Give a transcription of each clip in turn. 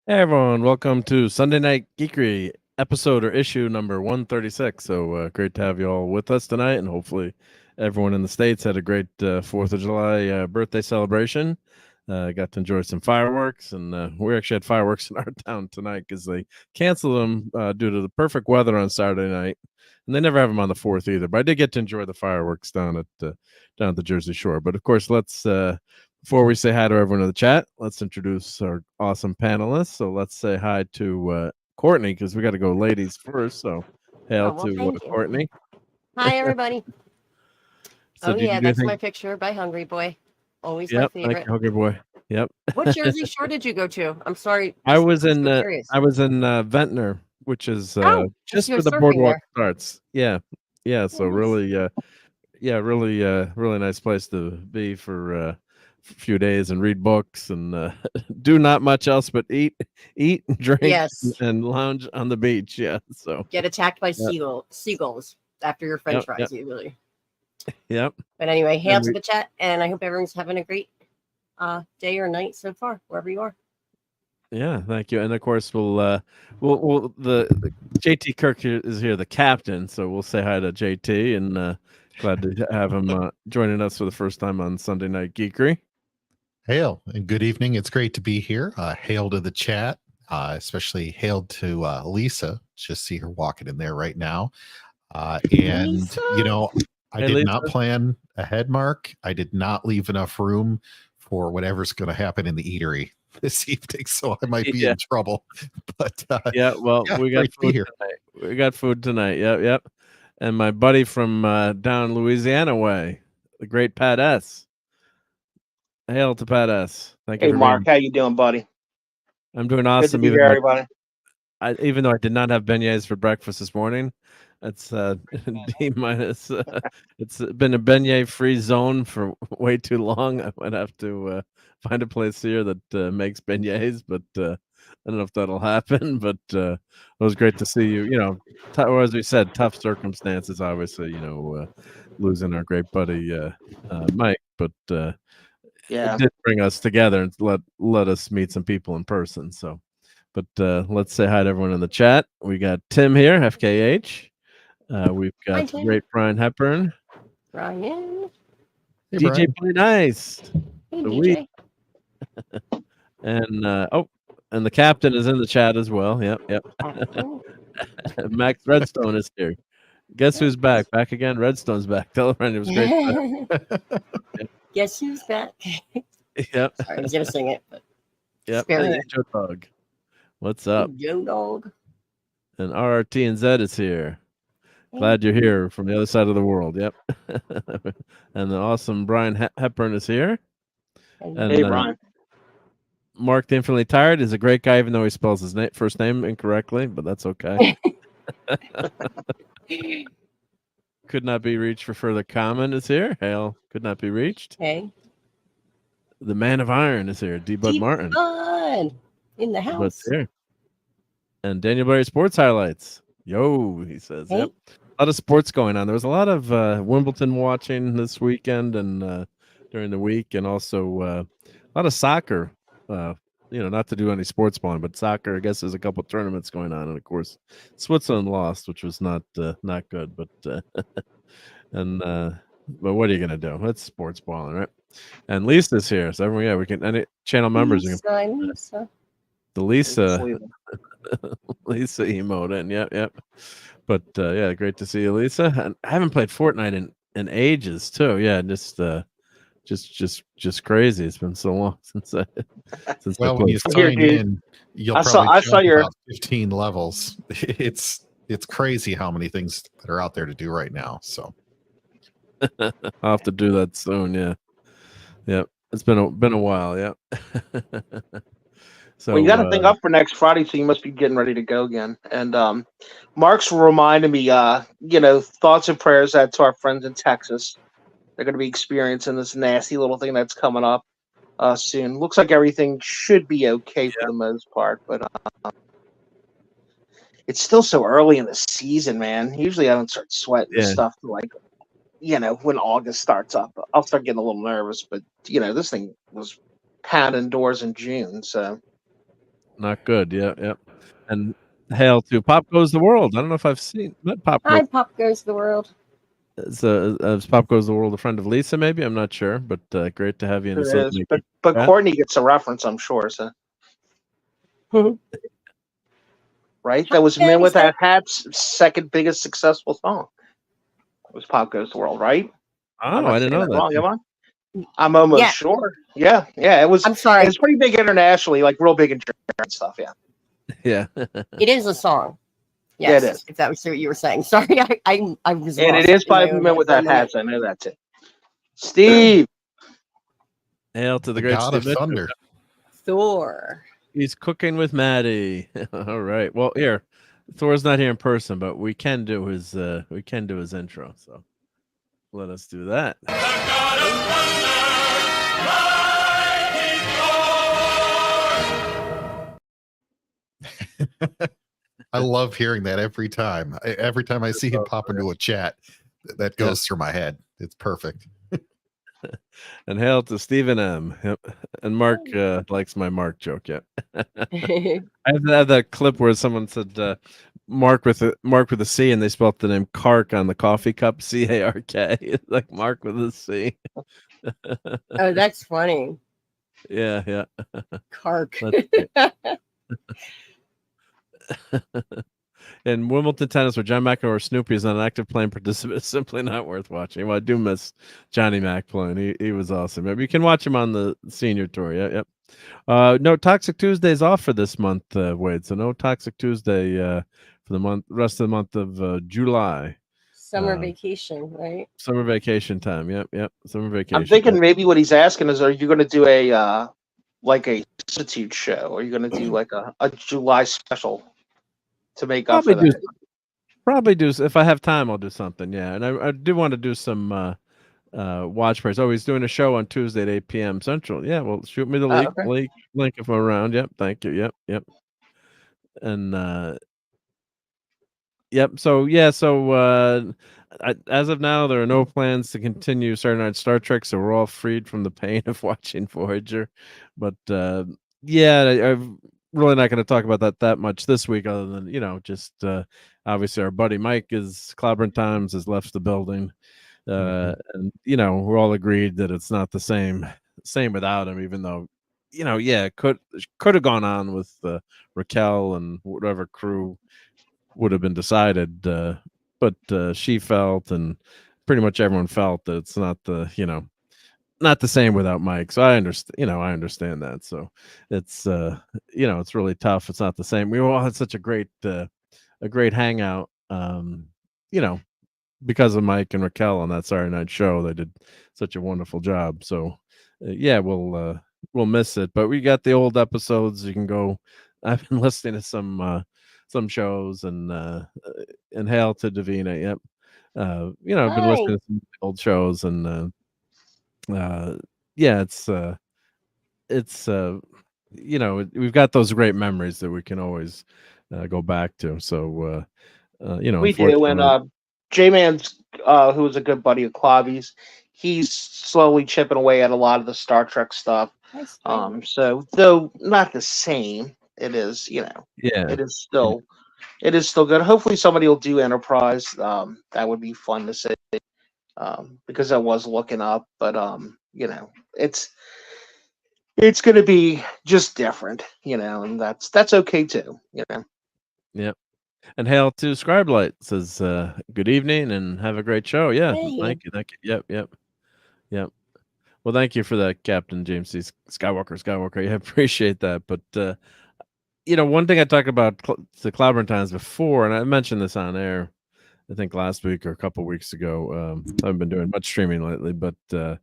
Hey everyone, welcome to Sunday Night Geekery episode or issue number 136. So great to have you all with us tonight, and hopefully everyone in the States had a great 4th of July birthday celebration. Got to enjoy some fireworks, and we actually had fireworks in our town tonight because they canceled them due to the perfect weather on Saturday night, and they never have them on the 4th either. But I did get to enjoy the fireworks down at the Jersey Shore. But of course, let's before we say hi to everyone in the chat, let's introduce our awesome panelists. So let's say hi to Courtney, because we got to go ladies first. So hail to Thank you. Courtney. Hi, everybody. So That's anything? my picture by Hungry Boy. Always my Yep, favorite. thank you, Hungry Boy. Yep. What Jersey Shore did you go to? I'm sorry. I was in curious. Ventnor, which is just you're where the surfing boardwalk there. starts. Yeah. So nice. really nice place to be for a few days and read books and do not much else but eat and drink Yes. and lounge on the beach. Yeah. So Get attacked by seagulls after your French fries, usually. Yep. But anyway, hail to the chat, and I hope everyone's having a great day or night so far, wherever you are. Yeah, thank you. And of course, we'll the JT Kirk is here, the captain. So we'll say hi to JT, and glad to have him joining us for the first time on Sunday Night Geekery. Hail and good evening. It's great to be here. Hail to the chat, especially hail to Lisa. Just see her walking in there right now. And Lisa? I did not plan ahead, Mark. I did not leave enough room for whatever's going to happen in the eatery this evening, so I might be in trouble. But we got food here. We got food tonight. Yep. And my buddy from down Louisiana way, the great Pat S. Hail to Pat S. Thank you. Hey, Mark, how you doing, buddy? I'm doing awesome. Good to be here, everybody. Even though I did not have beignets for breakfast this morning, it's D minus. It's been a beignet-free zone for way too long. I might have to find a place here that makes beignets, but I don't know if that'll happen. But it was great to see you. Or as we said, tough circumstances. Obviously, losing our great buddy Mike, but it did bring us together and let us meet some people in person. So. But let's say hi to everyone in the chat. We got Tim here, FKH. We've got the great Brian Hepburn. Brian. Hey, DJ Play Nice. Hey, DJ. And the captain is in the chat as well. Yep. Max Redstone is here. Guess who's back? Back again? Redstone's back. Tell everyone it was great. Guess who's back? Yep. Sorry, I was going to sing it. But yep. Hey, Joe Dog. What's up? Joe Dog. And RRT and Z is here. Glad you're here from the other side of the world. Yep. And the awesome Brian Hepburn is here. And, hey, Brian. Marc D Infinitely Tired is a great guy, even though he spells his first name incorrectly, but that's okay. Could not be reached for further comment is here. Hail could not be reached. Hey. The Man of Iron is here. D Bud Martin. In the house. Here. And Daniel Berry Sports Highlights. Yo, he says. Hey. Yep. A lot of sports going on. There was a lot of Wimbledon watching this weekend and during the week, and also a lot of soccer. Not to do any sports balling, but soccer. I guess there's a couple tournaments going on, and of course, Switzerland lost, which was not good. But but what are you gonna do? It's sports balling, right? And Lisa's here, so we can any channel members. Lisa. The Lisa emote in. Yep. But great to see you, Lisa. And I haven't played Fortnite in ages too. Yeah, just crazy. It's been so long since when you sign in, you'll probably saw your 15 levels. It's crazy how many things that are out there to do right now. So I'll have to do that soon. Yeah. Yep. It's been a while. Yep. So you got to think up for next Friday, so you must be getting ready to go again. And Mark's reminded me, thoughts and prayers out to our friends in Texas. They're going to be experiencing this nasty little thing that's coming up soon. Looks like everything should be okay for the most part, but it's still so early in the season, man. Usually I don't start sweating stuff like, when August starts up. I'll start getting a little nervous, but this thing was pounding doors in June, so. Not good. Yep. And hail to Pop Goes the World. I don't know if I've met Pop Hi, Goes. Pop Goes the World. Is Pop Goes the World a friend of Lisa? Maybe, I'm not sure, but great to have you in the It Sunday is, Night but Geekery. Courtney gets a reference, I'm sure. So right, that was Men Without Hats' second biggest successful song. It was "Pop Goes the World," right? I'm Oh, not I didn't saying know that that. wrong, am I? I'm almost Yeah. sure. Yeah. It was. I'm sorry. It's pretty big internationally, like real big in Japan and stuff. Yeah. Yeah. It is a song. Yeah, Yes, it is. if that was what you were saying. Sorry, I was And lost it is in my by own Men head for a Without moment. Hats. I know that too. Steve. Hail to the The great god Steve of Mitchell. thunder. Thor. He's cooking with Maddie. All right. Well, here, Thor's not here in person, but we can do his intro. So let us do that. I love hearing that every time. Every time I see him pop into a chat, that goes through my head. It's perfect. And hail to Stephen M. And Mark likes my Mark joke. Yeah. I had that clip where someone said Mark with a C, and they spelled the name Kark on the coffee cup, CARK, like Mark with a C. Oh, that's funny. Yeah. Kark. In Wimbledon tennis, where John McEnroe or Snoopy is not an active playing participant, is simply not worth watching. Well, I do miss Johnny Mac playing. He was awesome. Maybe you can watch him on the senior tour. Yep. No Toxic Tuesdays off for this month, Wade. So no Toxic Tuesday for the rest of the month of July. Summer vacation, right? Summer vacation time. Yep. Summer vacation. I'm thinking maybe what he's asking is, are you going to do a like a substitute show? Are you going to do like a July special to make up for that? Probably do. If I have time, I'll do something. Yeah, and I do want to do some watch parties. Oh, he's doing a show on Tuesday at 8 p.m. Central. Yeah, well, shoot me the link if I'm around. Yep, thank you. Yep. And yep. So as of now, there are no plans to continue Saturday Night Star Trek, so we're all freed from the pain of watching Voyager. But I'm really not going to talk about that much this week, other than just obviously our buddy Mike is Clobberin Times has left the building. And we're all agreed that it's not the same without him, even though could have gone on with Raquel and whatever crew would have been decided, but she felt, and pretty much everyone felt, that it's not the same without Mike. So I understand that. So it's it's really tough. It's not the same. We all had such a great hangout, because of Mike and Raquel on that Saturday night show. They did such a wonderful job. So we'll miss it, but we got the old episodes. You can go. I've been listening to some shows, and hail to Davina. Yep. I've been listening to some old shows, and we've got those great memories that we can always go back to. So we do. And J-Man's, who was a good buddy of Clobby's, he's slowly chipping away at a lot of the Star Trek stuff. So though not the same, it is, it is still good. Hopefully somebody will do Enterprise. That would be fun to see, because I was looking up, but it's going to be just different, and that's okay too, Yep. And hail to Scribelight, says good evening and have a great show. Yeah, thank you. Yep. Well, thank you for that, Captain James C. Skywalker. I appreciate that. But one thing I talked about the Clobberin Times before, and I mentioned this on air, I think last week or a couple weeks ago. I haven't been doing much streaming lately, but I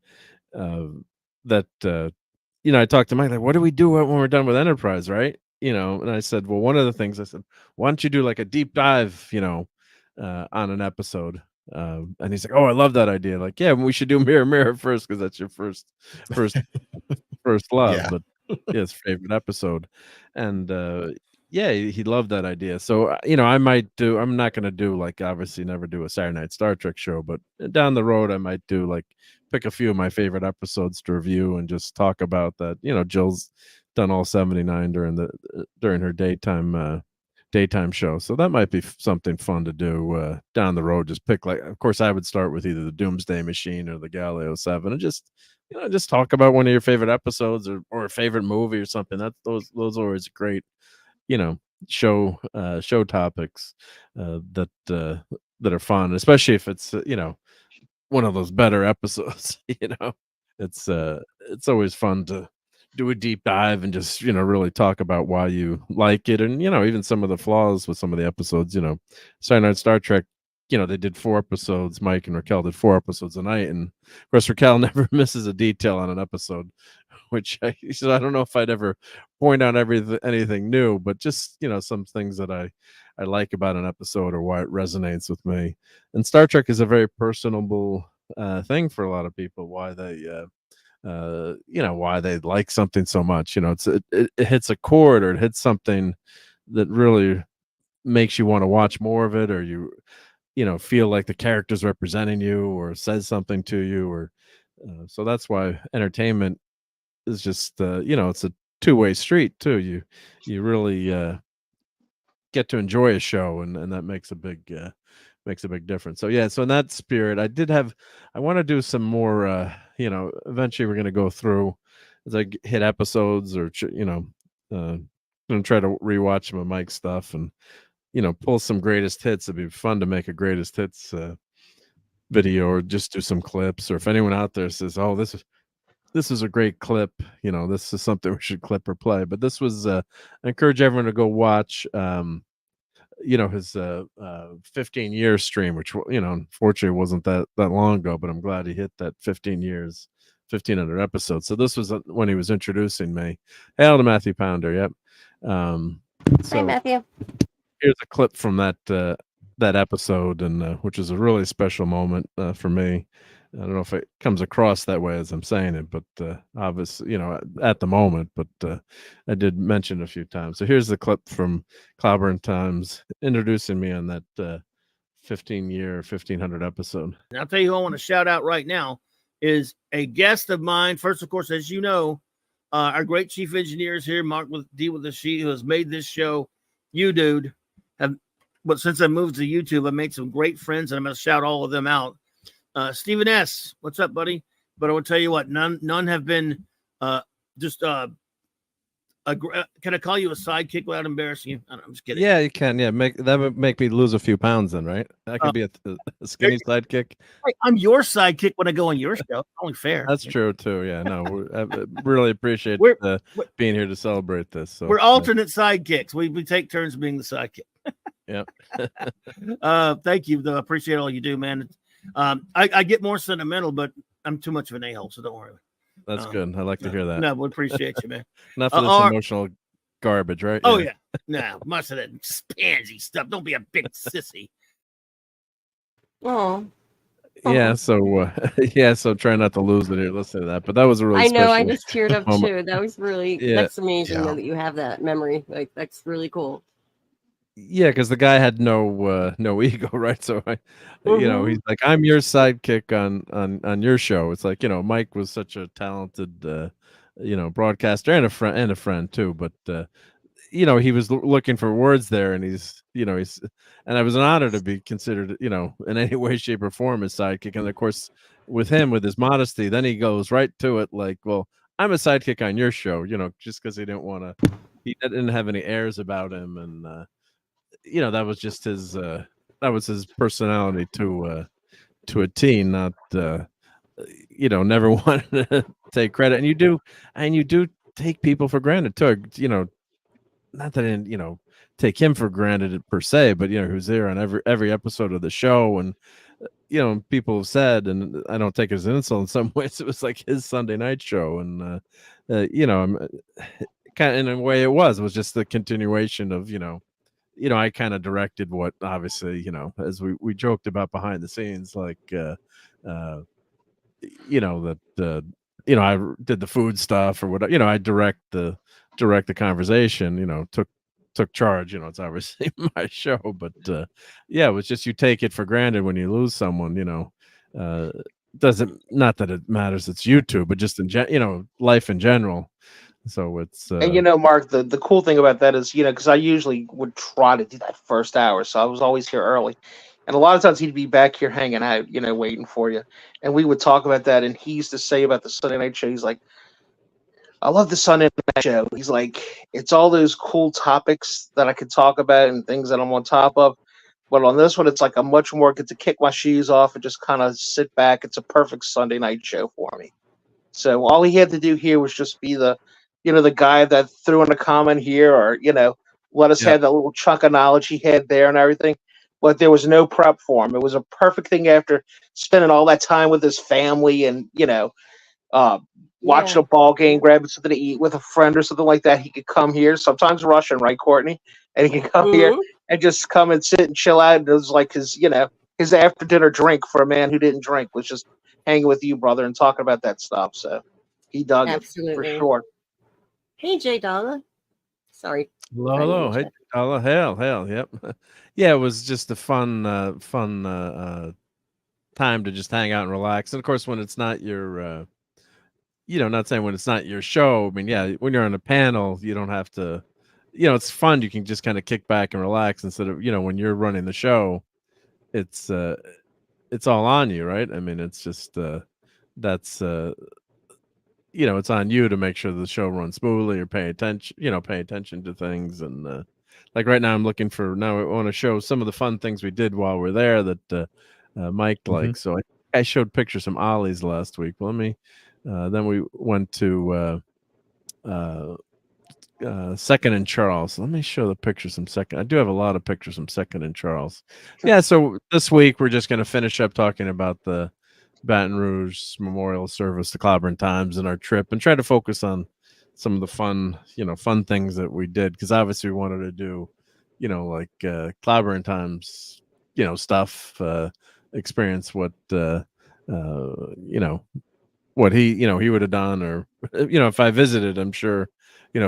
talked to Mike, like, what do we do when we're done with Enterprise, right? And I said, well, one of the things I said, why don't you do like a deep dive, on an episode? And he's like, oh, I love that idea. Like, yeah, we should do Mirror first, because that's your first love. Yeah. But his favorite episode. And he loved that idea. So I'm not going to do, like, obviously never do a Saturday Night Star Trek show, but down the road I might do, like, pick a few of my favorite episodes to review and just talk about that. Jill's done all 79 during her daytime show. So that might be something fun to do down the road. Just pick, like, of course I would start with either the Doomsday Machine or the Galileo 7, and just just talk about one of your favorite episodes or a favorite movie or something. Those are always great, show topics that are fun, especially if it's one of those better episodes. It's always fun to do a deep dive and just really talk about why you like it, and even some of the flaws with some of the episodes. Sunday Night Star Trek, they did 4 episodes. Mike and Raquel did 4 episodes a night, and of course Raquel never misses a detail on an episode, which I don't know if I'd ever point out anything new, but just some things that I like about an episode or why it resonates with me. And Star Trek is a very personable thing for a lot of people, why they why they like something so much. It hits a chord, or it hits something that really makes you want to watch more of it, or you feel like the character's representing you or says something to you, or so that's why entertainment is just it's a two-way street too. You really get to enjoy a show, and that makes a big difference. So yeah, so in that spirit, I want to do some more eventually we're going to go through as I hit episodes, or gonna try to rewatch some of Mike's stuff and pull some greatest hits. It'd be fun to make a greatest hits video, or just do some clips, or if anyone out there says, oh, this is a great clip, this is something we should clip or play. But this was I encourage everyone to go watch his 15-year stream, which unfortunately wasn't that long ago, but I'm glad he hit that 15 years, 1,500 episodes. So this was when he was introducing me. Hail to Matthew Pounder. Yep. Hi, Matthew. Here's a clip from that episode, and which is a really special moment for me. I don't know if it comes across that way as I'm saying it, but obviously, at the moment, but I did mention a few times. So here's the clip from Clobber Times introducing me on that 15-year, 1,500 episode. And I'll tell you who I want to shout out right now is a guest of mine. First, of course, as you know, our great chief engineer is here, Marc D with the She, who has made this show. You, dude, but since I moved to YouTube, I made some great friends, and I'm going to shout all of them out. Stephen S., what's up, buddy? But I will tell you what, none have been can I call you a sidekick without embarrassing you? I'm just kidding. Yeah, you can. Yeah, that would make me lose a few pounds then, right? That could be a skinny sidekick. I'm your sidekick when I go on your show. Only fair. That's true too. Yeah, no, I really appreciate being here to celebrate this. So we're alternate sidekicks. We take turns being the sidekick. Yeah. Thank you, though. I appreciate all you do, man. I get more sentimental, but I'm too much of an a-hole, so don't worry. That's good. I like to hear that. No, we appreciate you, man. Not for this emotional garbage, right? Oh, yeah. No, much of that pansy stuff. Don't be a big sissy. Oh. Yeah, so try not to lose it here. Listen to that. But that was a really I know, I special just teared up moment. too. That was really that's amazing that you have that memory. Like, that's really cool. Yeah, because the guy had no ego, right? So he's like, I'm your sidekick on your show. It's like, Mike was such a talented broadcaster and a friend too, but he was looking for words there, and he's and I was an honor to be considered in any way, shape, or form his sidekick. And of course, with him, with his modesty, then he goes right to it, like, well, I'm a sidekick on your show, just because he didn't have any airs about him, and that was just his personality to a T, not never wanted to take credit. And you do take people for granted too, not that I didn't take him for granted per se, but who's there on every episode of the show. And people have said, and I don't take it as an insult, in some ways it was like his Sunday night show, and I'm kind of, in a way, it was just the continuation of I kind of directed what, obviously, as we joked about behind the scenes, like, I did the food stuff or whatever, I direct the conversation, took charge, it's obviously my show, but, it was just, you take it for granted when you lose someone, doesn't, not that it matters, it's YouTube, but just in life in general. So it's And Mark, the cool thing about that is, because I usually would try to do that first hour, so I was always here early. And a lot of times he'd be back here hanging out, waiting for you. And we would talk about that. And he used to say about the Sunday night show, he's like, I love the Sunday night show. He's like, it's all those cool topics that I could talk about and things that I'm on top of. But on this one, it's like I much more get to kick my shoes off and just kind of sit back. It's a perfect Sunday night show for me. So all he had to do here was just be the guy that threw in a comment here, or let us have that little chunk of knowledge he had there and everything. But there was no prep for him. It was a perfect thing after spending all that time with his family and watching a ball game, grabbing something to eat with a friend or something like that. He could come here, sometimes rushing, right, Courtney? And he could come here and just come and sit and chill out. And it was like his after dinner drink for a man who didn't drink was just hanging with you, brother, and talking about that stuff. So he dug it for sure. Hey, Jay Dollar. Sorry. Hello. Hey, Dollar. Hell. Yep. Yeah, it was just a fun time to just hang out and relax. And of course, when it's not your, not saying when it's not your show. I mean, yeah, when you're on a panel, you don't have to, it's fun. You can just kind of kick back and relax instead of, when you're running the show, it's all on you, right? I mean, it's just that's it's on you to make sure the show runs smoothly or pay attention to things. And like right now, I'm looking for I want to show some of the fun things we did while we're there that Mike likes. So I showed pictures from Ollie's last week. Let me. Then we went to Second and Charles. Let me show the pictures from Second. I do have a lot of pictures from Second and Charles. Yeah, so this week we're just going to finish up talking about the Baton Rouge Memorial Service, the Clobbering Times, and our trip, and try to focus on some of the fun things that we did, because obviously we wanted to do, like Clobbering Times, stuff, experience what what he would have done, or if I visited, I'm sure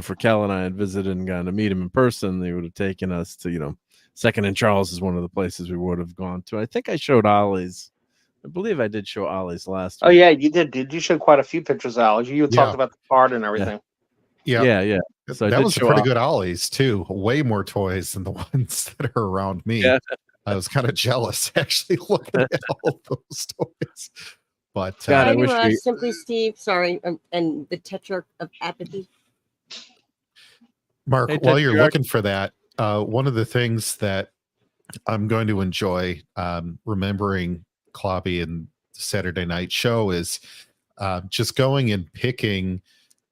for Cal and I had visited and gotten to meet him in person, they would have taken us to Second and Charles is one of the places we would have gone to. I think I showed Ollie's. I believe I did show Ollie's last week. Oh yeah, you did. Did you show quite a few pictures, Ollie's? You talked about the card and everything. Yeah. So that was a pretty good Ollie's too. Way more toys than the ones that are around me. Yeah. I was kind of jealous actually looking at all those toys. But God, I wish Simply Steve, sorry, and the Tetrarch of Apathy. Mark, while you're looking for that, one of the things that I'm going to enjoy remembering Clobby and the Saturday night show is just going and picking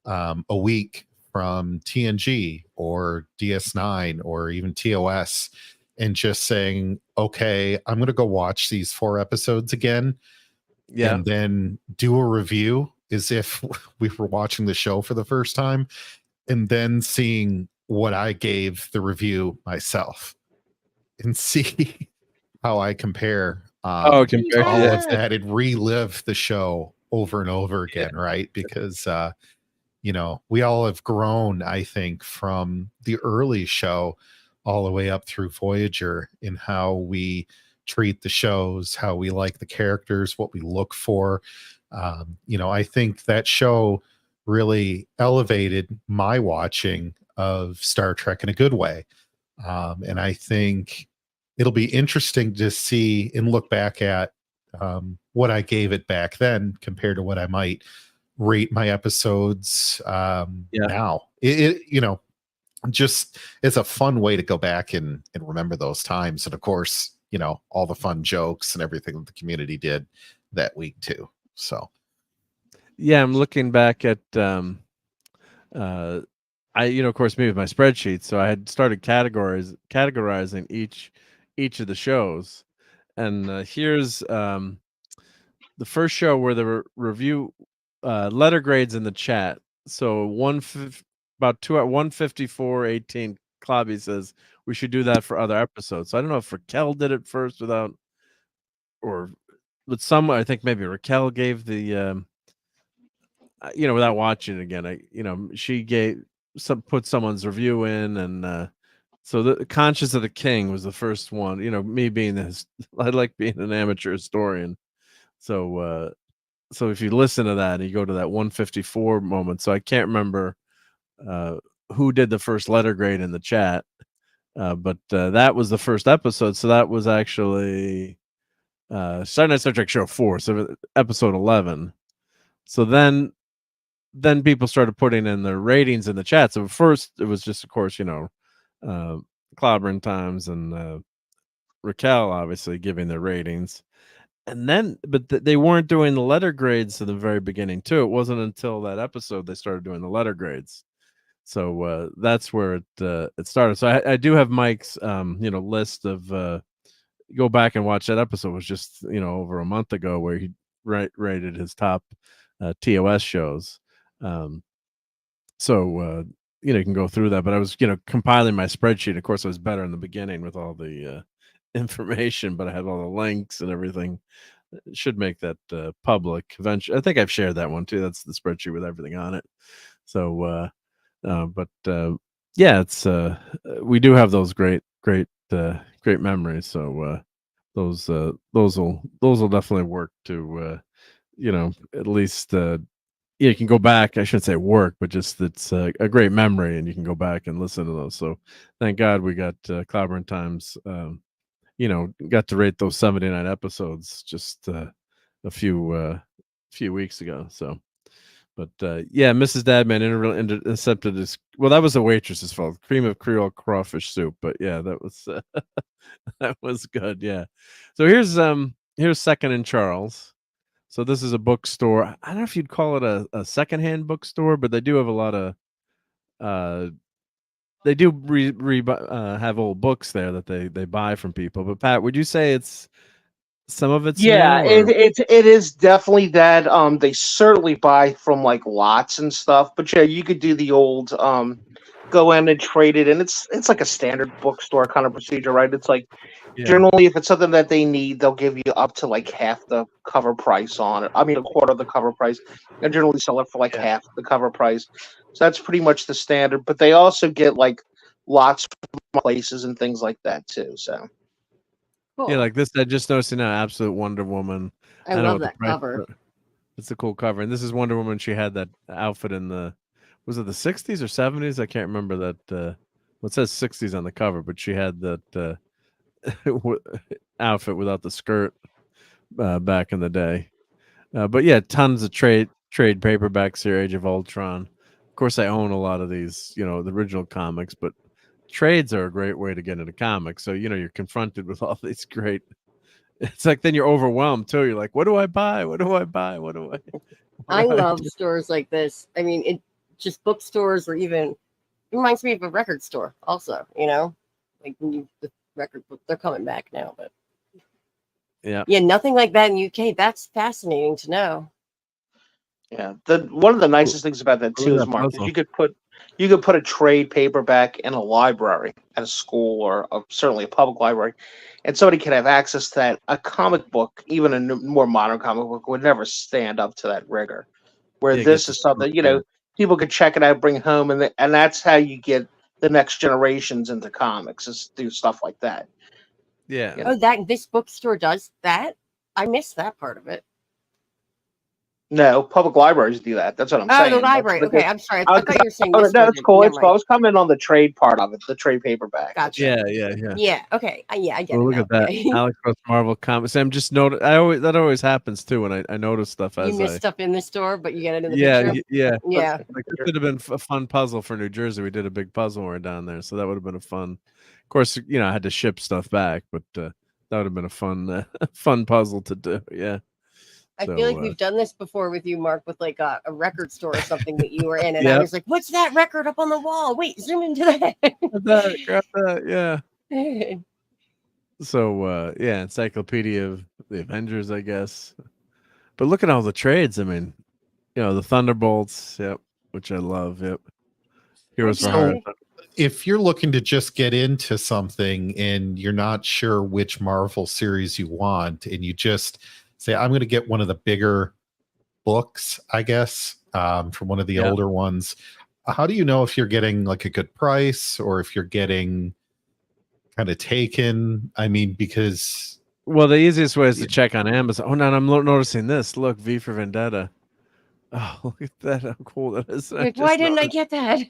a week from TNG or DS9 or even TOS and just saying, okay, I'm going to go watch these 4 episodes again. Yeah. And then do a review as if we were watching the show for the first time, and then seeing what I gave the review myself and see how I compare all of that and relive the show over and over again, right? Because we all have grown, I think, from the early show all the way up through Voyager in how we treat the shows, how we like the characters, what we look for. I think that show really elevated my watching of Star Trek in a good way. And I think it'll be interesting to see and look back at what I gave it back then compared to what I might rate my episodes now. It just it's a fun way to go back and remember those times. And of course, all the fun jokes and everything that the community did that week too. So yeah, I'm looking back at I of course me with my spreadsheet, so I had started categorizing each of the shows, and here's the first show where the review letter grades in the chat. So about 154.18 Clobby says we should do that for other episodes. So I don't know if Raquel did it first with some. I think maybe Raquel gave the without watching it again. She put someone's review in, and so the Conscience of the King was the first one. Me being I like being an amateur historian. So if you listen to that and you go to that 154 moment, so I can't remember who did the first letter grade in the chat. But that was the first episode, so that was actually Sunday Night Star Trek Show 4, so episode 11. So then people started putting in their ratings in the chat. So first it was just, of course, Clobbering Times and Raquel obviously giving their ratings. And then, but they weren't doing the letter grades in the very beginning too. It wasn't until that episode they started doing the letter grades. So that's where it started. So I do have Mike's list of go back and watch that episode. It was just over a month ago where he rated his top TOS shows. So you can go through that. But I was compiling my spreadsheet. Of course, I was better in the beginning with all the information, but I have all the links and everything. Should make that public eventually. I think I've shared that one too. That's the spreadsheet with everything on it. So yeah, it's we do have those great memories. So those will definitely work to at least you can go back. I shouldn't say work, but just it's a great memory, and you can go back and listen to those. So thank God we got Clobbering Times. Got to rate those 79 episodes just a few weeks ago. So. But yeah, Mrs. Dadman intercepted this. Well, that was the waitress's fault. Cream of Creole crawfish soup. But yeah, that was that was good. Yeah. So here's Second and Charles. So this is a bookstore. I don't know if you'd call it a secondhand bookstore, but they do have a lot of they do have old books there that they buy from people. But Pat, would you say it's some of it's Yeah, new, or? it is definitely that. They certainly buy from like lots and stuff, but yeah, you could do the old go in and trade it, and it's like a standard bookstore kind of procedure, right? It's like generally if it's something that they need, they'll give you up to like half the cover price on it. I mean, a quarter of the cover price, and generally sell it for like half the cover price. So that's pretty much the standard. But they also get like lots of places and things like that too. So. Cool. Yeah, like this. I just noticed now, Absolute Wonder Woman. I know love what the that price cover. for- It's a cool cover, and this is Wonder Woman. She had that outfit in was it the 60s or 70s? I can't remember that. Well, it says 60s on the cover, but she had that outfit without the skirt back in the day. But yeah, tons of trade paperbacks here. Age of Ultron. Of course, I own a lot of these, the original comics, but trades are a great way to get into comics. So you're confronted with all these great. It's like then you're overwhelmed too. You're like, what do I buy? What do I buy? What do I do love do? stores like this. I mean, it just bookstores, or even it reminds me of a record store. Also, like when the record book, they're coming back now, but yeah, nothing like that in UK. That's fascinating to know. Yeah, one of the nicest things about that too is, Mark, is you could put a trade paperback in a library at a school or certainly a public library, and somebody can have access to that. A comic book, even a more modern comic book, would never stand up to that rigor. Where this is something people could check it out, bring it home, and that's how you get the next generations into comics, is do stuff like that. Yeah. Oh, this bookstore does that? I missed that part of it. No, public libraries do that. That's what I'm saying. Oh, the library. Okay, I'm sorry. I thought you were saying this. No, it's cool. It's cool. I was coming on the trade part of it, the trade paperback. Gotcha. Yeah. Okay. Yeah, I get Well, it. look at that. Alex Post Marvel Comics. I'm just noticed. That always happens too when I notice stuff as you miss stuff in the store, but you get it in the picture. Yeah. Like this would have been a fun puzzle for New Jersey. We did a big puzzle when we were down there, so that would have been a fun. Of course, I had to ship stuff back, but that would have been a fun puzzle to do. Yeah. I feel like we've done this before with you, Mark, with like a record store or something that you were in, and Yep. I was like, "What's that record up on the wall? Wait, zoom into that." Grab that, yeah. So Encyclopedia of the Avengers, I guess. But look at all the trades. I mean, the Thunderbolts, yep, which I love, yep. Heroes for Hire. If you're looking to just get into something and you're not sure which Marvel series you want, and you just say, I'm going to get one of the bigger books, I guess, from one of the older ones. How do you know if you're getting like a good price or if you're getting kind of taken? I mean, because... Well, the easiest way is to check on Amazon. Oh, no, I'm noticing this. Look, V for Vendetta. Oh, look at that! How cool that is! I Like, why just didn't I noticed. get that?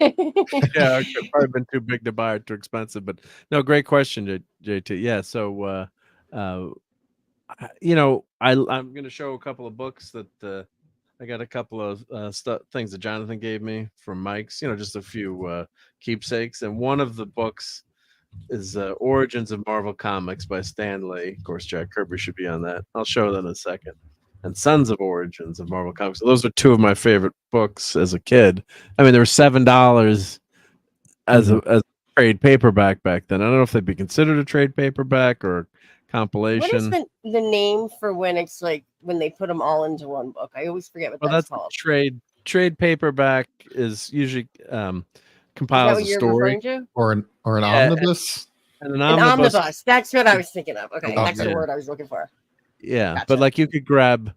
Yeah, it could probably been too big to buy or too expensive. But no, great question, JT. Yeah, so I'm going to show a couple of books that I got a couple of things that Jonathan gave me from Mike's. Just a few keepsakes, and one of the books is Origins of Marvel Comics by Stan Lee. Of course, Jack Kirby should be on that. I'll show that in a second. And Sons of Origins of Marvel Comics. So those are two of my favorite books as a kid. I mean, they were $7 as a trade paperback back then. I don't know if they'd be considered a trade paperback or What is compilation. the name for when it's like when they put them all into one book? I always forget what Well, that's that's called. trade paperback is usually Is that compiles what a you're story referring to? or an Yeah, omnibus. and an An omnibus. omnibus. That's what I was thinking of. Okay, that's the Okay. word I was looking for. Yeah, Gotcha. but like you could grab.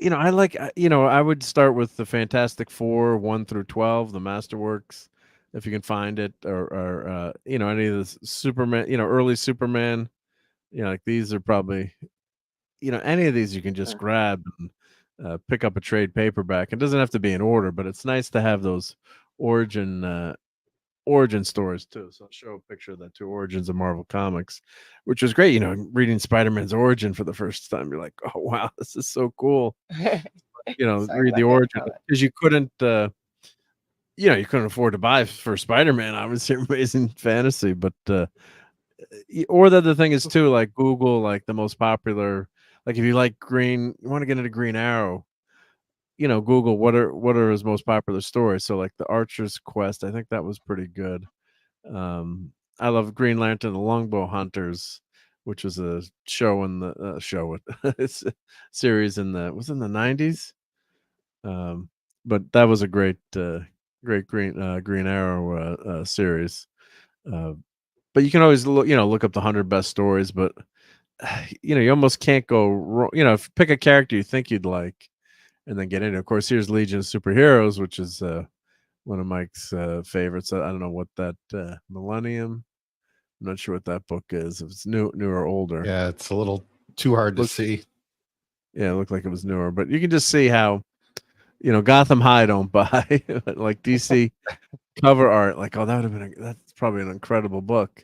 I like. I would start with the Fantastic Four 1 through 12, the Masterworks, if you can find it, or any of the Superman. Early Superman. Like these are probably. Any of these you can just grab and pick up a trade paperback. It doesn't have to be in order, but it's nice to have those origin stories too. So I'll show a picture of that too. Origins of Marvel Comics, which was great. Reading Spider-Man's origin for the first time, you're like, oh wow, this is so cool. Sorry Read about the that origin comment. because you couldn't. You couldn't afford to buy for Spider-Man, obviously Amazing Fantasy, but or the other thing is too, like Google, like the most popular, like if you like green, you want to get into Green Arrow, Google what are his most popular stories. So like the Archer's Quest, I think that was pretty good. I love Green Lantern, the Longbow Hunters, which was a show in the it's a series in the 90s. But that was a great Green Arrow series. But you can always look up the 100 best stories, but you almost can't go wrong. If you pick a character you think you'd like and then get in. Of course, here's Legion of Superheroes, which is one of Mike's favorites. I don't know what that Millennium. I'm not sure what that book is. If it's new or older. Yeah, it's a little too hard to see. Yeah, it looked like it was newer, but you can just see how Gotham High don't buy like DC cover art. Like, oh, that's probably an incredible book.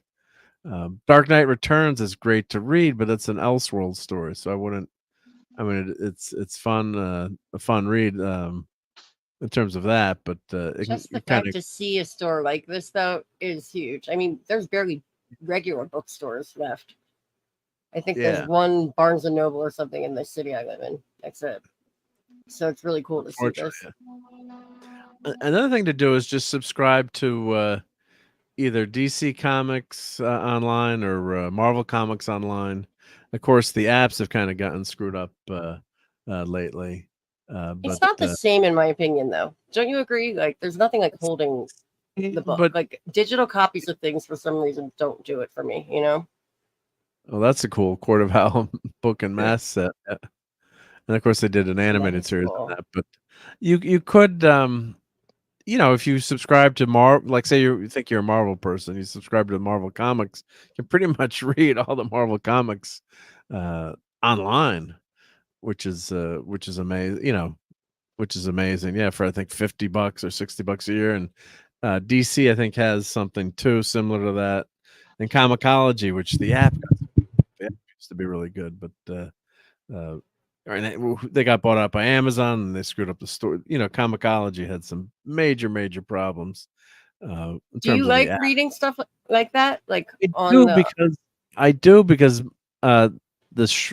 Dark Knight Returns is great to read, but it's an Elseworld story, so I wouldn't. I mean, it's fun, a fun read in terms of that, but Just the fact to see a store like this though is huge. I mean, there's barely regular bookstores left. I think there's one Barnes and Noble or something in the city I live in. That's it. So it's really cool to see this. Another thing to do is just subscribe to either DC Comics online or Marvel Comics online. Of course, the apps have kind of gotten screwed up lately. It's not the same, in my opinion, though. Don't you agree? Like, there's nothing like holding the book. But, like, digital copies of things, for some reason, don't do it for me, Well, that's a cool Court of Howell book and mask set. And, of course, they did an animated series on that. But you could... if you subscribe to Marvel, like say you think you're a Marvel person, you subscribe to Marvel Comics, you can pretty much read all the Marvel Comics online, which is amazing. Which is amazing. Yeah, for I think $50 or $60 a year, and DC I think has something too similar to that, and Comixology, which the app used to be really good, but they got bought out by Amazon and they screwed up the store. Comixology had some major problems. Do you like reading stuff like that? Like I do because this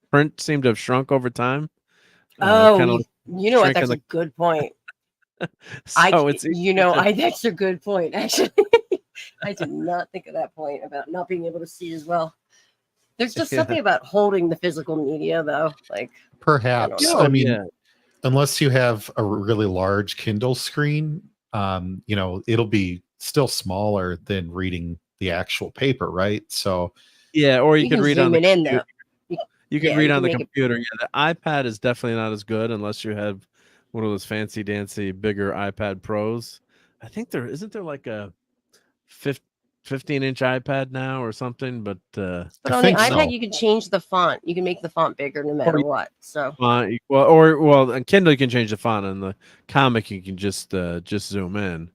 print seemed to have shrunk over time. What? That's a good point. That's a good point. Actually, I did not think of that point about not being able to see as well. There's just something about holding the physical media, though. Like, perhaps. I mean, unless you have a really large Kindle screen, it'll be still smaller than reading the actual paper, right? So, or you could read on the computer. You can read on the computer. Yeah, the iPad is definitely not as good unless you have one of those fancy dancy bigger iPad Pros. I think isn't there like a 15-inch iPad now or something, but But I on the think iPad, so. you can change the font. You can make the font bigger no matter what. So on Kindle you can change the font, and the comic you can just zoom in.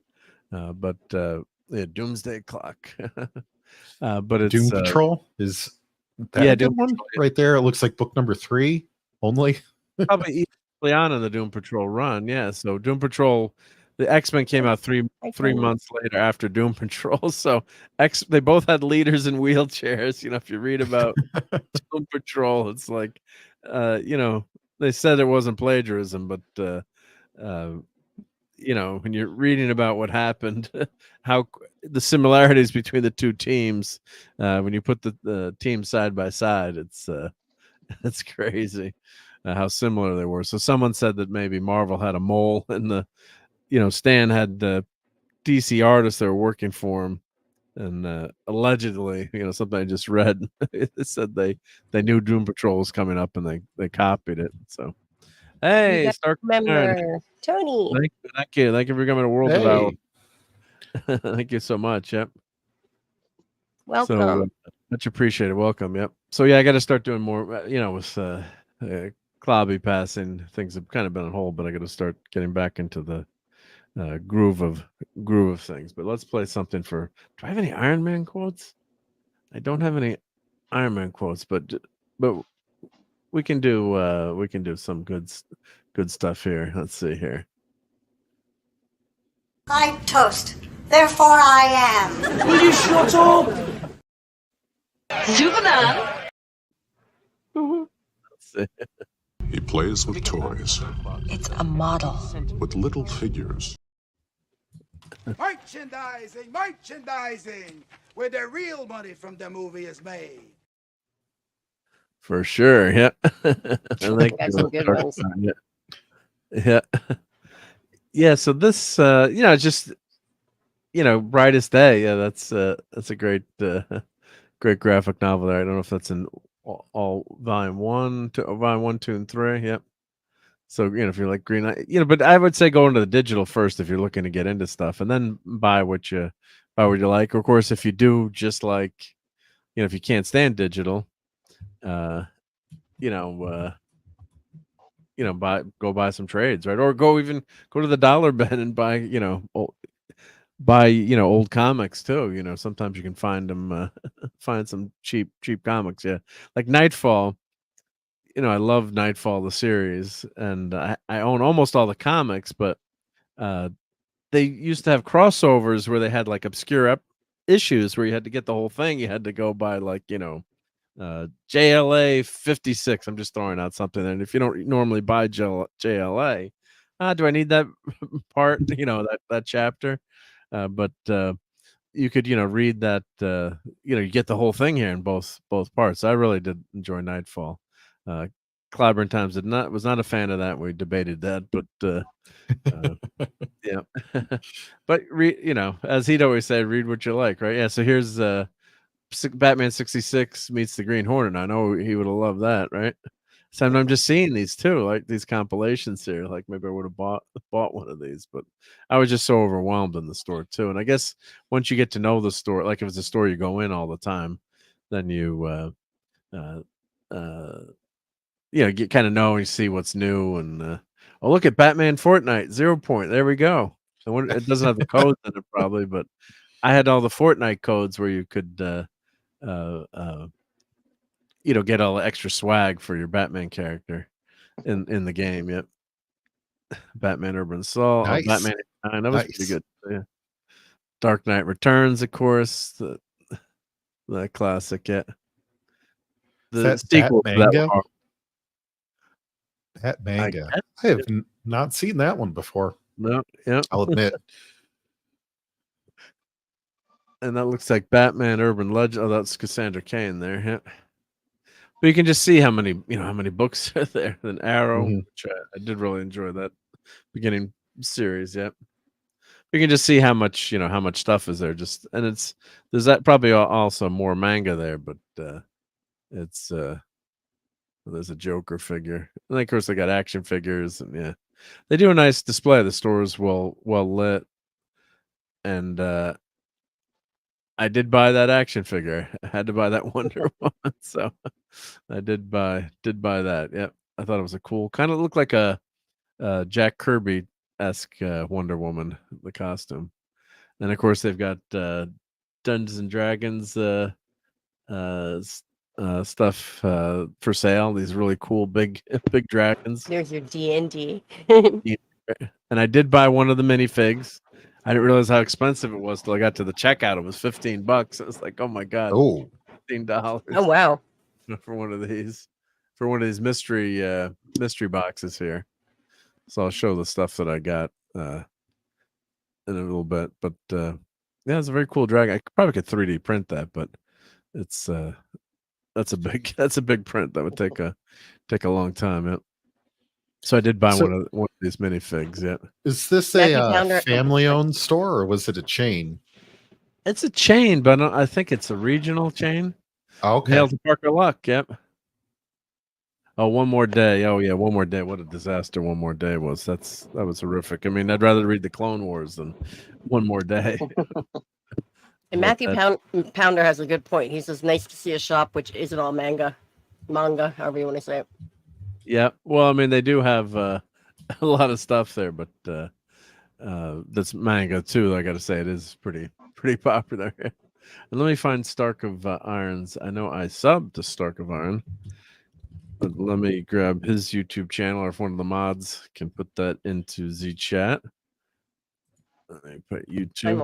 But yeah, Doomsday Clock. But it's Doom Patrol is that yeah, a good Doom one Patrol, yeah. right there. It looks like book number 3 only. Probably early on in the Doom Patrol run, yeah. So Doom Patrol, the X-Men came out three months later after Doom Patrol. So they both had leaders in wheelchairs. You know, if you read about Doom Patrol, it's like, you know, they said it wasn't plagiarism, but you know, when you're reading about what happened, how the similarities between the two teams, when you put the teams side by side, it's crazy how similar they were. So someone said that maybe Marvel had a mole, and Stan had DC artists that were working for him, and allegedly, something I just read, it said they knew Doom Patrol was coming up, and they copied it. So hey, Stark, remember Tony. Thank you for coming to World of Owl. Thank you so much. Yep. Welcome. So much appreciated. Welcome. Yep. So yeah, I got to start doing more. With Clobby passing, things have kind of been on hold, but I got to start getting back into the groove of things. But let's play something for. Do I have any Iron Man quotes? I don't have any Iron Man quotes, but we can do some good stuff here. Let's see here. I'm toast, therefore I am. Will you shut up? Superman. Let's see. He plays with toys. It's a model. With little figures. Merchandising, where the real money from the movie is made. For sure, yeah. I like some good ones. Yeah. Yeah, so this just Brightest Day. Yeah, that's a great great graphic novel there. I don't know if that's in all volume 1, 2, and 3. Yep. So if you're like Green Knight, but I would say go into the digital first if you're looking to get into stuff, and then buy what you like. Of course, if you do just like, if you can't stand digital, go buy some trades, right? Or go to the dollar bin and buy, old comics too. Sometimes you can find them, find some cheap comics. Yeah. Like Nightfall, I love Nightfall, the series, and I own almost all the comics, but they used to have crossovers where they had like obscure issues where you had to get the whole thing. You had to go buy like, JLA 56. I'm just throwing out something. And if you don't normally buy JLA, do I need that part, that chapter? But you could, read that, you get the whole thing here in both parts. I really did enjoy Nightfall. Clobber Times was not a fan of that. We debated that, but yeah. But as he'd always say, read what you like, right? Yeah. So here's Batman 66 meets the Green Hornet. I know he would have loved that, right? So I'm just seeing these too, like these compilations here. Like maybe I would have bought one of these, but I was just so overwhelmed in the store too. And I guess once you get to know the store, like if it's a store you go in all the time, then you get kind of know and see what's new. And oh, look at Batman Fortnite 0 point. There we go. So it doesn't have the codes in it probably, but I had all the Fortnite codes where you could get all the extra swag for your Batman character in the game. Yep. Batman Urban Assault. Nice. Batman 89. That was pretty good. Yeah. Dark Knight Returns, of course. The classic. Yeah. The sequel to that. That manga. I have not seen that one before. No. Yeah. I'll admit. And that looks like Batman Urban Legend. Oh, that's Cassandra Cain there. Yeah. But you can just see how many books are there. An Arrow, which I did really enjoy that beginning series. Yeah. You can just see how much stuff is there. There's that probably also more manga there, but it's there's a Joker figure. And then, of course, they got action figures, and yeah, they do a nice display. The store is well lit, and I did buy that action figure. I had to buy that Wonder Woman, so I did buy that. Yep, I thought it was a cool. Kind of looked like a Jack Kirby-esque Wonder Woman, the costume. And of course, they've got Dungeons and Dragons stuff for sale. These really cool big dragons. There's your D&D. And I did buy one of the minifigs. I didn't realize how expensive it was till I got to the checkout. It was $15. I was like, oh my god, $15. Oh wow. For one of these mystery boxes here. So I'll show the stuff that I got in a little bit. But yeah, it's a very cool dragon. I probably could 3D print that, but it's that's a big print. That would take a long time. Yeah. So I did buy one of these minifigs. Yeah. Is this a family-owned store or was it a chain? It's a chain, but I think it's a regional chain. Okay. Hail to Parker Luck. Yep. Oh, One More Day. Oh yeah, One More Day. What a disaster One More Day was. That was horrific. I mean, I'd rather read the Clone Wars than One More Day. And Matthew Pounder has a good point. He says, nice to see a shop which isn't all manga, however you want to say it. Yeah. Well, I mean, they do have a lot of stuff there, but that's manga too. I got to say, it is pretty popular. And let me find Stark of Irons. I know I subbed to Stark of Iron, but let me grab his YouTube channel, or if one of the mods can put that into the chat. Let me put YouTube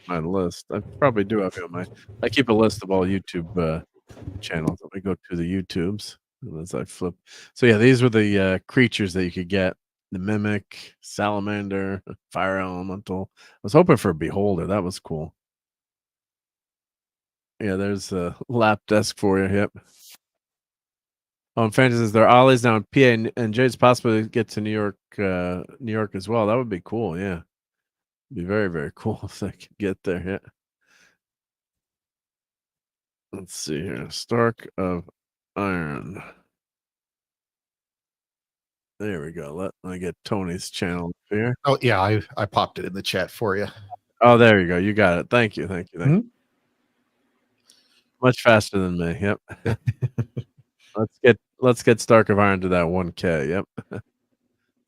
my list. I probably do have it. I keep a list of all YouTube channels. Let me go to the YouTubes as I flip. So yeah, these were the creatures that you could get: the Mimic, Salamander, Fire Elemental. I was hoping for a Beholder. That was cool. Yeah, there's a lap desk for you. Yep. And Fantasy says there are Ollie's now in PA, and Jade's possibly to get to New York as well. That would be cool. Yeah. Be very, very cool if they could get there. Yeah. Let's see here. Stark of Iron. There we go. Let me get Tony's channel here. Oh yeah, I popped it in the chat for you. Oh, there you go. You got it. Thank you. You. Much faster than me. Yep. Let's get Stark of Iron to that 1K. Yep.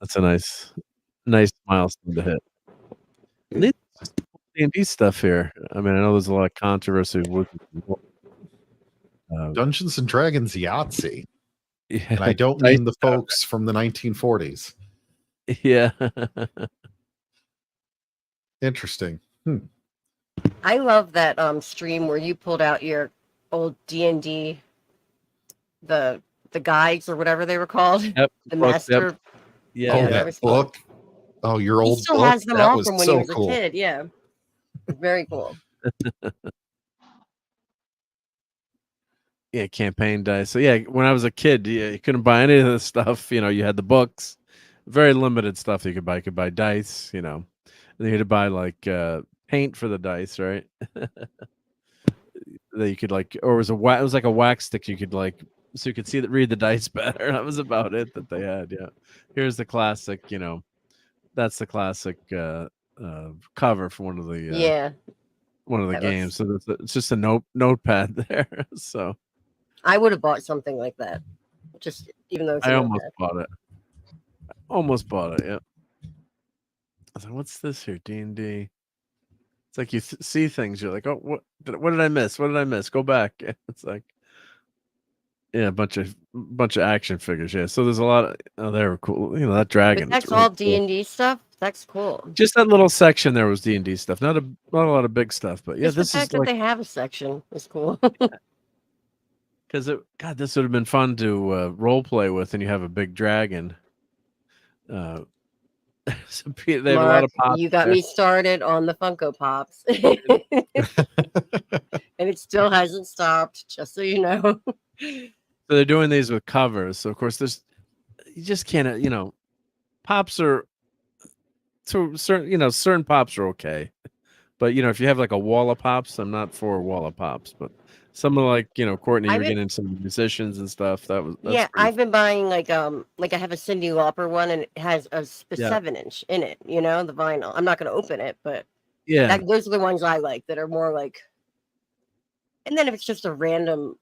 That's a nice milestone to hit. D&D stuff here. I mean, I know there's a lot of controversy with Dungeons and Dragons Yahtzee. Yeah, and I don't mean the folks from the 1940s. Yeah. Interesting. I love that stream where you pulled out your old D&D, the guides or whatever they were called. Yep. The master. Yep. Yeah. Oh, that book. Oh, your old he still book. Has them that all was from when so he was cool. a kid. Yeah. Very cool. Yeah, campaign dice. So yeah, when I was a kid, you couldn't buy any of this stuff. You know, you had the books, very limited stuff you could buy. You could buy dice, you know, and then you had to buy like paint for the dice, right? That you could like, or it was like a wax stick you could like, so you could read the dice better. That was about it that they had. Yeah. Here's the classic, you know, that's the classic cover for one of the games. So it's just a notepad there. So I would have bought something like that. Just even though it's I almost bought it. Yeah. I was like, what's this here? D&D. It's like you see things. You're like, oh, what did I miss? What did I miss? Go back. It's like, yeah, a bunch of action figures. Yeah. So there's a lot of, they were cool. You know, that dragon. But that's really all cool. D&D stuff. That's cool. Just that little section there was D&D stuff. Not a lot of big stuff, but yeah, just this the fact is that like, they have a section is cool. because this would have been fun to role play with, and you have a big dragon. So they have Mark, a lot of pops. You got there. me started on the Funko Pops, and it still hasn't stopped. Just so you know. So they're doing these with covers. So of course, you just can't. You know, pops are to certain. You know, certain pops are okay, but you know, if you have like a wall of pops, I'm not for a wall of pops, but. Someone like, you know, Courtney, you were getting some musicians and stuff. That's I've been buying like I have a Cyndi Lauper one, and it has a 7-inch in it. You know, the vinyl. I'm not going to open it, but those are the ones I like that are more like And then if it's just a random,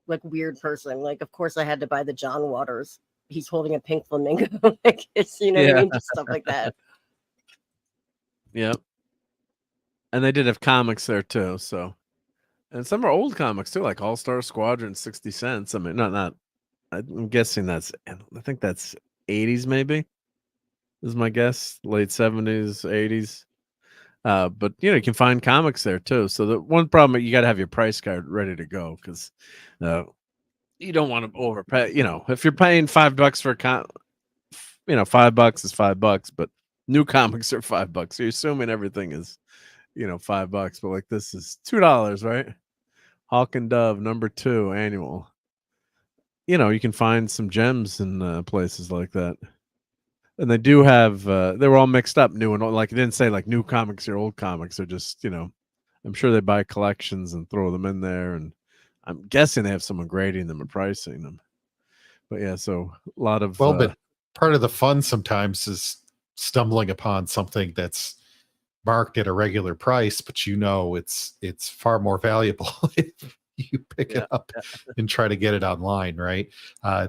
like, weird person, like, of course I had to buy the John Waters. He's holding a pink flamingo. Like, it's, you know what I mean? Just stuff like that. Yep. And they did have comics there too. So, and some are old comics too, like All Star Squadron, 60 cents. I mean, not. I'm guessing I think that's 80s maybe. Is my guess, late 70s, 80s. But you can find comics there too. So the one problem, you got to have your price card ready to go because you don't want to overpay. If you're paying $5 for a $5 is $5, but new comics are $5. So you're assuming everything is, $5. But like this is $2, right? Hawk and Dove #2 annual. You can find some gems in places like that. And they do have, they were all mixed up, new and old. Like, it didn't say like new comics or old comics. They're just, I'm sure they buy collections and throw them in there. And I'm guessing they have someone grading them and pricing them. But yeah, so a lot of. Well, but part of the fun sometimes is stumbling upon something that's marked at a regular price, but it's far more valuable if you pick it up and try to get it online, right?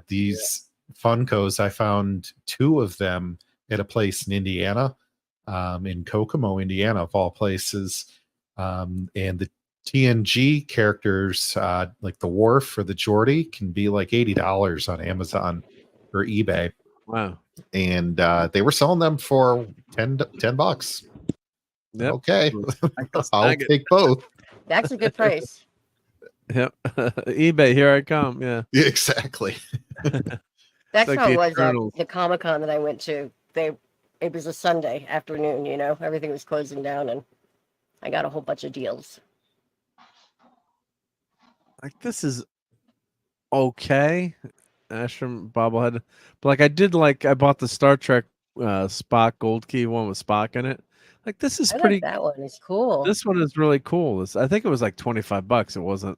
These Funkos, I found 2 of them at a place in Indiana, in Kokomo, Indiana, of all places. And the TNG characters, like the Worf or the Geordie, can be like $80 on Amazon or eBay. Wow. And they were selling them for $10. Yep. Okay. I'll take both. That's a good price. Yep. eBay, here I come. Yeah. Exactly. That's like how the it was at Eternals. the Comic-Con that I went to. It was a Sunday afternoon, everything was closing down, and I got a whole bunch of deals. Like, this is okay. Ashram bobblehead. But like, I bought the Star Trek Spock Gold Key one with Spock in it. Like, this is I pretty. like that one. It's cool. This one is really cool. I think it was like $25. It wasn't,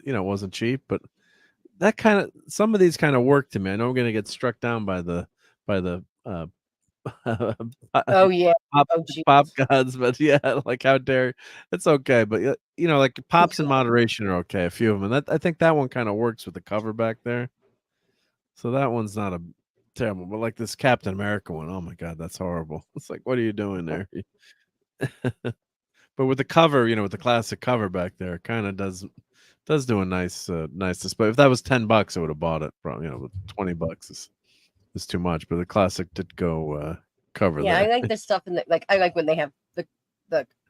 it wasn't cheap, but some of these kind of work to me. I know I'm gonna get struck down by the oh yeah, pop gods, but yeah, like, how dare. It's okay, but like pops in moderation are okay. A few of them, and I think that one kind of works with the cover back there. So that one's not a terrible, but like this Captain America one, oh my god, that's horrible. It's like, what are you doing there? But with the cover, with the classic cover back there, it kind of does do a nice display. If that was $10, I would have bought it. Probably, $20 is too much. But the classic did go cover. Yeah, there. I like this stuff I like when they have the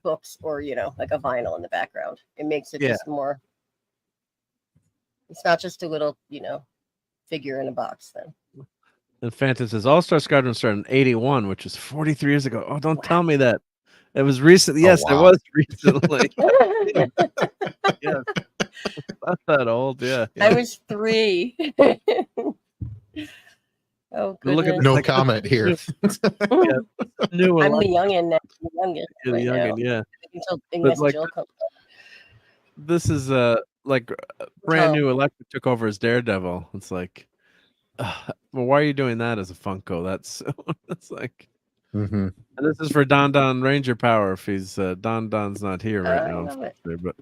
books or like a vinyl in the background. It makes it just more. It's not just a little figure in a box then. And Phantom says All-Star Squadron started in 81, which is 43 years ago. Oh, don't tell me that. It was recent. Yes, it was recently. Yeah. Not that old, yeah. I was 3. Oh, goodness. No comment here. New I'm the youngin' now. The youngest. You're the youngin', yeah. Until Ignis like, Jill comes up. This is like brand new. Electric took over as Daredevil. It's like, well, why are you doing that as a Funko? That's like. Mm-hmm. And this is for Don Ranger Power. If he's Don's not here right now, but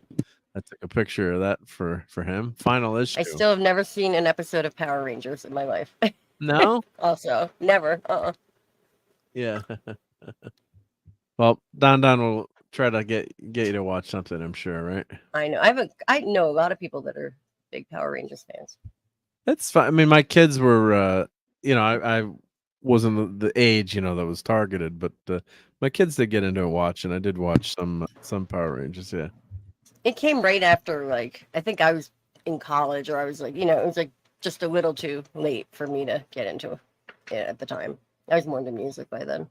I took a picture of that for him. Final issue. I still have never seen an episode of Power Rangers in my life. No. Also, never. Yeah. Well, Don will try to get you to watch something, I'm sure, right? I know. I know a lot of people that are big Power Rangers fans. It's fine. I mean, my kids were, I wasn't the age, that was targeted, but my kids did get into it watching. I did watch some Power Rangers. Yeah. It came right after, like, I think I was in college, or I was like, it was like just a little too late for me to get into it at the time. I was more into music by then.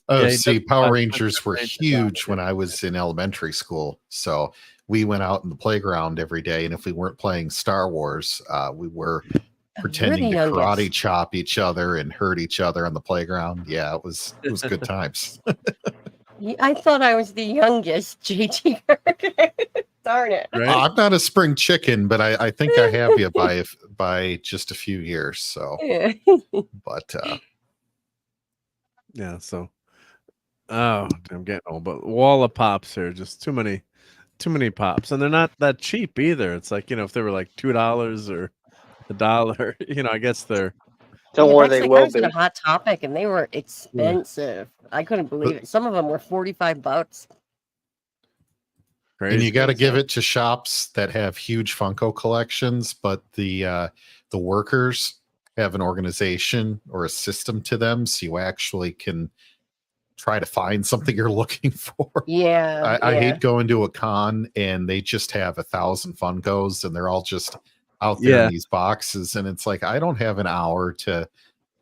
Oh, Yeah, see, Power Rangers were huge when I was in elementary school. So we went out in the playground every day, and if we weren't playing Star Wars, we were pretending to karate chop each other and hurt each other on the playground. Yeah, it was good times. I thought I was the youngest, JT. Darn it. Right? I'm not a spring chicken, but I think I have you by just a few years. So, Yeah. but yeah. So, I'm getting old, but wall of pops here. Just too many too many pops, and they're not that cheap either. It's like, if they were like $2 or $1, I guess they're. Don't worry, that's they like, will I was be. in a Hot Topic, and they were expensive. I couldn't believe it. Some of them were $45. Crazy. And you got to give it to shops that have huge Funko collections, but the workers have an organization or a system to them, so you actually can try to find something you're looking for. Yeah, I hate going to a con and they just have 1,000 Funkos and they're all just out there in these boxes, and it's like, I don't have an hour to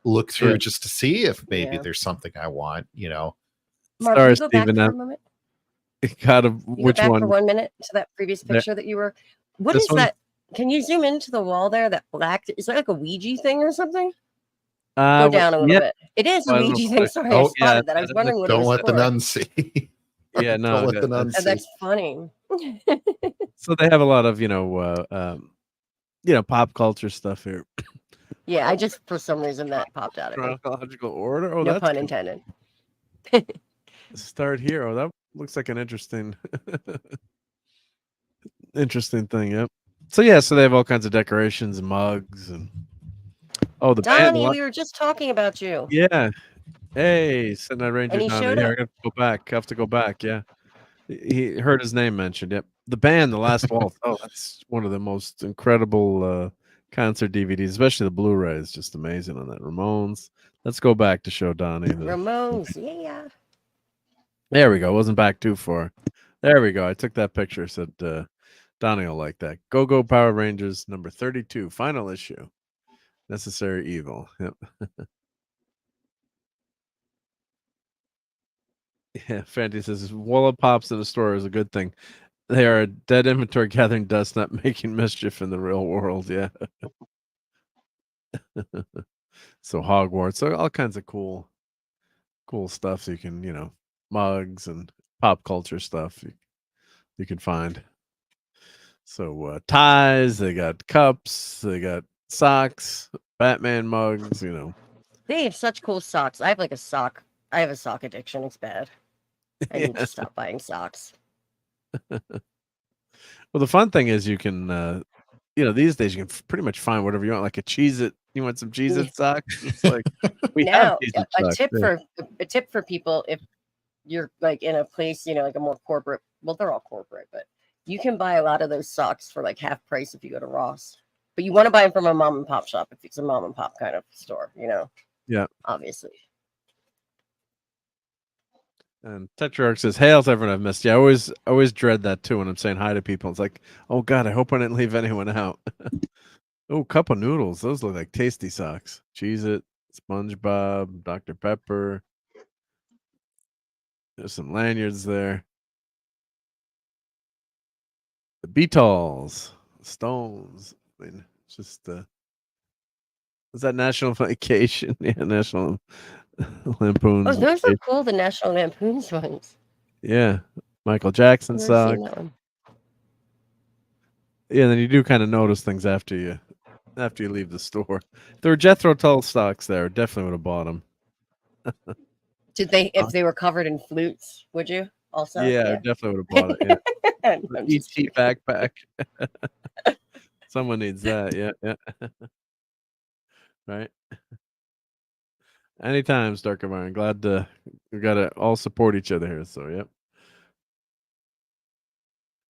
look through just to see if maybe there's something I want. Mark, can you go back for a moment? Which go back one? for 1 minute to that previous picture that you were. What is that? Can you zoom into the wall there? That black, is that like a Ouija thing or something? Go down a little bit. It is a Ouija thing. Sorry, I spotted that. I was wondering what it was. Don't let the nuns see. Yeah, no, don't let the nuns see. That's funny. So they have a lot of pop culture stuff here. Yeah, I just, for some reason, that popped out at me. Chronological order. Oh, no that's pun intended. Start here. Oh, that looks like an interesting thing. Yep. So they have all kinds of decorations and mugs and the Donnie, band. we were just talking about you. Yeah. Hey, Sunday Night Ranger. And he showed up. I have to go back. Yeah. He heard his name mentioned. Yep. The band, The Last Waltz. Oh, that's one of the most incredible concert DVDs, especially the Blu-ray is just amazing on that. Ramones. Let's go back to show Donnie. Ramones, yeah. There we go. Wasn't back too far. There we go. I took that picture. Said Donnie will like that. Go Power Rangers number 32, final issue. Necessary Evil. Yep. Yeah, Fanty says Walla pops in the store is a good thing. They are a dead inventory gathering dust, not making mischief in the real world. Yeah. So Hogwarts, so all kinds of cool stuff. So you can, mugs and pop culture stuff you can find. So ties, they got cups, they got socks, Batman mugs. They have such cool socks. I have like a sock. I have a sock addiction. It's bad. I need to stop buying socks. Well, the fun thing is you can, these days you can pretty much find whatever you want, like a Cheez-It. You want some Cheez-It socks? It's like we have Cheez-It socks. A tip for people, if you're like in a place, like a more corporate. Well, they're all corporate, but you can buy a lot of those socks for like half price if you go to Ross. But you want to buy them from a mom and pop shop if it's a mom and pop kind of store, Yeah, obviously. And Tetrarch says, "Hail to everyone I've missed." Yeah, I always dread that too when I'm saying hi to people. It's like, oh God, I hope I didn't leave anyone out. Oh, cup of noodles. Those look like tasty socks. Cheez-It, SpongeBob, Dr. Pepper. There's some lanyards there. The Beatles, Stones. I mean, it's just is that National Vacation? Yeah, National Lampoon's. Oh, those are cool. The National Lampoon's ones. Yeah, Michael Jackson socks. Yeah, then you do kind of notice things after you leave the store. If there were Jethro Tull stocks there, definitely would have bought them. Did they? If they were covered in flutes, would you also? Yeah, I definitely would have bought it. Yeah. ET backpack. Someone needs that. Yeah. Right. Anytime, Dark of Iron. Glad we gotta all support each other here. So yep.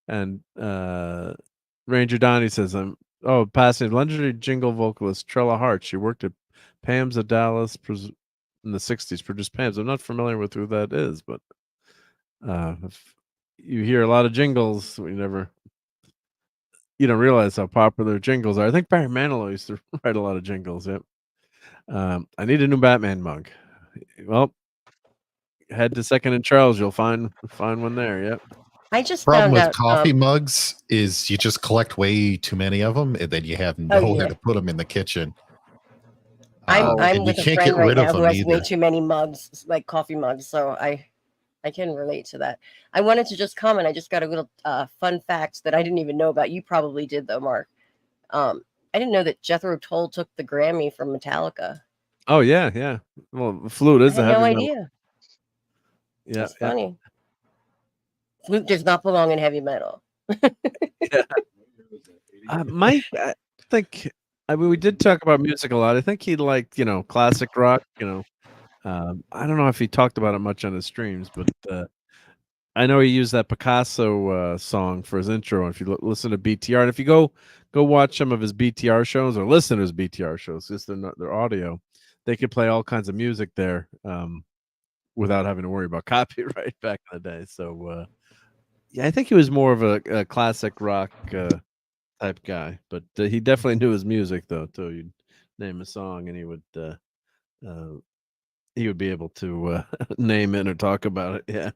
And Ranger Donnie says, passing legendary jingle vocalist Trella Hart. She worked at Pam's of Dallas in the 60s, produced Pam's. I'm not familiar with who that is, but if you hear a lot of jingles, you don't realize how popular jingles are. I think Barry Manilow used to write a lot of jingles. Yep. I need a new Batman mug. Well, head to Second and Charles. You'll find one there. Yep. I just problem found with out, coffee mugs is you just collect way too many of them, and then you have nowhere to put them in the kitchen. I'm with a friend right now who has either. way too many mugs, like coffee mugs. So I can relate to that. I wanted to just comment. I just got a little fun fact that I didn't even know about. You probably did though, Mark. I didn't know that Jethro Tull took the Grammy from Metallica. Oh yeah. Well, the flute is I a had heavy no metal. idea. Yeah, That's funny. Flute does not belong in heavy metal. Mike, I think. I mean, we did talk about music a lot. I think he liked, classic rock. I don't know if he talked about it much on his streams, but I know he used that Picasso song for his intro. If you listen to BTR, and if you go watch some of his BTR shows or listen to his BTR shows, just their audio, they could play all kinds of music there without having to worry about copyright back in the day. So yeah, I think he was more of a classic rock type guy, but he definitely knew his music though too. You'd name a song and he would be able to name it or talk about it. Yeah.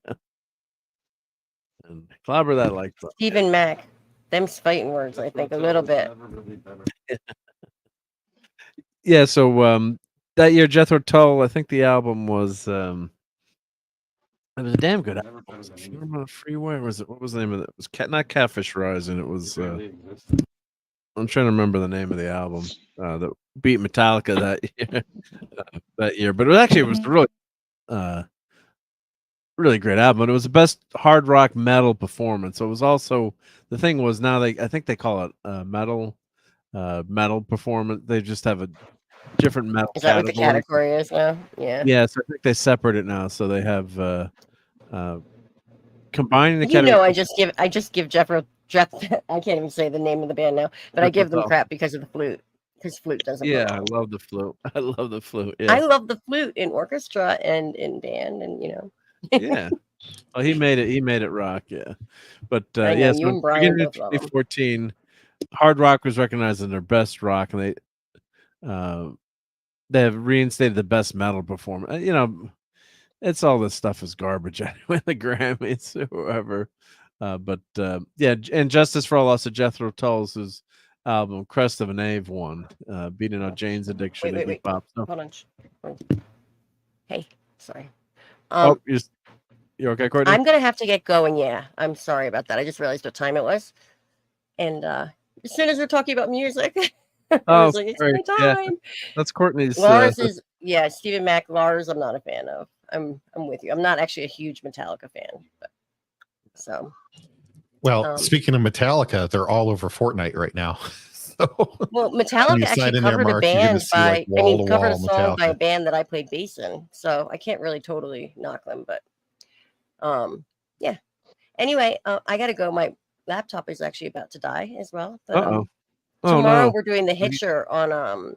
And clobber that like Stephen Mack. Them's fighting words, I think, a little bit. Yeah, so that year Jethro Tull, I think the album was it was a damn good album. Was it Funeral on the Freeway? Or was it, what was the name of it? It was not Catfish Rising. It was I'm trying to remember the name of the album that beat Metallica that year. But it was really really great album. And it was the best hard rock metal performance. So it was also the thing was now I think they call it metal performance. They just have a different metal. Is that what the category is now? Yeah. Yeah, so I think they separate it now. So they have combining the category. I just give Jeff I can't even say the name of the band now, but I give them crap because of the flute. Because flute doesn't. Yeah, belong. I love the flute. I love the flute. Yeah. I love the flute in orchestra and in band, and Yeah. Well, he made it rock. Yeah, but yeah. So beginning of 2014, hard rock was recognized as their best rock, and they have reinstated the best metal performance. It's all this stuff is garbage anyway. The Grammys, whoever. But yeah, and Justice for All Loss of Jethro Tull's album Crest of an Ave won, beating out Jane's Addiction and Hip Hop. Hold on. Hey, sorry. You're okay, Courtney? I'm gonna have to get going. Yeah, I'm sorry about that. I just realized what time it was, and as soon as we're talking about music, I was like, it's my time. Yeah. That's Courtney's. Lars is Stephen Mack. Lars, I'm not a fan of. I'm with you. I'm not actually a huge Metallica fan, but so. Well, speaking of Metallica, they're all over Fortnite right now. Well, Metallica actually covered a band covered a song by a band that I played bass in, so I can't really totally knock them, but yeah. Anyway, I gotta go. My laptop is actually about to die as well. But, tomorrow we're doing The Hitcher on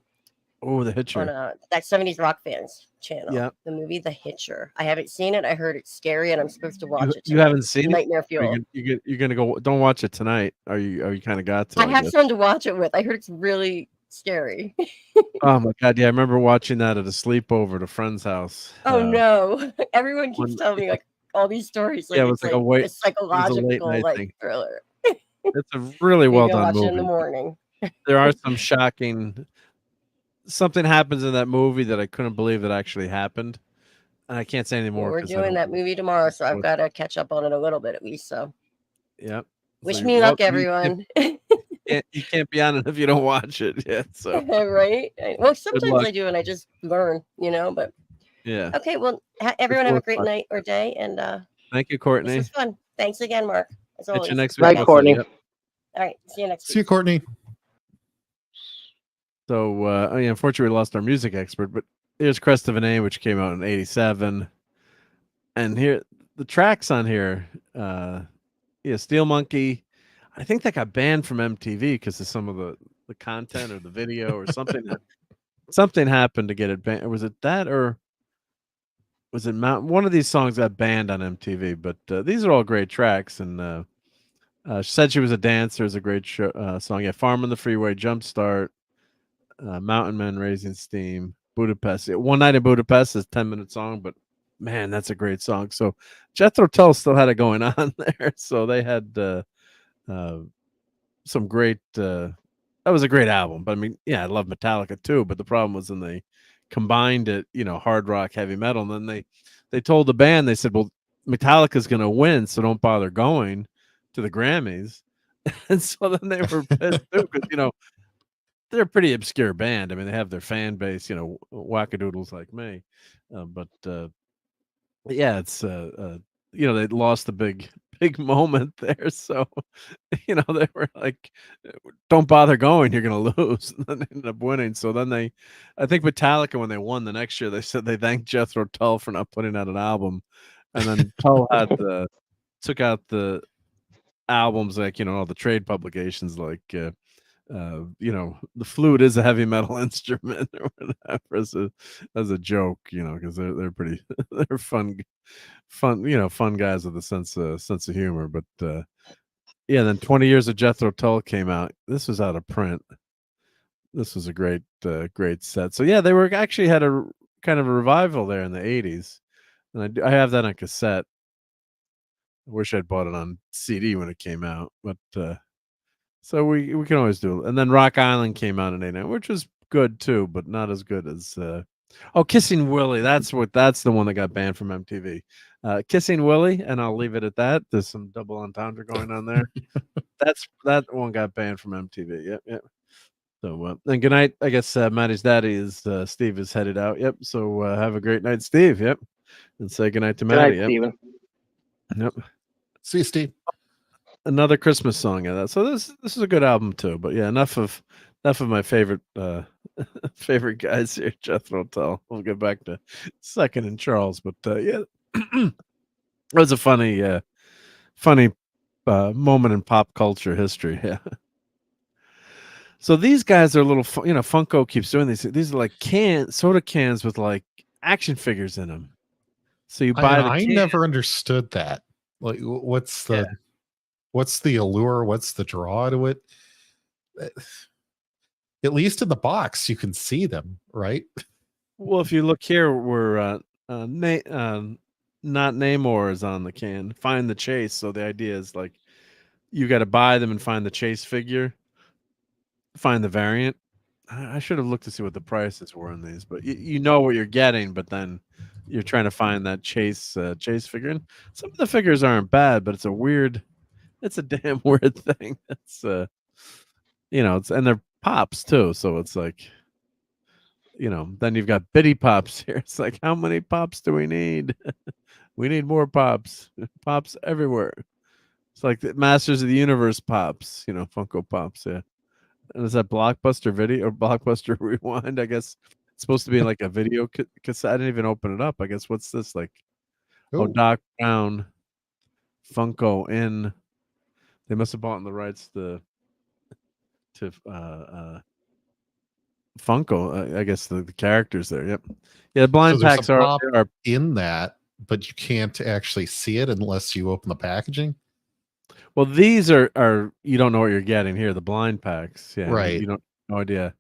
The Hitcher on that 70s Rock Fans channel. Yeah, the movie The Hitcher. I haven't seen it. I heard it's scary, and I'm supposed to watch it. You haven't seen Nightmare Fuel. You're gonna go. Don't watch it tonight. Are you kind of got to? I have someone to watch it with. I heard it's really scary. Oh my god! Yeah, I remember watching that at a sleepover at a friend's house. Oh no! Everyone keeps telling me like all these stories. Like, yeah, it was like a psychological thriller. It's a really well done movie. In the morning. There are some shocking. Something happens in that movie that I couldn't believe that actually happened, and I can't say anymore. We're doing that movie tomorrow, so I've got to catch up on it a little bit at least. So, yep. Wish me luck, everyone. You can't be on it if you don't watch it yet. So right. Well, sometimes I do, and I just learn, But yeah. Okay. Well, everyone have a great night or day, and thank you, Courtney. This was fun. Thanks again, Mark. As always. You next week. Bye, Courtney. All right. See you next week. See you, Courtney. So, unfortunately, we lost our music expert, but here's Crest of an A, which came out in '87, and here the tracks on here, Steel Monkey. I think that got banned from MTV because of some of the content or the video or something. Something happened to get it banned. Was it that or was it one of these songs got banned on MTV? But these are all great tracks, and she said she was a dancer is a great song. Yeah, Farm on the Freeway, Jumpstart. Mountain Men, Raising Steam, Budapest. One Night in Budapest is a 10-minute song, but man, that's a great song. So Jethro Tull still had it going on there. So they had some great. That was a great album. But I mean, yeah, I love Metallica too. But the problem was when they combined it, hard rock, heavy metal, and then they told the band, they said, "Well, Metallica's going to win, so don't bother going to the Grammys." And so then they were pissed too because they're a pretty obscure band. I mean, they have their fan base, wackadoodles like me. But yeah, it's they lost the big big moment there. So, they were like, "Don't bother going, you're gonna lose." And then they ended up winning. So then I think Metallica, when they won the next year, they said they thanked Jethro Tull for not putting out an album, and then Tull took out the albums, like all the trade publications, like the flute is a heavy metal instrument or whatever, as a joke, because they're pretty they're fun fun guys with a sense of humor. But then 20 Years of Jethro Tull came out. This was out of print. This was a great set. So they were actually had a kind of a revival there in the 80s, and I have that on cassette. I wish I'd bought it on CD when it came out, but so we can always do it. And then Rock Island came out in '89, which was good too, but not as good as Kissing Willie. That's the one that got banned from MTV. Kissing Willie, and I'll leave it at that. There's some double entendre going on there. That one got banned from MTV. Yep. So and good night. I guess Maddie's daddy is Steve is headed out. Yep. So have a great night, Steve. Yep. And say good night to Maddie. Good night, Steven. Yep. See you, Steve. Another Christmas song of that. So this is a good album too. But enough of my favorite favorite guys here, Jethro Tull. We'll get back to Second and Charles. But it was a funny moment in pop culture history. Yeah. So these guys are little, Funko keeps doing these. These are like soda cans with like action figures in them. So you buy I never understood that. Like, what's the allure? What's the draw to it? At least in the box, you can see them, right? Well, if you look here, we're not Namor is on the can. Find the Chase. So the idea is like you got to buy them and find the Chase figure. Find the variant. I should have looked to see what the prices were in these, but you know what you're getting. But then you're trying to find that Chase figure. And some of the figures aren't bad, but it's a damn weird thing. It's and they're pops too. So it's like, then you've got bitty pops here. It's like, how many pops do we need? We need more pops. Pops everywhere. It's like the Masters of the Universe pops. Funko Pops. Yeah. And is that Blockbuster Video or Blockbuster Rewind? I guess it's supposed to be like a video cassette. I didn't even open it up. I guess what's this like? Ooh. Oh, Doc Brown, Funko in. They must have bought the rights to Funko. I guess the characters there. Yep. Yeah, the blind so packs are in that, but you can't actually see it unless you open the packaging. Well, these are you don't know what you're getting here. The blind packs, yeah, right? You don't no idea.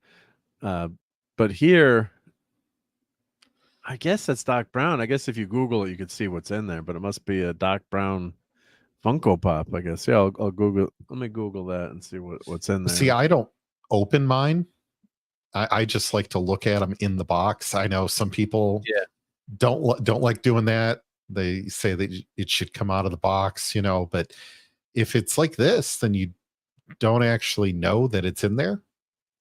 But here, I guess that's Doc Brown. I guess if you Google it, you could see what's in there. But it must be a Doc Brown Funko Pop, I guess. Yeah, I'll Google. Let me Google that and see what's in there. See, I don't open mine. I just like to look at them in the box. I know some people don't like doing that. They say that it should come out of the box, but if it's like this, then you don't actually know that it's in there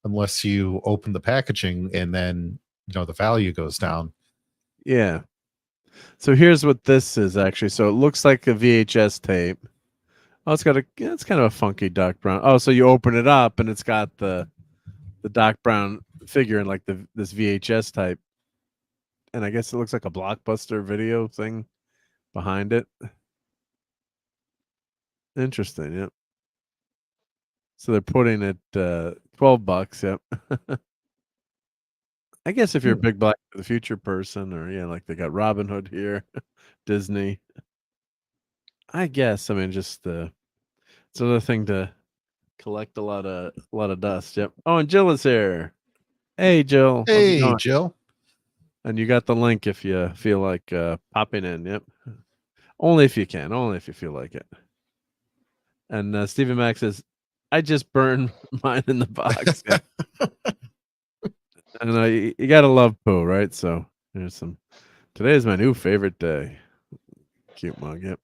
unless you open the packaging and then, the value goes down. Yeah. So here's what this is actually. So it looks like a VHS tape. Oh, it's kind of a funky Doc Brown. Oh, so you open it up and it's got the Doc Brown figure in like this VHS type. And I guess it looks like a Blockbuster Video thing behind it. Interesting, yep. So they're putting it $12, yep. I guess if you're a big Back to the Future person, or like they got Robin Hood here, Disney. I guess just it's another thing to collect a lot of dust. Yep. Oh, and Jill is here. Hey, Jill. Hey, Jill. And you got the link if you feel like popping in. Yep. Only if you can. Only if you feel like it. And Stephen Mack says, I just burned mine in the box. Yeah. And you got to love Pooh, right? So there's some. Today is my new favorite day. Cute mug. Yep.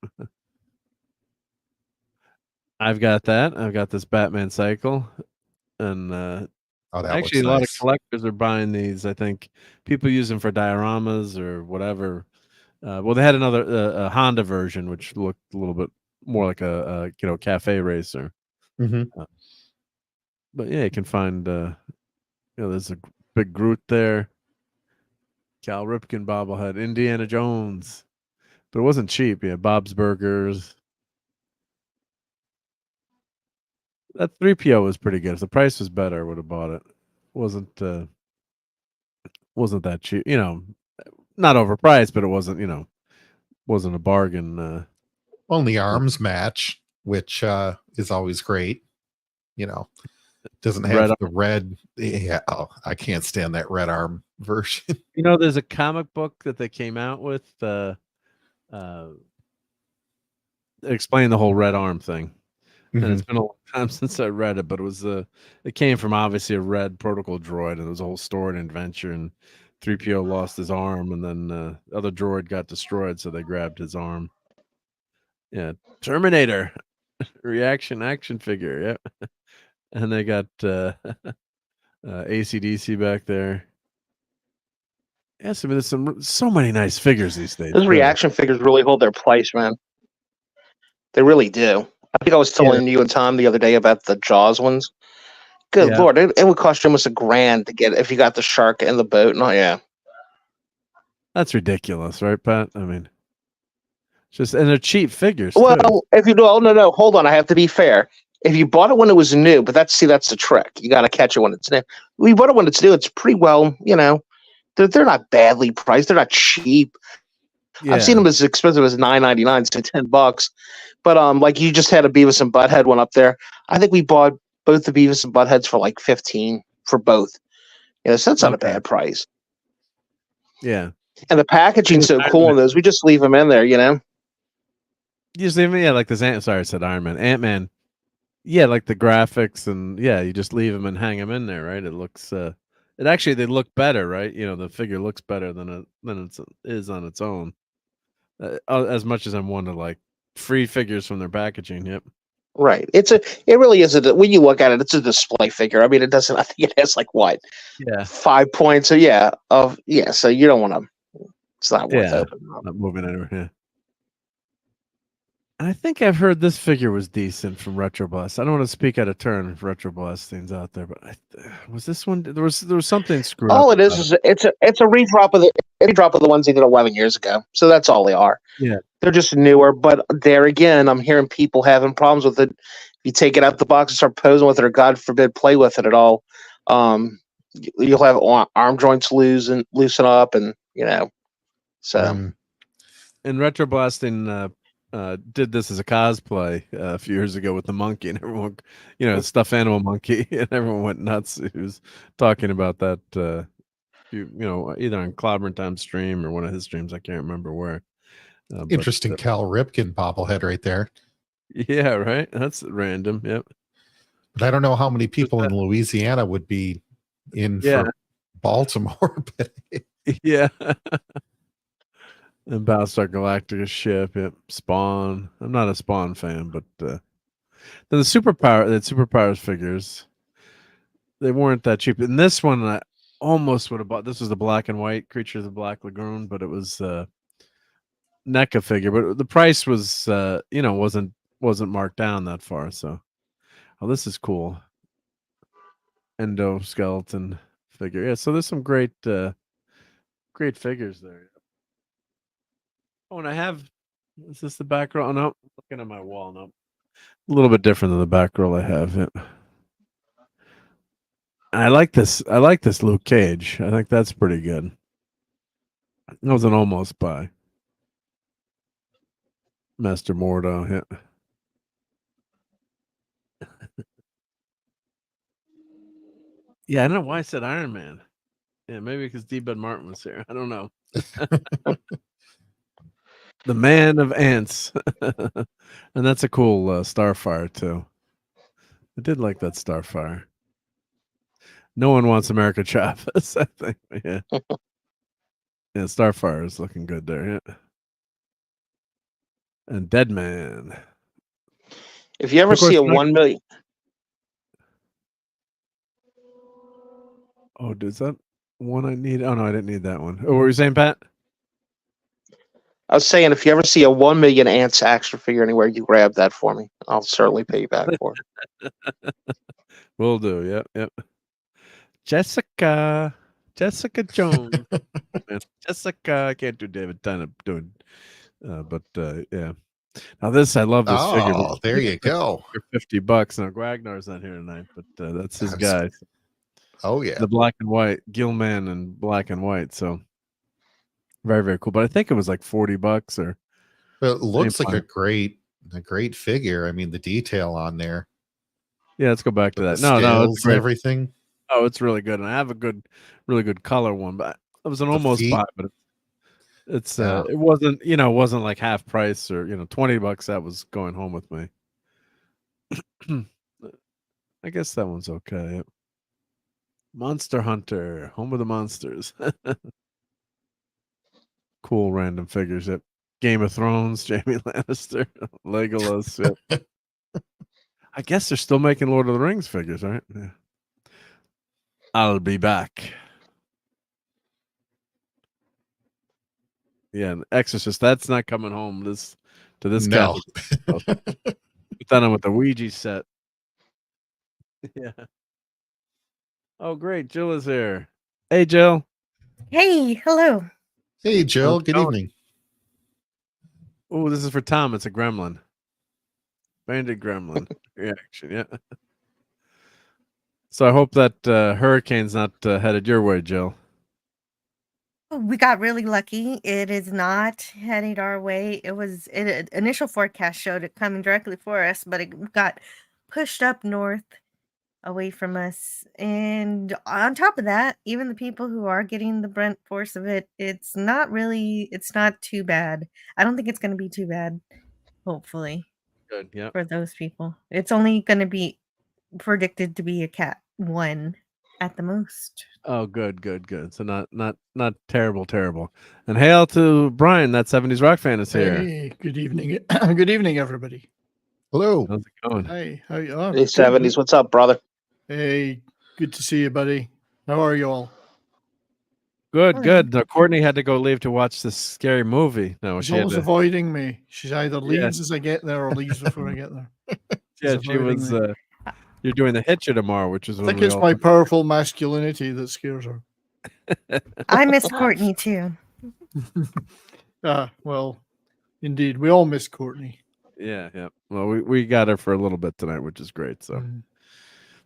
I've got that. I've got this Batman cycle. And actually, a lot of collectors are buying these. I think people use them for dioramas or whatever. Well, they had another Honda version, which looked a little bit more like a cafe racer. Mm-hmm. But yeah, you can find there's a big Groot there, Cal Ripken bobblehead, Indiana Jones, but it wasn't cheap. Yeah, Bob's Burgers. That 3PO was pretty good. If the price was better, I would have bought it. Wasn't that cheap? Not overpriced, but it wasn't a bargain. On the arms match, which is always great. Doesn't have Red the red. Yeah, I can't stand that red arm version. There's a comic book that they came out with explain the whole red arm thing. And it's been a long time since I read it, but it came from obviously a red protocol droid, and it was a whole story and adventure, and 3PO lost his arm, and then the other droid got destroyed, so they grabbed his arm. Yeah, Terminator reaction action figure. Yeah, and they got ACDC back there. Yes, I mean, there's so many nice figures these days. Those reaction figures really hold their price, man. They really do. I think I was telling you and Tom the other day about the Jaws ones. Good Lord, it would cost you almost $1,000 to get if you got the shark and the boat. And yeah, that's ridiculous, right, Pat? I mean, and they're cheap figures. Well, too. if you do, no, hold on. I have to be fair. If you bought it when it was new, but that's the trick. You got to catch it when it's new. We bought it when it's new. It's pretty well, they're not badly priced. They're not cheap. Yeah. I've seen them as expensive as $9.99, so $10. But like you just had a Beavis and Butthead one up there. I think we bought both the Beavis and Buttheads for like $15 for both. So that's not a bad price. Yeah. And the packaging's so cool in those. We just leave them in there, You just leave them, like this sorry, I said Iron Man. Ant-Man. Yeah, like the graphics, and you just leave them and hang them in there, right? It looks they look better, right? The figure looks better than it is on its own. As much as I'm one to like free figures from their packaging. Yep. Right. It really is when you look at it, it's a display figure. I mean, it doesn't. I think it has like what? Yeah. 5 points. So So you don't want to. It's not worth opening up. Not moving anywhere. Yeah. I think I've heard this figure was decent from RetroBlast. I don't want to speak out of turn if RetroBlast things out there, but was this one? There was something screwed up. All it is it's a redrop of the ones they did 11 years ago. So that's all they are. Yeah, they're just newer. But there again, I'm hearing people having problems with it. If you take it out the box and start posing with it, or God forbid, play with it at all, you'll have arm joints loosen up, and so. And RetroBlasting did this as a cosplay a few years ago with the monkey, and everyone, stuffed animal monkey, and everyone went nuts. He was talking about that, either on Clobberin' Time's stream or one of his streams. I can't remember where. Interesting Cal Ripken bobblehead right there. Yeah, right. That's random. Yep. But I don't know how many people in Louisiana would be in for Baltimore. But yeah. And Battlestar Galactica ship, Spawn. I'm not a Spawn fan, but then the Superpowers figures, they weren't that cheap. And this one, I almost would have bought. This was the black and white Creature of the Black Lagoon, but it was NECA figure. But the price was, wasn't marked down that far. So, this is cool. Endoskeleton figure. Yeah. So there's some great figures there. Oh, and is this the back row? Oh, no, looking at my wall. No, a little bit different than the back row I have. Yeah. I like this Luke Cage. I think that's pretty good. That was an almost buy. Master Mordo, yeah. Yeah, I don't know why I said Iron Man. Yeah, maybe because D-Bud Martin was here. I don't know. The Man of Ants. And that's a cool Starfire, too. I did like that Starfire. No one wants America Chavez, I think. Yeah. Yeah, Starfire is looking good there. Yeah. And Deadman. If you ever see a 1 million. Oh, is that one I need? Oh, no, I didn't need that one. Oh, what were you saying, Pat? I was saying, if you ever see a 1 million ants action figure anywhere, you grab that for me. I'll certainly pay you back for it. Will do. Yep, yep. Jessica Jones. Man, Jessica, I can't do David Tennant doing, but yeah. Now this, I love this figure. Oh, there you go. $50. Now Gragnar's not here tonight, but that's his guy. Oh yeah, The black and white Gilman and black and white. So very, very cool. But I think it was like $40 or. but it looks like a great figure. I mean, the detail on there. Yeah, let's go back to that. The No, scales it's and great. everything. Oh, it's really good, and I have a really good color one, but it was an almost feet. buy, but it's Yeah. it wasn't like half price or $20 that was going home with me. I guess that one's okay. Yep. Monster Hunter, home of the monsters. Cool random figures. Yep. Game of Thrones, Jamie Lannister, Legolas. Yep. I guess they're still making Lord of the Rings figures, right? Yeah. I'll be back. Yeah, and Exorcist. That's not coming home to this No. Catholic. Done with the Ouija set. Yeah. Oh, great. Jill is here. Hey, Jill. Hey, hello. Hey, Jill. How's it Good going? evening. Oh, this is for Tom. It's a gremlin. Banded gremlin reaction. Yeah. So I hope that hurricane's not headed your way, Jill. We got really lucky. It is not heading our way. Initial forecast showed it coming directly for us, but it got pushed up north away from us. And on top of that, even the people who are getting the brunt force of it, it's not too bad. I don't think it's going to be too bad, hopefully. Good. Yeah. For those people. It's only going to be predicted to be a Cat 1 at the most. Oh, good. So not terrible. And hail to Brian, that 70s rock fan is here. Hey, good evening. Good evening, everybody. Hello. How's it going? Hey, how you are? Hey, 70s. What's up, brother? Hey, good to see you, buddy. How are you all? Good. No, Courtney had to go leave to watch this scary movie. No, She's she had always to. avoiding me. She's either leaves as I get there or leaves before I get there. Yeah, She's she avoiding was. me. You're doing the Hitcher tomorrow, which is. I think it's my powerful masculinity that scares her. I miss Courtney too. Well, indeed, we all miss Courtney. Yeah. Well, we got her for a little bit tonight, which is great. So,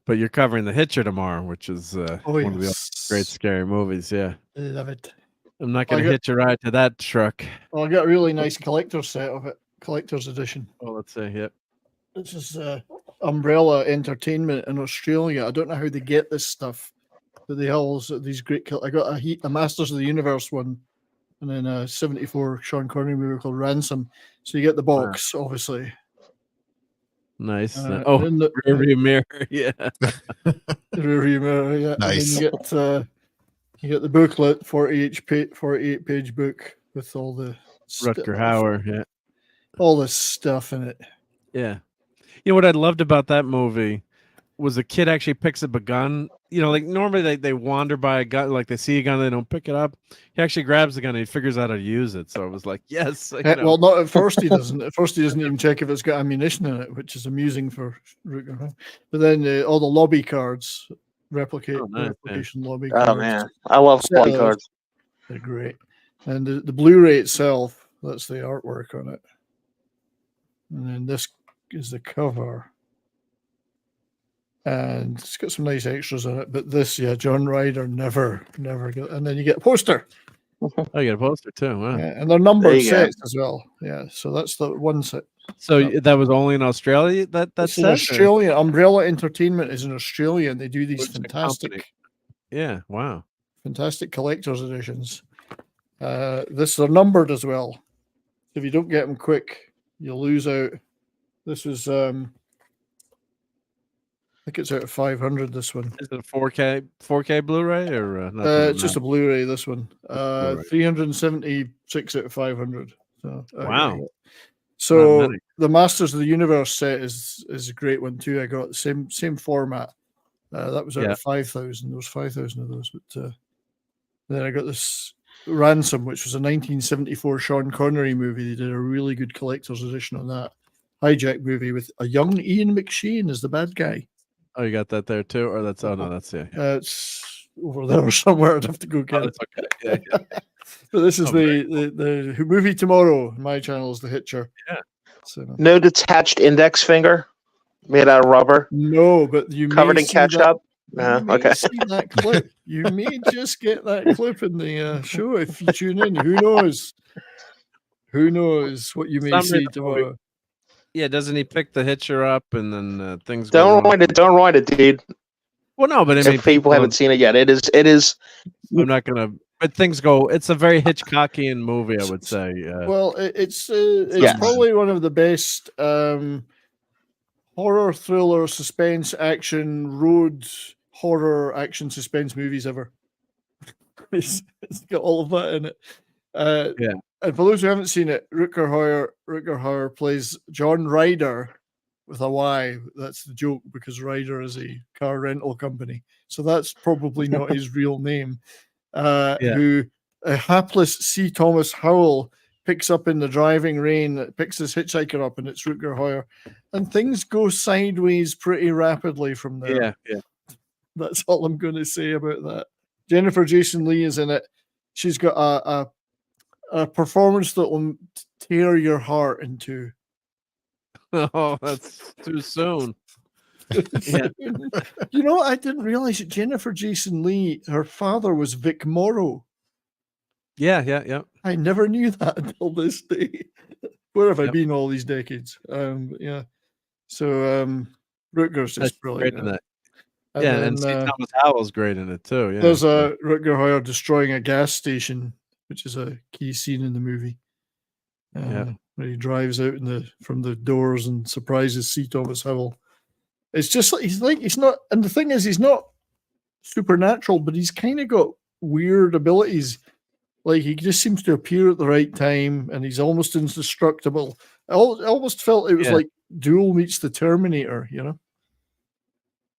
but you're covering the Hitcher tomorrow, which is one of the great scary movies. Yeah, I love it. I'm not going to hitch a ride to that truck. Well, I got a really nice collector's set of it, collector's edition. Oh, let's see. Yep. This is Umbrella Entertainment in Australia. I don't know how they get this stuff, but they all these great. I got a Masters of the Universe one, and then a '74 Sean Connery movie called Ransom. So you get the box, obviously. Nice. The rearview mirror. Yeah. Rearview mirror. Yeah. Nice. And then you get the booklet, 48 page book with all the Rutger Hauer. Yeah. All this stuff in it. Yeah. You know what I loved about that movie was the kid actually picks up a gun. You know, like normally they wander by a gun, like they see a gun, they don't pick it up. He actually grabs the gun and he figures out how to use it. So it was like, yes. Well, not at first he doesn't. At first he doesn't even check if it's got ammunition in it, which is amusing for Rutger Hauer. But then all the lobby cards replication lobby cards. Oh man, I love lobby cards. They're great. And the Blu-ray itself, that's the artwork on it. And then this is the cover. And it's got some nice extras on it. But this, John Ryder never get. And then you get a poster. Oh, you get a poster too. Wow. Yeah, and they're numbered sets as well. Yeah, so that's the one set. So that was only in Australia. That's in Australia. Umbrella Entertainment is in Australia, and they do these fantastic. Yeah. Wow. Fantastic collector's editions. They're numbered as well. If you don't get them quick, you'll lose out. This was I think it's out of 500. This one is it a 4K Blu-ray or it's just a Blu-ray. This one 376 out of 500. So wow. So the Masters of the Universe set is a great one too. I got the same format. That was out of 5,000. There was 5,000 of those, but then I got this Ransom, which was a 1974 Sean Connery movie. They did a really good collector's edition on that hijack movie with a young Ian McShane as the bad guy. Oh, you got that there too, or that's no, that's It's over there somewhere. I'd have to go get it. Okay. Yeah. But this is the movie tomorrow. My channel is The Hitcher. Yeah. So, no detached index finger made out of rubber. No, but you covered may in see that- ketchup. You may Okay. see that clip. You may just get that clip in the show if you tune in. Who knows? Who knows what you may see tomorrow? Yeah, doesn't he pick the Hitcher up and then things? Don't ruin it. Don't ruin it, dude. Well, no, but I mean, if people haven't seen it yet, it is. I'm not gonna. But things go. It's a very Hitchcockian movie, I would say. Well, it's probably one of the best horror, thriller, suspense, action, road horror, action, suspense movies ever. It's got all of that in it. Yeah. And for those who haven't seen it, Rutger Hauer plays John Ryder with a Y. That's the joke because Ryder is a car rental company. So that's probably not his real name. Who a hapless C. Thomas Howell picks up in the driving rain, picks his hitchhiker up, and it's Rutger Hauer. And things go sideways pretty rapidly from there. Yeah. That's all I'm going to say about that. Jennifer Jason Leigh is in it. She's got a performance that will tear your heart in two. Oh, that's too soon. Yeah. You know, I didn't realize that Jennifer Jason Leigh, her father was Vic Morrow. Yeah. I never knew that until this day. Where have I been all these decades? Yeah. So Rutger's just brilliant. In that. And C. Thomas Howell's great in it too. Yeah. There's a Rutger Hauer destroying a gas station, which is a key scene in the movie. Where he drives out from the doors and surprises C. Thomas Howell. It's just like he's not, and the thing is, he's not supernatural, but he's kind of got weird abilities. Like he just seems to appear at the right time, and he's almost indestructible. I almost felt it was like Duel meets the Terminator, you know?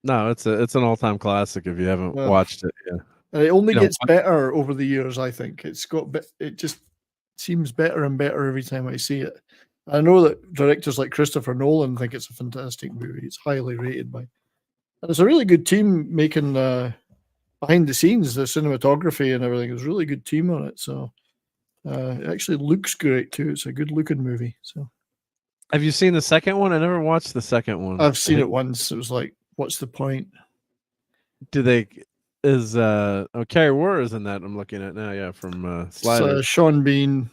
No, it's an all-time classic if you haven't watched it. Yeah, and it only gets better over the years. I think it just seems better and better every time I see it. I know that directors like Christopher Nolan think it's a fantastic movie. It's highly rated and it's a really good team making behind the scenes, the cinematography and everything. There's a really good team on it. So it actually looks great too. It's a good looking movie. So have you seen the second one? I never watched the second one. I've seen it once. It was like, what's the point? Carrie War is in that I'm looking at now. Yeah, from Sliders. Sean Bean.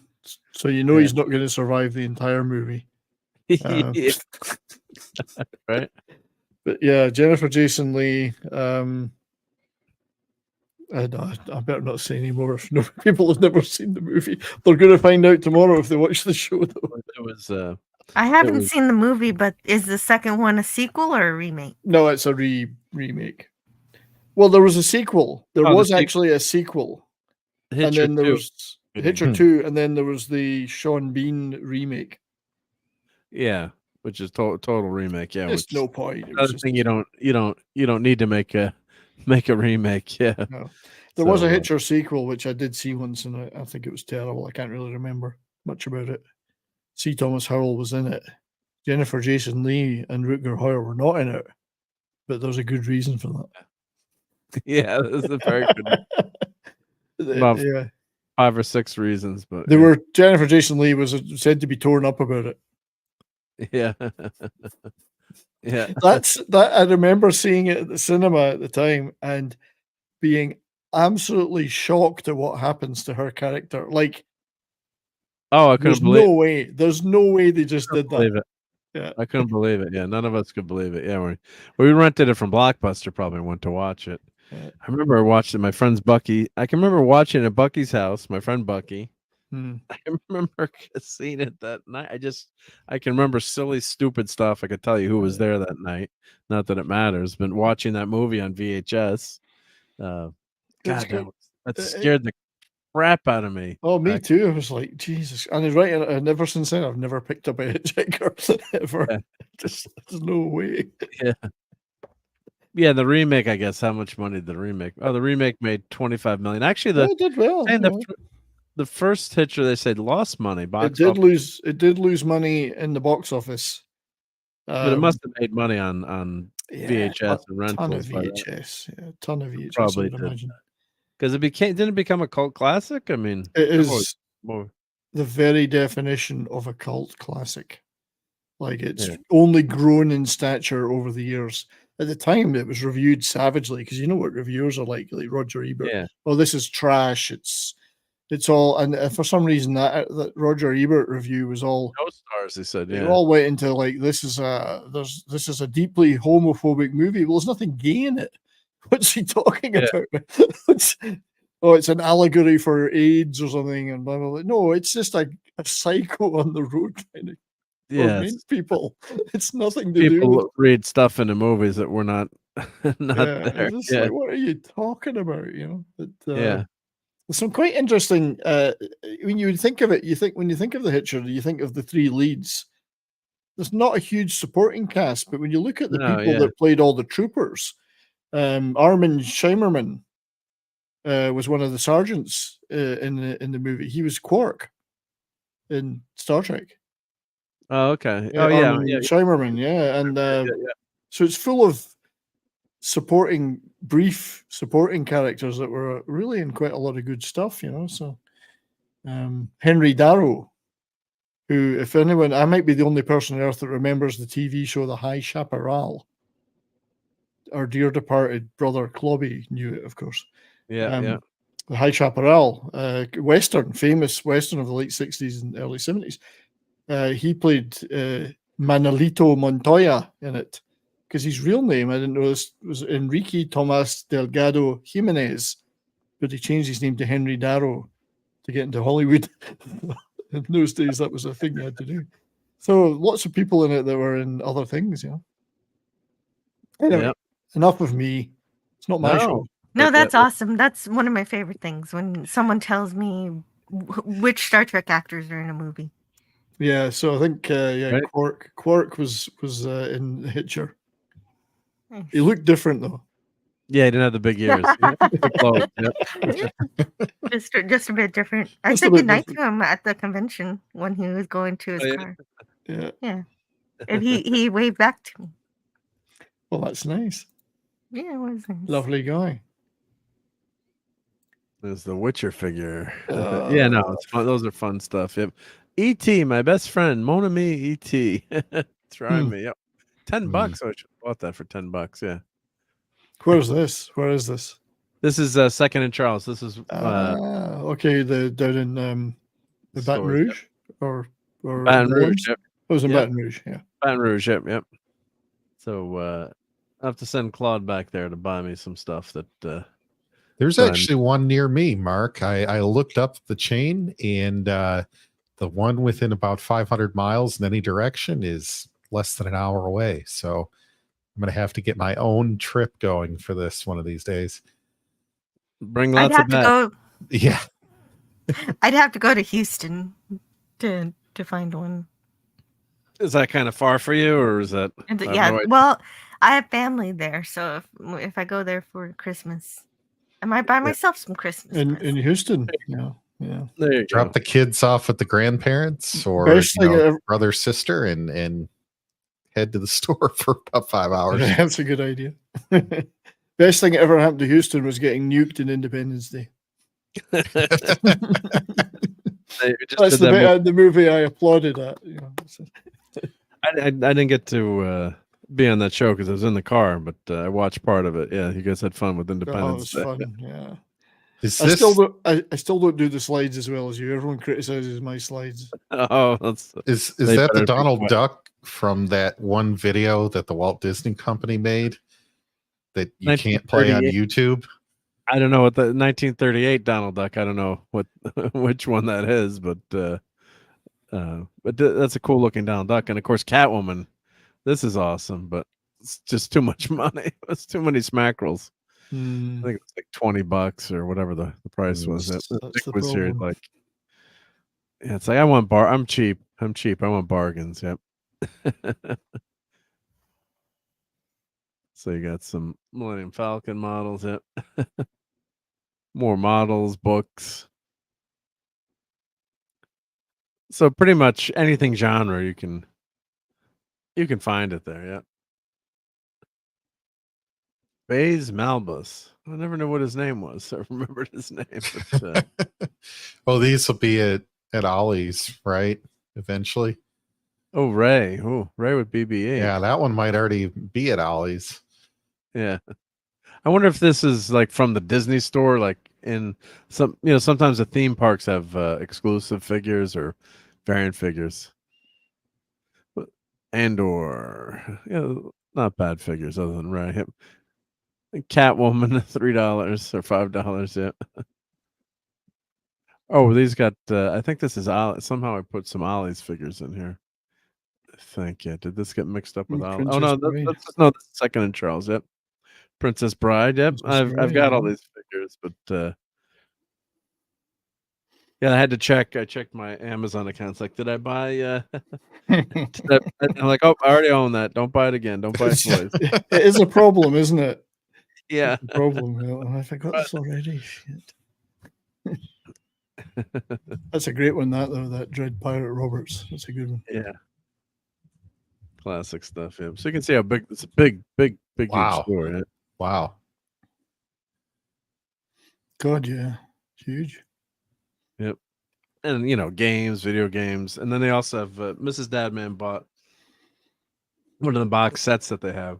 So you know he's not going to survive the entire movie. Right? But yeah, Jennifer Jason Leigh. I better not say anymore. If no people have never seen the movie, they're going to find out tomorrow if they watch the show. Though. It was. I haven't seen the movie, but is the second one a sequel or a remake? No, it's a remake. Well, there was a sequel. There was actually a sequel. Hitcher and then there 2. was Hitcher 2, and then there was the Sean Bean remake. Yeah, which is total remake. Yeah, there's no point. Another thing you don't need to make a remake. Yeah, no. There was a Hitcher sequel which I did see once, and I think it was terrible. I can't really remember much about it. C. Thomas Howell was in it. Jennifer Jason Leigh and Rutger Hauer were not in it, but there's a good reason for that. Yeah, there's a very good. About 5 or 6 reasons, but they were. Jennifer Jason Leigh was said to be torn up about it. Yeah, yeah. That I remember seeing it at the cinema at the time and being absolutely shocked at what happens to her character. Like, I couldn't believe. No way. There's no way they just did that. It. Yeah, I couldn't believe it. Yeah, none of us could believe it. Yeah, we rented it from Blockbuster. Probably went to watch it. Yeah. I remember watching my friend's Bucky. I can remember watching it at Bucky's house. My friend Bucky. I remember seeing it that night. I can remember silly, stupid stuff. I could tell you who was there that night. Not that it matters. But watching that movie on VHS, God, that scared the crap out of me. Oh, me too. I was like, Jesus. And he's right. And ever since then, I've never picked up a hitchhiker ever. Yeah. Just there's no way. Yeah. Yeah, the remake. I guess how much money did the remake? Oh, the remake made $25 million. Actually, it did well. the first Hitcher they said lost money. It did lose money in the box office. But it must have made money on VHS and rentals. Ton of VHS. Yeah, ton of VHS. Probably I would imagine. Because didn't it become a cult classic? I mean, it is the very definition of a cult classic. Like it's only grown in stature over the years. At the time, it was reviewed savagely because you know what reviewers are like Roger Ebert. Yeah. Oh, this is trash. It's all, and for some reason that Roger Ebert review was all no stars. They said, It all went into like this is a deeply homophobic movie. Well, there's nothing gay in it. What's he talking about? It's an allegory for AIDS or something, and blah blah blah. No, it's just a psycho on the road kind of. People. It's nothing to do. People read stuff in the movies that were not there. Like, what are you talking about? You know. There's some quite interesting. When you think of it, when you think of the Hitcher, you think of the three leads. There's not a huge supporting cast, but when you look at the people that played all the troopers, Armin Shimerman was one of the sergeants in the movie. He was Quark in Star Trek. Oh, okay. Shimerman, and so it's full of brief supporting characters that were really in quite a lot of good stuff, you know. So Henry Darrow, who, if anyone, I might be the only person on earth that remembers the TV show The High Chaparral. Our dear departed brother Clobby knew it, of course. The High Chaparral, famous Western of the late 60s and early 70s. He played Manolito Montoya in it, because his real name, I didn't know this, was Enrique Tomas Delgado Jimenez, but he changed his name to Henry Darrow to get into Hollywood. In those days, that was a thing you had to do. So lots of people in it that were in other things, you know. Anyway, enough of me. It's not my show. No, that's awesome. That's one of my favorite things, when someone tells me which Star Trek actors are in a movie. Yeah, so I think Quark was in Hitcher. Nice. He looked different though. Yeah, he didn't have the big ears. Just a bit different. I said goodnight to him at the convention when he was going to his car. Yeah, and he waved back to me. Well, that's nice. Yeah, it was nice. Lovely guy. There's the Witcher figure. It's fun. Those are fun stuff. Yep. E.T., my best friend, Mon Ami E.T. Try me. Yep. $10. I should have bought that for $10. Yeah. Where is this? This is Second and Charles. This is okay. Down in the Baton Rouge or Baton Rouge. Yep. It was in Baton Rouge. Yeah. Baton Rouge. Yep. So I have to send Claude back there to buy me some stuff that. There's actually one near me, Mark. I looked up the chain, and the one within about 500 miles in any direction is less than an hour away. So I'm going to have to get my own trip going for this one of these days. Bring lots of that. Yeah. I'd have to go to Houston to find one. Is that kind of far for you, or is that? Well, I have family there, so if I go there for Christmas, I might buy myself some Christmas in Houston. Yeah. There you Drop go. the kids off with the grandparents or brother, sister, and head to the store for about 5 hours. That's a good idea. Best thing that ever happened to Houston was getting nuked in Independence Day. That's the movie I applauded at. You know, so. I didn't get to be on that show because I was in the car, but I watched part of it. Yeah, you guys had fun with Independence Day. It was fun. Yeah. I still don't do the slides as well as you. Everyone criticizes my slides. Oh, is that the Donald Duck from that one video that the Walt Disney Company made that you can't play on YouTube? I don't know what the 1938 Donald Duck. I don't know which one that is, but that's a cool looking Donald Duck, and of course Catwoman. This is awesome, but it's just too much money. It's too many smackerels. I think it was like $20 or whatever the price was. It was here, like, yeah, it's like I'm cheap. I want bargains. Yep. So you got some Millennium Falcon models. Yep. More models, books. So pretty much anything genre you can find it there. Yeah. Bays Malbus. I never knew what his name was. I remembered his name. But, Oh, these will be at Ollie's, right? Eventually. oh, Ray. Oh, Ray with BB-8. Yeah, that one might already be at Ollie's. Yeah. I wonder if this is like from the Disney store, like in some, sometimes the theme parks have exclusive figures or variant figures. Andor. Yeah, not bad figures other than Ray. Catwoman, $3 or $5. Yeah. Oh, these got. I think this is Ollie. Somehow I put some Ollie's figures in here. I think. Yeah. Did this get mixed up with Ollie? Oh no, that's no. That's Second and Charles. Yep. Princess Bride. Yep. I've got all these figures, but yeah, I had to check. I checked my Amazon accounts. Like, did I buy? I'm like, oh, I already own that. Don't buy it again. Don't buy it twice. It is a problem, isn't it? Yeah. It's a problem. I forgot this already. Shit. That's a great one, that though. That Dread Pirate Roberts. That's a good one. Yeah. Classic stuff. Yeah. So you can see how big it's a big huge store. Yeah? Wow. God, yeah, huge. Yep. And games, video games, and then they also have Mrs. Dadman bought one of the box sets that they have.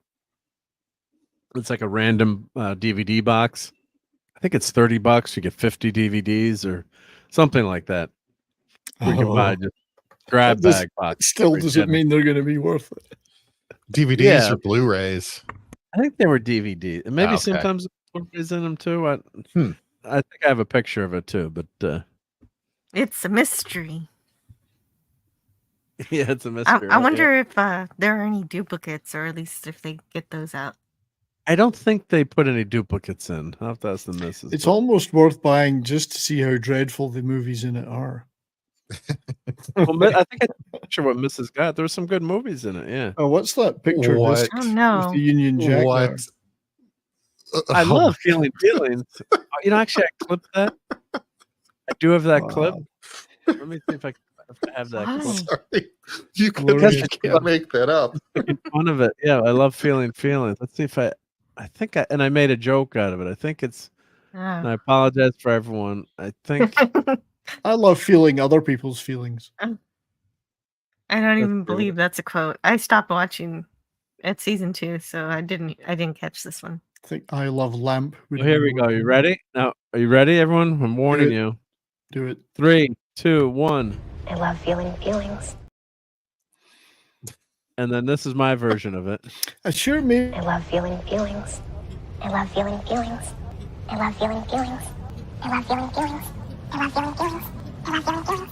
It's like a random DVD box. I think it's $30. You get 50 DVDs or something like that. You can buy just grab bag box. Still doesn't mean they're going to be worth it. DVDs or Blu-rays? I think they were DVD. And maybe sometimes Blu-rays in them too. I think I have a picture of it too, but it's a mystery. Yeah, it's a mystery. I wonder if there are any duplicates, or at least if they get those out. I don't think they put any duplicates in. I'll have to ask the missus. It's almost worth buying just to see how dreadful the movies in it are. Well, I think I took a picture of what Mrs. got. There were some good movies in it. Yeah. Oh, what's that picture? What? Oh no! With the Union Jack. What? I love feelings. Actually, I clipped that. I do have that clip. Let me see if I have that clip. Sorry. You can't make that up. Fun of it. Yeah, I love feelings. Let's see if I think and I made a joke out of it. I think it's and I apologize for everyone. I think I love feeling other people's feelings. I don't even believe that's a quote. I stopped watching at season 2, so I didn't catch this one. I think I love lamp. Well, here we go. You ready? Now, are you ready, everyone? I'm warning you. Do it. 3, 2, 1. I love feeling feelings. And then this is my version of it. I sure mean. I love feeling feelings. I love feeling feelings. I love feeling feelings. I love feeling feelings. I love feeling feelings. I love feeling feelings.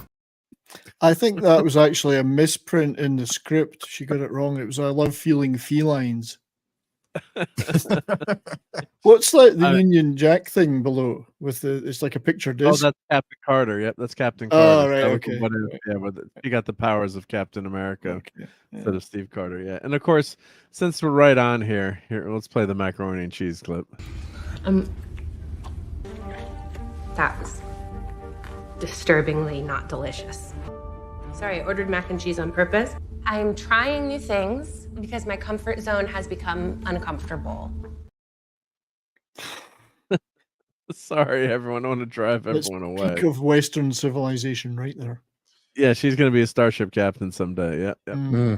I think that was actually a misprint in the script. She got it wrong. It was I love feeling felines. What's the Union Jack thing below with it's like a picture disc? Oh, that's Captain Carter. Yep, that's Captain Carter. Oh, right, okay. He got the powers of Captain America instead of Steve Carter. Yeah, and of course, since we're right on here, let's play the macaroni and cheese clip. That was disturbingly not delicious. Sorry, I ordered mac and cheese on purpose. I'm trying new things because my comfort zone has become uncomfortable. Sorry, everyone. I want to drive everyone away. Peak of Western civilization, right there. Yeah, she's going to be a starship captain someday. Yeah.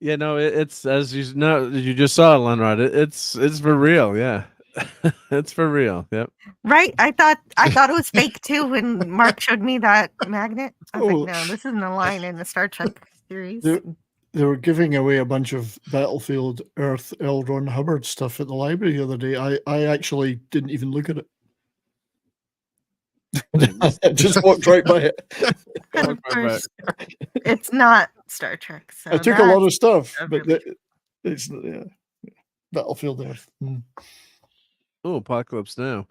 Yeah, no, it's as you know, you just saw it, Lenrod. It's for real. Yeah, it's for real. Yep. Right. I thought it was fake too when Mark showed me that magnet. I was like, no, this isn't a line in the Star Trek series. They were giving away a bunch of Battlefield Earth L. Ron Hubbard stuff at the library the other day. I actually didn't even look at it. I just walked right by it. It's not Star Trek. So I took a lot of stuff, but it's Battlefield Earth. Oh, Apocalypse Now.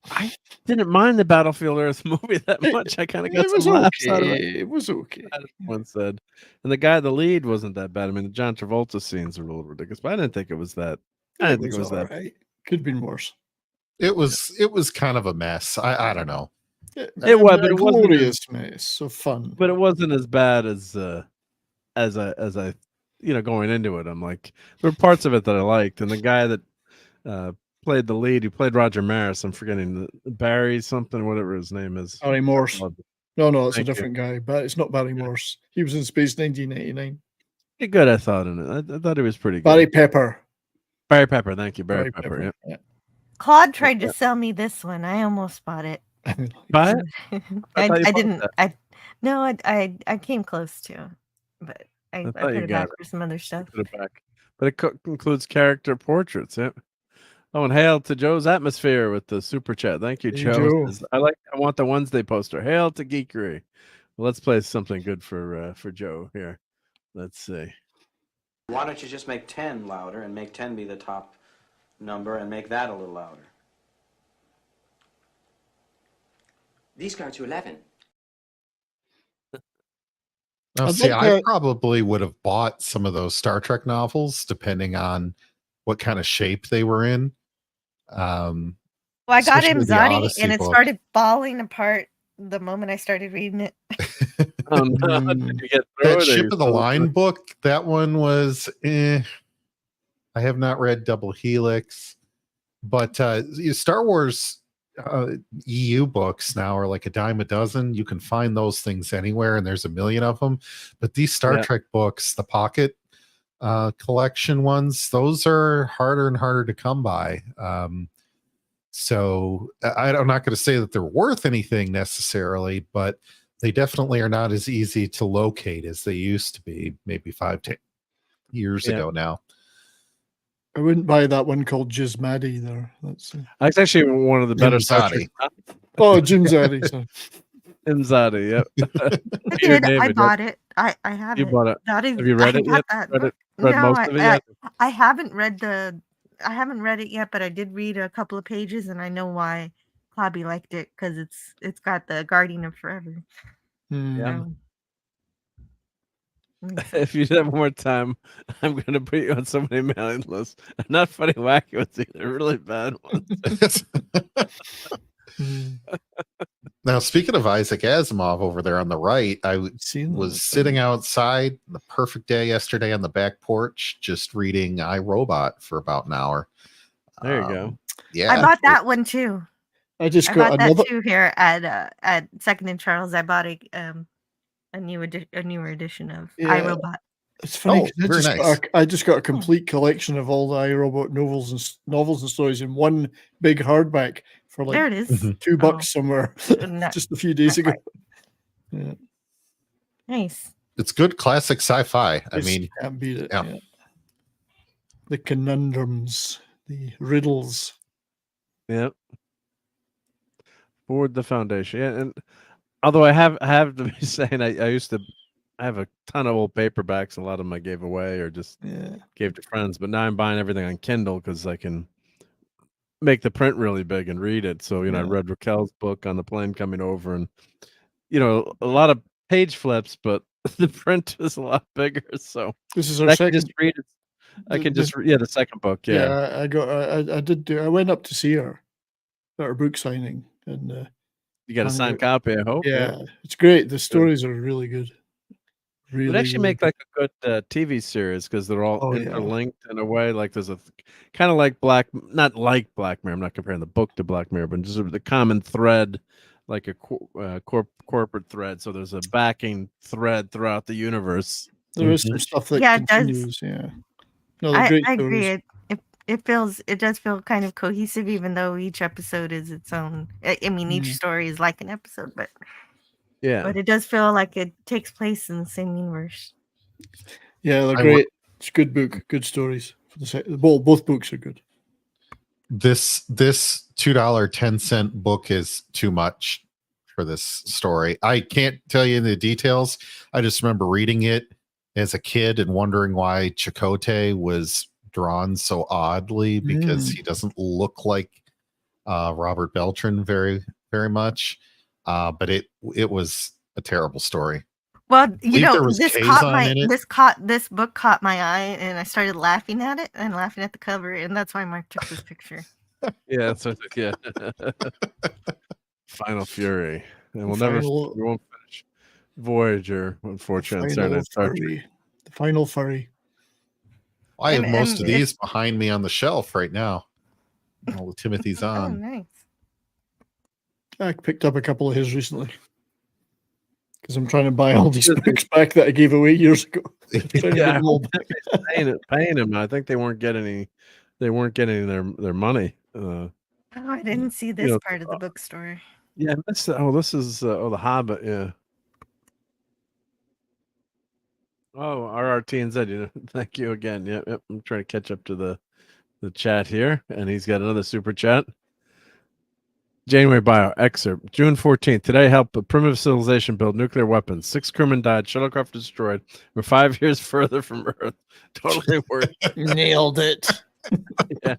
I didn't mind the Battlefield Earth movie that much. I kind of got some laughs out of it. It was okay. One said, and the lead wasn't that bad. I mean, the John Travolta scenes are a little ridiculous, but I didn't think it was that. I didn't think it was that. Right. Could have been worse. It was kind of a mess. I don't know. It was, but a it wasn't glorious mess. So fun. But it wasn't as bad as I going into it. I'm like, there were parts of it that I liked, and the guy that played the lead, he played Roger Maris. I'm forgetting Barry something, whatever his name is. Barry Morse. No, it's a Thank you. different guy, but it's not Barry Morse. He was in Space 1989. Pretty good, I thought in it. I thought he was pretty good. Barry Pepper. Barry Pepper, thank you, Barry Pepper. Yeah. Claude tried to sell me this one. I almost bought it. Buy it? I didn't. I came close to, but I thought put you it got back it. for some other stuff. Put it back, but it includes character portraits. Yeah. Oh, and hail to Joe's Atmosphere with the super chat. Thank you, Hey, Joe. Joe. I want the Wednesday poster. Hail to Geekery. Well, let's play something good for Joe here. Let's see. Why don't you just make 10 louder and make 10 be the top number and make that a little louder? These go to 11. Now, see, I probably would have bought some of those Star Trek novels depending on what kind of shape they were in. Well, I got especially the Imzadi Odyssey and it book. started falling apart the moment I started reading it. Oh, no. Did you get through That it, or Ship you of the still- Line book, that one was I have not read Double Helix, but Star Wars EU books now are like a dime a dozen. You can find those things anywhere, and there's a million of them. But these Star Trek books, the pocket collection ones, those are harder and harder to come by. So I'm not going to say that they're worth anything necessarily, but they definitely are not as easy to locate as they used to be maybe 5-10 years ago now. I wouldn't buy that one called Jizmadi there. That's actually one of the better Star Trek. Oh, Jimzadi. Sorry. Imzadi, yep. I Peter did. I David, bought yep. it. I have You it. bought it. That is, Have you read I it got yet? that Read book. most of it yet? I haven't read I haven't read it yet, but I did read a couple of pages, and I know why Clobby liked it because it's got the Guardian of Forever. Yeah. So, If you have more time, I'm going to put you on so many mailing lists. Not funny, wacky ones either. Really bad ones. Now, speaking of Isaac Asimov over there on the right, I was sitting outside the perfect day yesterday on the back porch, just reading iRobot for about an hour. There you go. Yeah, I bought that one too. I just I got bought another. that too here at Second and Charles. I bought a newer edition of Yeah. iRobot. It's funny. 'cause very nice. I just got a complete collection of all the iRobot novels and stories in one big hardback for like There it is. $2 somewhere Not- just a few days ago. Yeah. Nice. it's good classic sci-fi. I It's- mean, can't beat it. yeah. Yeah. The conundrums, the riddles. Yep. Forward the foundation. Yeah, and although I have to be saying I have a ton of old paperbacks. A lot of them I gave away or just gave to friends. But now I'm buying everything on Kindle because I can make the print really big and read it. So I Yeah. read Raquel's book on the plane coming over, and a lot of page flips, but the print is a lot bigger. So This is our I can second. just read it. I can just the second book. Yeah. I went up to see her at her book signing, and You got a and signed it- copy, I hope. yeah, it's great. The stories are really good. It Really, would actually really make like a good TV series because they're all Oh, yeah. interlinked in a way. Like there's a kind of like not like Black Mirror. I'm not comparing the book to Black Mirror, but just the common thread, like a corporate thread. So there's a backing thread throughout the universe. There is some stuff that Yeah, it does. continues. Yeah, no, they're I great agree. stories. It does feel kind of cohesive, even though each episode is its own. I mean, each Mhm. story is like an episode, but Yeah. it does feel like it takes place in the same universe. Yeah, they're I great. It's a good book, good stories. For both books are good. this $2.10 book is too much for this story. I can't tell you the details. I just remember reading it as a kid and wondering why Chakotay was drawn so oddly because he doesn't look like Robert Beltran very, very much. But it was a terrible story. Well, believe there was this Kazan in it. this book caught my eye, and I started laughing at it and laughing at the cover, and that's why Mark took this picture. Yeah, so yeah. Final Fury, and we won't finish Voyager, unfortunately. The final furry. I have most of these behind me on the shelf right now. All the Timothy's Oh, on. nice. I picked up a couple of his recently because I'm trying to buy all these books back that I gave away years ago. Yeah, paying him. I think they weren't getting their money. Oh, I didn't see this part of the bookstore. Yeah, this is The Hobbit. Yeah. Oh, RRTNZ. Thank you again. Yep. I'm trying to catch up to the chat here, and he's got another super chat. Janeway Bio excerpt. June 14th. Today helped a primitive civilization build nuclear weapons. 6 crewmen died. Shuttlecraft destroyed. We're 5 years further from Earth. Totally worth it. Nailed it. Yeah.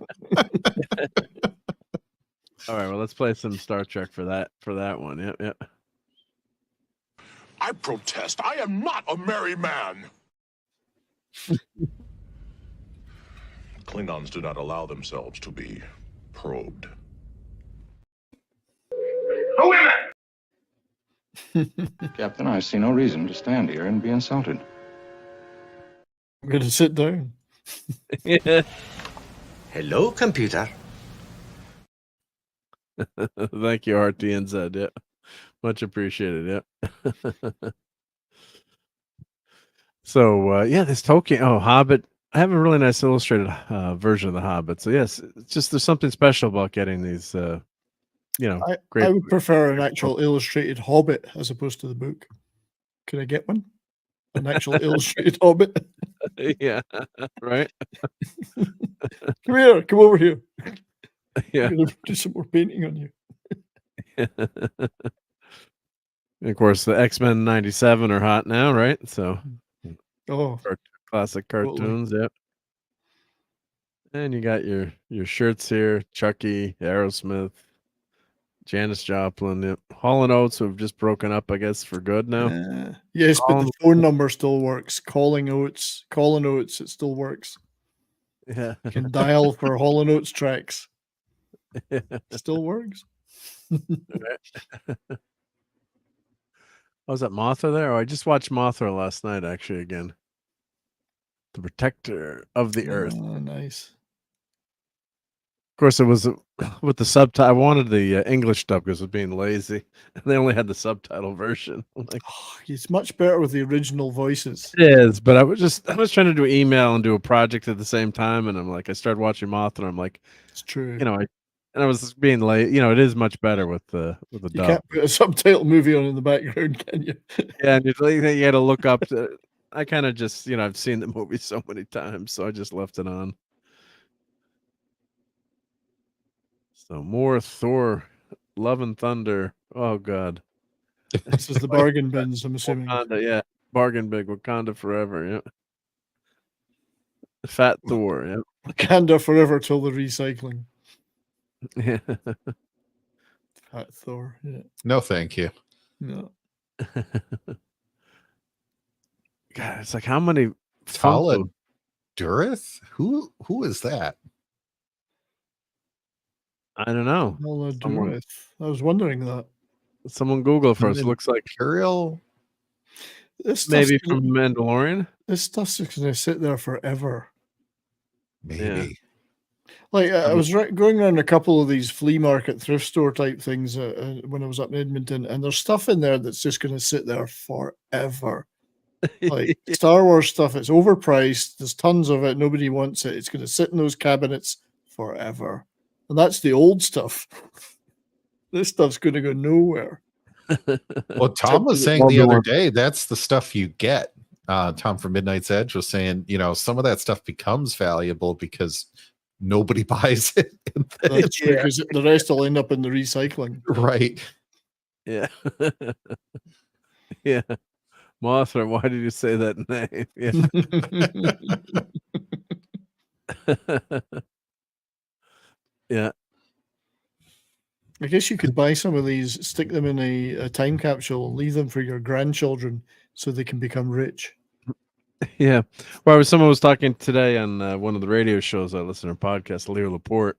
All right. Well, let's play some Star Trek for that one. Yep. I protest. I am not a merry man. Klingons do not allow themselves to be probed. Captain, I see no reason to stand here and be insulted. I'm going to sit down. Yeah. Hello, computer. Thank you, RTNZ. Yeah. Much appreciated. Yeah. So, this Tolkien. Oh, Hobbit. I have a really nice illustrated version of the Hobbit. So, yes, it's just there's something special about getting these, great. I would prefer an actual illustrated Hobbit as opposed to the book. Can I get one? An actual illustrated Hobbit? Yeah, right. Come here. Come over here. Yeah. I'm going to do some more painting on you. And of course, the X-Men '97 are hot now, right? So, classic cartoons, yep. And you got your shirts here: Chucky, Aerosmith, Janis Joplin, yep. Hall & Oates, who have just broken up, I guess, for good now. Yes, but the phone number still works. Calling Oates, it still works. Yeah, you can dial for Hall & Oates tracks. Still works. Was that Mothra there? Oh, I just watched Mothra last night, actually, again. The Protector of the Earth. Oh, nice. Of course, it was with the subtitle. I wanted the English dub because of being lazy. And they only had the subtitle version. It's much better with the original voices. It is, but I was trying to do email and do a project at the same time, and I'm like, I started watching Mothra, and I'm like, it's true. I was being late. It is much better with the dub. You can't put a subtitle movie on in the background, can you? Yeah, and you had to look up. I kind of just, I've seen the movie so many times, so I just left it on. So more Thor, Love and Thunder. Oh God, this is the bargain bins. I'm assuming. Wakanda, yeah, bargain big. Wakanda forever. Yeah. Fat Thor. Yeah. Wakanda forever till the recycling. Yeah. Fat Thor. Yeah. No, thank you. No. God, it's like how many Tala Durith? Who is that? I don't know. I was wondering that. Someone Google first. Looks like Imperial. Maybe from Mandalorian. This stuff's going to sit there forever. Maybe. Yeah. Like I was going around a couple of these flea market thrift store type things when I was up in Edmonton, and there's stuff in there that's just going to sit there forever. Like Star Wars stuff, it's overpriced. There's tons of it. Nobody wants it. It's going to sit in those cabinets forever. And that's the old stuff. This stuff's going to go nowhere. Well, Tom was saying the other day, that's the stuff you get. Tom from Midnight's Edge was saying, some of that stuff becomes valuable because nobody buys it. That's true, because the rest will end up in the recycling. Right. Yeah. Yeah. Mothra, why did you say that name? Yeah. Yeah. I guess you could buy some of these, stick them in a time capsule, and leave them for your grandchildren so they can become rich. Yeah. Well, someone was talking today on one of the radio shows I listen to, podcast, Lear Laporte,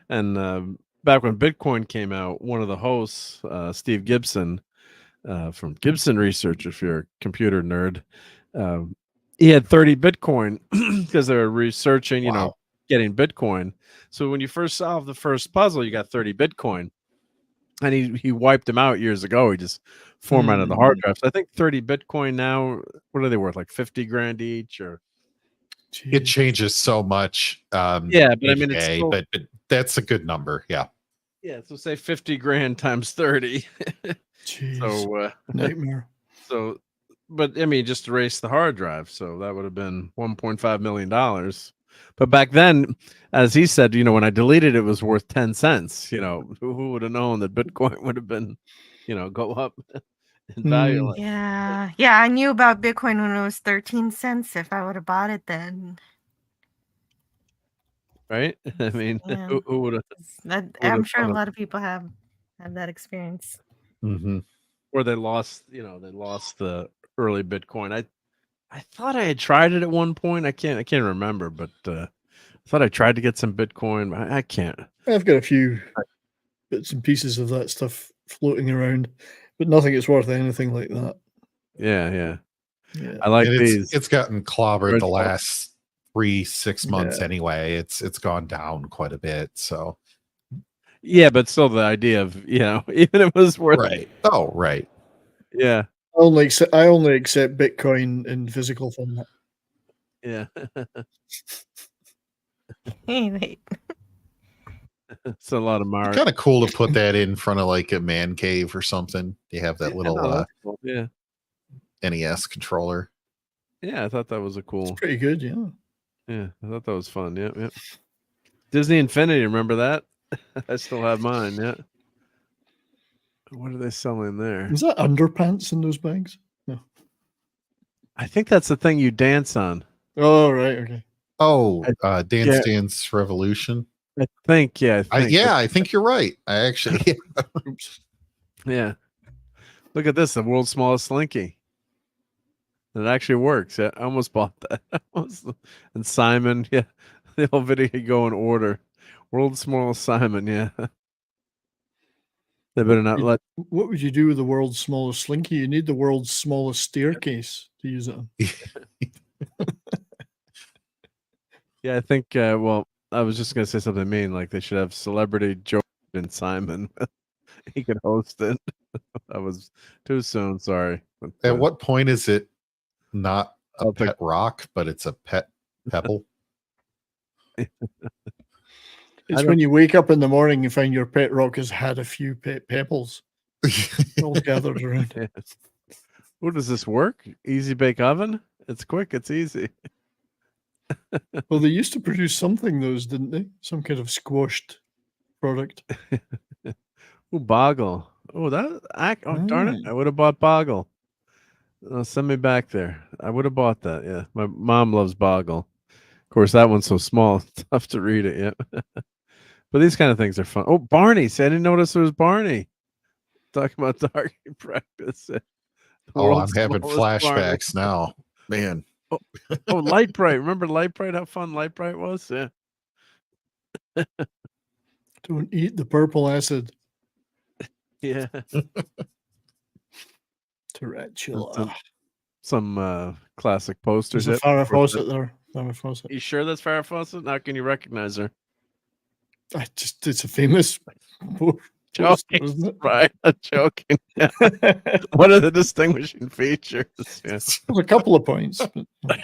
And back when Bitcoin came out, one of the hosts, Steve Gibson, from Gibson Research, if you're a computer nerd, he had 30 Bitcoin because they were researching, getting Bitcoin. So when you first solved the first puzzle, you got 30 Bitcoin. And he wiped them out years ago. He just formatted the hard drive. So I think 30 Bitcoin now, what are they worth? Like 50 grand each, or it changes so much. Yeah, but I mean, it's day, still, but that's a good number. Yeah. yeah. So say 50 grand times 30. Jeez, So nightmare. so, but I mean, just erase the hard drive. So that would have been $1.5 million. But back then, as he said, when I deleted it, it was worth 10 cents. Who would have known that Bitcoin would have been, go up in value? Like, Yeah. Yeah, I knew about Bitcoin when it was 13 cents. If I would have bought it then. right? I mean, Yeah. who would have? I'm sure a lot of people have that experience. Mm-hmm. Or they lost, they lost the early Bitcoin. I thought I had tried it at one point. I can't remember, but I thought I tried to get some Bitcoin. But I can't. I've got a few bits and pieces of that stuff floating around, but nothing is worth anything like that. Yeah. Yeah. I like And these. it's gotten clobbered Red the ball. last 3-6 months Yeah. anyway. It's gone down quite a bit. So Yeah, but still the idea of, even if it was worth right. Oh, right. Yeah. I only accept Bitcoin in physical format. Yeah. Wait. It's a lot of Mark. Kind of cool to put that in front of like a man cave or something. You have that little that's cool. Yeah. NES controller. Yeah, I thought that was a cool. Pretty good, yeah. Yeah, I thought that was fun. Yep. Disney Infinity, remember that? I still have mine. Yeah. What are they selling there? Is that underpants in those bags? No. I think that's the thing you dance on. Oh, right. Okay. Oh, Dance yeah. Dance Revolution. I think, yeah. I think you're right. I actually, Oops. Yeah. Look at this, the world's smallest slinky. It actually works. Yeah, I almost bought that. And Simon, yeah, the whole video you go in order. World's smallest Simon, yeah. They better not let. What would you do with the world's smallest slinky? You need the world's smallest staircase to use it on. Yeah, I think. Well, I was just gonna say something mean. Like they should have celebrity Joe and Simon. He could host it. That was too soon. Sorry. But, at what point is it not a pet rock, but it's a pet pebble? It's when you wake up in the morning and find your pet rock has had a few pet pebbles all gathered around. Yeah. Oh, does this work? Easy bake oven? It's quick. It's easy. Well, they used to produce something, those, didn't they? Some kind of squashed product. Oh, Boggle. Oh, darn it. I would have bought Boggle. Send me back there. I would have bought that. Yeah. My mom loves Boggle. Of course, that one's so small. It's tough to read it. Yeah. But these kind of things are fun. Oh, Barney. See, I didn't notice there was Barney. Talking about dark practice. Oh, I'm having flashbacks now. Man. Oh, Light Bright. Remember Light Bright? How fun Light Bright was? Yeah. Don't eat the purple acid. Yeah. Tarantula. Some classic posters. There's a Farrah Fawcett there. Farrah Fawcett. You sure that's Farrah Fawcett? How can you recognize her? It's a famous joking, isn't it? Right? Joking. Yeah. What are the distinguishing features? Yeah. There's a couple of points. But...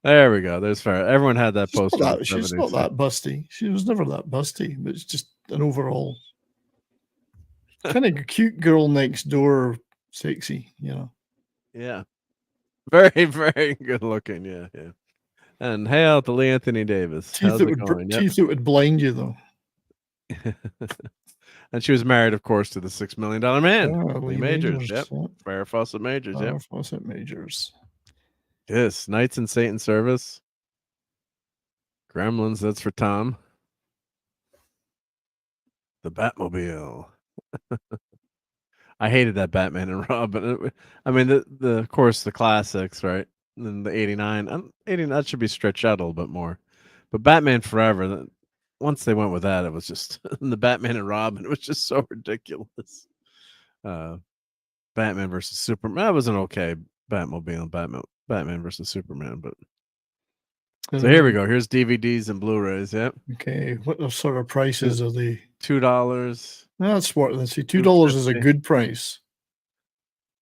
There we go. There's Farrah. Everyone had that poster. She's not that busty. She was never that busty, but it's just an overall kind of cute girl next door, sexy, Yeah. Very, very good looking. Yeah. And hail to Lee Anthony Davis. Teeth that would blind you, though. And she was married, of course, to the $6 million man, Lee Majors. Yep. Farrah Fawcett Majors. Yep. Farrah Fawcett Majors. Yes. Knights in Satan Service. Gremlins. That's for Tom. The Batmobile. I hated that Batman and Robin. I mean, the of course the classics, right? And then the 89. 89 that should be stretched out a little bit more. But Batman Forever, once they went with that, it was just the Batman and Robin. It was just so ridiculous. Batman versus Superman. That was an okay Batmobile, Batman versus Superman. But so here we go. Here's DVDs and Blu-rays. Yep. Okay, what sort of prices are they? $2. That's what. Let's see. $2 is a good price.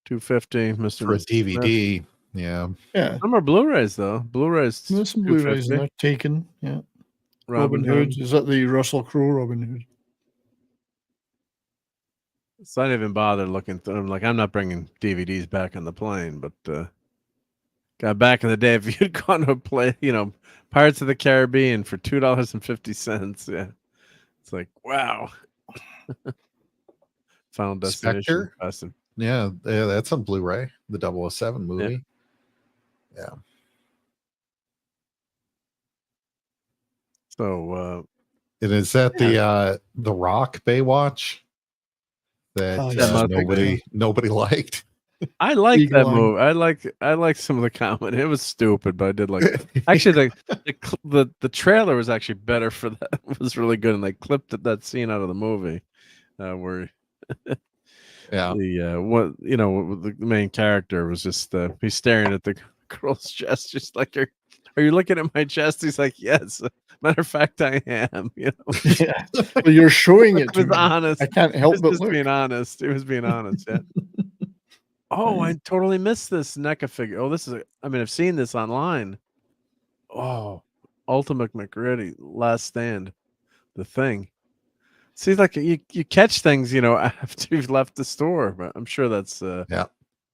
$2.50, Mr. For a DVD. Smith. Yeah. Yeah. Some are Blu-rays though. Blu-rays. There's some Blu-rays and they're taken. Yeah. Robin Hood. Is that the Russell Crowe Robin Hood? So I didn't even bother looking through them. Like, I'm not bringing DVDs back on the plane, but got back in the day, if you'd gone to play, Pirates of the Caribbean for $2.50. Yeah. It's like, wow. Final Destination. Spectre? Yeah, that's on Blu-ray. The 007 movie. Yeah. So and is that the Rock Baywatch that nobody liked? I like that movie. I like some of the comedy. It was stupid, but I did like it. Actually, the trailer was actually better for that. It was really good, and they clipped that scene out of the movie where the main character was just he's staring at the girl's chest, just like, are you looking at my chest? He's like, yes. Matter of fact, I am. Yeah. Well, you're showing it. He was honest. I can't help but look. Being honest. He was being honest. Yeah. Oh, I totally missed this NECA figure. Oh, I've seen this online. Oh, Ultimate McReady, Last Stand, the Thing. See, like you catch things, after you've left the store, but I'm sure that's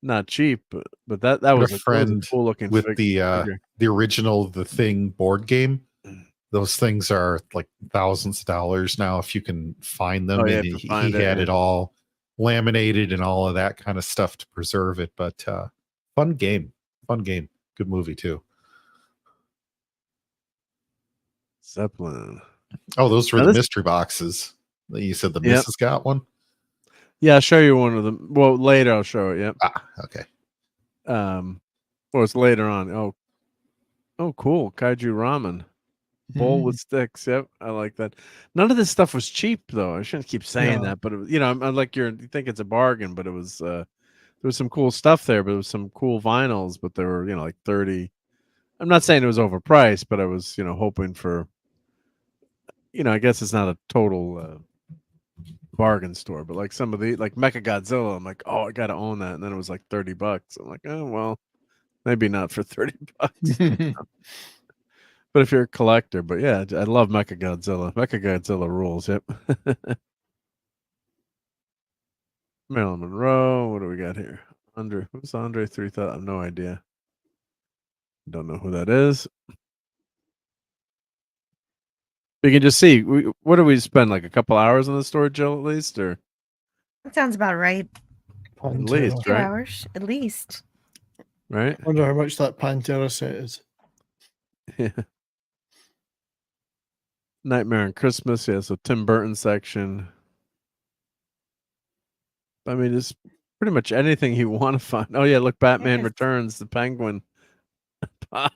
not cheap. But that was a friend cool looking with figure. the original The Thing board game. Those things are like thousands of dollars now if you can find them. And he had it all laminated and all of that kind of stuff to preserve it. But fun game. Good movie too. Zeppelin. Oh, those were the mystery boxes. You said the missus got one? Yeah, I'll show you one of them. Well, later I'll show it. Yep. Okay. Well, it's later on. Oh, cool. Kaiju ramen. Bowl with sticks. Yep, I like that. None of this stuff was cheap, though. I shouldn't keep saying that, but I'm like you think it's a bargain, but it was there was some cool stuff there, but it was some cool vinyls, but they were like 30. I'm not saying it was overpriced, but I was hoping for I guess it's not a total bargain store, but like some of the like Mechagodzilla, I'm like, oh, I gotta own that, and then it was like $30. I'm like, oh well, maybe not for $30. But if you're a collector, but yeah, I love Mechagodzilla. Mechagodzilla rules. Yep. Marilyn Monroe. What do we got here? Who's Andre 3000? I have no idea. Don't know who that is. You can just see. What do we spend? Like a couple hours in the store, Jill, at least, or? That sounds about right. At least, 2 right? hours, at least. Right. I wonder how much that Pantera set is. Yeah. Nightmare on Christmas, yeah. So Tim Burton section. I mean, it's pretty much anything you want to find. Oh yeah, look, Batman Returns, the Penguin pop.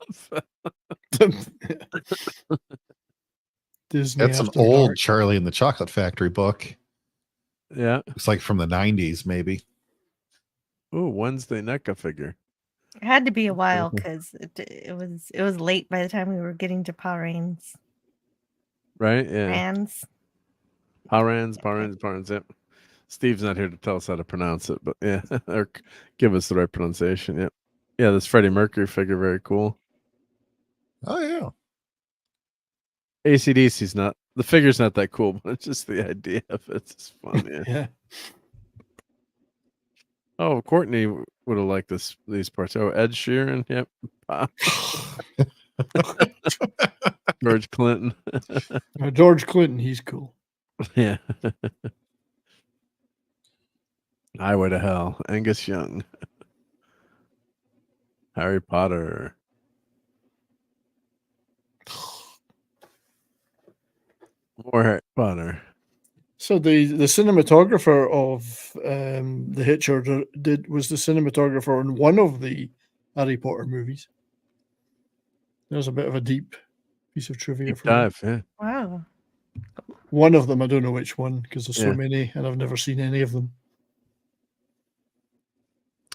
Disney. That's an old Charlie and the Chocolate Factory book. Yeah, it's like from the 90s, maybe. Ooh, Wednesday NECA figure. It had to be a while because it was late by the time we were getting to Power Rangers. Right? Yeah. Power Rangers. Yep. Steve's not here to tell us how to pronounce it, but yeah, or give us the right pronunciation. Yep. Yeah, this Freddie Mercury figure, very cool. Oh yeah. AC/DC's not the figure's not that cool, but it's just the idea of it's fun. Yeah. Yeah. Oh, Courtney would have liked these parts. Oh, Ed Sheeran. Yep. George Clinton. George Clinton, he's cool. Yeah. Highway to Hell. Angus Young. Harry Potter. More Harry Potter. So the cinematographer of The Hitcher was the cinematographer on one of the Harry Potter movies. There's a bit of a deep piece of trivia. Deep dive, yeah. Wow. One of them, I don't know which one because there's Yeah. so many, and I've never seen any of them.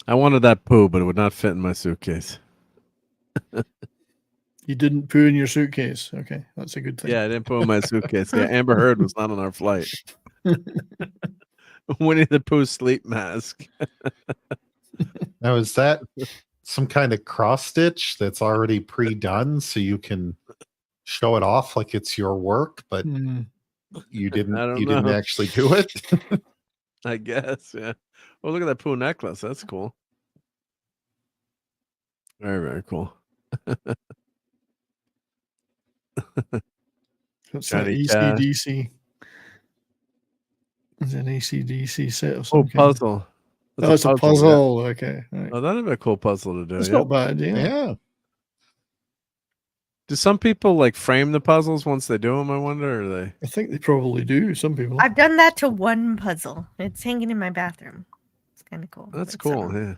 I wanted that poo, but it would not fit in my suitcase. You didn't poo in your suitcase. Okay, that's a good thing. Yeah, I didn't poo in my suitcase. Yeah, Amber Heard was not on our flight. Winnie the Pooh sleep mask. Now, is that some kind of cross stitch that's already pre-done so you can show it off like it's your work, but you didn't actually do it? I guess, yeah. Well, look at that Pooh necklace. That's cool. Very, very cool. That's that Johnny Cash. ACDC. It's an ACDC set of some Oh, kind. puzzle. Oh, it's a puzzle. Okay. Right. Oh, that'd be a cool puzzle to do. It's yeah. not bad. Yeah. Do some people like frame the puzzles once they do them? I wonder. Or they? I think they probably do. Some people. I've done that to one puzzle. It's hanging in my bathroom. It's kind of cool. That's cool. Yeah.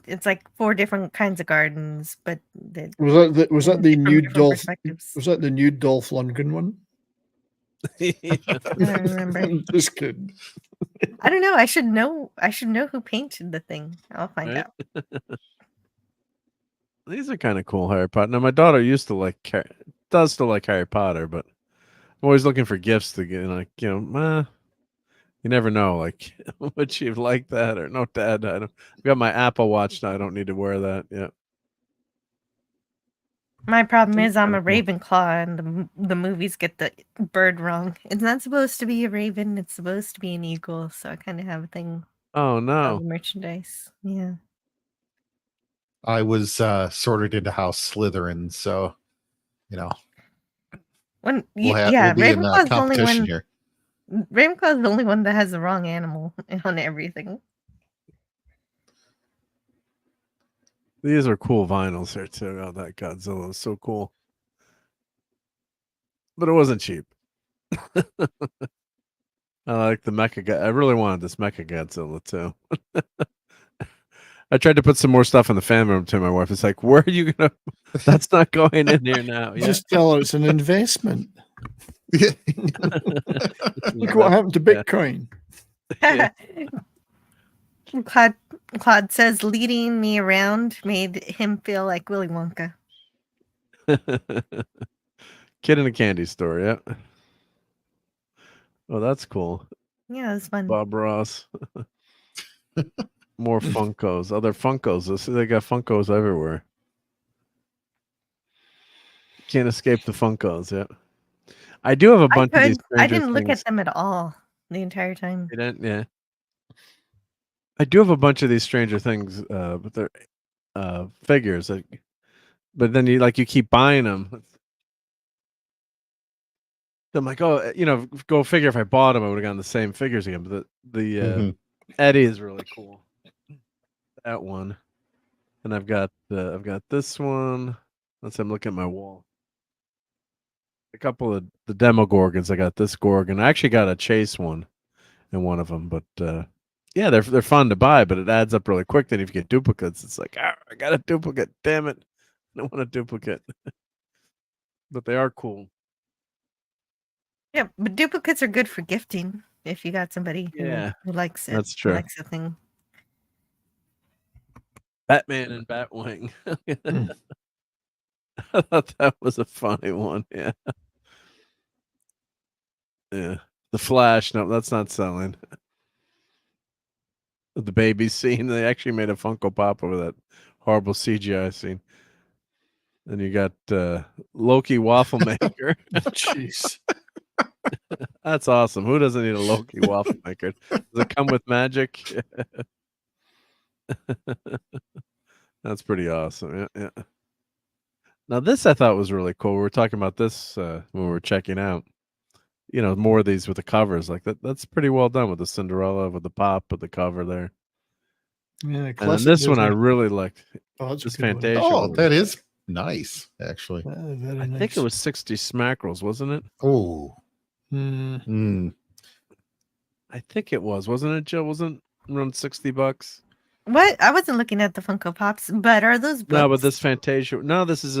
It's like 4 different kinds of gardens, but Was that the new different Dolph? perspectives. Was that the new Dolph Lundgren one? I don't remember. Just kidding. I don't know. I should know who painted the thing. I'll find out. These are kind of cool, Harry Potter. Now, my daughter does still like Harry Potter, but I'm always looking for gifts to get. Like, you never know. Like, would she like that or no, Dad? I've got my Apple Watch now. I don't need to wear that. Yeah. My problem is I'm a Ravenclaw, and the movies get the bird wrong. It's not supposed to be a raven. It's supposed to be an eagle. So I kind of have a thing. Oh no! Of merchandise. Yeah. I was sorted into House Slytherin, so we'll be in Ravenclaw's the only competition one. here. Ravenclaw's the only one that has the wrong animal on everything. These are cool vinyls here too. Oh, that Godzilla is so cool. But it wasn't cheap. I like the Mecha. I really wanted this Mecha Godzilla too. I tried to put some more stuff in the fan room to my wife. It's like, where are you gonna? That's not going in here now. Yeah. Just tell her it's an investment. Look what happened to Bitcoin. Claude says leading me around made him feel like Willy Wonka. Kid in a candy store, yeah. Oh, that's cool. Yeah, it's fun. Bob Ross. More Funkos. Other Funkos. They got Funkos everywhere. Can't escape the Funkos, yeah. I do have a bunch of these. I didn't look at them at all the entire time. You didn't? Yeah. I do have a bunch of these Stranger Things, but they're figures. But then you keep buying them. I'm like, oh, go figure. If I bought them, I would have gotten the same figures again. But the Eddie is really cool. That one, and I've got this one. I'm looking at my wall. A couple of the Demogorgons. I got this Gorgon. I actually got a Chase one in one of them, but yeah, they're fun to buy, but it adds up really quick. Then if you get duplicates, it's like, I got a duplicate. Damn it, I don't want a duplicate. But they are cool. Yeah, but duplicates are good for gifting if you got somebody who likes it. That's true. Likes the thing. Batman and Batwing. I thought that was a funny one. Yeah. Yeah. The Flash. No, that's not selling. The baby scene. They actually made a Funko Pop over that horrible CGI scene. Then you got Loki Waffle Maker. Jeez. That's awesome. Who doesn't need a Loki Waffle Maker? Does it come with magic? That's pretty awesome. Yeah. Now this I thought was really cool. We were talking about this when we were checking out. More of these with the covers like that. That's pretty well done with the Cinderella, with the pop, with the cover there. Yeah, and this one I really liked. Oh, that's this a good Fantasia. Oh, one. that is nice, actually. Very I nice. think it was 60 smackerels, wasn't it? Oh. I think it was, wasn't it, Jill? Wasn't around $60? What? I wasn't looking at the Funko Pops, but are those books? No, but this Fantasia. No, this is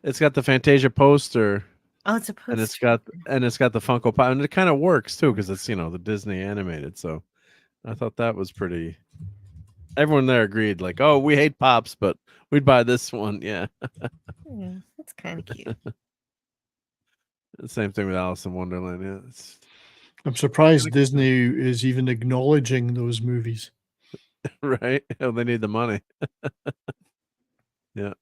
it's got the Fantasia poster. Oh, it's a and poster. it's got the Funko Pop, and it kind of works too because it's the Disney animated. So I thought that was pretty. Everyone there agreed, like, oh, we hate Pops, but we'd buy this one. Yeah. Yeah, that's kind of cute. The same thing with Alice in Wonderland. Yeah. I'm surprised Disney is even acknowledging those movies. Right? Oh, they need the money. Yeah.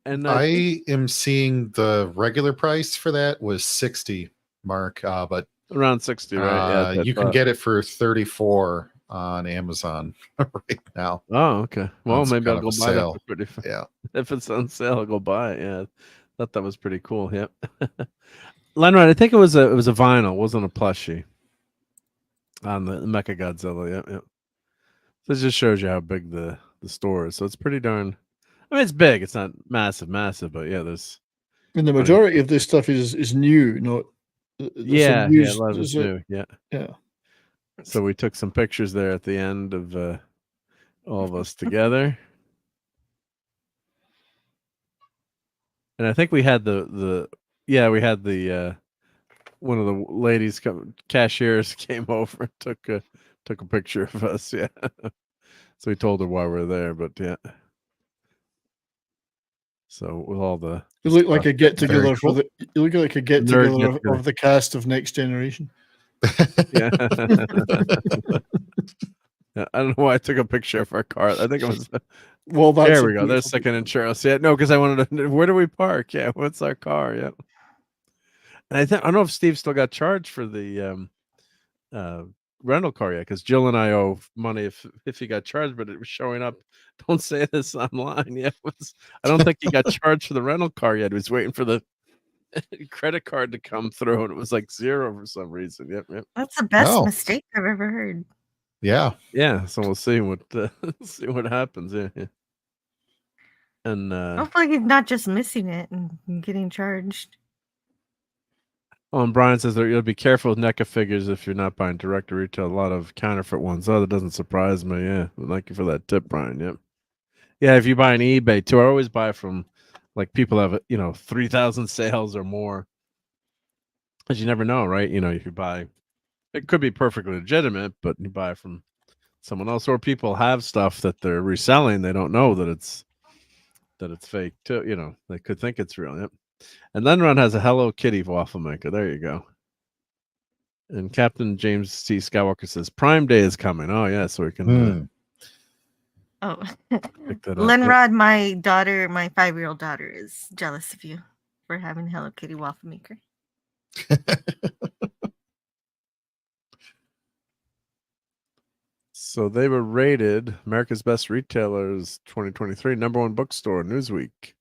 And I am seeing the regular price for that was 60, Mark, but around 60, right? Yeah. you can get it for 34 on Amazon right now. Oh, okay. Well, It's maybe I'll kind go of a buy that sale. for pretty fast. Yeah. If it's on sale, I'll go buy it. Yeah. Thought that was pretty cool. Yep. Lenrod, I think it was a vinyl, it wasn't a plushie on the Mecha Godzilla. Yep, yep. So it just shows you how big the store is. So it's pretty darn. I mean, it's big. It's not massive, but yeah, there's. And the majority of this stuff is new, not. Yeah, yeah, a lot of it's new. Yeah, yeah. So we took some pictures there at the end of all of us together, and I think we had the one of the ladies cashiers came over and took a picture of us. Yeah, so we told her why we're there, but yeah. So with all the you look like a get together cool. you look like a get together of the cast of Next Generation. Yeah. Yeah. I don't know why I took a picture of our car. I think it was. Well, there we go. There's second insurance. Yeah, no, because I wanted to. Where do we park? Yeah, what's our car? Yeah. And I don't know if Steve still got charged for the rental car yet, because Jill and I owe money if he got charged, but it was showing up. Don't say this online. Yeah, I don't think he got charged for the rental car yet. He was waiting for the credit card to come through, and it was like 0 for some reason. Yep. That's the best mistake I've ever heard. Yeah. So we'll see what see what happens. Yeah. And hopefully he's not just missing it and getting charged. Oh, and Brian says that you'll be careful with NECA figures if you're not buying direct to retail. A lot of counterfeit ones. Oh, that doesn't surprise me. Yeah, thank you for that tip, Brian. Yep. Yeah, if you buy on eBay too, I always buy from like people have 3,000 sales or more, because you never know, right? If you buy, it could be perfectly legitimate, but you buy from someone else, or people have stuff that they're reselling. They don't know that it's fake too. They could think it's real. Yep. And Lenron has a Hello Kitty waffle maker. There you go. And Captain James T. Skywalker says Prime Day is coming. Oh yeah, so we can. Oh, pick that up. Lenrod, my 5-year-old daughter is jealous of you for having Hello Kitty waffle maker. So they were rated America's Best Retailers 2023 #1 bookstore, Newsweek.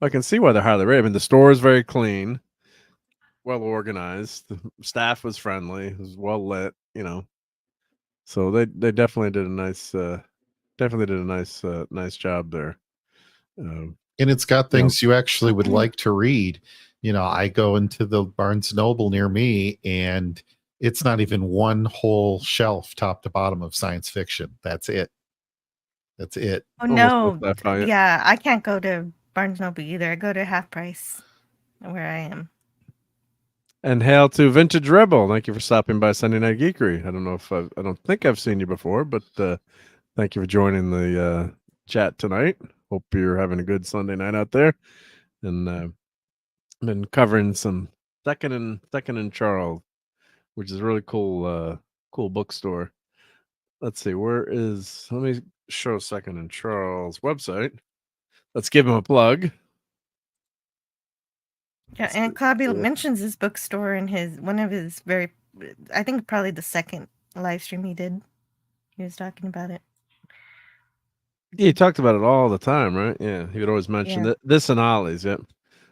I can see why they're highly rated. I mean, the store is very clean, well organized. The staff was friendly, it was well lit. So they definitely did a nice nice job there. And it's got things you actually would like to read. I go into the Barnes Noble near me, and it's not even one whole shelf top to bottom of science fiction. That's it. Oh no, yeah, I can't go to Barnes Noble either. I go to Half Price where I am. And hail to Vintage Rebel. Thank you for stopping by Sunday Night Geekery. I don't know if I don't think I've seen you before, but thank you for joining the chat tonight. Hope you're having a good Sunday night out there. And been covering some Second and Charles, which is a really cool bookstore. Let's see, let me show Second and Charles website. Let's give him a plug. Yeah, and Claudio mentions his bookstore in one of his I think probably the second live stream he did. He was talking about it. Yeah, he talked about it all the time, right? Yeah, he would always mention this and Ollie's. Yep.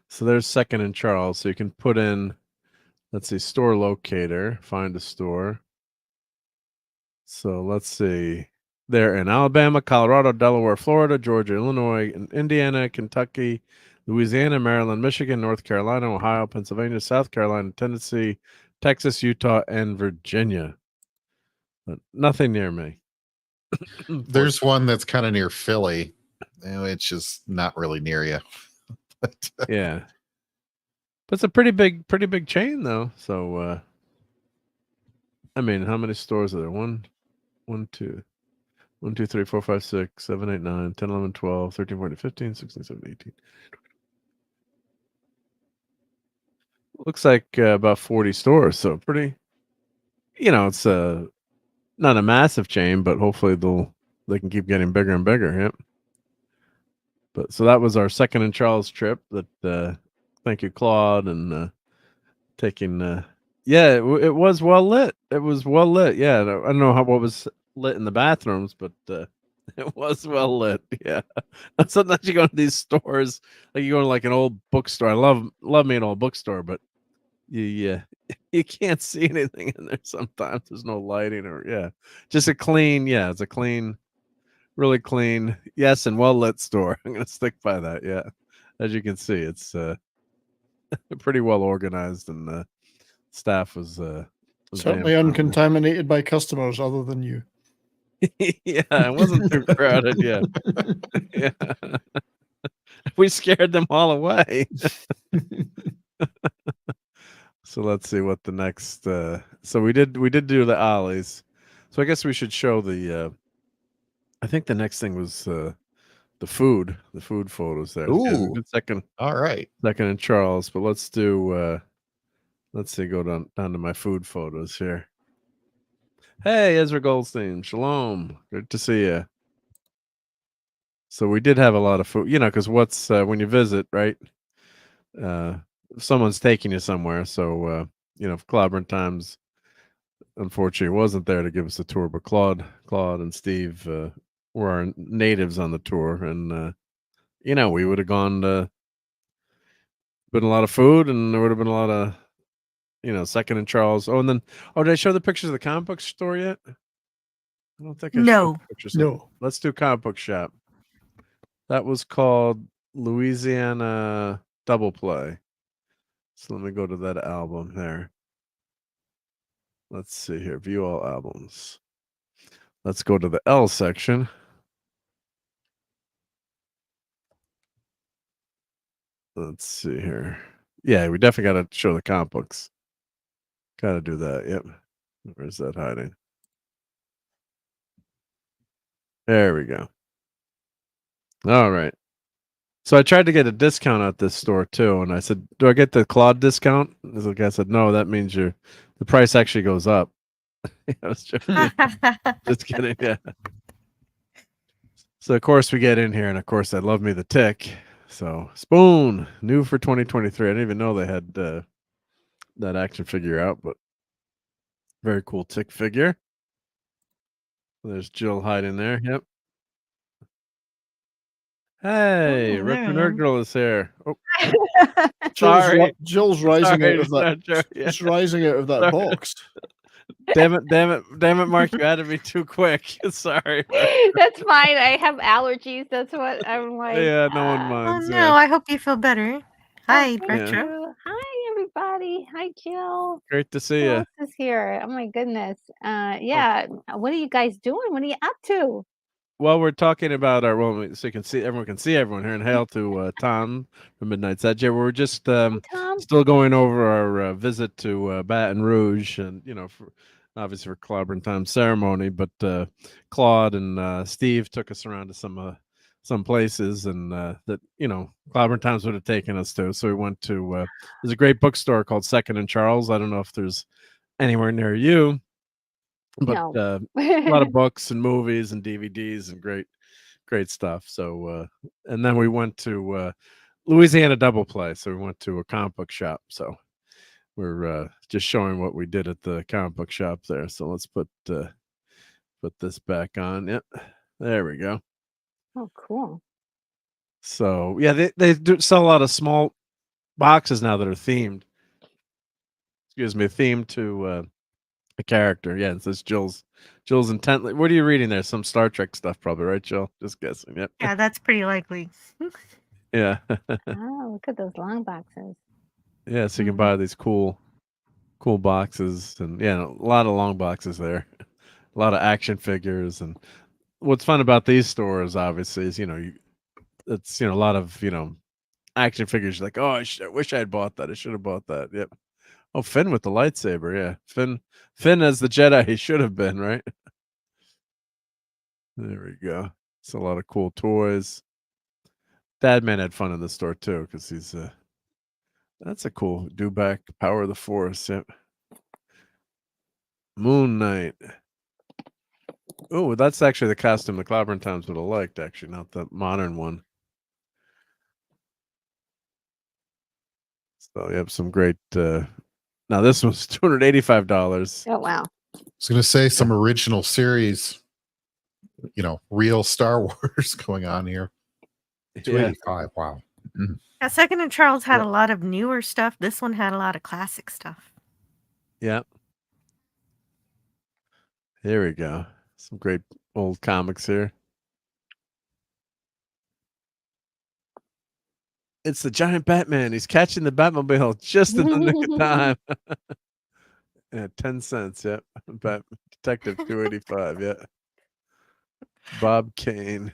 So there's Second and Charles. So you can put in, let's see, store locator, find a store. So let's see. They're in Alabama, Colorado, Delaware, Florida, Georgia, Illinois, Indiana, Kentucky, Louisiana, Maryland, Michigan, North Carolina, Ohio, Pennsylvania, South Carolina, Tennessee, Texas, Utah, and Virginia. But nothing near me. There's one that's kind of near Philly. It's just not really near you. Yeah. But it's a pretty big chain though. So I mean, how many stores are there? 1, 2, 3, 4, 5, 6, 7, 8, 9, 10, 11, 12, 13, 14, 15, 16, 17, 18. Looks like about 40 stores. So pretty, it's not a massive chain, but hopefully they can keep getting bigger and bigger. Yep. But so that was our Second and Charles trip. That thank you, Claude, and taking. Yeah, it was well lit. It was well lit. Yeah, I don't know what was lit in the bathrooms, but it was well lit. Yeah. Sometimes you go to these stores, like you go to like an old bookstore. I love me an old bookstore, but you can't see anything in there sometimes. There's no lighting or just a clean. Yeah, it's a clean, really clean. Yes, and well lit store. I'm gonna stick by that. Yeah, as you can see, it's pretty well organized, and the staff was certainly damn uncontaminated by customers other than you. Yeah, it wasn't too crowded. Yeah, yeah. We scared them all away. So let's see what the next. So we did do the Ollies. So I guess we should show the. I think the next thing was the food photos there. Yeah, we Ooh. did second. All right. Second and Charles, but let's do. Let's see. Go down to my food photos here. Hey, Ezra Goldstein. Shalom. Good to see you. So we did have a lot of food, because what's when you visit, right? Someone's taking you somewhere. So, if Clobbering Times, unfortunately, wasn't there to give us a tour, but Claude and Steve were our natives on the tour. And, we would have gone to, been a lot of food, and there would have been a lot of, Second and Charles. Oh, and then, did I show the pictures of the comic book store yet? I don't think I showed the pictures. No. Let's do comic book shop. That was called Louisiana Double Play. So let me go to that album there. Let's see here. View all albums. Let's go to the L section. Let's see here. Yeah, we definitely got to show the comic books. Got to do that. Yep. Where's that hiding? There we go. All right. So I tried to get a discount at this store too, and I said, "Do I get the Claude discount?" The guy said, "No, that means the price actually goes up." I was joking. Just kidding. Yeah. So of course we get in here, and of course I love me the Tick. So Spoon, new for 2023. I didn't even know they had that action figure out, but very cool Tick figure. There's Jill hiding there. Yep. Hey, Retro Nerd Girl is here. Oh, sorry. Jill's rising out of that. Just rising out of that box. Damn it, Mark! You had to be too quick. Sorry. That's fine. I have allergies. That's what I'm like. Yeah, no one minds. Oh no, I hope you feel better. Hi, Retro. Yeah. Hi, everybody. Hi, Jill. Great to see Who you. else is here? Oh my goodness. Yeah. What are you guys doing? What are you up to? Well, we're talking about our so you can see everyone here, and hail to Tom from Midnight Edge. We're just still going over our visit to Baton Rouge, and obviously for Clobbering Time ceremony. But Claude and Steve took us around to some places, and that Clobbering Times would have taken us to. So we went to there's a great bookstore called Second and Charles. I don't know if there's anywhere near you. But No. a lot of books and movies and DVDs and great stuff. So and then we went to Louisiana Double Play. So we went to a comic book shop. So we're just showing what we did at the comic book shop there. So let's put this back on. Yep, there we go. Oh, cool. So yeah, they do sell a lot of small boxes now that are themed. Themed to a character. Yeah, it says Jill's intently. What are you reading there? Some Star Trek stuff, probably, right, Jill? Just guessing. Yep. Yeah, that's pretty likely. Yeah. Oh, look at those long boxes. Yeah, so you can buy these cool boxes, and a lot of long boxes there. A lot of action figures, and what's fun about these stores, obviously, is it's a lot of action figures. You're like, oh, I wish I had bought that. I should have bought that. Yep. Oh, Finn with the lightsaber. Yeah, Finn as the Jedi he should have been, right? There we go. It's a lot of cool toys. Dadman had fun in the store too, because he's that's a cool Dewback Power of the Force. Yep. Moon Knight. Oh, that's actually the costume the Clobberin Times would have liked, actually, not the modern one. So you have some great now this was $285. Oh wow. I was going to say some original series, real Star Wars going on here. 285. Wow. Yeah, Second and Charles had a lot of newer stuff. This one had a lot of classic stuff. Yep. Here we go. Some great old comics here. It's the giant Batman. He's catching the Batmobile just in the nick of time. Yeah, 10 cents. Yep. Detective 285. Yeah. Bob Kane.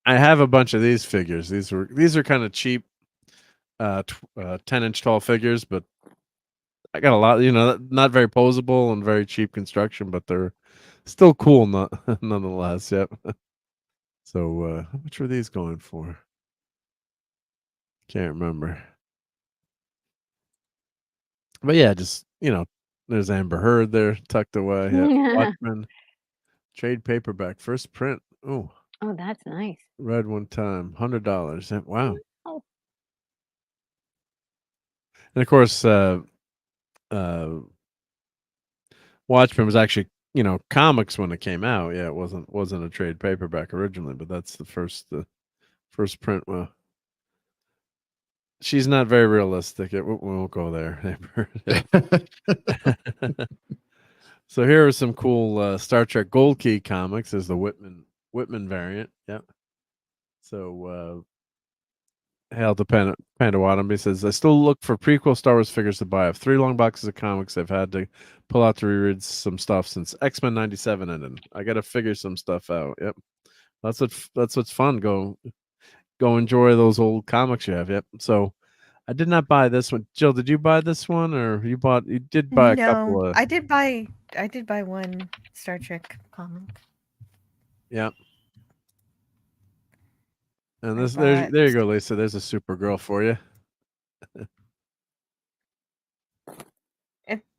I have a bunch of these figures. These are kind of cheap 10-inch tall figures, but I got a lot, not very posable and very cheap construction, but they're still cool nonetheless. Yep. So how much were these going for? Can't remember. But yeah, just there's Amber Heard there tucked away. Yeah. Watchmen. Trade paperback. First print. Oh, that's nice. Read one time. $100. Wow. Oh. And of course, Watchmen was actually, comics when it came out. Yeah, it wasn't a trade paperback originally, but that's the first print. Well, she's not very realistic. We won't go there. So here are some cool Star Trek Gold Key comics. There's the Whitman variant. Yep. So Hail to Panda Watanabe says, I still look for prequel Star Wars figures to buy. I have 3 long boxes of comics I've had to pull out to reread some stuff since X-Men 97 ended. I got to figure some stuff out. Yep. That's what's fun. Go enjoy those old comics you have. Yep. So I did not buy this one. Jill, did you buy this one, or you did buy a couple of? I did buy one Star Trek comic. Yeah. And there you go, Lisa. There's a Supergirl for you.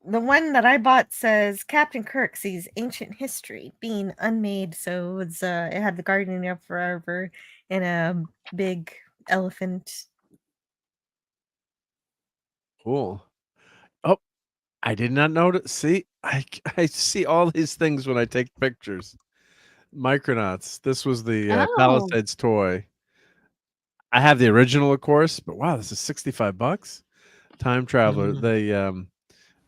The one that I bought says Captain Kirk sees ancient history being unmade. So it had the Guardian of Forever and a big elephant. Cool. Oh, I did not notice. See, I see all these things when I take pictures. Micronauts. This was the Palisades toy. I have the original, of course, but wow, this is $65. Time Traveler.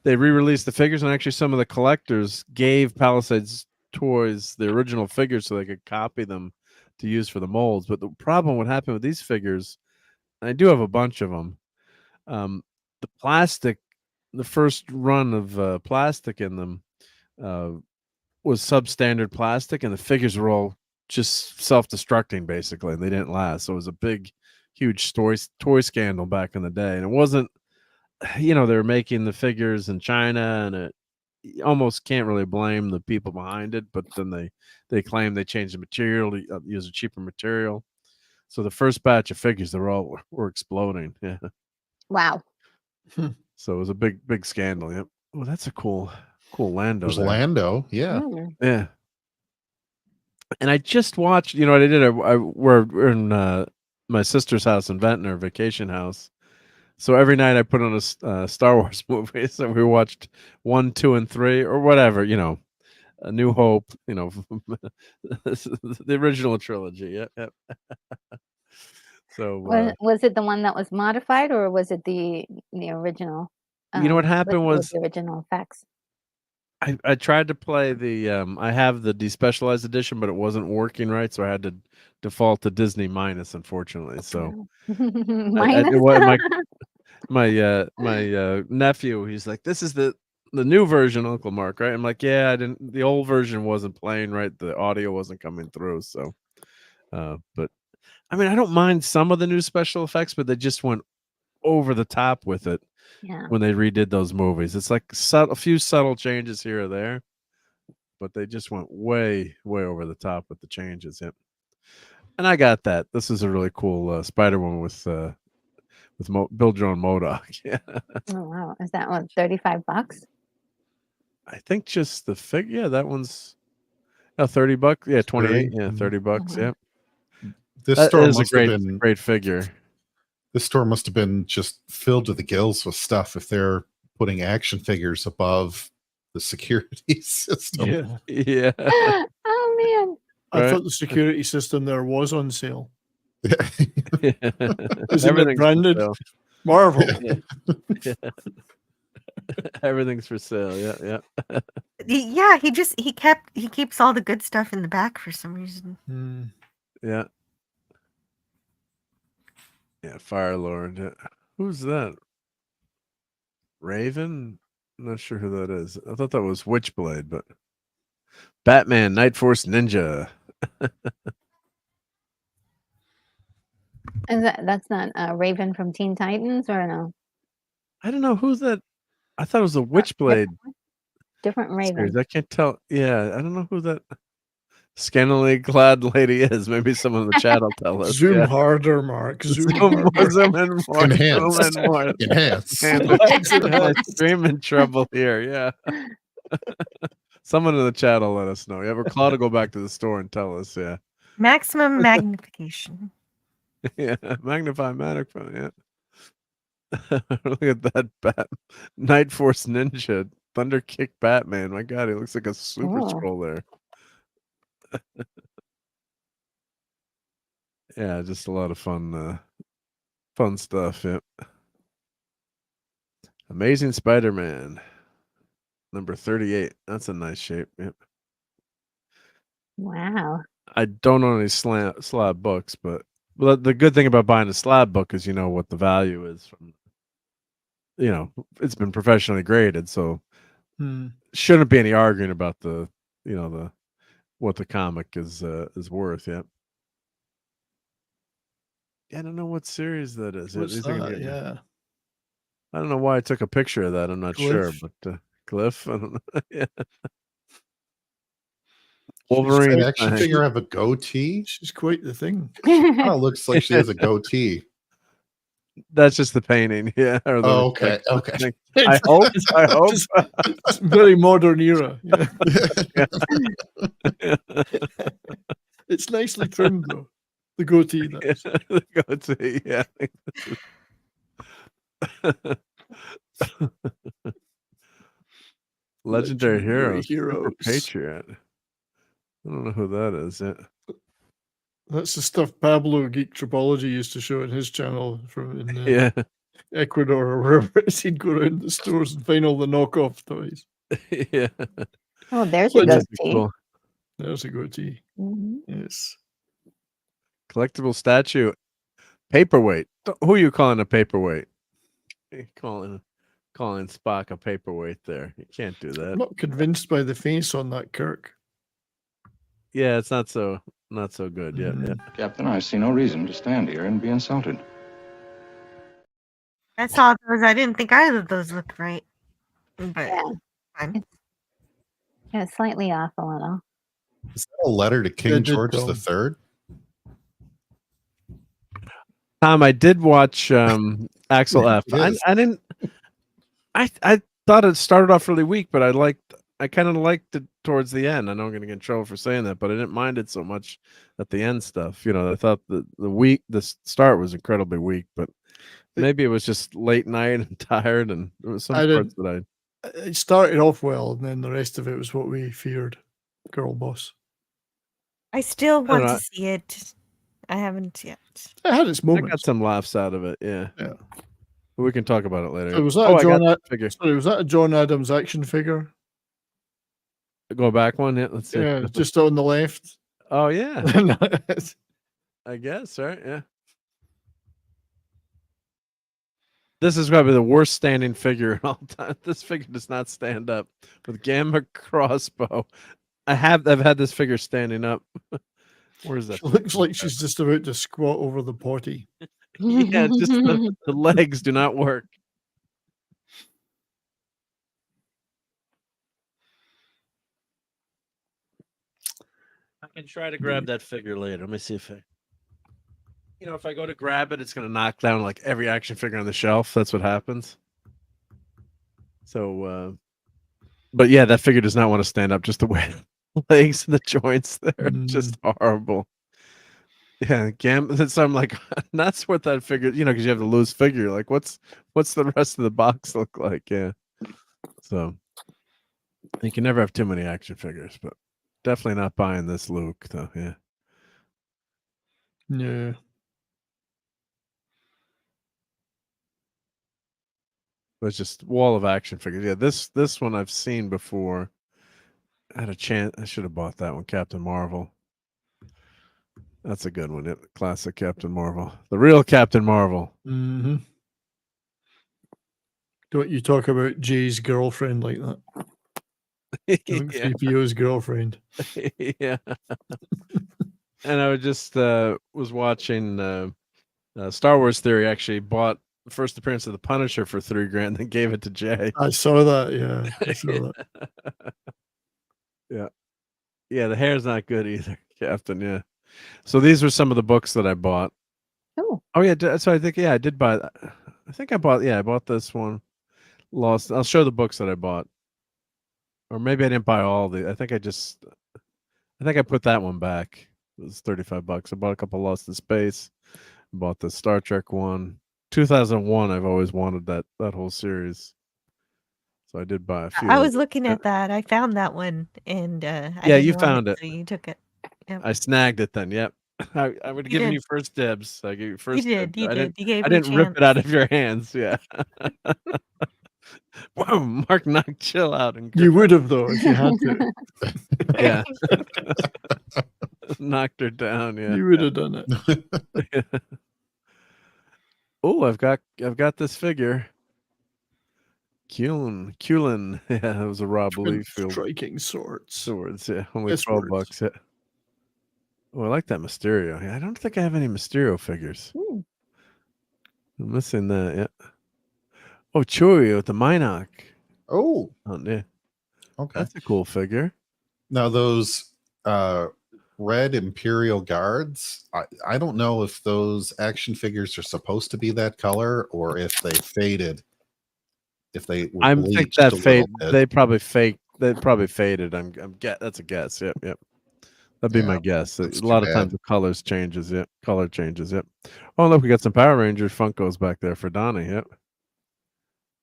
They re-released the figures, and actually some of the collectors gave Palisades toys the original figures so they could copy them to use for the molds. But the problem what happened with these figures, and I do have a bunch of them, the plastic, the first run of plastic in them was substandard plastic, and the figures were all just self-destructing basically, and they didn't last. So it was a big, huge toy scandal back in the day, and it wasn't, they were making the figures in China, and you almost can't really blame the people behind it. But then they claim they changed the material to use a cheaper material. So the first batch of figures, were exploding. Yeah. Wow. So it was a big scandal. Yep. Oh, that's a cool Lando. There's Lando. Yeah. Yeah. And I just watched, what I did? We're in my sister's house in Ventnor, vacation house. So every night I put on a Star Wars movie. So we watched 1, 2, and 3, or whatever, A New Hope, the original trilogy. Yep. So was it the one that was modified, or was it the original? What happened was the original effects. I tried to play the I have the despecialized edition, but it wasn't working right, so I had to default to Disney minus, unfortunately. So my nephew, he's like, this is the new version, Uncle Mark, right? I'm like, yeah, the old version wasn't playing right, the audio wasn't coming through, so But I mean, I don't mind some of the new special effects, but they just went over the top with it when they redid those movies. It's like a few subtle changes here or there, but they just went way over the top with the changes. Yep. And I got that. This is a really cool Spider-Woman with build your own MODOK. Yeah. Oh wow, is that one $35? I think just the figure. Yeah, that one's $30. Yeah, 28. 30. Yeah, $30. Yeah. This That store is must a have been great figure. This store must have been just filled to the gills with stuff if they're putting action figures above the security system. Yeah. Oh man. I thought the security system there was on sale. Isn't it Everything's branded? for sale. Marvel. Yeah. Everything's for sale. Yeah. Yeah, he keeps all the good stuff in the back for some reason. Yeah. Yeah, Fire Lord. Yeah. Who's that? Raven? I'm not sure who that is. I thought that was Witchblade, but Batman, Night Force Ninja. Is that's not Raven from Teen Titans or no? I don't know who's that. I thought it was a Witchblade Different Raven. series. I can't tell. Yeah, I don't know who that scantily clad lady is. Maybe someone in the chat will tell us. Zoom Yeah. harder, Mark. Zoom Zoom in more. Enhance. Zoom in more. Enhance. My stream in trouble here. Yeah. Someone in the chat will let us know. Yeah, but Claude will go back to the store and tell us. Yeah. Maximum magnification. Yeah. Magnify. Yeah. Look at that Night Force Ninja. Thunder Kick Batman. My God, he looks like a super scroll there. Yeah, just a lot of fun stuff. Yep. Amazing Spider-Man, number 38. That's a nice shape. Yep. Wow. I don't own any slab books, but the good thing about buying a slab book is you know what the value is from. You know, it's been professionally graded, so shouldn't be any arguing about what the comic is worth. Yep. I don't know what series that is. What's that? Yeah. I don't know why I took a picture of that. I'm not sure, Glyph. but Glyph. I don't know. Yeah. Wolverine. Wolverine. Does an action figure have a goatee? She's quite the thing. She kind of looks like she has a goatee. That's just the painting. Yeah. Or the okay. Thing. I hope. It's very modern era. Yeah. It's nicely trimmed though. The goatee. The goatee. Yeah. Legendary Heroes. Super Patriot. I don't know who that is. Yeah. That's the stuff Pablo Geek Tripology used to show on his channel from in Ecuador or wherever it is. He'd go around the stores and find all the knockoff toys. Yeah. Oh, there's a goatee. Cool. There's a goatee. Yes. Collectible statue. Paperweight. Who are you calling a paperweight? You're calling Spock a paperweight there. You can't do that. I'm not convinced by the face on that Kirk. Yeah, it's not so good. Yeah. Captain, I see no reason to stand here and be insulted. I saw those. I didn't think either of those looked right. But fine. Yeah, slightly off a little. Is that a letter to King George III? Tom, I did watch Axel F. I thought it started off really weak, but I kind of liked it towards the end. I know I'm going to get in trouble for saying that, but I didn't mind it so much at the end stuff. You know, I thought the start was incredibly weak, but maybe it was just late night and tired, and there was some parts that It started off well, and then the rest of it was what we feared. Girl boss. I still want to see it. I haven't yet. It had its moments. I got some laughs out of it. Yeah. We can talk about it later. So was that a John Adams action figure? Go back one. Yeah, let's see. Yeah, just on the left. Oh yeah. I guess, right? Yeah. This is probably the worst standing figure in all time. This figure does not stand up. With Gamma crossbow. I've had this figure standing up Where's that? She looks like she's just about to squat over the potty. Yeah, just the legs do not work. I can try to grab that figure later. Let me see if if I go to grab it, it's going to knock down like every action figure on the shelf. That's what happens. So, but yeah, that figure does not want to stand up. Just the way the legs and the joints there, just horrible. Yeah, so I'm like, that's what that figure, because you have the loose figure. Like, what's the rest of the box look like? Yeah. So you can never have too many action figures, but definitely not buying this Luke, though. Yeah. Yeah. But it's just wall of action figures. Yeah, this one I've seen before. I had a chance. I should have bought that one, Captain Marvel. That's a good one. Classic Captain Marvel. The real Captain Marvel. Mm-hmm. Don't you talk about Jay's girlfriend like that? Don't 3PO's girlfriend. Yeah. And I was watching Star Wars Theory. Actually bought the first appearance of the Punisher for $3,000, then gave it to Jay. I saw that. Yeah, I saw that. Yeah. Yeah, the hair's not good either, Captain. Yeah. So these were some of the books that I bought. Oh yeah, so I think I did buy. I think I bought this one. Lost. I'll show the books that I bought, or maybe I didn't buy all the. I think I put that one back. It was $35. I bought a couple Lost in Space. Bought the Star Trek one. 2001. I've always wanted that whole series, so I did buy a few. I was looking at that. I found that one, and I yeah, didn't you want found it. so you took it. Yep. I snagged it then. Yep. I would have given did. you first dibs. I gave you first. You did. Dibs. You did. You gave I me a didn't rip it out chance. of your hands. Yeah. Wow, Mark knocked chill out. And You would have though if you had to. Yeah. Knocked her down. Yeah. You would have done it. Oh, I've got this figure. Kulin. Yeah, that was a Rob Liefeld. Striking swords. Yeah, only $12. Yeah. Oh, I like that Mysterio. Yeah, I don't think I have any Mysterio figures. I'm missing that. Yeah. Oh, Chewie with the Minoc. Oh, yeah. Okay. That's a cool figure. Now those red Imperial Guards, I don't know if those action figures are supposed to be that color or if they faded. If they were think that fade. bit. They probably faked. They probably faded. That's a guess. Yep. That'd be my guess. A lot of times the colors changes. Yep. Color changes. Yep. Oh, look, we got some Power Rangers Funkos back there for Donnie. Yep.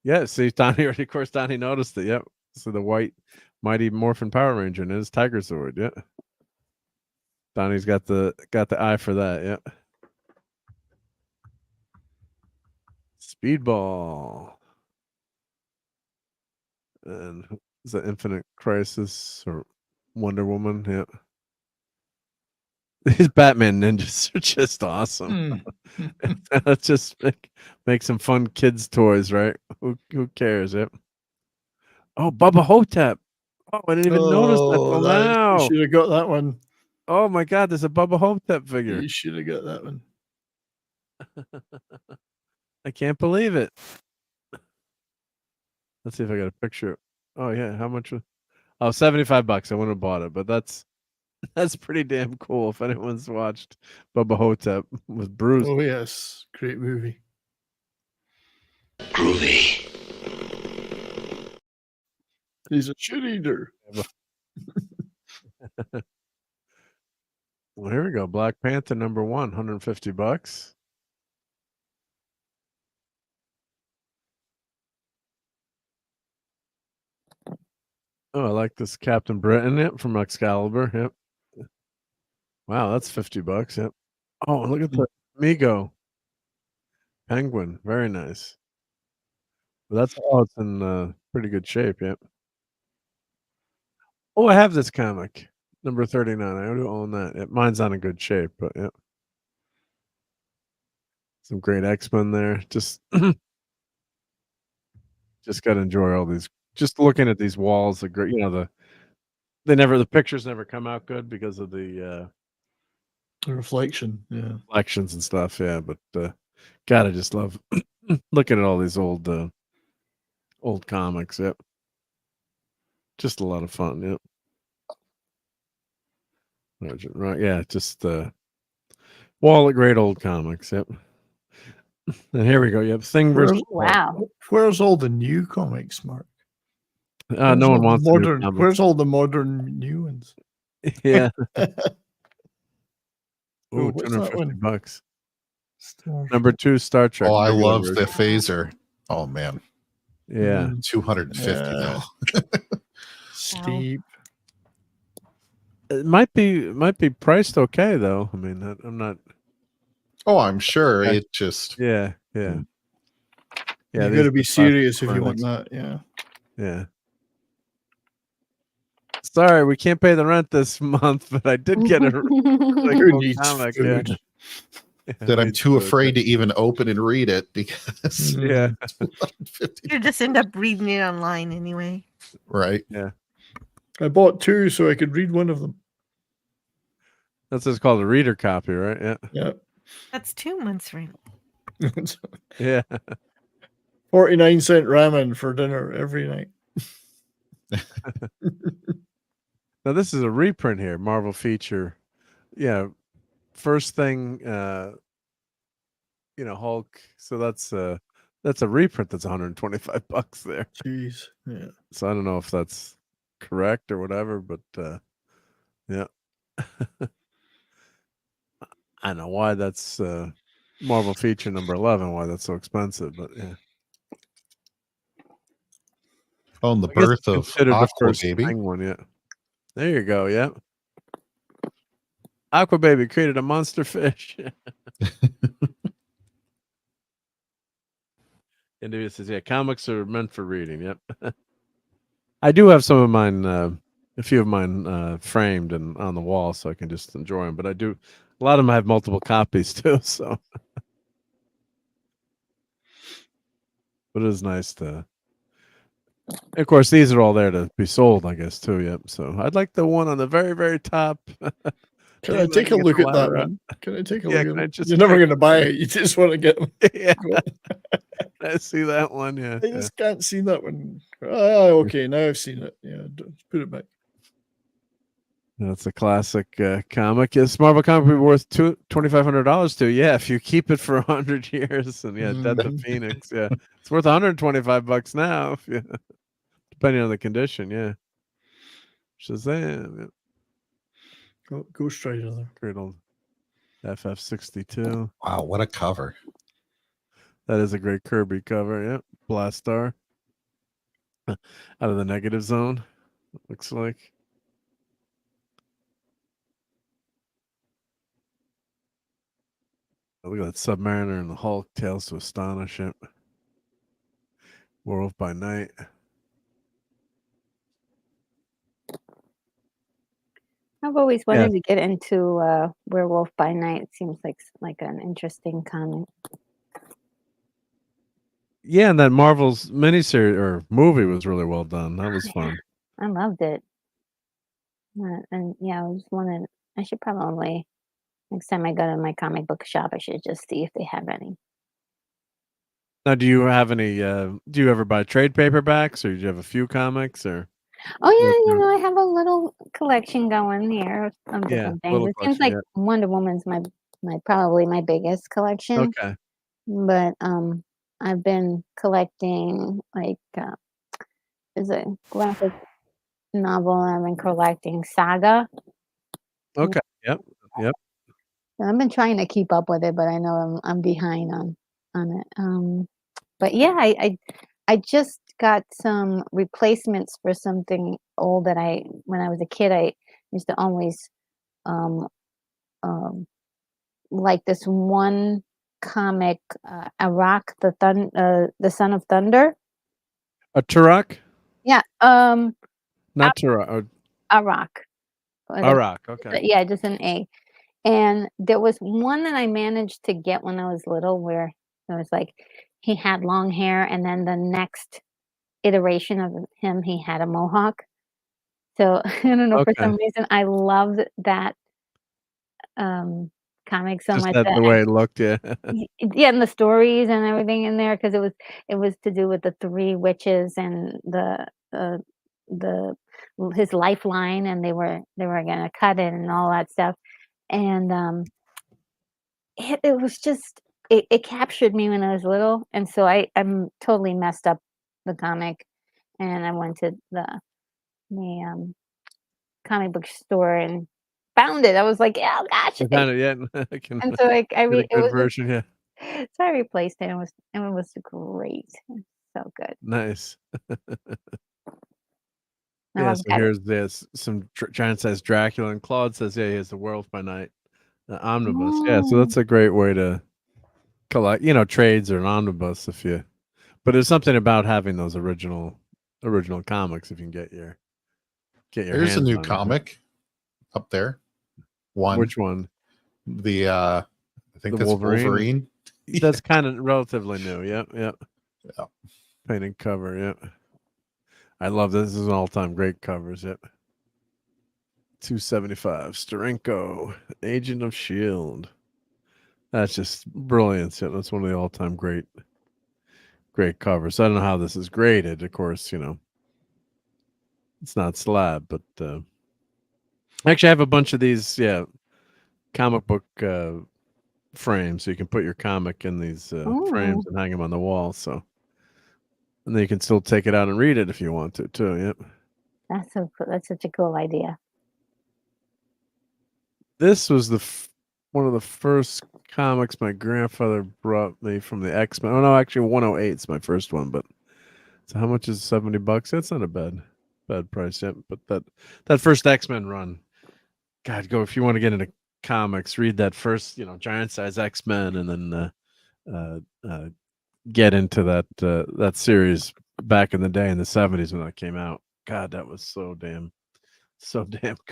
Yeah. See, Donnie already. Of course, Donnie noticed it. Yep. So the white Mighty Morphin Power Ranger and his Tiger Sword. Yep. Donnie's got the eye for that. Yep. Speedball. And is that Infinite Crisis or Wonder Woman? Yeah. These Batman ninjas are just awesome. Let's just make some fun kids' toys, right? Who cares? Yep. Oh, Bubba Hotep. Oh, I didn't even notice that till now. You should have got that one. Oh my God, there's a Bubba Hotep figure. You should have got that one. I can't believe it. Let's see if I got a picture. Oh yeah, how much? Oh, $75. I wouldn't have bought it, but that's pretty damn cool. If anyone's watched Bubba Hotep with Bruce. Oh yes, great movie. Groovy. He's a shit eater. Well, here we go. Black Panther #1, $150. Oh, I like this Captain Britain from Excalibur. Yep. Wow, that's $50. Yep. Oh, look at the Migo Penguin. Very nice. Well, it's in pretty good shape. Yep. Oh, I have this comic, number 39. I do own that. Yep. Mine's not in good shape, but yep. Some great X-Men there. Just got to enjoy all these. Just looking at these walls, the great, the pictures never come out good because of the Reflection, yeah. Reflections and stuff, yeah. But God, I just love looking at all these old comics. Yep, just a lot of fun. Yep. Right, yeah, just wall of great old comics. Yep. And here we go. Yep, Thing versus. Wow. Where's all the new comics, Mark? No one wants modern. to do Where's all the modern new ones? Yeah. Oh, Ooh, what's that one? $250. Star Number 2, Star Trek. Oh, I regular love the version. phaser. Oh man. Yeah. 250 though. Steep. It might be priced okay though. I mean, I'm not. Oh, I'm sure. Okay. It just Yeah. Hmm. Yeah. You these got to are be the serious classic if you want comics. that. Yeah. Yeah. Sorry, we can't pay the rent this month, but I did get a really Who cool needs comic. food? Yeah. that I'm needs too food, afraid to even open and read it because Yeah. You just end up reading it online anyway. Right. Yeah. I bought 2 so I could read one of them. That's what's called a reader copy, right? Yeah. Yeah. That's 2 months rent. Yeah. 49-cent ramen for dinner every night. Now this is a reprint here, Marvel feature. Yeah. First thing, Hulk. So that's a reprint that's $125 there. Jeez. Yeah. So I don't know if that's correct or whatever, but yeah. I don't know why that's Marvel feature number 11, why that's so expensive, but yeah. On the I guess birth it's of considered the Aqua first Baby. thing one, yeah. There you go, yeah. Aqua Baby created a monster fish. Individual says, yeah, comics are meant for reading. Yep. I do have some of mine, a few of mine framed and on the wall, so I can just enjoy them. But a lot of them have multiple copies too. So, but it is nice to. Of course, these are all there to be sold, I guess, too. Yep. So I'd like the one on the very, very top. Can I take a look at that one? Can I take a look at it? You're never going to buy it. You just want to get one. Yeah. I see that one. Yeah. I just can't see that one. Oh, okay. Now I've seen it. Yeah. Put it back. That's a classic comic. Yes, Marvel comic would be worth $2,500 to. Yeah, if you keep it for 100 years, and Death of Phoenix. Yeah, it's worth $125 now, if you, depending on the condition. Yeah, Shazam. Yeah. Ghost Rider there. Great old FF62. Wow, what a cover! That is a great Kirby cover. Yep, Blastar out of the negative zone. Looks like. Look at that Submariner and the Hulk, Tales to Astonish It. Werewolf by Night. I've always wanted to get into Werewolf by Night. It seems like an interesting comic. Yeah, and that Marvel's miniseries or movie was really well done. That was fun. I loved it. And I just wanted. I should probably next time I go to my comic book shop, I should just see if they have any. Now, do you have any? Do you ever buy trade paperbacks, or do you have a few comics, or? Oh yeah, I have a little collection going here of different things. It seems like Wonder Woman's my probably my biggest collection. Okay. But I've been collecting there's a graphic novel I've been collecting, Saga. Okay. Yep. I've been trying to keep up with it, but I know I'm behind on it. But yeah, I just got some replacements for something old that when I was a kid, I used to always like this one comic, Arak, the Son of Thunder. A Turok? Yeah. Not Turok. Arak. Arak. Okay. Yeah, just an A. And there was one that I managed to get when I was little where it was like he had long hair, and then the next iteration of him, he had a mohawk. So I don't know, for some reason I loved that comic so Just much that that the way it looked, yeah. yeah, and the stories and everything in there because it was to do with the three witches and the his lifeline, and they were gonna cut it and all that stuff, and it was just it captured me when I was little, and so I'm totally messed up the comic, and I went to the comic book store and found it. I was like, "Oh gosh!" I found it, yeah. I can And so I get a it good was version, yeah. so I replaced it, and it was great, so good. Nice. I Yeah, love so that. here's this some giant says Dracula, and Claude says, yeah, he has the Werewolf by Night omnibus. Yeah, so Mm. that's a great way to collect, trades or an omnibus if you. But there's something about having those original comics if you can get your There's a hands new on it. comic up there. One. Which one? I think The that's Wolverine. That's kind of relatively new. Yep. Yeah. Painted cover. Yep. I love this. This is an all-time great covers. Yep. 275 Steranko, Agent of S.H.I.E.L.D. That's just brilliant. Yeah, that's one of the all-time great covers. I don't know how this is graded. Of course, it's not slab, but actually I have a bunch of these, comic book frames, so you can put your comic in these frames and hang them on the wall. So, and then you can still take it out and read it if you want to too. Yep. That's so cool. That's such a cool idea. This was one of the first comics my grandfather brought me from the X-Men. Oh no, actually 108 is my first one. But so how much is $70? That's not a bad price yet. But that first X-Men run, God, go if you want to get into comics, read that first, giant size X-Men, and then get into that series back in the day in the 70s when that came out. God, that was so damn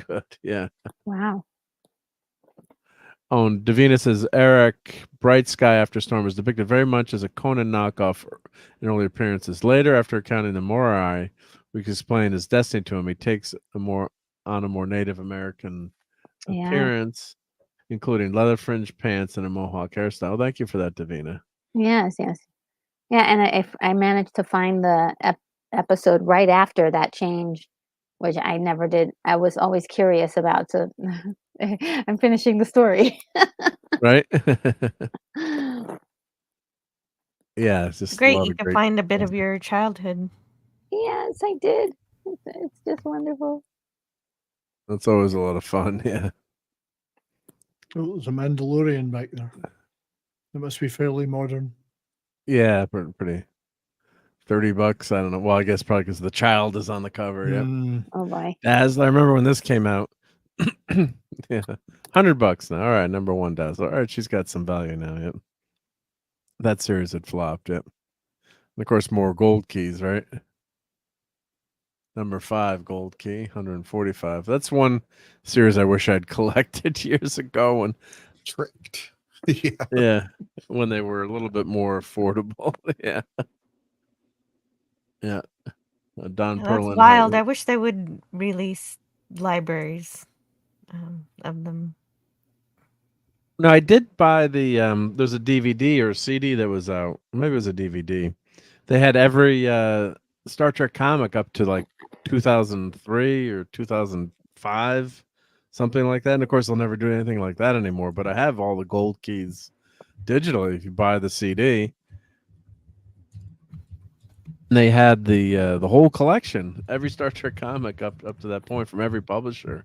good. Yeah. Wow. Oh, and Davina says Eric, Bright Sky After Storm is depicted very much as a Conan knockoff in early appearances. Later, after encountering the Morai, we can explain his destiny to him. He takes a more Native American appearance, including leather fringe pants and a mohawk hairstyle. Thank you for that, Davina. Yes. Yeah, and I managed to find the episode right after that change, which I never did. I was always curious about, so I'm finishing the story. Right? Yeah, it's just Great. love You a can great. find a bit of your childhood. Yes, I did. It's just wonderful. That's always a lot of fun. Yeah. Oh, there's a Mandalorian back there. It must be fairly modern. Yeah, pretty. $30. I don't know. Well, I guess probably because the child is on the cover. Yep. Oh boy. As I remember when this came out. Yeah, $100 now. All right, number one Dazzler. All right, she's got some value now. Yep. That series had flopped. Yep. And of course, more gold keys, right? Number 5 gold key, 145. That's one series I wish I'd collected years ago when Tricked. Yeah, when they were a little bit more affordable. Yeah. Yeah. Don Yeah, that's Perlin. wild. I wish they would release libraries of them. No, I did buy the there's a DVD or a CD that was out. Maybe it was a DVD. They had every Star Trek comic up to like 2003 or 2005, something like that. And of course, they'll never do anything like that anymore. But I have all the gold keys digitally if you buy the CD. And they had the whole collection, every Star Trek comic up to that point from every publisher,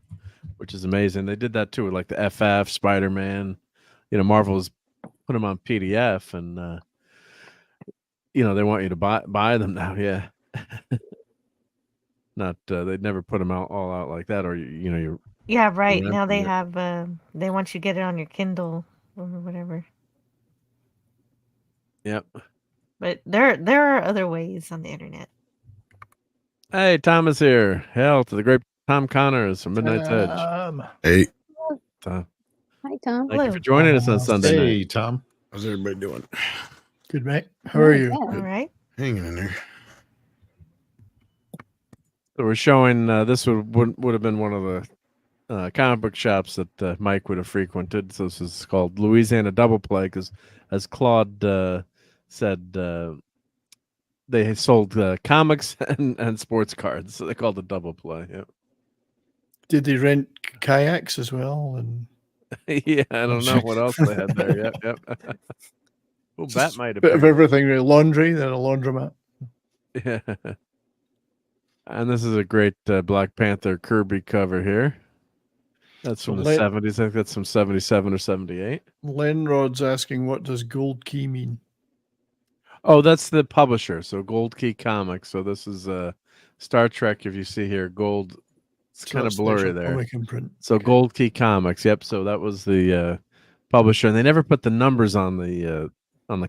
which is amazing. They did that too with like the FF, Spider-Man. Marvel's put them on PDF, and they want you to buy them now. Yeah. Not they'd never put them all out like that, or you're Yeah, right. renting Now they it. have they want you to get it on your Kindle or whatever. Yep. But there are other ways on the internet. Hey, Tom is here. Hail to the great Tom Connors from Midnight's Edge. Hey. Tom. Hi, Tom. Thank you for joining us on Sunday night. Hey, Tom. How's everybody doing? Good, mate. How are you? All right. Hanging in there. So we're showing this would have been one of the comic book shops that Mike would have frequented. So this is called Louisiana Double Play because, as Claude said, they sold comics and sports cards, so they called it Double Play. Yeah. Did they rent kayaks as well? And Yeah, I don't know what else they had there. Yep, yep. Oh, that might have bit of been. everything. Really. Laundry, then a laundromat. Yeah. And this is a great Black Panther Kirby cover here. That's from the 70s. I think that's from 77 or 78. Lenrod's asking, what does Gold Key mean? Oh, that's the publisher. So Gold Key Comics. So this is Star Trek. If you see here, gold. It's kind of blurry there. So Gold Key Comics. Yep. So that was the publisher, and they never put the numbers on the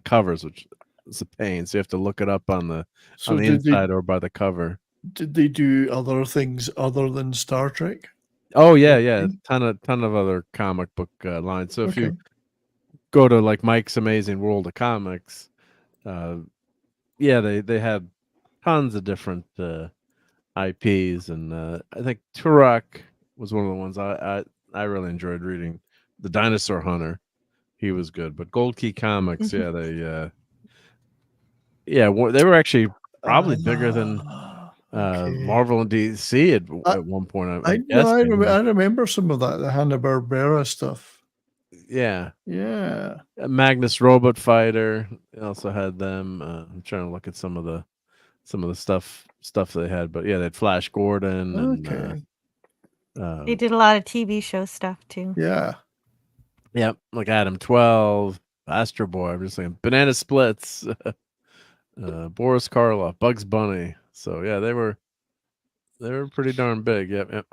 covers, which is a pain. So you have to look it up on the inside or by the cover. Did they do other things other than Star Trek? Oh yeah. Ton of other comic book lines. So if you go to like Mike's Amazing World of Comics, they had tons of different IPs, and I think Turok was one of the ones I really enjoyed reading. The Dinosaur Hunter, he was good. But Gold Key Comics, they were actually probably bigger than Marvel and DC at one point. I remember some of that, the Hanna-Barbera stuff. Yeah. Magnus Robot Fighter also had them. I'm trying to look at some of the stuff they had, but they had Flash Gordon and they did a lot of TV show stuff too. Yep, like Adam 12, Astro Boy. I'm just saying, Banana Splits, Boris Karloff, Bugs Bunny. So they were pretty darn big. Yep.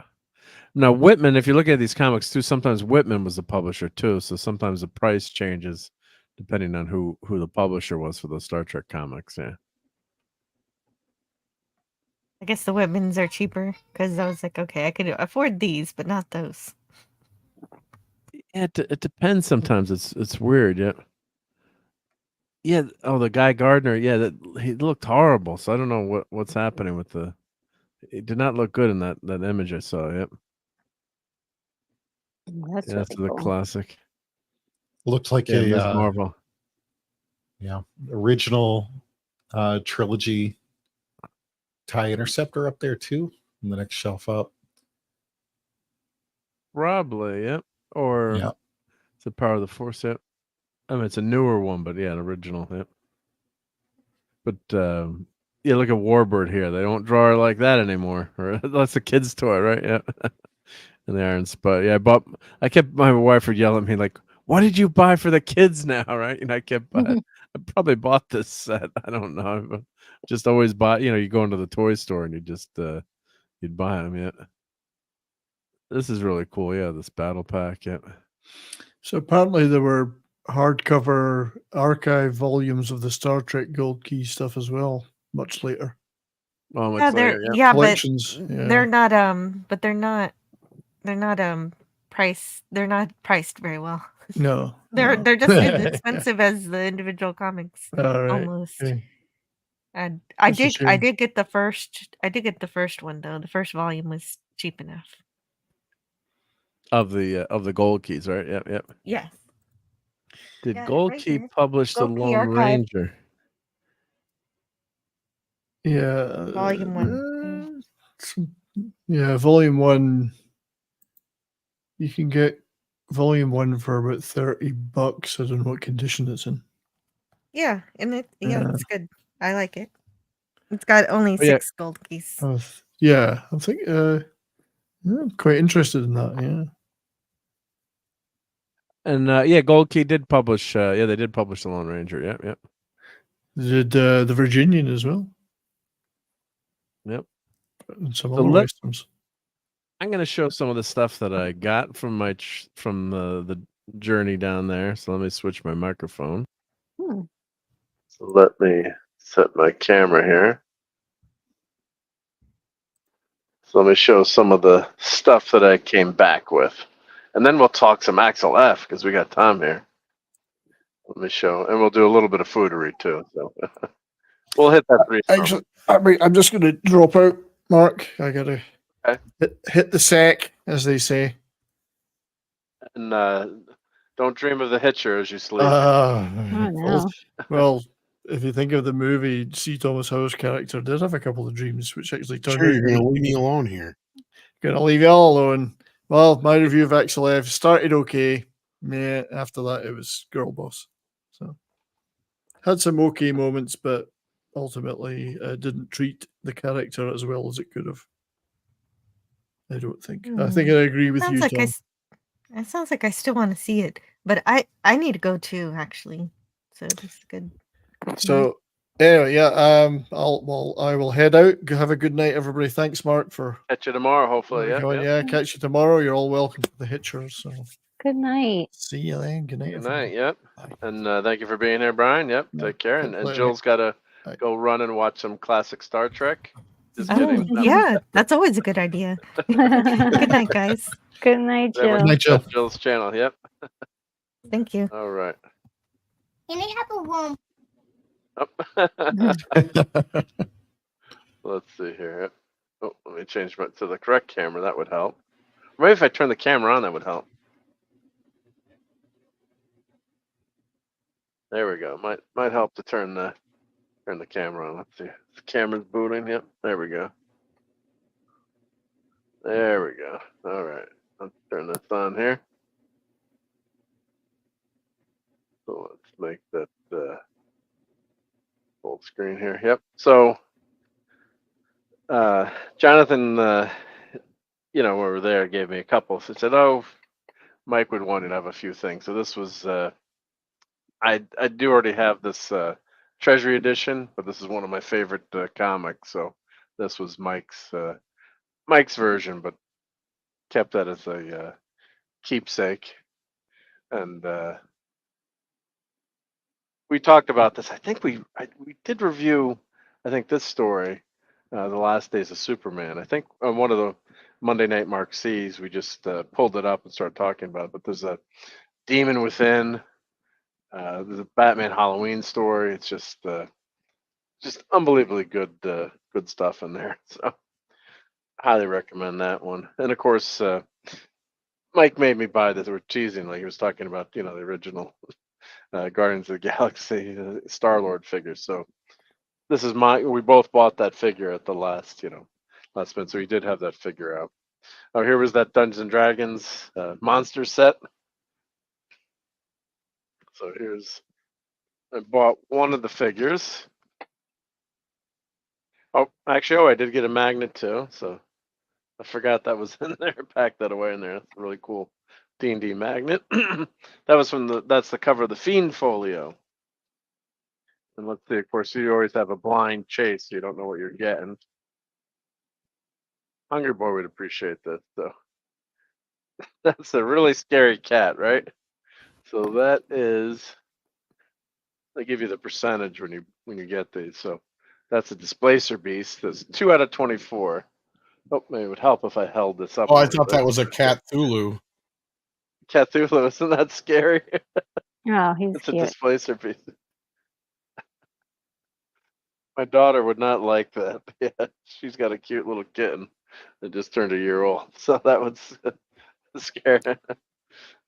Now Whitman, if you look at these comics too, sometimes Whitman was the publisher too. So sometimes the price changes depending on who the publisher was for those Star Trek comics. Yeah. I guess the Whitmans are cheaper because I was like, okay, I could afford these, but not those. Yeah, it depends. Sometimes it's weird. Yeah. Oh, the Guy Gardner. Yeah, he looked horrible. So I don't know what's happening with the. It did not look good in that image I saw. Yep. That's really the cool. Classic. Looked like a Ms. Marvel. Yeah, original trilogy TIE Interceptor up there too, in the next shelf up. Probably, yep. Or it's a Power of the Force, yep. I mean, it's a newer one, but an original, yep. But look at Warbird here. They don't draw her like that anymore. Or that's a kid's toy, right? Yeah. And the Iron Spot. Yeah, I kept my wife would yell at me like, "What did you buy for the kids now?" Right? And I kept I probably bought this set. I don't know. But just always buy. You go into the toy store and you just you'd buy them. Yeah. This is really cool. Yeah, this battle pack. Yeah. So apparently there were hardcover archive volumes of the Star Trek Gold Key stuff as well, much later. Oh, much later. Yeah, collections. But they're not. But they're not. They're not priced. They're not priced very well. No, they're just as expensive as the individual comics. Almost. Okay. And I did get the first. I did get the first one though. The first volume was cheap enough. Of the Gold Keys, right? Yep. Yes. Did Gold Key publish the Lone Ranger? Yeah. Volume 1. Volume 1. You can get volume 1 for about $30. I don't know what condition it's in. Yeah, and it's good. I like it. It's got only 6 gold keys. I think I'm quite interested in that. Yeah. And Gold Key did publish. They did publish the Lone Ranger. Yep. Did the Virginian as well? Yep. And some other westerns. I'm going to show some of the stuff that I got from the journey down there. So let me switch my microphone. So let me set my camera here. So let me show some of the stuff that I came back with. And then we'll talk some Axel F because we got Tom here. Let me show, and we'll do a little bit of foodery too. So we'll hit that 3. Actually, I'm just going to drop out, Mark. I gotta. Hit the sack, as they say. And don't dream of the hitcher as you sleep. Oh, no. Well, if you think of the movie, C. Thomas Howell's character did have a couple of dreams, which actually turned Sure, out. you're gonna leave me alone here. Gonna leave you all alone. Well, my review of XLF started okay. Yeah, after that it was girl boss. So had some okay moments, but ultimately didn't treat the character as well as it could have. I don't think. I think I agree with you, Tom. It sounds like I still want to see it, but I need to go too, actually. So this is good. So anyway, yeah, I will head out. Have a good night, everybody. Thanks, Mark, for Catch you tomorrow, hopefully. Yeah, catch you tomorrow. You're all welcome to the Hitchers. So Good night. see you then. Good night. Good night. Yep. And thank you for being here, Brian. Yep. Take care. And Jill's got to go run and watch some classic Star Trek. Just kidding. Oh, yeah, that's always a good idea. Good night, guys. Good night, That was Jill. Night, Jill. Jill's channel. Yep. Thank you. All right. Can I have a room? Let's see here. Oh, let me change to the correct camera. That would help. Maybe if I turn the camera on, that would help. There we go. Might help to turn the camera on. Let's see. The camera's booting. Yep. There we go. There we go. All right. Let's turn this on here. So let's make that full screen here. Yep. So Jonathan, when we were there, gave me a couple. So he said, "Oh, Mike would want you to have a few things." So this was I do already have this Treasury edition, but this is one of my favorite comics. So this was Mike's version, but kept that as a keepsake. And we talked about this. I think we did review. I think this story, The Last Days of Superman. I think on one of the Monday Night Mark C's, we just pulled it up and started talking about it. But there's a Demon Within. There's a Batman Halloween story. It's just unbelievably good stuff in there. So highly recommend that one. And of course, Mike made me buy this. We're teasing, like he was talking about, the original Guardians of the Galaxy Star-Lord figures. So this is we both bought that figure at the last minute. So he did have that figure out. Oh, here was that Dungeons and Dragons monster set. So I bought one of the figures. Oh, actually, I did get a magnet too. So I forgot that was in there. Packed that away in there. That's a really cool D&D magnet. That was that's the cover of the Fiend Folio. And let's see, of course, you always have a blind chase. So you don't know what you're getting. Hungry Boy would appreciate this, though. That's a really scary cat, right? So that is, they give you the percentage when you get these. So that's a Displacer Beast. That's 2 out of 24. Oh, maybe it would help if I held this up. Oh, I thought that was a Cthulhu. Cthulhu, isn't that scary? Oh, he's It's cute. a Displacer Beast. My daughter would not like that. Yeah, she's got a cute little kitten that just turned a year old. So that was scary.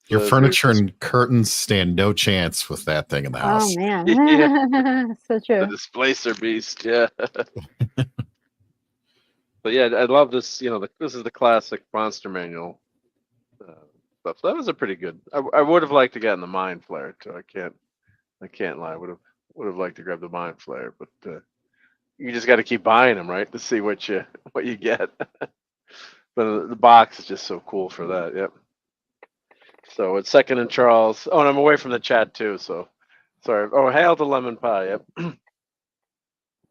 Your So furniture and curtains stand no chance with that thing in the house. Oh man, Yeah. so true. The Displacer Beast, yeah. But yeah, I love this. This is the classic Monster Manual stuff. So that was a pretty good. I would have liked to get in the Mind Flayer too. I can't lie. Would have liked to grab the Mind Flayer, but you just got to keep buying them, right, to see what you get. But the box is just so cool for that. Yep. So it's Second and Charles. Oh, and I'm away from the chat too. So sorry. Oh, hail to Lemon Pie. Yep.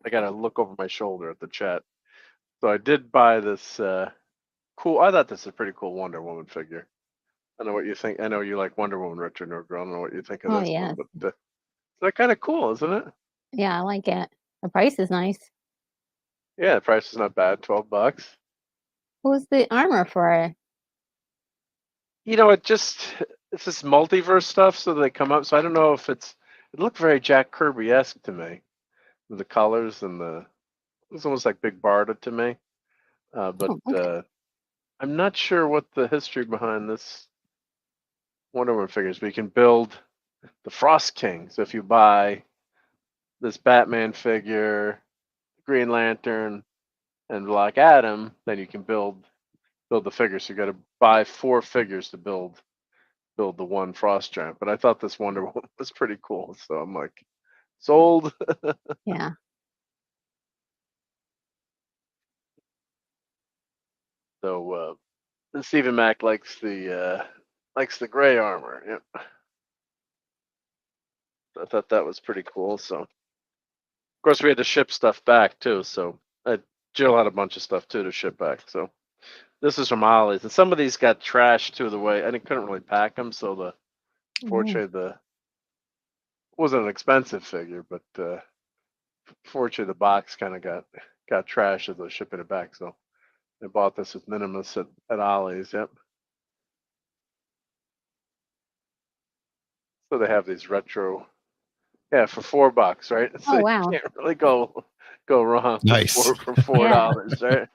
I gotta look over my shoulder at the chat. So I did buy this cool. I thought this is a pretty cool Wonder Woman figure. I don't know what you think. I know you like Wonder Woman, Richard Norgirl. I don't know what you think of Oh this yeah, one, but they're kind of cool, isn't it? yeah, I like it. The price is nice. Yeah, the price is not bad. $12. Who's the armor for? It's this multiverse stuff. So they come up. So I don't know if it looked very Jack Kirby-esque to me, with the colors and it's almost like Big Barda to me. But Oh, okay. I'm not sure what the history behind this Wonder Woman figures, but you can build the Frost King. So if you buy this Batman figure, Green Lantern, and Black Adam, then you can build the figures. So you got to buy 4 figures to build the one Frost Giant. But I thought this Wonder Woman was pretty cool, so I'm like, sold. Yeah. So and Stephen Mack likes the gray armor. Yep. I thought that was pretty cool. So of course we had to ship stuff back too. So Jill had a bunch of stuff too to ship back. So this is from Ollie's, and some of these got trashed too the way, and it couldn't really pack them. So fortunately it wasn't an expensive figure, but fortunately the box kind of got trashed as I was shipping it back. So I bought this with Minimus at Ollie's. Yep. So they have these retro, yeah, for $4, right? So Oh, wow. you can't really go wrong Nice. for $4, right?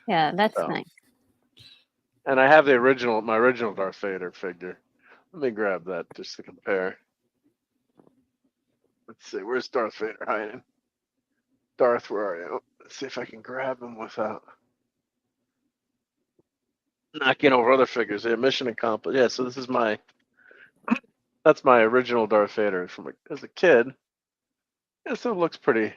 Yeah, that's So, nice. and I have my original Darth Vader figure. Let me grab that just to compare. Let's see, where's Darth Vader hiding? Darth, where are you? Let's see if I can grab him without knocking over other figures. Yeah, mission accomplished. Yeah, so this is that's my original Darth Vader as a kid. Yeah, so it looks pretty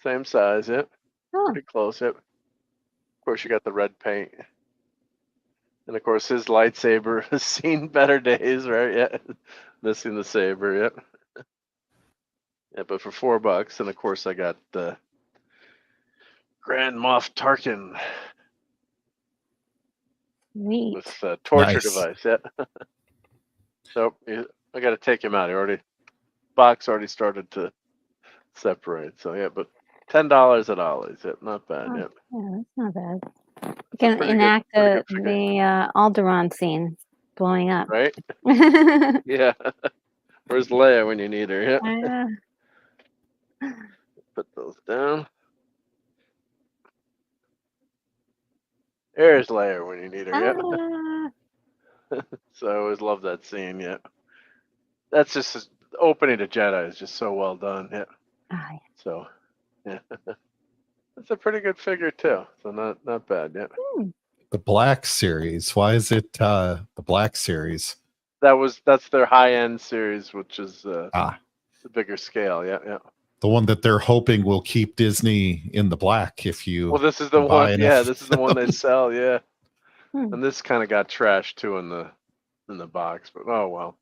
same size, yep. Pretty close, yep. Of course, you got the red paint. And of course, his lightsaber has seen better days, right? Yeah. Missing the saber, yep. Yeah, but for $4, and of course, I got the Grand Moff Tarkin Neat. with the torture Nice. device, yeah. So I got to take him out. Box already started to separate. So yeah, but $10 at Ollie's, yep, not bad, Oh, yep. yeah, that's not bad. You That's a can pretty enact good figure. the Alderaan scene blowing up. Right? Yeah. Where's Leia when you need her? Yeah. Put those down. There's Leia when you need her. Yeah. So I always love that scene. Yeah. That's just opening to Jedi is just so well done. Yeah. Oh, yeah. So, yeah. That's a pretty good figure too. So not bad. Yeah. The Black Series. Why is it the Black Series? That's their high end series, which is the bigger scale. Yeah. Yeah. The one that they're hoping will keep Disney in the black if you. Well, this is the buy one. enough Yeah, of this is the one they them. sell. Yeah. And this kind of got trashed too in the box, but oh well.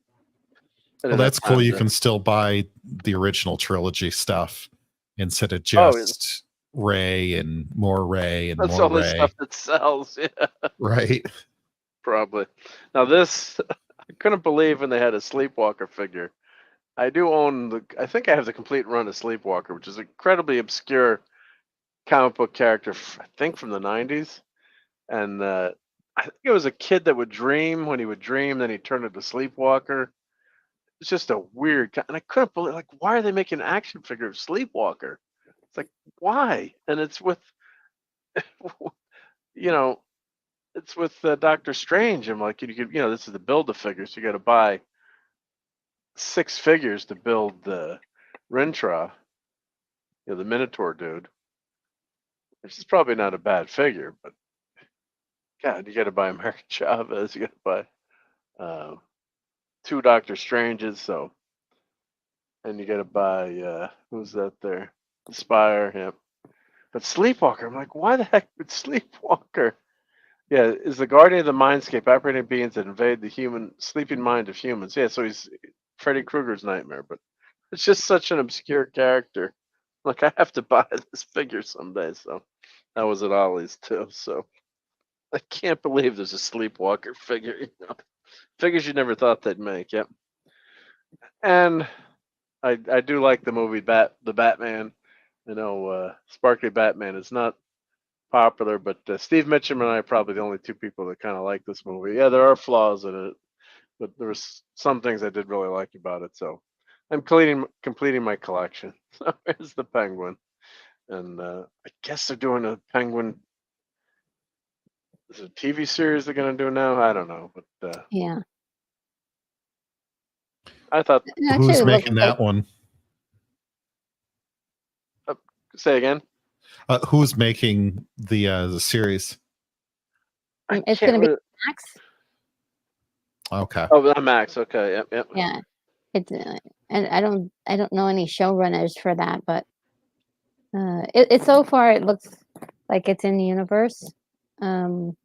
Well, that's cool. You can still buy the original trilogy stuff instead of just Ray and more Ray and That's more all the Ray. stuff that sells. Yeah. Right. Probably. Now this, I couldn't believe when they had a Sleepwalker figure. I do own I think I have the complete run of Sleepwalker, which is an incredibly obscure comic book character, I think from the 90s. And I think it was a kid that would dream. When he would dream, then he turned into Sleepwalker. It's just a weird, and I couldn't believe, like, why are they making an action figure of Sleepwalker? It's like, why? And it's with, it's with Doctor Strange. I'm like, you could, this is the build-a-figure, so you got to buy 6 figures to build the Rintra, the Minotaur dude. Which is probably not a bad figure, but God, you got to buy American Chavez. You got to buy 2 Doctor Stranges, so, and you got to buy who's that there? Spire, yep. But Sleepwalker, I'm like, why the heck would Sleepwalker? Yeah, is the guardian of the mindscape, operating beings that invade the sleeping mind of humans. Yeah, so he's Freddy Krueger's nightmare, but it's just such an obscure character. Like, I have to buy this figure someday, so that was at Ollie's too. So I can't believe there's a Sleepwalker figure. Figures you never thought they'd make. Yep. And I do like the movie the Batman. Sparkly Batman is not popular, but Steve Mitchum and I are probably the only 2 people that kind of like this movie. Yeah, there are flaws in it, but there was some things I did really like about it. So I'm completing my collection. So here's the Penguin, and I guess they're doing a Penguin is it a TV series they're gonna do now? I don't know, but Yeah. I thought. Actually, Who's it looks making like that one? Say again. Who's making the series? it's can't going to be really- Max. Okay. Oh, Max. Okay. Yep. Yep. Yeah. It's and I don't know any showrunners for that, but it so far it looks like it's in the universe. To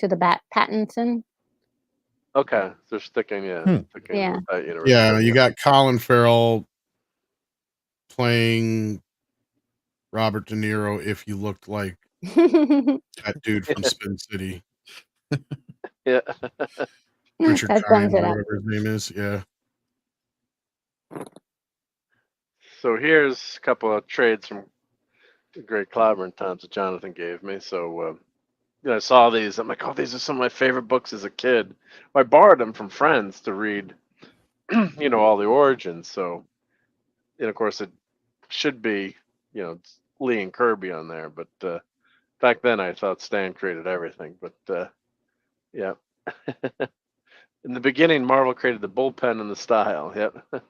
the Pattinson. Okay. They're sticking. Yeah. Sticking Yeah. with that universe. Yeah, you got Colin Farrell playing Robert De Niro if you looked like that dude from Spin City. Yeah. Richard That Kind, sums it or up. whatever his name is. Yeah. So here's a couple of trades from the great Clobber times that Jonathan gave me. So I saw these. I'm like, oh, these are some of my favorite books as a kid. I borrowed them from friends to read, all the origins. So, and of course, it should be, it's Lee and Kirby on there. But back then, I thought Stan created everything. But yeah. In the beginning, Marvel created the bullpen and the style. Yep.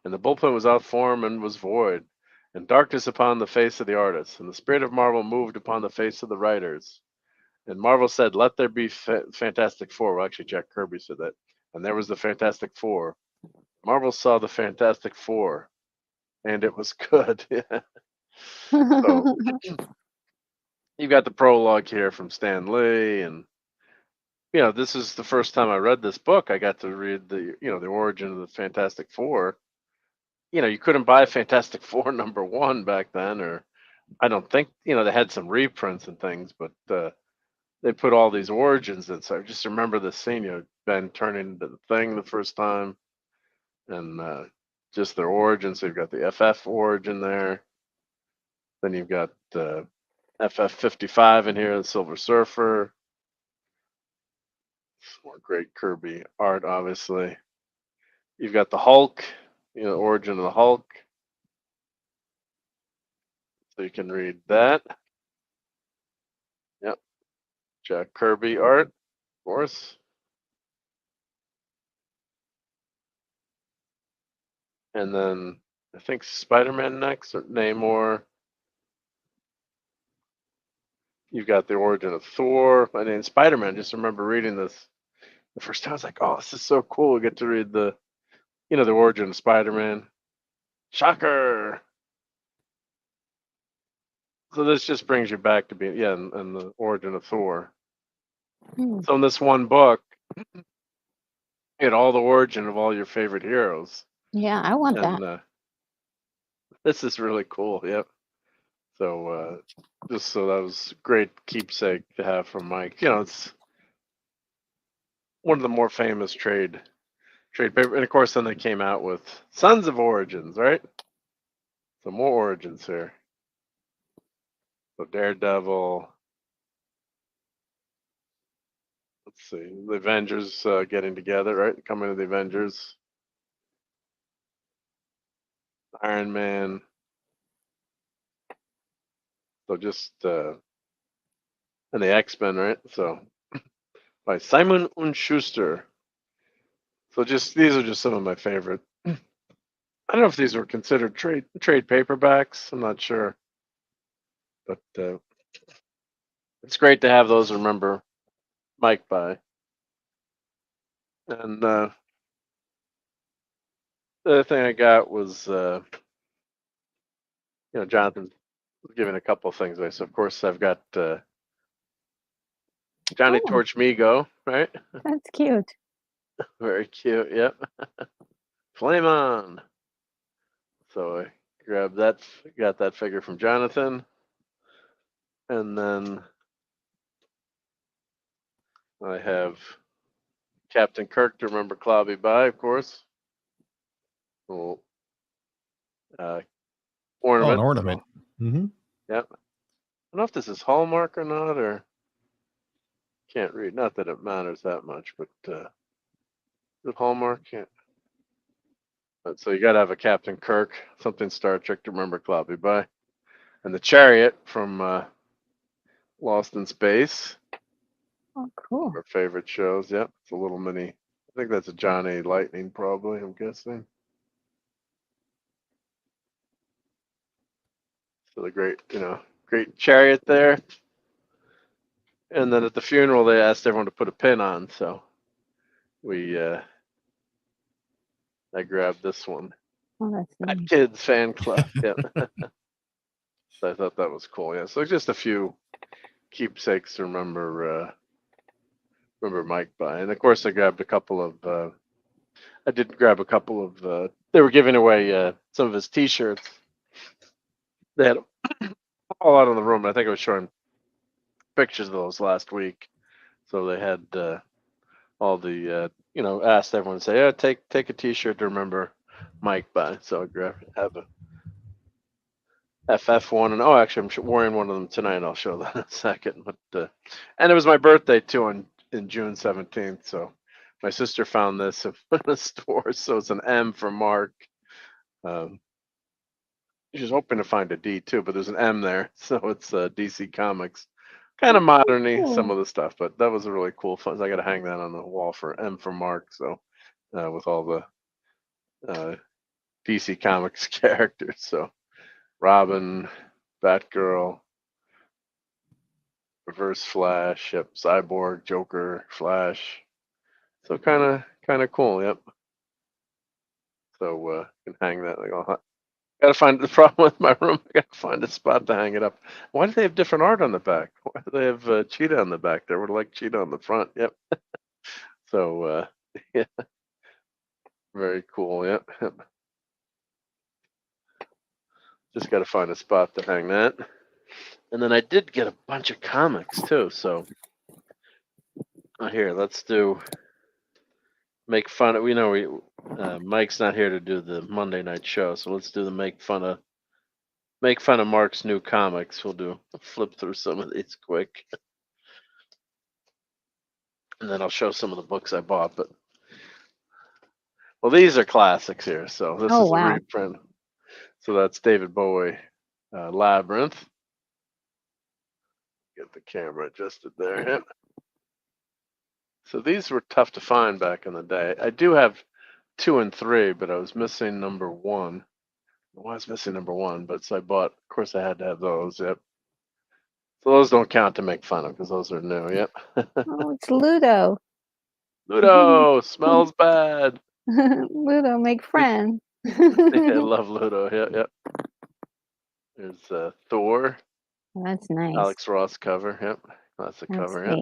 And the bullpen was out form and was void, and darkness upon the face of the artists. And the spirit of Marvel moved upon the face of the writers. And Marvel said, "Let there be Fantastic Four." Well, actually, Jack Kirby said that. And there was the Fantastic Four. Marvel saw the Fantastic Four, and it was good. So you've got the prologue here from Stan Lee, and this is the first time I read this book. I got to read the origin of the Fantastic Four. You couldn't buy Fantastic Four #1 back then, or I don't think they had some reprints and things, but they put all these origins in. So I just remember the scene, Ben turning into the Thing the first time, and just their origin. So you've got the FF origin there. Then you've got the FF55 in here, the Silver Surfer. More great Kirby art, obviously. You've got the Hulk, origin of the Hulk. So you can read that. Yep. Jack Kirby art, of course. And then I think Spider-Man next, or Namor. You've got the origin of Thor. I mean, Spider-Man, just remember reading this the first time. I was like, oh, this is so cool. We get to read the origin of Spider-Man. Shocker. So this just brings you back to being, and the origin of Thor. So in this one book, you had all the origin of all your favorite heroes. Yeah, I want that. This is really cool. Yep. So just so that was a great keepsake to have from Mike. It's one of the more famous trade paper, and of course then they came out with Sons of Origins, right? So more origins here. So Daredevil. Let's see, the Avengers getting together, right? Coming to the Avengers. Iron Man. So just and the X-Men, right? So by Simon und Schuster. So these are just some of my favorite. I don't know if these were considered trade paperbacks. I'm not sure, but it's great to have those. Remember Mike by. And the other thing I got was Jonathan was giving a couple of things away. So of course I've got Johnny Torch Migo, right? That's cute. Very cute. Yep. Flame on. So I grabbed that, got that figure from Jonathan, and then I have Captain Kirk to remember Clobby by, of course. Little ornament. Oh, an ornament. Mm-hmm. Yep. I don't know if this is Hallmark or not, or can't read. Not that it matters that much, but is it Hallmark? Yeah. But so you got to have a Captain Kirk, something Star Trek to remember Clobby by, and the Chariot from Lost in Space. Oh, cool. Our favorite shows. Yep, it's a little mini. I think that's a John A. Lightning, probably. I'm guessing. So the great chariot there. And then at the funeral, they asked everyone to put a pin on, so I grabbed this one. Oh, that's Fat nice. Kids fan club. Yep. So I thought that was cool. Yeah. So just a few keepsakes to remember Mike by, and of course I grabbed a couple of. I did grab a couple of. They were giving away some of his T-shirts. They had all out in the room. I think I was showing pictures of those last week. So they had all the asked everyone to say, "Yeah, take a T-shirt to remember Mike by." So I have a FF one, and actually I'm wearing one of them tonight. I'll show that in a second. But and it was my birthday too on June 17th. So my sister found this in the store. So it's an M for Mark. She's hoping to find a D too, but there's an M there, so it's DC Comics. Kind of moderny, some of the stuff, but that was a really cool fun. I got to hang that on the wall for M for Mark. So with all the DC Comics characters, so Robin, Batgirl, Reverse Flash, yep, Cyborg, Joker, Flash. So kind of cool, yep. So can hang that. Gotta find the problem with my room. I gotta find a spot to hang it up. Why do they have different art on the back? Why do they have cheetah on the back? They would like cheetah on the front. Yep. So yeah, very cool. Yep. Just gotta find a spot to hang that. And then I did get a bunch of comics too. So here, let's do make fun of. We know Mike's not here to do the Monday night show, so let's do the make fun of Mark's new comics. We'll flip through some of these quick. And then I'll show some of the books I bought. But these are classics here. So this is a reprint. So that's David Bowie, Labyrinth. Get the camera adjusted there. Yeah. So these were tough to find back in the day. I do have 2 and 3, but I was missing number 1. I was missing number 1, but so I bought. Of course, I had to have those. Yep. So those don't count to make fun of because those are new. Yep. Oh, it's Ludo. Ludo smells bad. Ludo, make friends. I love Ludo. Yep. There's Thor. That's nice. Alex Ross cover. Yep. That's the cover. Yep.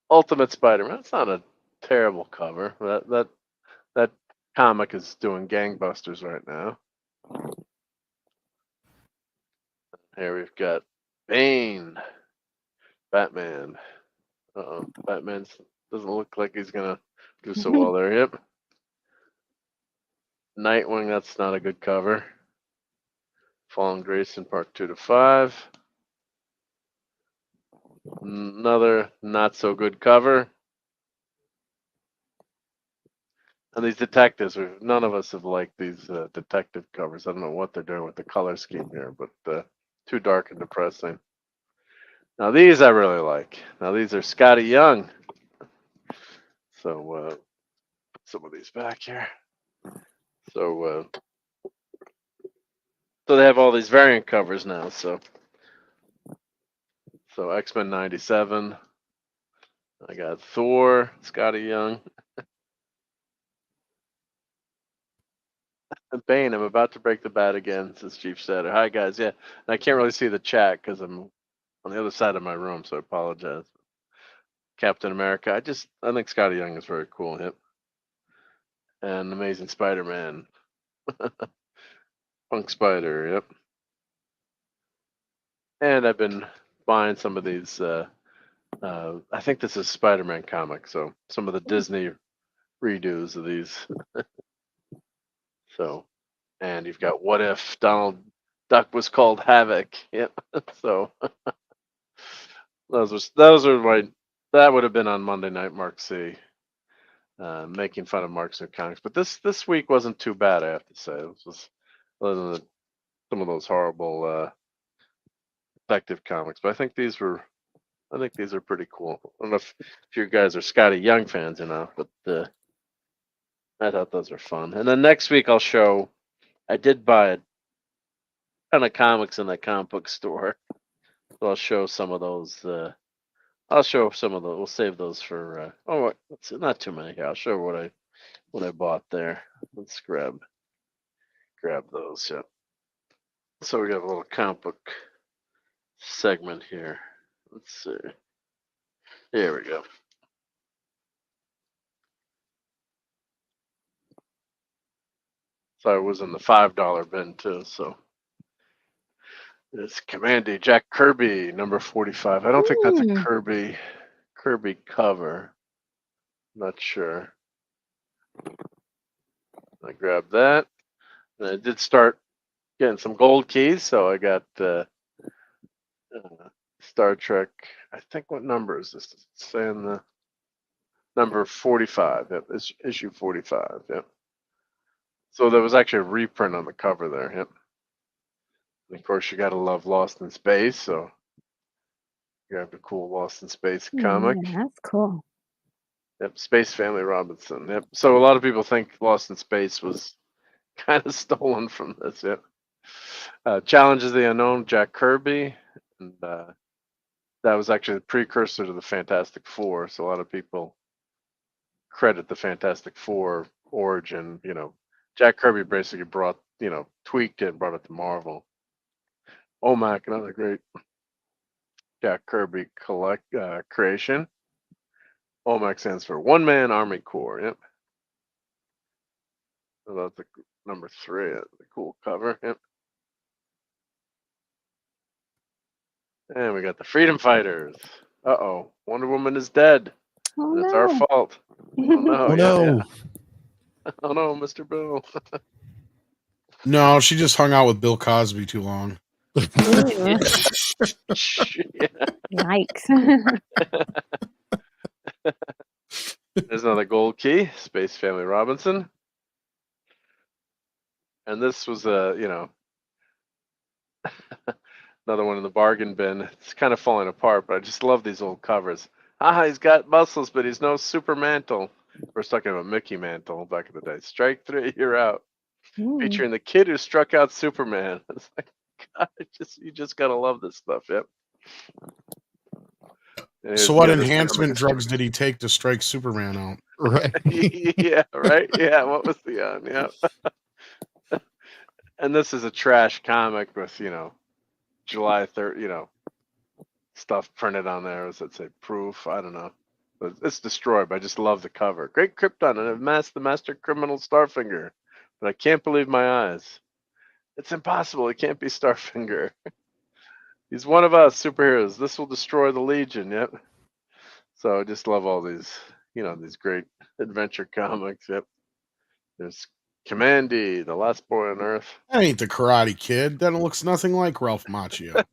Ultimate Spider-Man. That's not a terrible cover. That comic is doing gangbusters right now. Here we've got Bane, Batman. Batman doesn't look like he's gonna do so well there. Yep. Nightwing. That's not a good cover. Fallen Grayson Part 2 to 5. Another not so good cover. And these detectives, none of us have liked these detective covers. I don't know what they're doing with the color scheme here, but too dark and depressing. Now these I really like. Now these are Scotty Young. So put some of these back here. So they have all these variant covers now. So X-Men 97. I got Thor, Scotty Young. Bane, I'm about to break the bat again, says Chief Setter. Hi guys, yeah. And I can't really see the chat because I'm on the other side of my room, so I apologize. Captain America, I think Scotty Young is very cool. Yep. And Amazing Spider-Man. Punk Spider, yep. And I've been buying some of these. I think this is Spider-Man comic, so some of the Disney redos of these. So, and you've got What If Donald Duck was called Havoc? Yep. So that would have been on Monday Night Mark C. Making fun of Mark's new comics, but this week wasn't too bad. I have to say, it was just other than some of those horrible detective comics. But I think these were I think these are pretty cool. I don't know if you guys are Scotty Young fans or not, but I thought those were fun. And then next week I'll show. I did buy a ton of comics in that comic book store, so I'll show some of those. I'll show some of those. We'll save those for. Let's see, not too many here. I'll show what I bought there. Let's grab those. Yeah. So we got a little comic book segment here. Let's see. Here we go. So I was in the $5 bin too. So it's Commandy Jack Kirby number 45. I don't think that's a Kirby cover. Not sure. I grabbed that. And I did start getting some gold keys, so I got Star Trek. I think what number is this? It's saying the number 45. Yep, it's issue 45. Yep. So there was actually a reprint on the cover there. Yep. And of course, you gotta love Lost in Space, so you have the cool Lost in Space comic. Yeah, that's cool. Yep, Space Family Robinson. Yep. So a lot of people think Lost in Space was kind of stolen from this. Yep. Challenges the Unknown, Jack Kirby, and that was actually the precursor to the Fantastic Four. So a lot of people credit the Fantastic Four origin. Jack Kirby basically brought, tweaked it and brought it to Marvel. OMAC, another great Jack Kirby creation. OMAC stands for One Man Army Corps. Yep. So that's the number 3. The cool cover. Yep. And we got the Freedom Fighters. Uh-oh. Wonder Woman is dead. Oh, and it's no. our fault. Oh no. Oh, no. Oh no, Mr. Bill. No, she just hung out with Bill Cosby too long. Yikes. There's another gold key, Space Family Robinson. And this was another one in the bargain bin. It's kind of falling apart, but I just love these old covers. He's got muscles, but he's no super mantle. We're talking about Mickey Mantle back in the day. Strike 3, you're out. Featuring the kid who struck out Superman. It's like, God, you just gotta love this stuff. Yep. So what enhancement drugs did he take to strike Superman out? Right. Yeah, right. Yeah, what was the yeah. And this is a trash comic with July 3rd, stuff printed on there. Does it say proof? I don't know. But it's destroyed. But I just love the cover. Great Krypton and the master criminal Starfinger. But I can't believe my eyes. It's impossible. It can't be Starfinger. He's one of us superheroes. This will destroy the Legion. Yep. So I just love all these, these great adventure comics. Yep. There's Commandy, the last boy on Earth. That ain't the Karate Kid. That looks nothing like Ralph Macchio.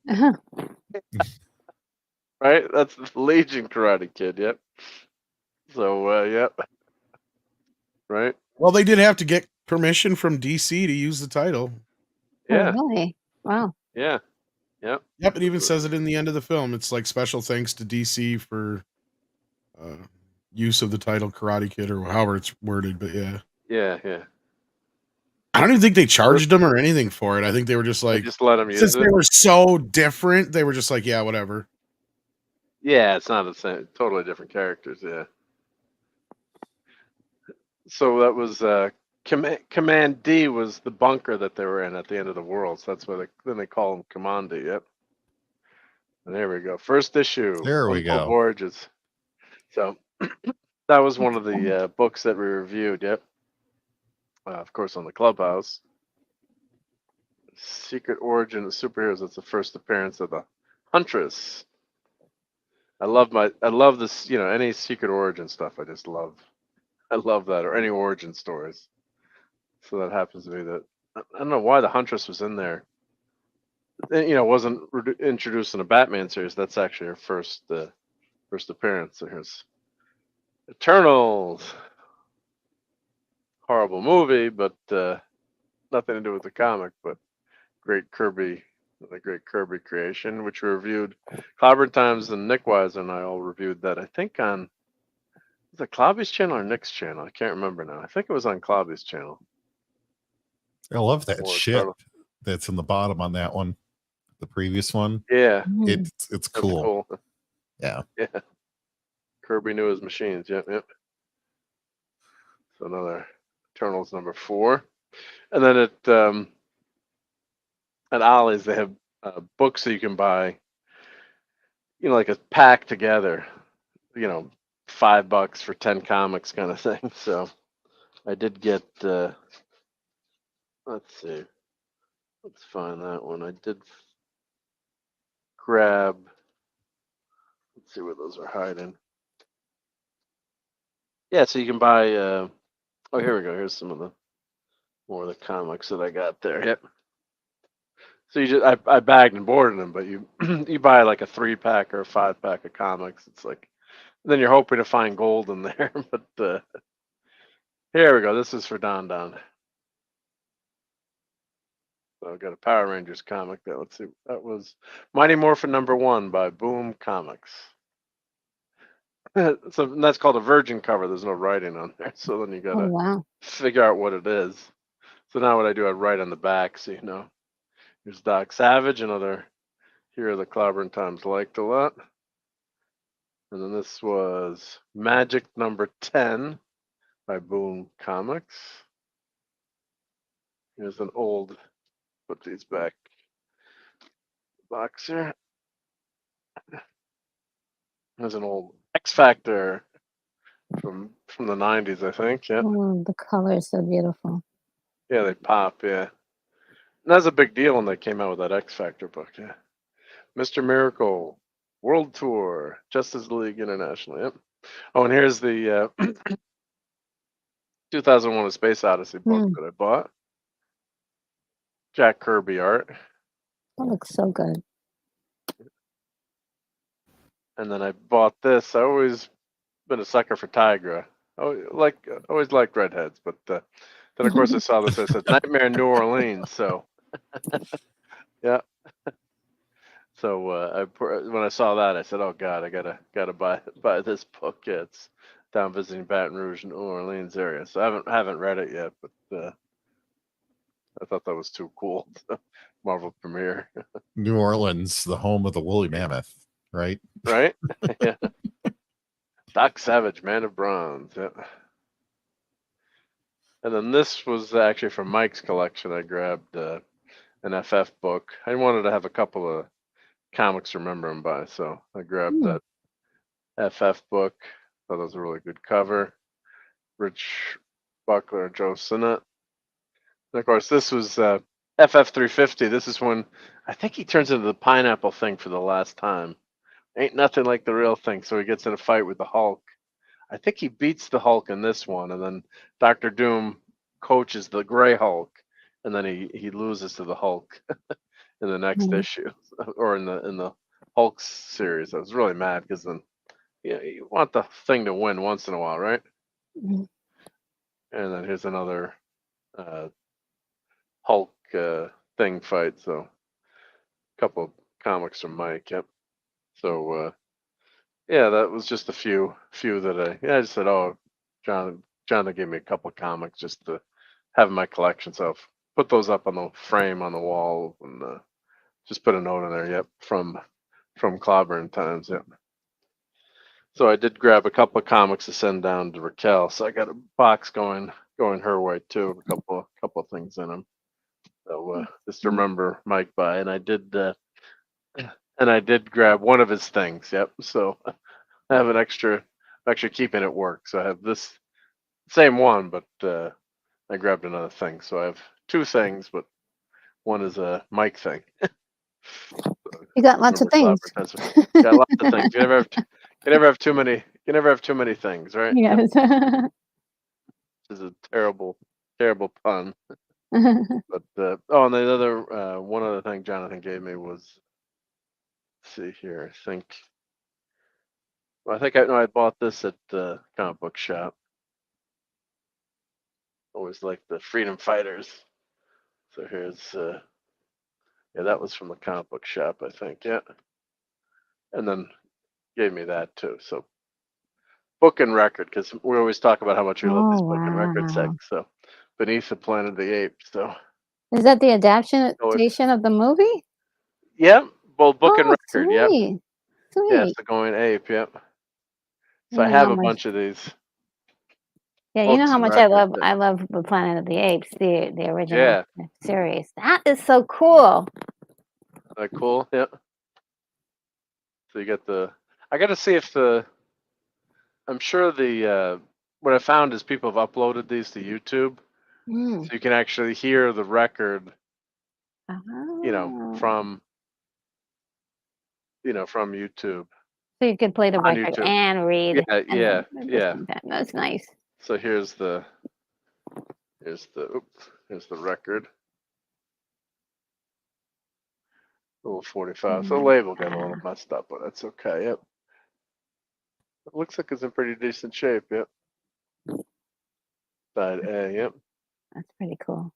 Right? That's the Legion Karate Kid. Yep. So, yep. Right? Well, they did have to get permission from DC to use the title. Yeah. Oh, really? Wow. Yeah. Yep. Yep. It even says it in the end of the film. It's like special thanks to DC for use of the title Karate Kid or however it's worded. But yeah. Yeah. Yeah. I don't even think they charged them or anything for it. I think they were just like, just let them use since it. they were so different, they were just like, yeah, whatever. Yeah, it's not the same. Totally different characters. Yeah. So that was Command D was the bunker that they were in at the end of the world. So that's why they call him Commandy. Yep. And there we go. First issue. There we go. Voyages. So that was one of the books that we reviewed. Yep. Of course, on the Clubhouse. Secret Origin of Superheroes. That's the first appearance of the Huntress. I love this. Any Secret Origin stuff. I love that, or any origin stories. So that happens to be that. I don't know why the Huntress was in there. Wasn't introduced in a Batman series. That's actually her first appearance. So here's Eternals. Horrible movie, but nothing to do with the comic. But great Kirby the great Kirby creation, which we reviewed. Clobber Times and Nick Weiser and I all reviewed that. I think on was it Clobby's channel or Nick's channel? I can't remember now. I think it was on Clobby's channel. I love that Or ship Charlotte. that's in the bottom on that one. The previous one. Yeah, it's that's cool. Yeah. Yeah. Kirby knew his machines. Yep, yep. So another Eternals number 4, and then at Ollie's they have books that you can buy. You know, like a pack together. You know, $5 for 10 comics kind of thing. So I did get. Let's see. Let's find that one. I did grab. Let's see where those are hiding. Yeah, so you can buy. Oh, here we go. Here's some of the more of the comics that I got there. Yep. So you just I bagged and boarded them, but you you buy like a 3-pack or a 5-pack of comics. It's like then you're hoping to find gold in there. But here we go. This is for Don Don. So I've got a Power Rangers comic there. Let's see. That was Mighty Morphin #1 by Boom Comics. So that's called a virgin cover. There's no writing on there. So then you gotta figure out what it is. So now what I do, I write on the back, so you know. Here's Doc Savage, another hero the Clobbering Times liked a lot. And then this was Magic #10 by Boom Comics. Here's an old, put these back box here. There's an old X Factor from the 90s, I think. Yeah. Oh, the color is so beautiful. Yeah, they pop. Yeah. And that's a big deal when they came out with that X Factor book. Yeah. Mr. Miracle, World Tour, Justice League International. Yep. Oh, and here's the 2001: A Space Odyssey book that I bought. Jack Kirby art. That looks so good. And then I bought this. I always been a sucker for Tigra. Always liked redheads, but then of course I saw this. I said Nightmare in New Orleans. So yeah. So when I saw that, I said, "Oh God, I gotta buy this book." Yeah, it's down visiting Baton Rouge, New Orleans area. So I haven't read it yet, but I thought that was too cool. Marvel premiere. New Orleans, the home of the woolly mammoth, right? Right? Yeah. Doc Savage, Man of Bronze. Yeah. And then this was actually from Mike's collection. I grabbed an FF book. I wanted to have a couple of comics to remember him by, so I grabbed that FF book. Thought that was a really good cover. Rich Buckler, Joe Sinnott. And of course, this was FF 350. This is when I think he turns into the pineapple thing for the last time. Ain't nothing like the real thing. So he gets in a fight with the Hulk. I think he beats the Hulk in this one, and then Doctor Doom coaches the Gray Hulk, and then he loses to the Hulk in the next issue, or in the Hulk series. I was really mad because then you want the thing to win once in a while, right? And then here's another Hulk thing fight. So a couple of comics from Mike. Yep. So yeah, that was just a few that I just said, oh, John gave me a couple of comics just to have in my collection. So I've put those up on the frame on the wall and just put a note in there. Yep, from Clobbering Times. Yep. So I did grab a couple of comics to send down to Raquel. So I got a box going her way too. A couple of things in them. So just to remember Mike by, and I did grab one of his things. Yep. So I have an extra. I'm actually keeping it work. So I have this same one, but I grabbed another thing. So I have two things, but one is a Mike thing. You got lots of things. Got lots of things. You never have too many. You never have too many things, right? Yes. This is a terrible pun. But oh, and the other one other thing Jonathan gave me was, let's see here. I bought this at the comic book shop. Always like the Freedom Fighters. So here's Yeah, that was from the comic book shop, I think. Yeah. And then gave me that too. So book and record, because we always talk about how much we love these book and record wow. sections. So Beneath the Planet of the Apes. So Is that the adaptation Oh, of the movie? yeah, both book and Oh, record. Yep. sweet. Yeah, Sweet. it's the Going Ape. Yep. So You I know have how a much bunch of these Yeah, you know books how and much records. I love the Planet of the Apes, the original Yeah. series. That is so cool. That cool? Yeah. So you get the. I got to see if I'm sure what I found is people have uploaded these to YouTube, Mm. so you can actually hear the record. Oh. From from YouTube. So you can play the On record YouTube. and read Yeah, and yeah, at the yeah. same time. That's nice. So here's the record. Little 45. So the label got a little messed up, but that's okay. Yep. It looks like it's in pretty decent shape. Yep. Side A. Yep. That's pretty cool.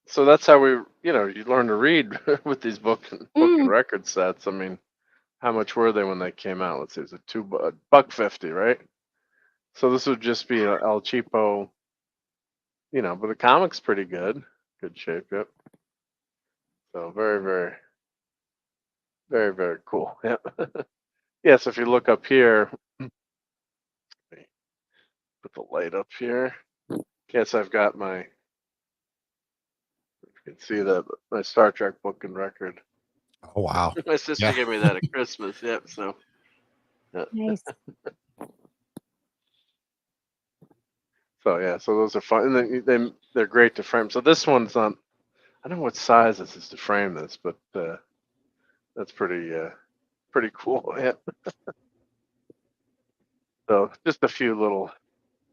So that's how you learn to read with these book and record sets. I mean, how much were they when they came out? Let's see, it's $1.50, right? So this would just be an El Cheapo, but the comic's pretty good shape. Yep. So very, very, very, very cool. Yep. Yeah. So if you look up here, put the light up here. Yes, I've got my. You can see that my Star Trek book and record. Oh wow! My sister gave me that at Christmas. Yep. So. Yeah. Nice. So yeah, so those are fun, and they're great to frame. So this one's on. I don't know what size this is to frame this, but that's pretty cool. Yeah. So just a few little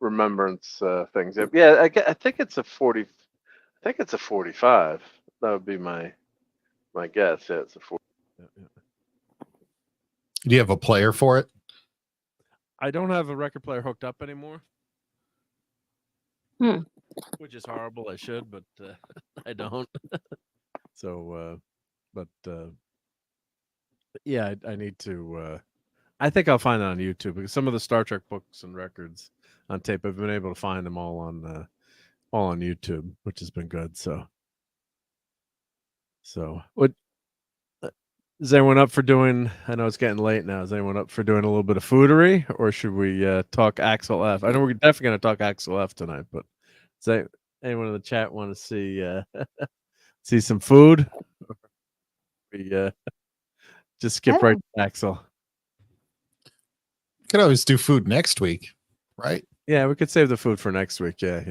remembrance things. Yeah, I think it's a 40. I think it's a 45. That would be my guess. Yeah, it's a 40. Do you have a player for it? I don't have a record player hooked up anymore. Which is horrible. I should, but I don't. So, yeah, I need to. I think I'll find it on YouTube, because some of the Star Trek books and records on tape, I've been able to find them all on YouTube, which has been good. So what is anyone up for doing? I know it's getting late now. Is anyone up for doing a little bit of foodery, or should we talk Axel F? I know we're definitely going to talk Axel F tonight, but does anyone in the chat want to see some food? We just skip right to Axel. Could always do food next week, right? Yeah, we could save the food for next week. Yeah.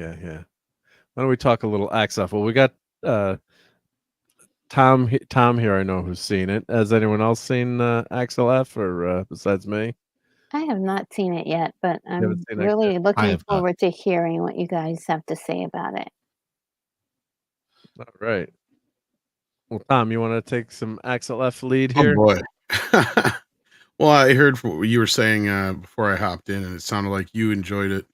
Why don't we talk a little Axel? Well, we got Tom here. I know who's seen it. Has anyone else seen Axel F, or besides me? I have not seen it yet, but I'm really looking forward to hearing what you guys have to say about it. All right. Well, Tom, you want to take some Axel F lead here? Oh boy. Well, I heard from what you were saying before I hopped in, and it sounded like you enjoyed it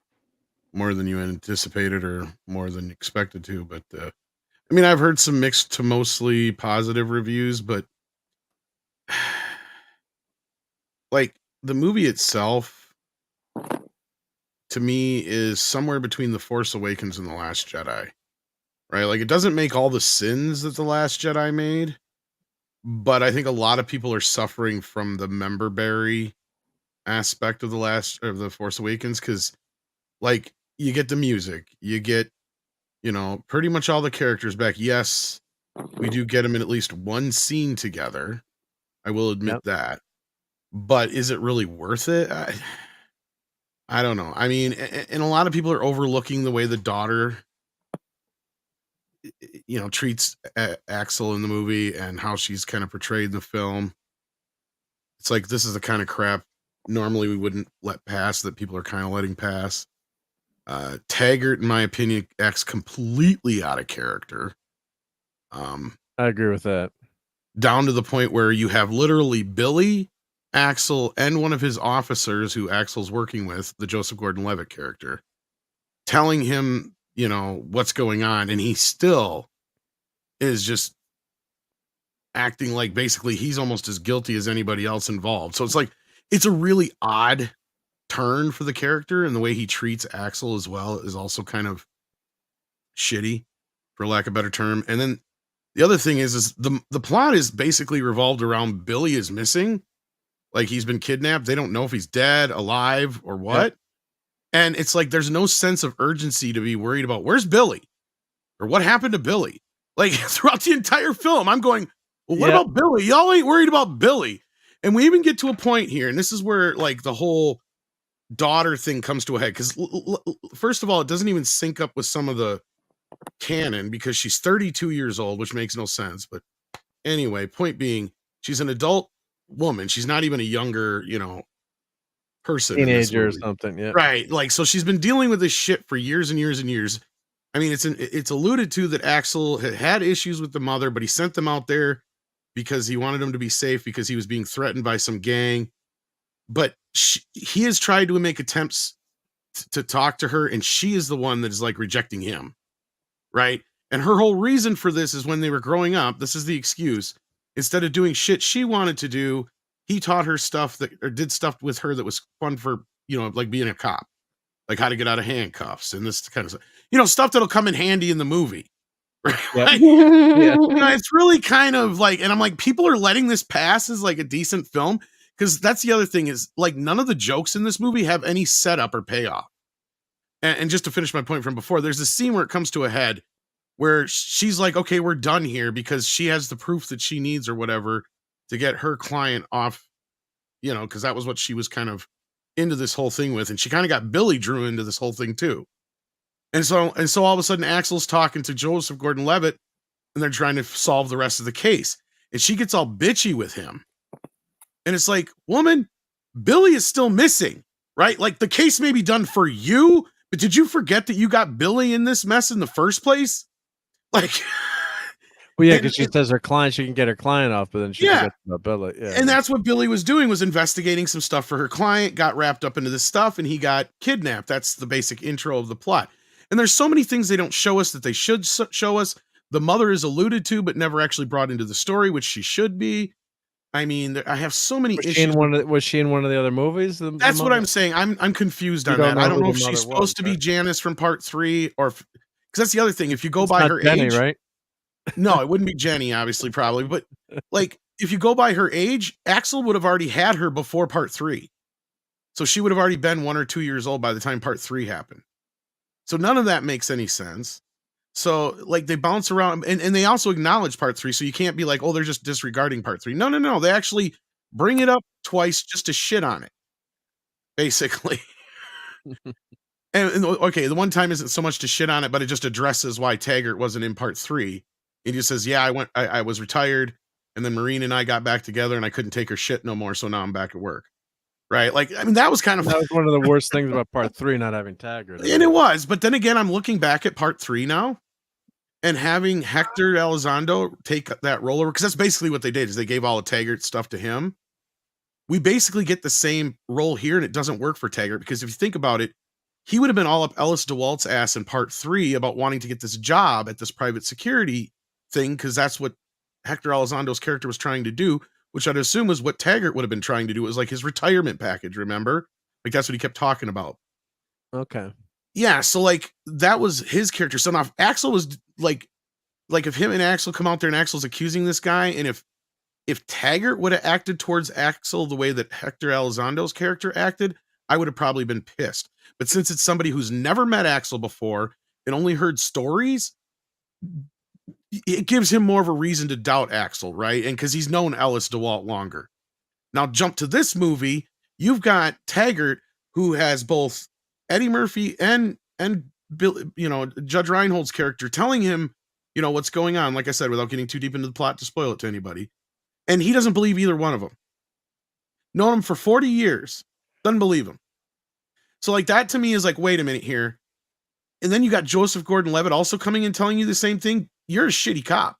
more than you anticipated or more than expected to. But I mean, I've heard some mixed to mostly positive reviews, but like the movie itself, to me, is somewhere between The Force Awakens and The Last Jedi, right? Like, it doesn't make all the sins that The Last Jedi made, but I think a lot of people are suffering from the member berry aspect of The Force Awakens, because like you get the music, you get pretty much all the characters back. Yes, we do get them in at least one scene together, I will admit that, but is it really worth it? I don't know. I mean, and a lot of people are overlooking the way the daughter treats Axel in the movie and how she's kind of portrayed in the film. It's like, this is the kind of crap normally we wouldn't let pass that people are kind of letting pass. Taggart, in my opinion, acts completely out of character. I agree with that. Down to the point where you have literally Billy, Axel, and one of his officers who Axel's working with, the Joseph Gordon-Levitt character, telling him, what's going on, and he still is just acting like basically he's almost as guilty as anybody else involved. So it's like, it's a really odd turn for the character, and the way he treats Axel as well is also kind of shitty, for lack of a better term. And then the other thing is the plot is basically revolved around Billy is missing. Like, he's been kidnapped. They don't know if he's dead, alive, or what. Yep. And it's like, there's no sense of urgency to be worried about where's Billy or what happened to Billy. Like, throughout the entire film, I'm going, well, what about Billy? Y'all ain't worried about Billy. And we even get to a point here, and this is where like the whole daughter thing comes to a head. Because first of all, it doesn't even sync up with some of the canon, because she's 32 years old, which makes no sense. But anyway, point being, she's an adult woman. She's not even a younger, person, teenager or something. Yeah, right. Like, so she's been dealing with this shit for years and years and years. I mean, it's alluded to that Axel had issues with the mother, but he sent them out there because he wanted them to be safe, because he was being threatened by some gang. But he has tried to make attempts to talk to her, and she is the one that is like rejecting him, right? And her whole reason for this is, when they were growing up, this is the excuse. Instead of doing shit she wanted to do, he taught her stuff or did stuff with her that was fun for, like being a cop, like how to get out of handcuffs and this kind of stuff, stuff that'll come in handy in the movie. Right? Yep. Yeah. It's really kind of like, and I'm like, people are letting this pass as like a decent film, because that's the other thing is, like, none of the jokes in this movie have any setup or payoff. And just to finish my point from before, there's a scene where it comes to a head where she's like, okay, we're done here, because she has the proof that she needs or whatever to get her client off, because that was what she was kind of into this whole thing with. And she kind of got Billy drew into this whole thing too. And so all of a sudden Axel's talking to Joseph Gordon-Levitt, and they're trying to solve the rest of the case. And she gets all bitchy with him. And it's like, woman, Billy is still missing, right? Like, the case may be done for you, but did you forget that you got Billy in this mess in the first place? Like, well, yeah, because she says she can get her client off, but then she forgets about Billy. Yeah, and that's what Billy was doing, was investigating some stuff for her client, got wrapped up into this stuff, and he got kidnapped. That's the basic intro of the plot. And there's so many things they don't show us that they should show us. The mother is alluded to, but never actually brought into the story, which she should be. I mean, I have so many issues. Was she in one of the other movies? That's what I'm saying. I'm confused on that. I don't know if she's supposed to be Janice from part 3, or because that's the other thing. If you go by her Jenny, age, right? No, it wouldn't be Jenny, obviously, probably. But like, if you go by her age, Axel would have already had her before part 3, so she would have already been 1 or 2 years old by the time part 3 happened. So none of that makes any sense. So like, they bounce around, and they also acknowledge part 3. So you can't be like, oh, they're just disregarding part 3. No. They actually bring it up twice just to shit on it, basically. and okay, the one time isn't so much to shit on it, but it just addresses why Taggart wasn't in part 3. He just says, yeah, I was retired, and then Maureen and I got back together, and I couldn't take her shit no more. So now I'm back at work. Right. Like, I mean, that was kind of, that was one of the worst things about part 3, not having Taggart. And it was, but then again, I'm looking back at part 3 now, and having Hector Elizondo take that role over, because that's basically what they did, is they gave all the Taggart stuff to him. We basically get the same role here, and it doesn't work for Taggart, because if you think about it, he would have been all up Ellis DeWalt's ass in part 3 about wanting to get this job at this private security thing, because that's what Hector Elizondo's character was trying to do, which I'd assume was what Taggart would have been trying to do. It was like his retirement package, remember? Like, that's what he kept talking about. Okay. Yeah, so like, that was his character. So now if Axel was like if him and Axel come out there and Axel's accusing this guy, and if Taggart would have acted towards Axel the way that Hector Elizondo's character acted, I would have probably been pissed. But since it's somebody who's never met Axel before and only heard stories, it gives him more of a reason to doubt Axel, right? And because he's known Ellis DeWalt longer. Now jump to this movie, you've got Taggart, who has both Eddie Murphy and Bill, Judge Reinhold's character telling him, what's going on. Like I said, without getting too deep into the plot to spoil it to anybody, and he doesn't believe either one of them. Known him for 40 years, doesn't believe him. So like, that to me is like, wait a minute here. And then you got Joseph Gordon-Levitt also coming and telling you the same thing. You're a shitty cop.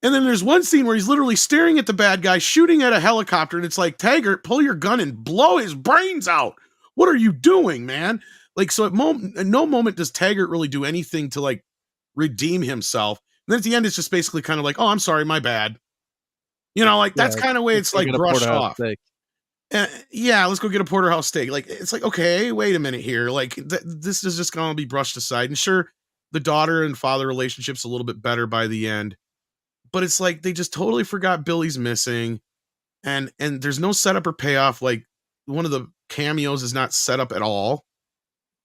And then there's one scene where he's literally staring at the bad guy, shooting at a helicopter, and it's like, Taggart, pull your gun and blow his brains out. What are you doing, man? Like, so at no moment does Taggart really do anything to like redeem himself. then at the end, it's just basically kind of like, oh, I'm sorry, my bad. You know, like that's kind of way it's like brushed off. Yeah, let's go get a porterhouse steak. Like, it's like, okay, wait a minute here. Like, this is just going to be brushed aside. And sure, the daughter and father relationship's a little bit better by the end, but it's like they just totally forgot Billy's missing, and there's no setup or payoff. Like, one of the cameos is not set up at all,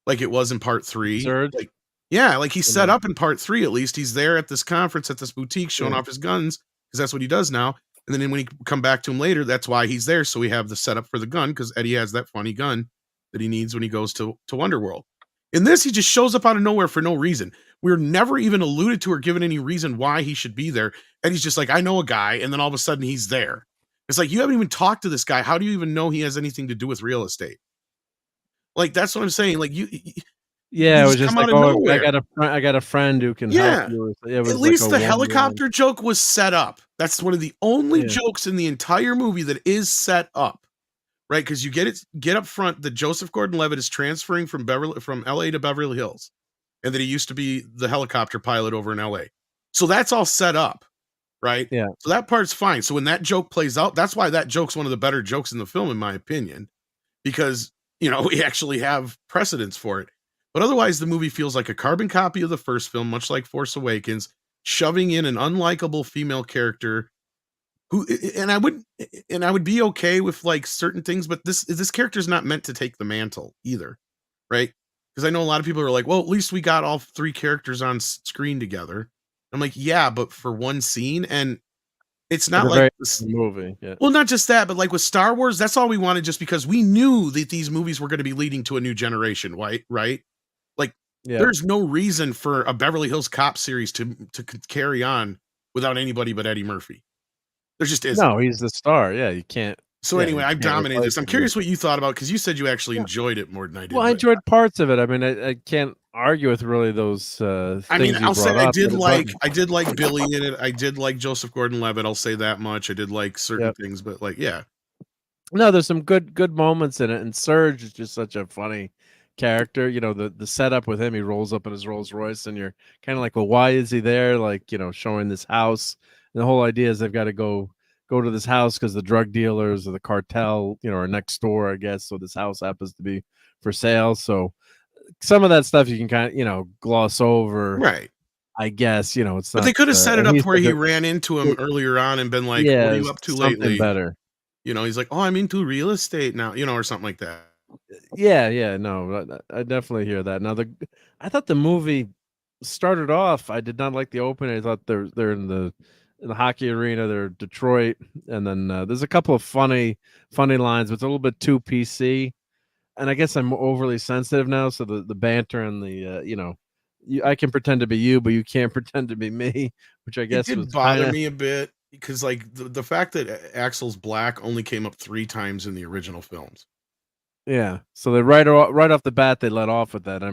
like it was in part 3. Like, yeah, like he's set up in part 3. At least he's there at this conference at this boutique showing off his guns because that's what he does now. And then when he come back to him later, that's why he's there. So we have the setup for the gun because Eddie has that funny gun that he needs when he goes to Wonderworld. In this, he just shows up out of nowhere for no reason. We're never even alluded to or given any reason why he should be there. Eddie's just like, I know a guy, and then all of a sudden he's there. It's like, you haven't even talked to this guy. How do you even know he has anything to do with real estate? Like, that's what I'm saying. Like, yeah, it was just like, oh, I got a friend who can help you. It was at least the helicopter joke was set up. That's one of the only jokes in the entire movie that is set up, right? Because you get up front that Joseph Gordon-Levitt is transferring from LA to Beverly Hills, and that he used to be the helicopter pilot over in LA. So that's all set up, right? Yeah. So that part's fine. So when that joke plays out, that's why that joke's one of the better jokes in the film, in my opinion, because we actually have precedence for it. But otherwise, the movie feels like a carbon copy of the first film, much like Force Awakens, shoving in an unlikable female character who, and I would be okay with like certain things, but this character is not meant to take the mantle either, right? Because I know a lot of people are like, well, at least we got all 3 characters on screen together. I'm like, yeah, but for one scene, and it's not like this movie. Yeah. Well, not just that, but like with Star Wars, that's all we wanted, just because we knew that these movies were going to be leading to a new generation, right? Like, there's no reason for a Beverly Hills Cop series to carry on without anybody but Eddie Murphy. There just isn't. No, he's the star. Yeah, you can't. So anyway, I've dominated this. I'm curious what you thought about, because you said you actually enjoyed it more than I did. Well, I enjoyed parts of it. I mean, I can't argue with really those things. I mean, I'll say I did like Billy in it. I did like Joseph Gordon-Levitt. I'll say that much. I did like certain things, but like, yeah. No, there's some good moments in it, and Serge is just such a funny character. The setup with him, he rolls up in his Rolls Royce, and you're kind of like, well, why is he there? Like, showing this house, and the whole idea is they've got to go to this house because the drug dealers or the cartel, are next door, I guess. So this house happens to be for sale. So some of that stuff you can kind of, gloss over, right? I guess, it's not. But they could have set it up where he ran into him earlier on and been like, "What are you up to lately?" Better. He's like, "Oh, I'm into real estate now," or something like that. Yeah, no, I definitely hear that. Now, I thought the movie started off, I did not like the opening. I thought they're in the hockey arena, they're Detroit, and then there's a couple of funny lines, but it's a little bit too PC. And I guess I'm overly sensitive now, so the banter and the I can pretend to be you, but you can't pretend to be me, which I guess would bother me a bit, because like the fact that Axel's black only came up 3 times in the original films. Yeah, so they right off the bat they let off with that.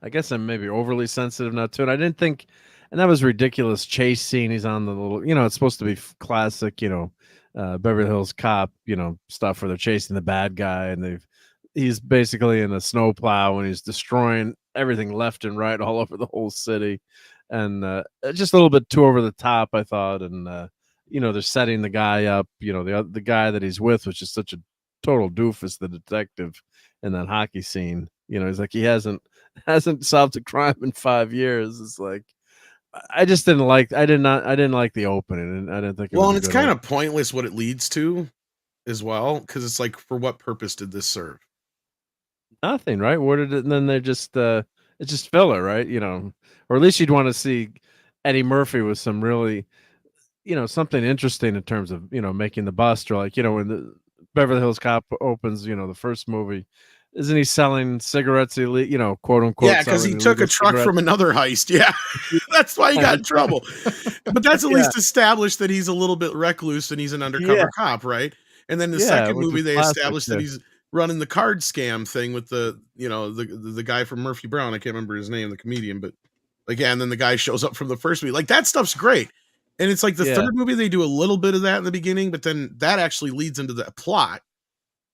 I guess I'm maybe overly sensitive now to it. I didn't think, and that was ridiculous chase scene. He's on the little, it's supposed to be classic, Beverly Hills Cop, stuff where they're chasing the bad guy, and he's basically in a snowplow and he's destroying everything left and right all over the whole city, and just a little bit too over the top, I thought. And they're setting the guy up. The guy that he's with was just such a total doofus, the detective in that hockey scene. He's like, he hasn't solved a crime in 5 years. It's like, I just didn't like the opening, and I didn't think and it's kind of pointless what it leads to as well, because it's like, for what purpose did this serve? Nothing, right? Where did it? And then they're just it's just filler, right? Or at least you'd want to see Eddie Murphy with some really, something interesting in terms of making the bust, or like when the Beverly Hills Cop opens, the first movie, isn't he selling cigarettes, quote unquote? Yeah, because he took a truck from another heist. Yeah, that's why he got in trouble. But that's at least established that he's a little bit recluse and he's an undercover cop, right? And then the second movie, they established that he's running the card scam thing with the guy from Murphy Brown. I can't remember his name, the comedian, but and then the guy shows up from the first movie. Like, that stuff's great. And it's like the third movie, they do a little bit of that in the beginning, but then that actually leads into the plot.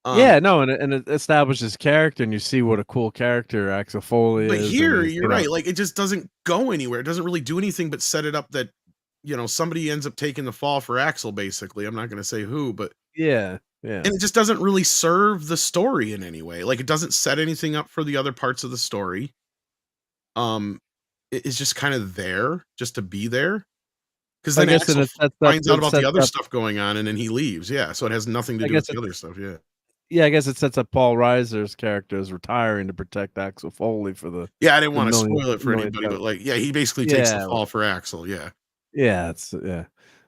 Yeah, no, and it establishes character, and you see what a cool character Axel Foley But is. here, and you're right. Like, it just doesn't go anywhere. It doesn't really do anything but set it up that, somebody ends up taking the fall for Axel, basically. I'm not going to say who, but yeah. and it just doesn't really serve the story in any way. Like, it doesn't set anything up for the other parts of the story. It's just kind of there just to be there. Because then Axel finds out about the other stuff going on, and then he leaves. Yeah, so it has nothing to do with the other stuff. Yeah. Yeah, I guess it sets up Paul Reiser's character as retiring to protect Axel Foley for the. Yeah, I didn't want to spoil it for anybody, but like, yeah, he basically takes the fall for Axel. Yeah. Yeah,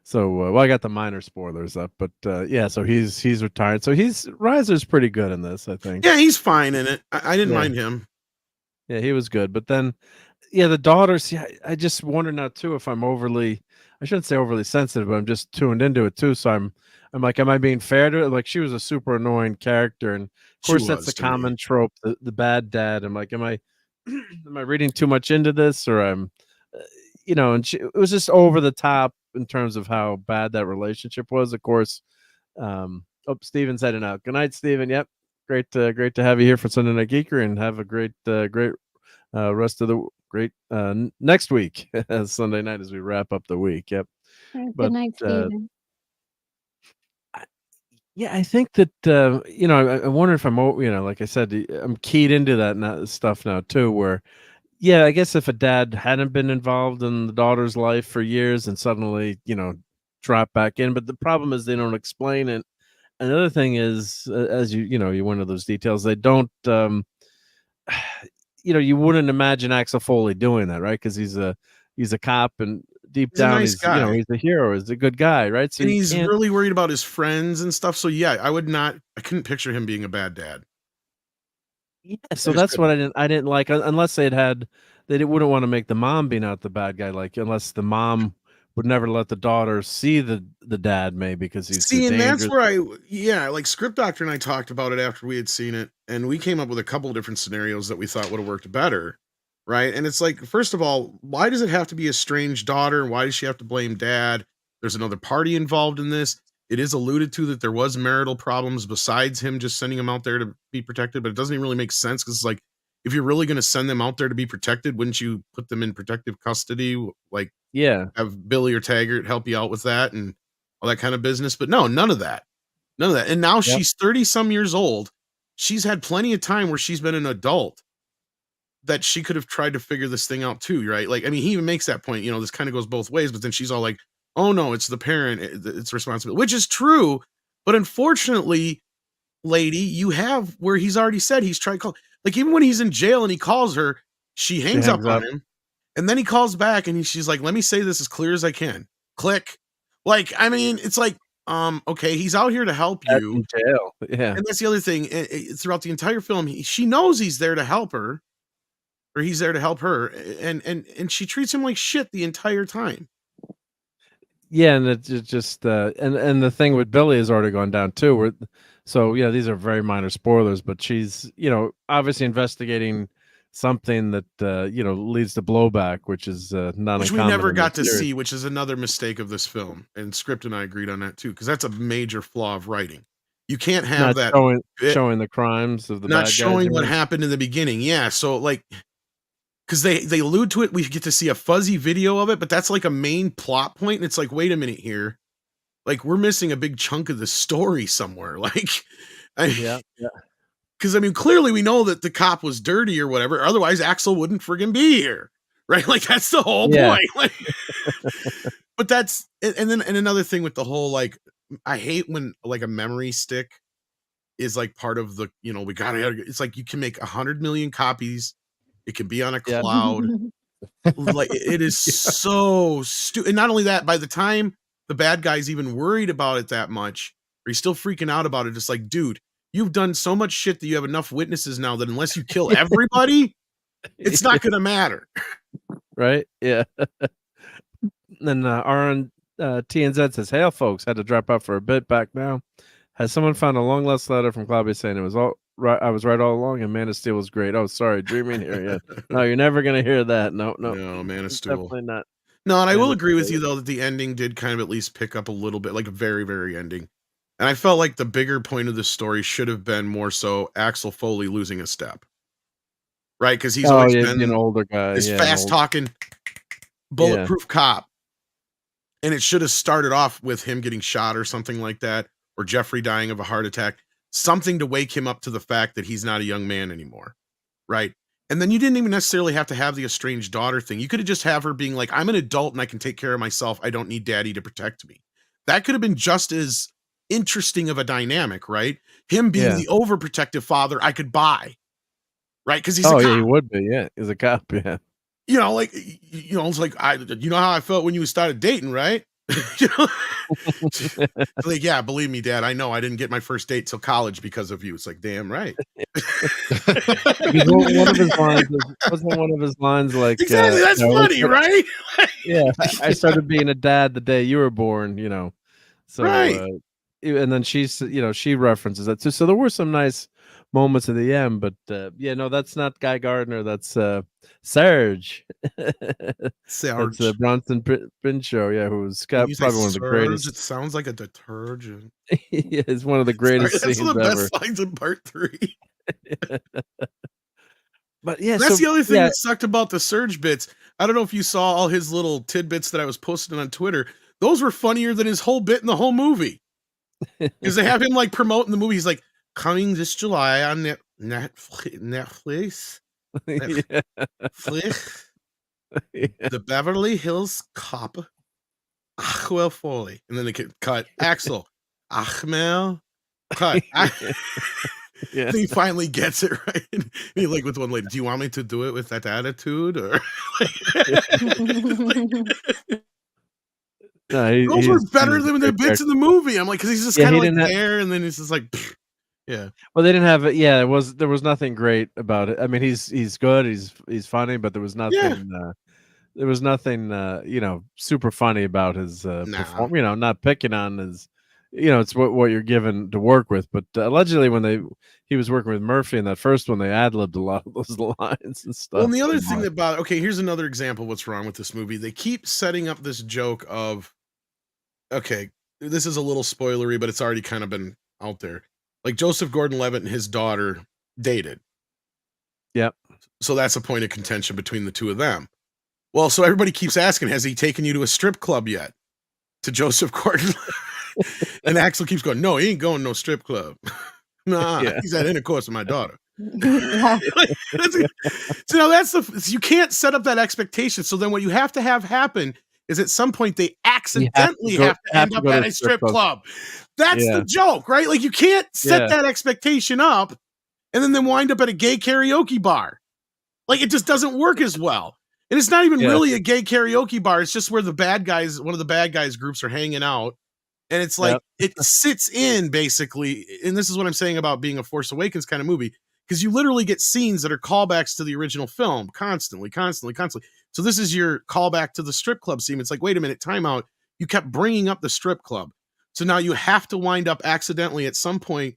So, well, I got the minor spoilers up, but yeah, so he's retired. So Reiser's pretty good in this, I think. Yeah, he's fine in it. I didn't mind him. Yeah, he was good. But then, yeah, the daughters. Yeah, I just wonder now too if I'm I shouldn't say overly sensitive, but I'm just tuned into it too. So I'm like, am I being fair to it? Like, she was a super annoying character, and of course that's a common trope, the bad dad. I'm like, am I reading too much into this, or and it was just over the top in terms of how bad that relationship was. Of course, Steven's heading out. Good night, Steven. Yep, great to have you here for Sunday Night Geekery, and have a great rest of the great next week Sunday night as we wrap up the week. Yep. Good night, Steven. Yeah, I think that I wonder if I'm like I said, I'm keyed into that stuff now too, where yeah, I guess if a dad hadn't been involved in the daughter's life for years and suddenly drop back in, but the problem is they don't explain it. Another thing is, as you went into those details, they don't you wouldn't imagine Axel Foley doing that, right? Because he's a cop, and deep down he's a nice guy. He's a hero, he's a good guy, right? So and he's really worried about his friends and stuff. So yeah, I couldn't picture him being a bad dad. Yeah, so that's what I didn't like, unless they wouldn't want to make the mom being out the bad guy, like unless the mom would never let the daughter see the dad, maybe because he's too and dangerous. That's where like Script Doctor and I talked about it after we had seen it, and we came up with a couple of different scenarios that we thought would have worked better, right? And it's like, first of all, why does it have to be a strange daughter? Why does she have to blame dad? There's another party involved in this. It is alluded to that there was marital problems besides him just sending him out there to be protected, but it doesn't even really make sense, because it's like, if you're really going to send them out there to be protected, wouldn't you put them in protective custody? Like, have Billy or Taggart help you out with that and all that kind of business. But no, none of that. And now she's 30 some years old. She's had plenty of time where she's been an adult that she could have tried to figure this thing out too, right? Like, I mean, he even makes that point, this kind of goes both ways, but then she's all like, oh no, it's the parent, it's responsibility, which is true. But unfortunately, lady, you have where he's already said he's tried calling, like, even when he's in jail and he calls her, she hangs up on him. And then he calls back and she's like, let me say this as clear as I can. Click. Like, I mean, it's like, okay, he's out here to help you. In jail. Yeah. And that's the other thing. Throughout the entire film, she knows he's there to help her, or he's there to help her. And she treats him like shit the entire time. Yeah, and it's just and the thing with Billy has already gone down too. So yeah, these are very minor spoilers, but she's obviously investigating something that leads to blowback, which is not which we never got to see, which is another mistake of this film. And Script and I agreed on that too, because that's a major flaw of writing. You can't have that showing the crimes of the not bad showing guys, what happened in the beginning. Yeah, so like, because they allude to it, we get to see a fuzzy video of it, but that's like a main plot point, and it's like, wait a minute here, like, we're missing a big chunk of the story somewhere. Like, yeah. Because I mean, clearly we know that the cop was dirty or whatever. Otherwise, Axel wouldn't friggin' be here, right? Like, that's the whole point. Like, but that's and another thing with the whole, like, I hate when like a memory stick is like part of the we gotta. It's like you can make 100 million copies. It can be on a cloud. Like, it is so stupid. And not only that, by the time the bad guy's even worried about it that much, or he's still freaking out about it, it's like, dude, you've done so much shit that you have enough witnesses now that unless you kill everybody, it's not going to matter. Right? Yeah. Then Aaron TNZ says, "Hail, folks. Had to drop out for a bit. Back now. Has someone found a long lost letter from Claudia saying it was all right? I was right all along, and Man of Steel was great. Oh, sorry, dreaming here. Yeah, no, you're never gonna hear that. No, Man of Steel, definitely not. No, and I will agree with you though that the ending did kind of at least pick up a little bit, like a very, very ending. And I felt like the bigger point of the story should have been more so Axel Foley losing a step. Right? Because he's always been an older guy. this Yeah, fast talking, bulletproof Yeah. cop. And it should have started off with him getting shot or something like that, or Jeffrey dying of a heart attack, something to wake him up to the fact that he's not a young man anymore. Right? And then you didn't even necessarily have to have the estranged daughter thing. You could have just have her being like, I'm an adult and I can take care of myself. I don't need daddy to protect me. That could have been just as interesting of a dynamic, right? Him being Yeah. the overprotective father I could buy. Right? Because he's a Oh, cop. yeah, he would be. Yeah, he's a cop. Yeah. You know, like, you know, it's like, you know how I felt when you started dating, right? You know? Like, yeah, believe me, Dad, I know I didn't get my first date till college because of you. It's like, damn right. Because one of his lines wasn't one of his lines like Exactly, that's funny, right? Yeah, I started being a dad the day you were born, you know. So Right. And then she's, you know, she references that too. So there were some nice moments at the end, but yeah, no, that's not Guy Gardner. That's Serge. Serge. That's Bronson Pinchot. Yeah, who's When got you say probably one of the Surge, greatest. it sounds like a detergent. Yeah, it's one of the greatest Sorry, that's scenes one of the ever. best lines in part 3. But yeah, That's so, the other thing yeah. that sucked about the Surge bits. I don't know if you saw all his little tidbits that I was posting on Twitter. Those were funnier than his whole bit in the whole movie. Because they have him like promoting the movie. He's like, coming this July on Netflix. Yeah. Netflix. Yeah. The Beverly Hills Cop. Axel Foley. And then they could cut Axel. Achmel. Cut. Yeah. He finally gets it right. And he like with one lady, do you want me to do it with that attitude? Or No, those were he's better a than the great bits in the movie. I'm like, because he's just Yeah, kind he of like didn't have- there, and then he's just like, pfft. Yeah. Well, they didn't have it. Yeah, there was nothing great about it. I mean, he's good. He's funny, but there was nothing. There was nothing. You know, super funny about his perform. You know, not picking on his. You know, it's what you're given to work with. But allegedly, when he was working with Murphy in that first one, they ad-libbed a lot of those lines and stuff. Well, and the other thing that bothered. Okay, here's another example of what's wrong with this movie. They keep setting up this joke of, okay, this is a little spoilery, but it's already kind of been out there. Like Joseph Gordon-Levitt and his daughter dated. Yep. So that's a point of contention between the two of them. Well, so everybody keeps asking, has he taken you to a strip club yet? To Joseph Gordon. And Axel keeps going, no, he ain't going to no strip club. Nah, Yeah. he's had intercourse with my daughter. So that's you can't set up that expectation. So then what you have to have happen is at some point they accidentally have to end up at a strip club. That's the joke, right? Like you can't set that expectation up and then wind up at a gay karaoke bar. Like it just doesn't work as well. And it's not even really a gay karaoke bar. It's just where the bad guys, one of the bad guys groups are hanging out. And it's like, it sits in basically. And this is what I'm saying about being a Force Awakens kind of movie. Because you literally get scenes that are callbacks to the original film constantly. So this is your callback to the strip club scene. It's like, wait a minute, timeout. You kept bringing up the strip club. So now you have to wind up accidentally at some point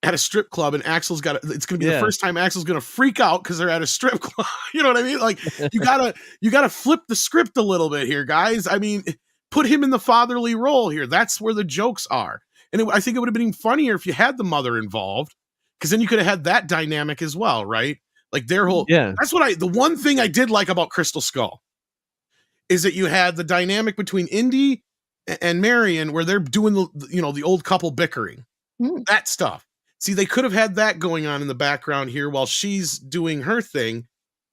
at a strip club, and Axel's got it's going to be the first time Axel's going to freak out because they're at a strip club. You know what I mean? Like you gotta flip the script a little bit here, guys. I mean, put him in the fatherly role here. That's where the jokes are. And I think it would have been even funnier if you had the mother involved, because then you could have had that dynamic as well, right? Like their whole that's what the one thing I did like about Crystal Skull is that you had the dynamic between Indy and Marion where they're doing the old couple bickering. That stuff. See, they could have had that going on in the background here while she's doing her thing.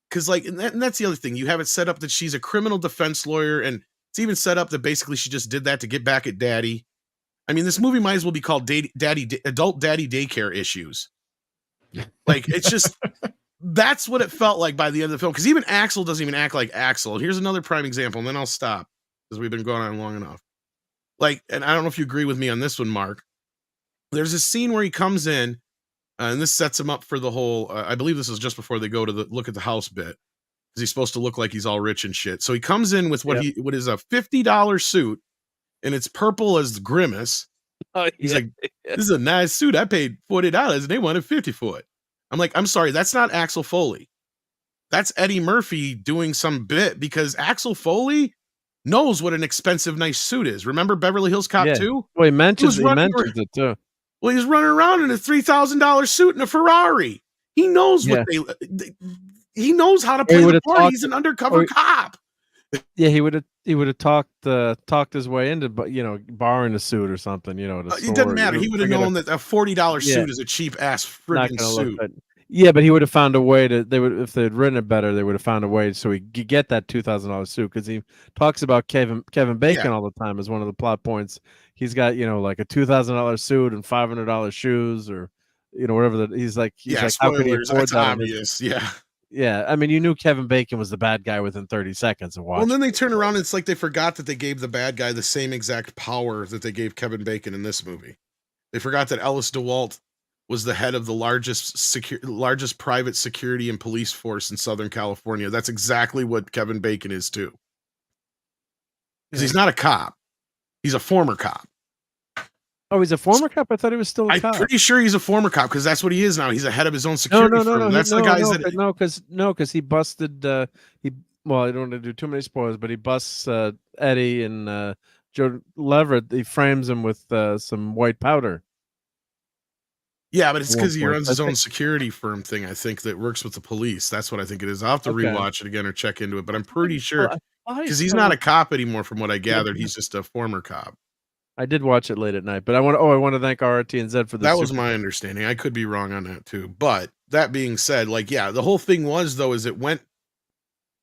Because and that's the other thing. You have it set up that she's a criminal defense lawyer, and it's even set up that basically she just did that to get back at daddy. I mean, this movie might as well be called Adult Daddy Daycare Issues. Like, it's just, that's what it felt like by the end of the film. Because even Axel doesn't even act like Axel. And here's another prime example, and then I'll stop because we've been going on long enough. Like, and I don't know if you agree with me on this one, Mark. There's a scene where he comes in, and this sets him up for the whole, I believe this is just before they go to look at the house bit, because he's supposed to look like he's all rich and shit. So he comes in with what is a $50 suit, and it's purple as Grimace. He's like, this is a nice suit. I paid $40 and they wanted $50 for it. I'm like, I'm sorry, that's not Axel Foley. That's Eddie Murphy doing some bit, because Axel Foley knows what an expensive, nice suit is. Remember Beverly Hills Cop 2? Well, he mentions He was running it too. Well, he's running around in a $3,000 suit in a Ferrari. He knows what he knows how to play the part. He's an undercover cop. Yeah, he would have talked his way into, but borrowing a suit or something. It doesn't matter. He would have known that a $40 suit is a cheap ass friggin' suit. Yeah, but he would have found a way to. They would, if they had written it better, they would have found a way so he could get that $2,000 suit, because he talks about Kevin Bacon all the time as one of the plot points. He's got like a $2,000 suit and $500 shoes, or whatever. He's like how could he afford that? Obvious. Yeah. I mean, you knew Kevin Bacon was the bad guy within 30 seconds of watching. Well, and then they turn around and it's like they forgot that they gave the bad guy the same exact power that they gave Kevin Bacon in this movie. They forgot that Ellis DeWalt was the head of the largest private security and police force in Southern California. That's exactly what Kevin Bacon is too. Because he's not a cop. He's a former cop. Oh, he's a former cop? I thought he was still a cop. I'm pretty sure he's a former cop, because that's what he is now. He's a head of his own security firm. That's the guys because he busted. I don't want to do too many spoilers, but he busts Eddie and Joe Leverett. He frames him with some white powder. Yeah, but it's because he runs his own security firm thing, I think, that works with the police. That's what I think it is. I'll have to rewatch it again or check into it, but I'm pretty sure, because he's not a cop anymore from what I gathered. He's just a former cop. I did watch it late at night, but I want to thank RRT and Z for this. That was my understanding. I could be wrong on that too. But that being said, the whole thing was, though, is it went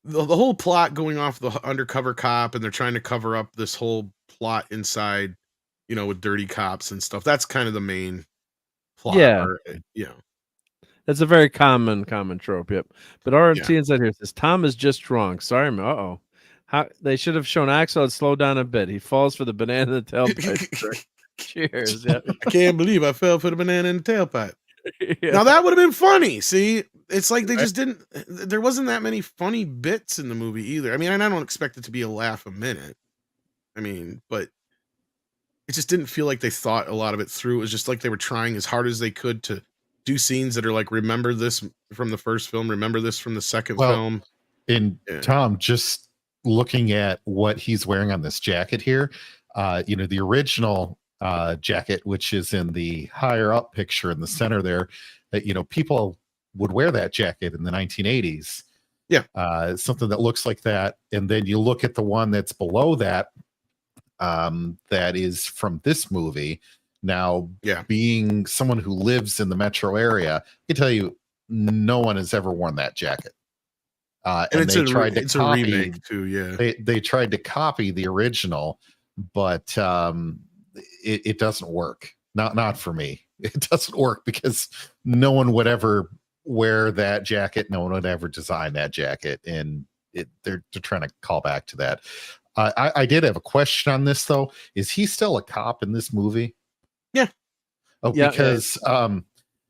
the whole plot going off the undercover cop, and they're trying to cover up this whole plot inside, with dirty cops and stuff. That's kind of the main plot. Yeah. That's a very common trope. Yep. But RRT and Z here says Tom is just wrong. Sorry, man. How they should have shown Axel had slowed down a bit. He falls for the banana in the tailpipe. Cheers. Yeah. I can't believe I fell for the banana in the tailpipe. Now that would have been funny. See, it's like they just didn't. There wasn't that many funny bits in the movie either. I mean, and I don't expect it to be a laugh a minute. I mean, but it just didn't feel like they thought a lot of it through. It was just like they were trying as hard as they could to do scenes that are like, remember this from the first film, remember this from the second film. Tom, just looking at what he's wearing on this jacket here, the original jacket, which is in the higher up picture in the center there, that people would wear that jacket in the 1980s. Something that looks like that. And then you look at the one that's below that, that is from this movie. Now, being someone who lives in the metro area, I can tell you no one has ever worn that jacket. And they tried to copy, a remake too. They tried to copy the original, but it doesn't work. Not for me. It doesn't work because no one would ever wear that jacket. No one would ever design that jacket, and they're trying to call back to that. I did have a question on this though. Is he still a cop in this movie? Yeah. Oh, because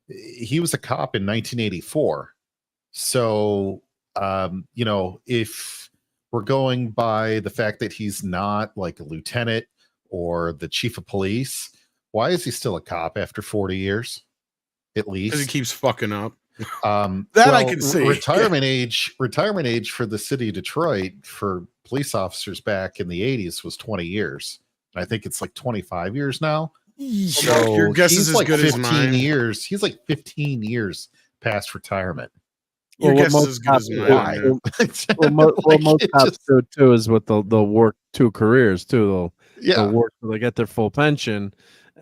he was a cop in 1984. So if we're going by the fact that he's not like a lieutenant or the chief of police, why is he still a cop after 40 years at least? Because he keeps fucking up. I can see. Retirement age for the city of Detroit for police officers back in the 80s was 20 years. I think it's like 25 years now. So your guess is as good as mine. He's like 15 years past retirement. Your guess is as good as mine. Most cops do too is with they'll work two careers too. They'll work till they get their full pension,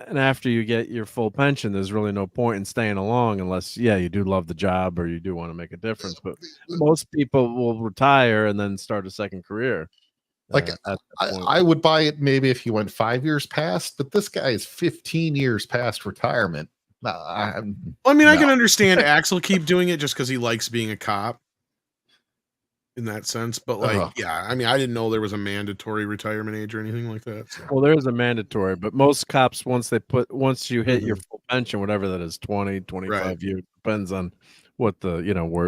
and after you get your full pension, there's really no point in staying along unless you do love the job or you do want to make a difference. But most people will retire and then start a second career. I would buy it maybe if you went 5 years past, but this guy is 15 years past retirement. I can understand Axel keep doing it just because he likes being a cop in that sense. But I didn't know there was a mandatory retirement age or anything like that. So. Well, there is a mandatory, but most cops, once you hit your full pension, whatever that is, 20, 25 years, depends on what the,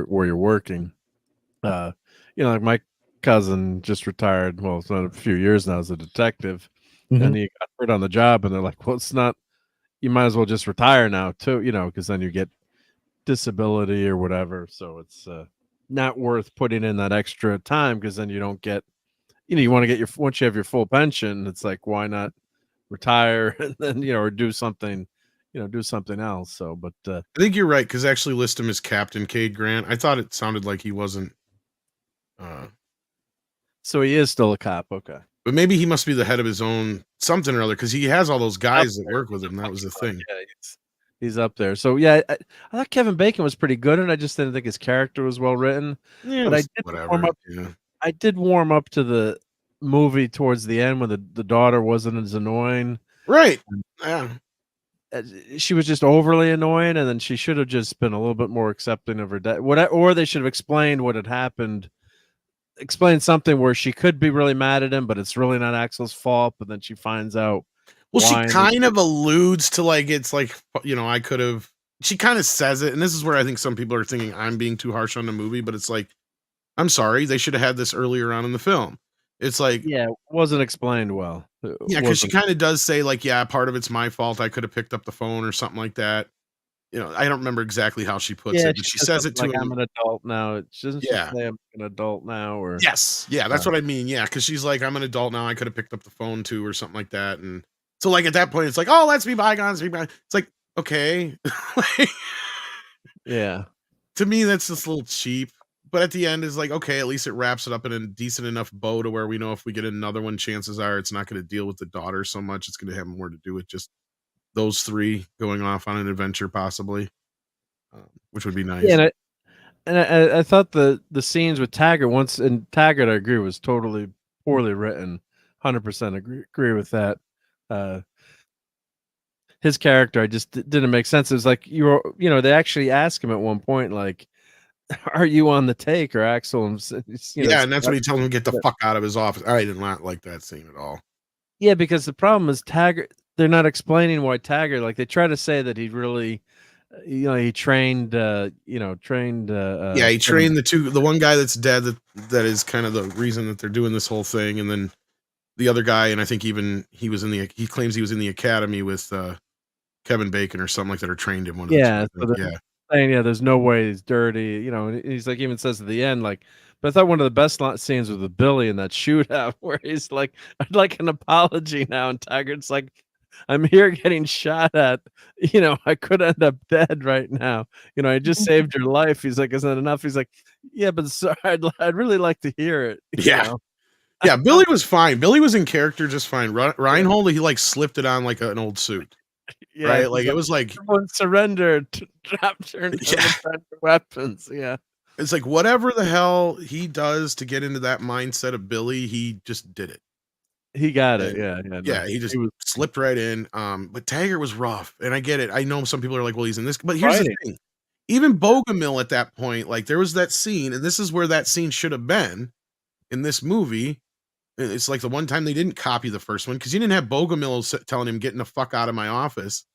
where you're working. Like my cousin just retired. Well, it's not a few years now as a detective, and he got hurt on the job, and they're like, well, it's not. You might as well just retire now too, because then you get disability or whatever. So it's not worth putting in that extra time because then you don't get, you want to get once you have your full pension, it's like, why not retire and then, or do something else. So, but I think you're right, because actually list him as Captain Cade Grant. I thought it sounded like he wasn't. So he is still a cop, okay. But maybe he must be the head of his own something or other, because he has all those guys that work with him. That was the thing. Yeah, he's up there. So yeah, I thought Kevin Bacon was pretty good, and I just didn't think his character was well written. Yeah, but I did warm up to the movie towards the end when the daughter wasn't as annoying. Right. Yeah. She was just overly annoying, and then she should have just been a little bit more accepting of her dad. Or they should have explained what had happened. Explain something where she could be really mad at him, but it's really not Axel's fault. But then she finds out. Well, she kind of alludes to it's like, I could have. She kind of says it, and this is where I think some people are thinking I'm being too harsh on the movie, but it's like, I'm sorry, they should have had this earlier on in the film. It's like, yeah, it wasn't explained well. Yeah, because she kind of does say part of it's my fault. I could have picked up the phone or something like that. I don't remember exactly how she puts it, but she says it to him. I'm an adult now. She doesn't say I'm an adult now, or yes, yeah, that's what I mean. Yeah, because she's like, I'm an adult now. I could have picked up the phone too, or something like that. And so, at that point, it's like, oh, let's be bygones. It's like, okay, yeah. To me, that's just a little cheap. But at the end is like, okay, at least it wraps it up in a decent enough bow to where we know if we get another one, chances are it's not going to deal with the daughter so much. It's going to have more to do with just those three going off on an adventure, possibly, which would be nice. Yeah, and I thought the scenes with Taggart Taggart, I agree, was totally poorly written. 100% agree with that. His character, I just didn't make sense. It was like they actually ask him at one point, like, are you on the take, or Axel? And that's when he tells him to get the fuck out of his office. I did not like that scene at all. Yeah, because the problem is Taggart. They're not explaining why Taggart. Like, they try to say that he really, he trained. He trained the one guy that's dead. That is kind of the reason that they're doing this whole thing, and then the other guy, and I think even he claims he was in the academy with Kevin Bacon or something like that, or trained him. Saying, there's no way he's dirty. He's like, even says at the end, like, but I thought one of the best scenes was with Billy in that shootout where he's like, I'd like an apology now. And Taggart's like, I'm here getting shot at. I could end up dead right now. I just saved your life. He's like, isn't that enough? He's like, yeah, but sorry, I'd really like to hear it. Yeah. Yeah, Billy was fine. Billy was in character just fine. Reinhold, he slipped it on like an old suit. Yeah, right? Like, it was like surrendered, captured weapons. Yeah. It's like whatever the hell he does to get into that mindset of Billy, he just did it. He got it. Yeah. He just slipped right in. But Taggart was rough, and I get it. I know some people are like, well, he's in this, but here's the thing. Even Bogomil at that point, like, there was that scene, and this is where that scene should have been in this movie. It's like the one time they didn't copy the first one, because you didn't have Bogomil telling him, getting the fuck out of my office.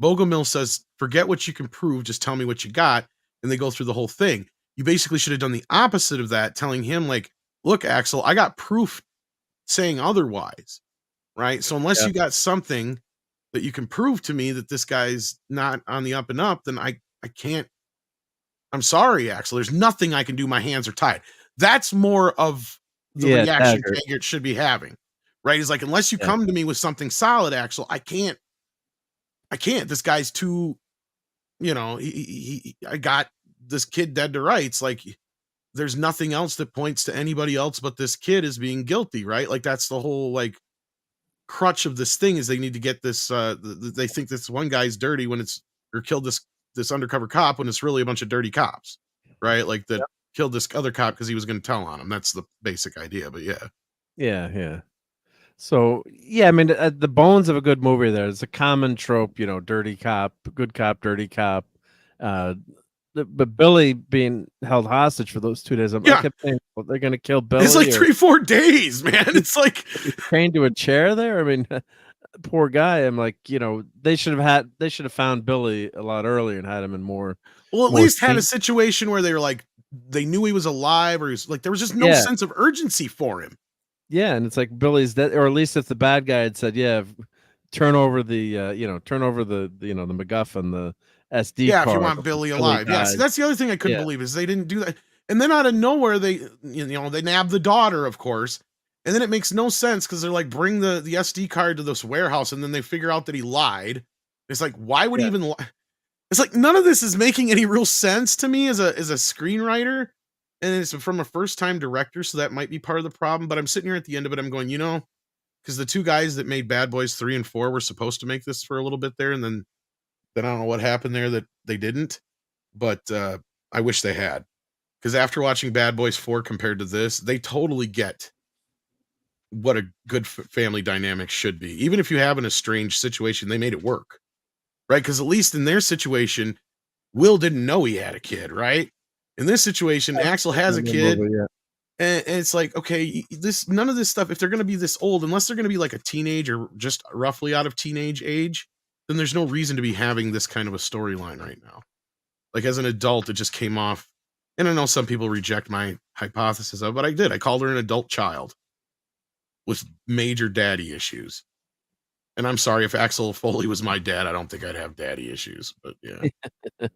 Bogomil says, forget what you can prove, just tell me what you got. And they go through the whole thing. You basically should have done the opposite of that, telling him, like, look, Axel, I got proof saying otherwise. Right. So unless you got something that you can prove to me that this guy's not on the up and up, then I can't. I'm sorry, Axel. There's nothing I can do. My hands are tied. That's more of the reaction Taggart should be having. Right. He's like, unless you come to me with something solid, Axel, I can't. This guy's too, I got this kid dead to rights. Like, there's nothing else that points to anybody else but this kid as being guilty, right? Like, that's the whole, like, crutch of this thing, is they need to get this, they think this one guy's dirty or killed this undercover cop when it's really a bunch of dirty cops, right? Like, that killed this other cop because he was going to tell on him. That's the basic idea, but yeah. So, I mean, the bones of a good movie there. It's a common trope, dirty cop, good cop, dirty cop. But Billy being held hostage for those 2 days. I kept saying, well, they're going to kill Billy. It's like 3-4 days, man. It's like chained to a chair there. I mean, poor guy. I'm like, they should have found Billy a lot earlier and had him in more. Well, at least had a situation where they were like, they knew he was alive, or he was like, there was just no sense of urgency for him. Yeah, and it's like Billy's dead, or at least if the bad guy had said, turn over the the MacGuffin, the SD card. If you want Billy alive. Yeah, see, that's the other thing I couldn't believe, is they didn't do that. And then out of nowhere, they nab the daughter, of course, And then it makes no sense because they're like, bring the SD card to this warehouse, and then they figure out that he lied. It's like, why would he even lie? It's like none of this is making any real sense to me as a screenwriter. And it's from a first-time director, so that might be part of the problem. But I'm sitting here at the end of it, I'm going, because the two guys that made Bad Boys 3 and 4 were supposed to make this for a little bit there, and then I don't know what happened there that they didn't. But I wish they had. Because after watching Bad Boys 4 compared to this, they totally get what a good family dynamic should be. Even if you have an estranged situation, they made it work. Right? Because at least in their situation, Will didn't know he had a kid, right? In this situation, Axel has a kid. And it's like, okay, none of this stuff, if they're going to be this old, unless they're going to be like a teenage or just roughly out of teenage age, then there's no reason to be having this kind of a storyline right now. Like as an adult, it just came off. And I know some people reject my hypothesis of it, but I did. I called her an adult child with major daddy issues. And I'm sorry if Axel Foley was my dad, I don't think I'd have daddy issues, but yeah.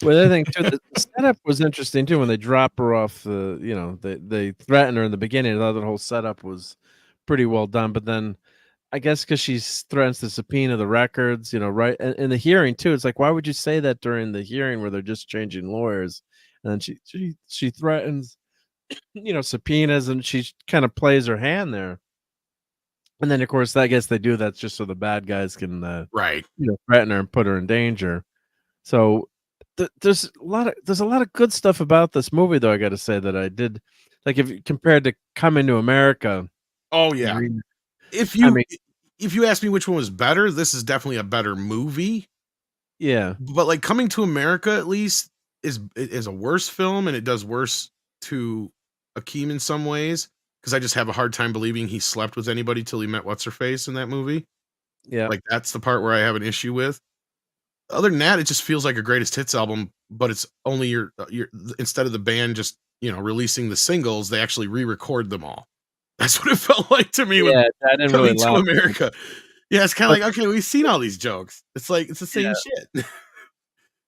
Well, I think too, the setup was interesting too when they drop her off the, they threaten her in the beginning. The whole setup was pretty well done, but then I guess because she threatens to subpoena the records, right in the hearing too. It's like, why would you say that during the hearing where they're just changing lawyers? And then she threatens, subpoenas, and she kind of plays her hand there. And then of course, I guess they do that just so the bad guys can, right, threaten her and put her in danger. So there's a lot of good stuff about this movie, though. I got to say that I did like if compared to Coming to America. Oh yeah, if you ask me which one was better, this is definitely a better movie. Yeah, but like Coming to America at least is a worse film, and it does worse to Akeem in some ways because I just have a hard time believing he slept with anybody till he met what's her face in that movie. Yeah, like that's the part where I have an issue with. Other than that, it just feels like a greatest hits album, but it's only your instead of the band just releasing the singles, they actually re-record them all. That's what it felt like to me. Yeah, with I didn't Coming really to laugh. America. Yeah, it's kind of like, okay, we've seen all these jokes. It's like it's the same shit.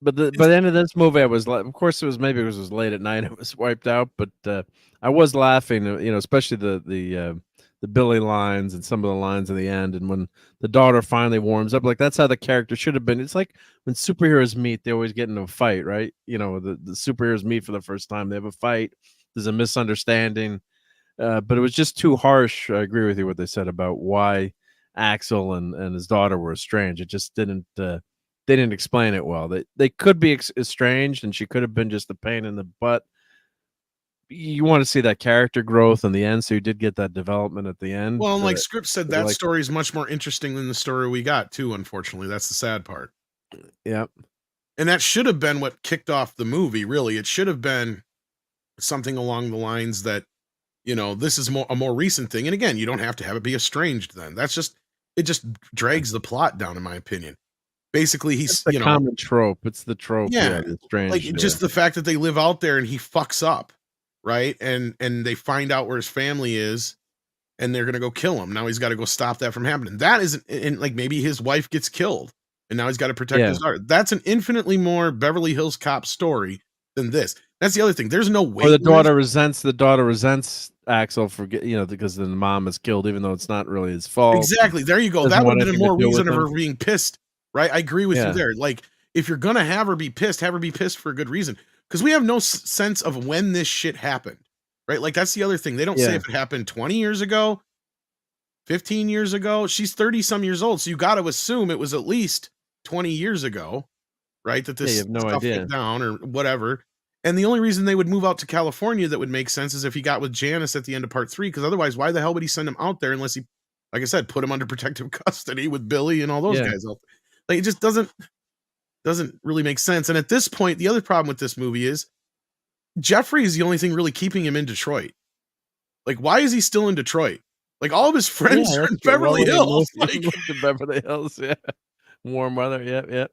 But by the end of this movie, I was like, of course, maybe it was late at night. It was wiped out, but I was laughing. Especially the Billy lines and some of the lines in the end, and when the daughter finally warms up, like that's how the character should have been. It's like when superheroes meet, they always get into a fight, right? The superheroes meet for the first time, they have a fight. There's a misunderstanding, but it was just too harsh. I agree with you what they said about why Axel and his daughter were estranged. It just didn't. They didn't explain it well. They could be estranged, and she could have been just a pain in the butt. You want to see that character growth in the end, so you did get that development at the end. Well, and like Script said, that story is much more interesting than the story we got, too, unfortunately. That's the sad part. Yep. And that should have been what kicked off the movie, really. It should have been something along the lines that, this is a more recent thing. And again, you don't have to have it be estranged then. It just drags the plot down, in my opinion. Basically, he's the common trope. It's the trope. Yeah, strange. Like just the fact that they live out there and he fucks up, right? And they find out where his family is, and they're gonna go kill him. Now he's got to go stop that from happening. That isn't, and like maybe his wife gets killed, and now he's got to protect his daughter. That's an infinitely more Beverly Hills Cop story than this. That's the other thing. There's no way. Or the daughter resents Axel for because the mom is killed, even though it's not really his fault. Exactly. There you go. That would have been more reason of her being pissed. Right, I agree with you there. Like, if you're gonna have her be pissed for a good reason, because we have no sense of when this shit happened, right? Like, that's the other thing. They don't say if it happened 20 years ago, 15 years ago. She's 30 some years old, so you got to assume it was at least 20 years ago, right? That this stuff went down or whatever. And the only reason they would move out to California that would make sense is if he got with Janice at the end of part 3, because otherwise, why the hell would he send him out there unless he, like I said, put him under protective custody with Billy and all those guys out there? Like, it just doesn't really make sense. And at this point, the other problem with this movie is Jeffrey is the only thing really keeping him in Detroit. Like, why is he still in Detroit? Like, all of his friends are in Beverly Hills. Like, to Beverly Hills, warm weather, yeah.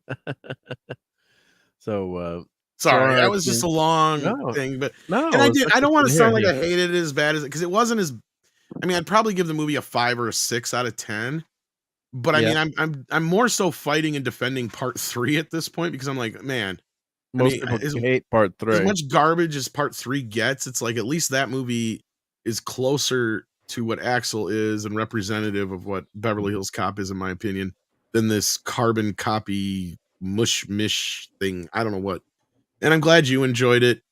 So, sorry, that was just a long thing, but and I don't want to sound like I hated it as bad as it, because it wasn't as. I mean, I'd probably give the movie a 5 or a 6 out of 10. But I mean, I'm more so fighting and defending part 3 at this point, because I'm like, man, most people hate part 3. As much garbage as part 3 gets, it's like at least that movie is closer to what Axel is and representative of what Beverly Hills Cop is, in my opinion, than this carbon copy mush-mish thing. I don't know what. And I'm glad you enjoyed it.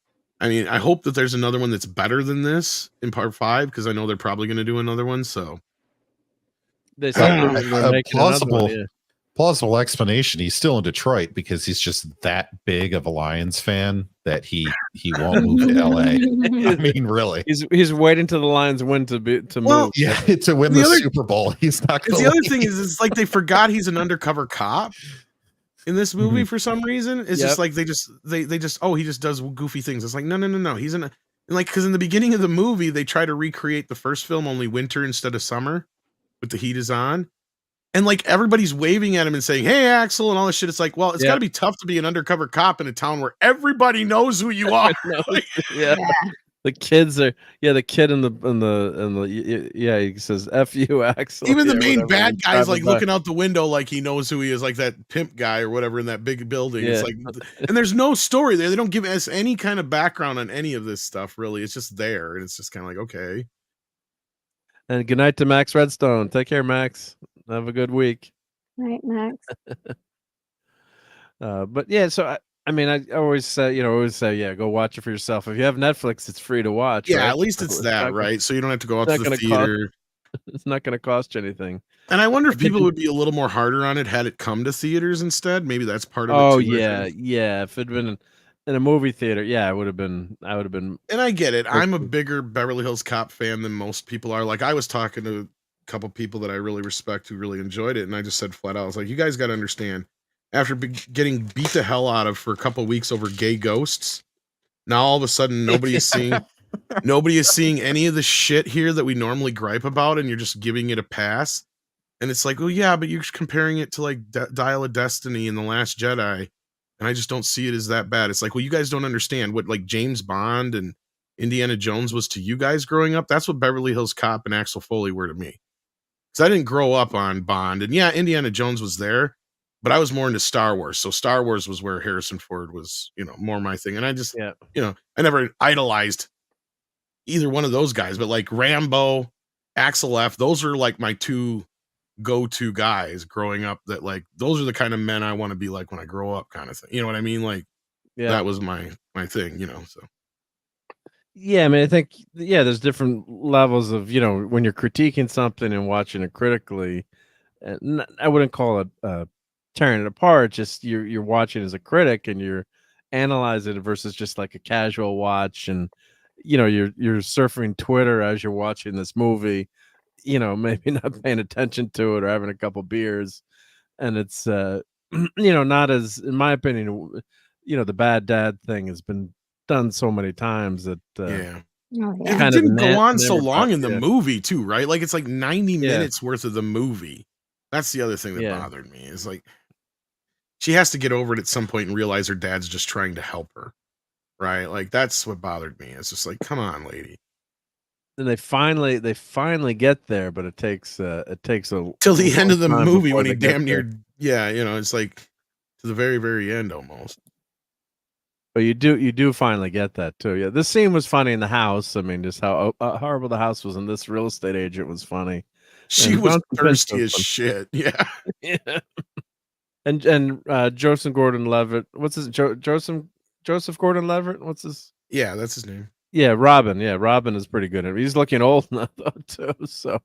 I mean, I hope that there's another one that's better than this in part 5, because I know they're probably going to do another one. So they said they're A making another one. Yeah. plausible explanation. He's still in Detroit because he's just that big of a Lions fan that he won't move to LA. I mean, really, he's waiting till the Lions win to move. Yeah, to win the Super Bowl. He's not. The other thing is, it's like they forgot he's an undercover cop in this movie for some reason. It's just like they just he just does goofy things. It's like no. He's because in the beginning of the movie they try to recreate the first film, only winter instead of summer, but the heat is on. And like everybody's waving at him and saying, "Hey, Axel," and all this shit. It's like, well, it's got to be tough to be an undercover cop in a town where everybody knows who you are. Yeah. The kids are the kid in the he says F you, Axel. Even the main bad guy is like looking out the window like he knows who he is, like that pimp guy or whatever in that big building. It's like, and there's no story there. They don't give us any kind of background on any of this stuff, really. It's just there, and it's just kind of like, okay. And good night to Max Redstone. Take care, Max. Have a good week. Right, Max. But yeah, so I mean, I always say, yeah, go watch it for yourself. If you have Netflix, it's free to watch. Yeah, right? at least it's that, right? So you don't have to go out to the theater. It's not going to cost you anything. And I wonder if people would be a little more harder on it had it come to theaters instead. Maybe that's part of it. Oh yeah. If it'd been in a movie theater, yeah, I would have been. And I get it. I'm a bigger Beverly Hills Cop fan than most people are. Like, I was talking to a couple people that I really respect who really enjoyed it, and I just said flat out, I was like, you guys got to understand. After getting beat the hell out of for a couple of weeks over gay ghosts, now all of a sudden nobody is seeing any of the shit here that we normally gripe about, and you're just giving it a pass. And it's like, well, yeah, but you're comparing it to like Dial of Destiny and The Last Jedi, and I just don't see it as that bad. It's like, well, you guys don't understand what like James Bond and Indiana Jones was to you guys growing up. That's what Beverly Hills Cop and Axel Foley were to me. Because I didn't grow up on Bond, and yeah, Indiana Jones was there. But I was more into Star Wars. So Star Wars was where Harrison Ford was, more my thing. And I just, I never idolized either one of those guys, but like Rambo, Axel F, those are like my two go-to guys growing up that like, those are the kind of men I want to be like when I grow up kind of thing. You know what I mean? Like that was my thing, so. Yeah, I mean, I think, there's different levels of, when you're critiquing something and watching it critically, I wouldn't call it, tearing it apart, just you're watching as a critic and you're analyzing it versus just like a casual watch, and you're surfing Twitter as you're watching this movie, maybe not paying attention to it or having a couple beers, and it's not as, in my opinion, the bad dad thing has been done so many times that it didn't go on so long in the movie too, right? Like it's like 90 minutes worth of the movie. That's the other thing that bothered me, is like she has to get over it at some point and realize her dad's just trying to help her, right? Like that's what bothered me. It's just like, come on, lady. And they finally get there, but it takes a till the end of the movie when he damn near it's like to the very, very end almost. But you do finally get that too. Yeah, this scene was funny in the house. I mean, just how horrible the house was, and this real estate agent was funny. She was thirsty as shit. Yeah. Yeah. And Joseph Gordon-Levitt, what's his Joseph Gordon-Levitt? What's his? Yeah, that's his name. Yeah, Robin. Yeah, Robin is pretty good. He's looking old now though too. So,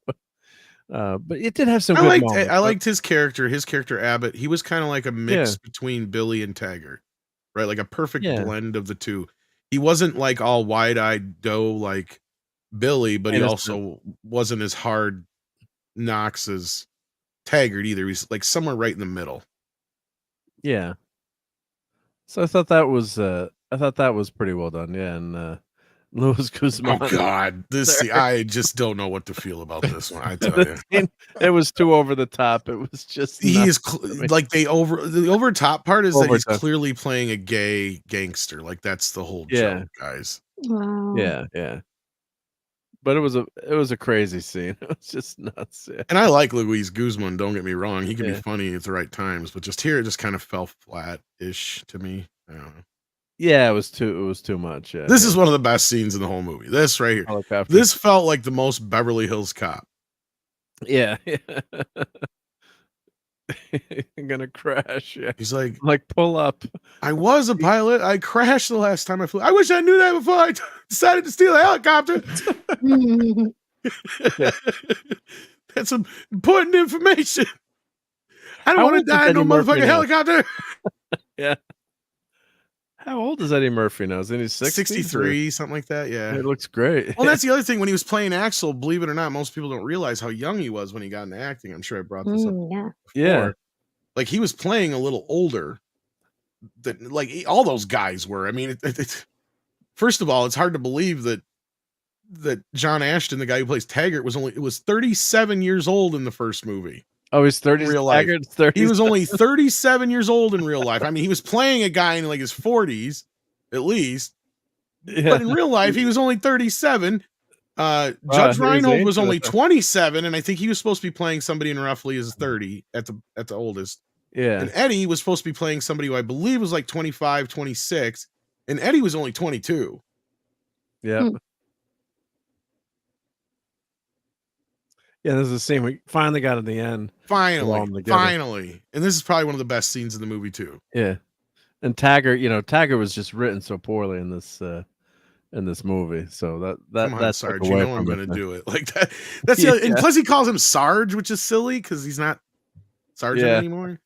but it did have some. I liked his character. His character Abbott. He was kind of like a mix between Billy and Taggart, right? Like a perfect blend of the two. He wasn't like all wide-eyed doe like Billy, but he also wasn't as hard knocks as Taggart either. He's like somewhere right in the middle. Yeah. So I thought that was pretty well done. Yeah, and Luis Guzman. Oh God, I just don't know what to feel about this one. I tell you, it was too over the top. It was just like the over top part is that he's clearly playing a gay gangster. Like that's the whole joke, guys. Wow. Yeah. But it was a crazy scene. It was just nuts. Yeah. And I like Luis Guzman. Don't get me wrong; he can be funny at the right times. But just here, it just kind of fell flat-ish to me. I don't know. Yeah, it was too much. Yeah. This is one of the best scenes in the whole movie. This right here. Helicopter. This felt like the most Beverly Hills Cop. Yeah. I'm gonna crash. Yeah. He's like, pull up. I was a pilot. I crashed the last time I flew. I wish I knew that before I decided to steal a helicopter. That's some important information. I don't want to die in no motherfucking helicopter. Yeah. How old is Eddie Murphy now? Is he 63, something like that? Yeah. It looks great. Well, that's the other thing. When he was playing Axel, believe it or not, most people don't realize how young he was when he got into acting. I'm sure I brought this up before. Yeah. Like, he was playing a little older than, like, all those guys were. I mean, first of all, it's hard to believe that John Ashton, the guy who plays Taggart, was 37 years old in the first movie. Oh, he's 30 in real life. 30. He was only 37 years old in real life. I mean, he was playing a guy in like his 40s, at least. Yeah. But in real life, he was only 37. Judge Reinhold was only 27, and I think he was supposed to be playing somebody in roughly his 30 at the oldest. Yeah. And Eddie was supposed to be playing somebody who I believe was like 25, 26, and Eddie was only 22. Yeah. Yeah, there's a scene we finally got in the end. Finally. And this is probably one of the best scenes in the movie too. Yeah. And Taggart was just written so poorly in this movie. So that's Sarge, took you away know I'm from it. going to do it. Like that. That's the other, and plus he calls him Sarge, which is silly because he's not Sergeant anymore.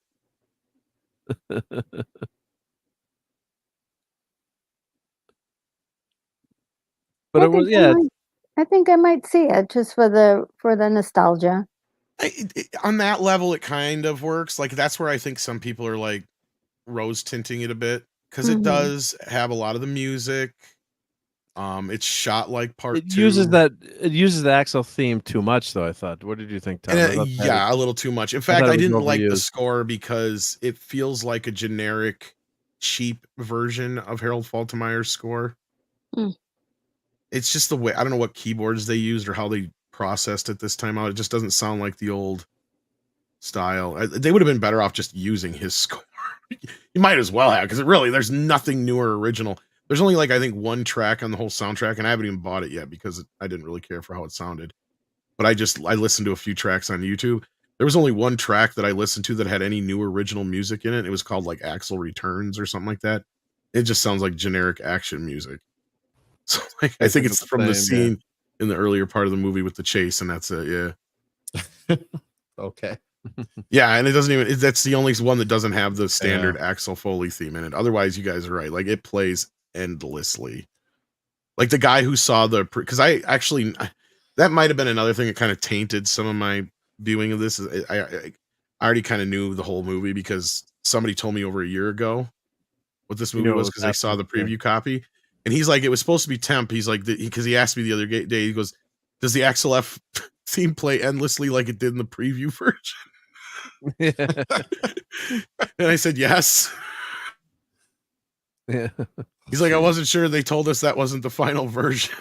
But it was I think I might see it just for the nostalgia. On that level, it kind of works. Like that's where I think some people are like rose tinting it a bit because it does have a lot of the music. It's shot like part two. It uses the Axel theme too much, though. I thought. What did you think, Tom? Yeah, a little too much. In fact, I didn't like the score because it feels like a generic, cheap version of Harold Faltermeyer's score. It's just the way, I don't know what keyboards they used or how they processed it this time out. It just doesn't sound like the old style. They would have been better off just using his score. You might as well have, because there's nothing new or original. There's only like, I think, one track on the whole soundtrack, and I haven't even bought it yet because I didn't really care for how it sounded. But I listened to a few tracks on YouTube. There was only one track that I listened to that had any new original music in it. It was called like Axel Returns or something like that. It just sounds like generic action music. So like, I think it's from the scene in the earlier part of the movie with the chase, and that's it. Yeah. Okay. Yeah, and it doesn't even. That's the only one that doesn't have the standard Axel Foley theme in it. Otherwise, you guys are right. Like it plays endlessly. Like the guy who saw because I actually that might have been another thing that kind of tainted some of my viewing of this. I already kind of knew the whole movie because somebody told me over a year ago what this movie was because I saw the preview copy. And he's like, it was supposed to be temp. He's like, because he asked me the other day, he goes, does the Axel F theme play endlessly like it did in the preview version? And I said, yes. Yeah. He's like, I wasn't sure. They told us that wasn't the final version.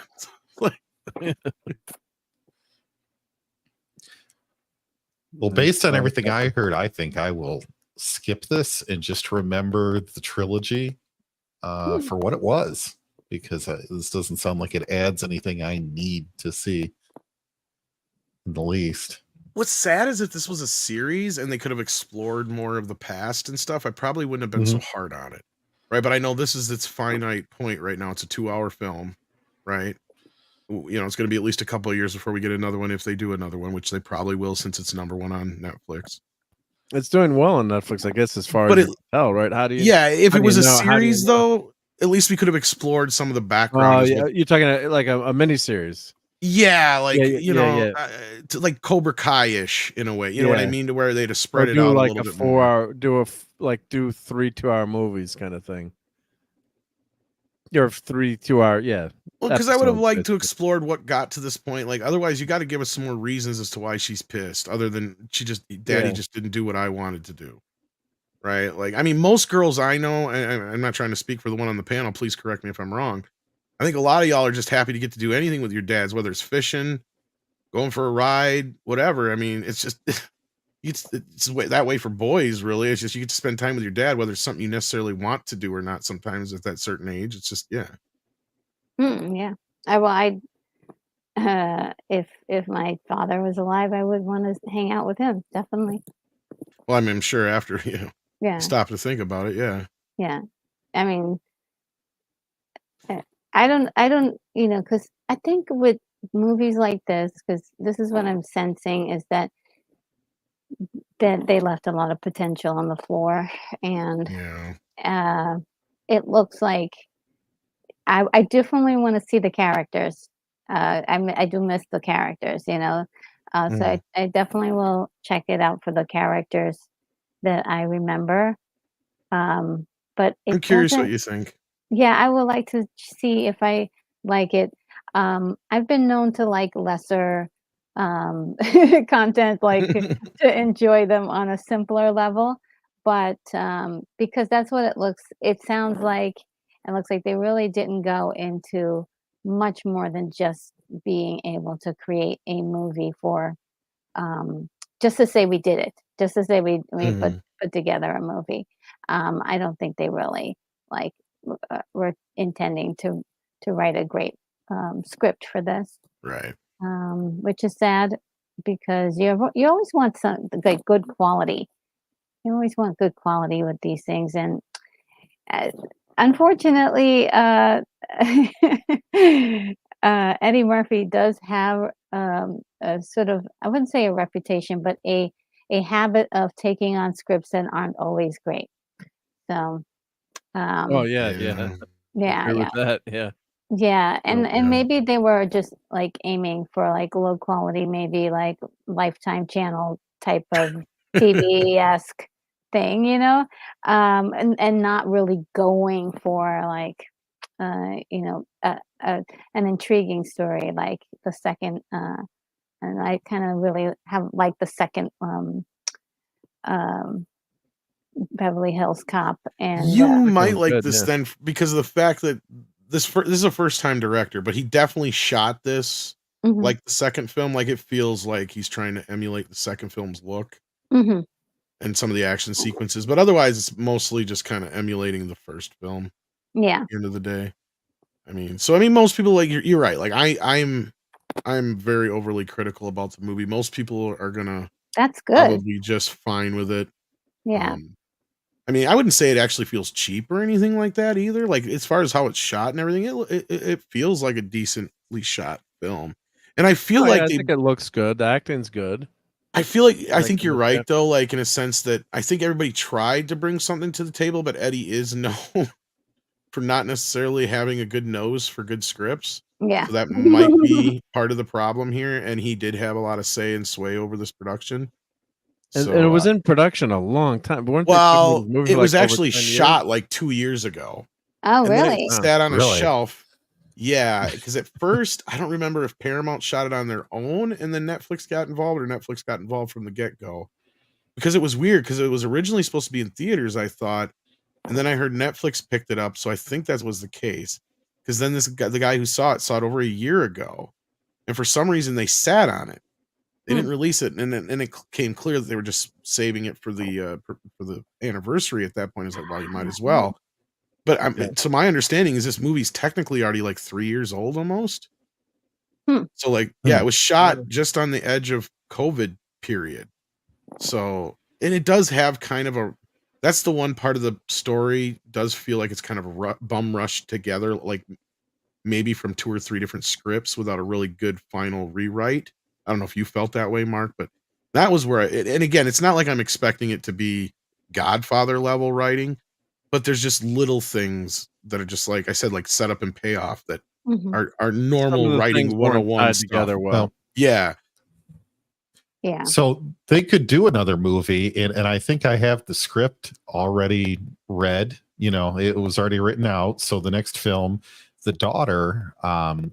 Well, based on everything I heard, I think I will skip this and just remember the trilogy for what it was. Because this doesn't sound like it adds anything I need to see in the least. What's sad is if this was a series and they could have explored more of the past and stuff, I probably wouldn't have been so hard on it. Right. But I know this is its finite point right now. It's a 2-hour film, right? You know, it's going to be at least a couple of years before we get another one if they do another one, which they probably will since it's #1 on Netflix. It's doing well on Netflix, I guess, as far as you can tell, right? How do you? Yeah, if it was a series, though, at least we could have explored some of the background. Oh, yeah, you're talking like a mini series. Yeah, like like Cobra Kai-ish in a way. You know what I mean? To where they'd have spread it out like a little bit 4-hour, more. do 3 2-hour movies kind of thing. Or 3 2-hour, Well, because I would have liked to explored what got to this point. Like, otherwise, you got to give us some more reasons as to why she's pissed, other than Daddy just didn't do what I wanted to do. Right? Like, I mean, most girls I know, and I'm not trying to speak for the one on the panel, please correct me if I'm wrong. I think a lot of y'all are just happy to get to do anything with your dads, whether it's fishing, going for a ride, whatever. I mean, it's just it's that way for boys, really. It's just you get to spend time with your dad, whether it's something you necessarily want to do or not. Sometimes at that certain age, it's just yeah. Yeah. If my father was alive, I would want to hang out with him. Definitely. Well, I mean, I'm sure after you Yeah. stop to think about it, yeah. Yeah. I mean, I don't, because I think with movies like this, because this is what I'm sensing is that they left a lot of potential on the floor, and yeah. It looks like I definitely want to see the characters. I do miss the characters, so I definitely will check it out for the characters that I remember. But I'm it curious what doesn't. you think. Yeah, I would like to see if I like it. I've been known to like lesser content, like to enjoy them on a simpler level, but because that's what it sounds like, it looks like they really didn't go into much more than just being able to create a movie for just to say we did it, just to say we put together a movie. I don't think they really like were intending to write a great script for this, Right. which is sad because you always want some like good quality. You always want good quality with these things, and unfortunately, Eddie Murphy does have a sort of, I wouldn't say a reputation, but a habit of taking on scripts that aren't always great. So, Oh yeah. yeah, Agree with that. Yeah. yeah, and yeah. maybe they were just like aiming for like low quality, maybe like Lifetime Channel type of TV-esque thing, and not really going for like an intriguing story like the second and I kind of really have like the second um Beverly Hills Cop, and You might sounds like good, this yeah. then because of the fact that this is a first time director, but he definitely shot this Mhm. like the second film. Like it feels like he's trying to emulate the second film's look Mhm. and some of the action sequences, but otherwise it's mostly just kind of emulating the first film. Yeah. At the end of the day, I mean, most people like you're right. Like I'm very overly critical about the movie. Most people are gonna That's good. probably just fine with it. Yeah. I mean, I wouldn't say it actually feels cheap or anything like that either. Like as far as how it's shot and everything, it feels like a decently shot film. And I feel Oh yeah, like I think it looks good. The acting's good. I feel like I Like think to you're look right at. though, like in a sense that I think everybody tried to bring something to the table, but Eddie is known for not necessarily having a good nose for good scripts. Yeah. So that might be part of the problem here. And he did have a lot of say and sway over this production. And it So was in production a long time. But weren't they talking about well, this movie it for was like over actually 10 years? shot like 2 years ago. Oh, And then it really? sat on a Really? shelf. Yeah, because at first I don't remember if Paramount shot it on their own and then Netflix got involved or Netflix got involved from the get-go. Because it was weird because it was originally supposed to be in theaters, I thought, and then I heard Netflix picked it up, so I think that was the case. Because then the guy who saw it over a year ago, and for some reason they sat on it. They didn't release it, and it came clear that they were just saving it for the anniversary. At that point, it's like, well, you might as well. But so my understanding is this movie's technically already like 3 years old almost. So like, yeah, it was shot just on the edge of COVID period. So, and it does have kind of that's the one part of the story does feel like it's kind of bum rushed together, like maybe from 2 or 3 different scripts without a really good final rewrite. I don't know if you felt that way, Mark, but that was where and again, it's not like I'm expecting it to be Godfather level writing, but there's just little things that are just like I said, like setup and payoff that are Some normal of the writing things weren't 101 tied stuff. together well. Yeah. Yeah. So they could do another movie, and I think I have the script already read. It was already written out. So the next film, the daughter,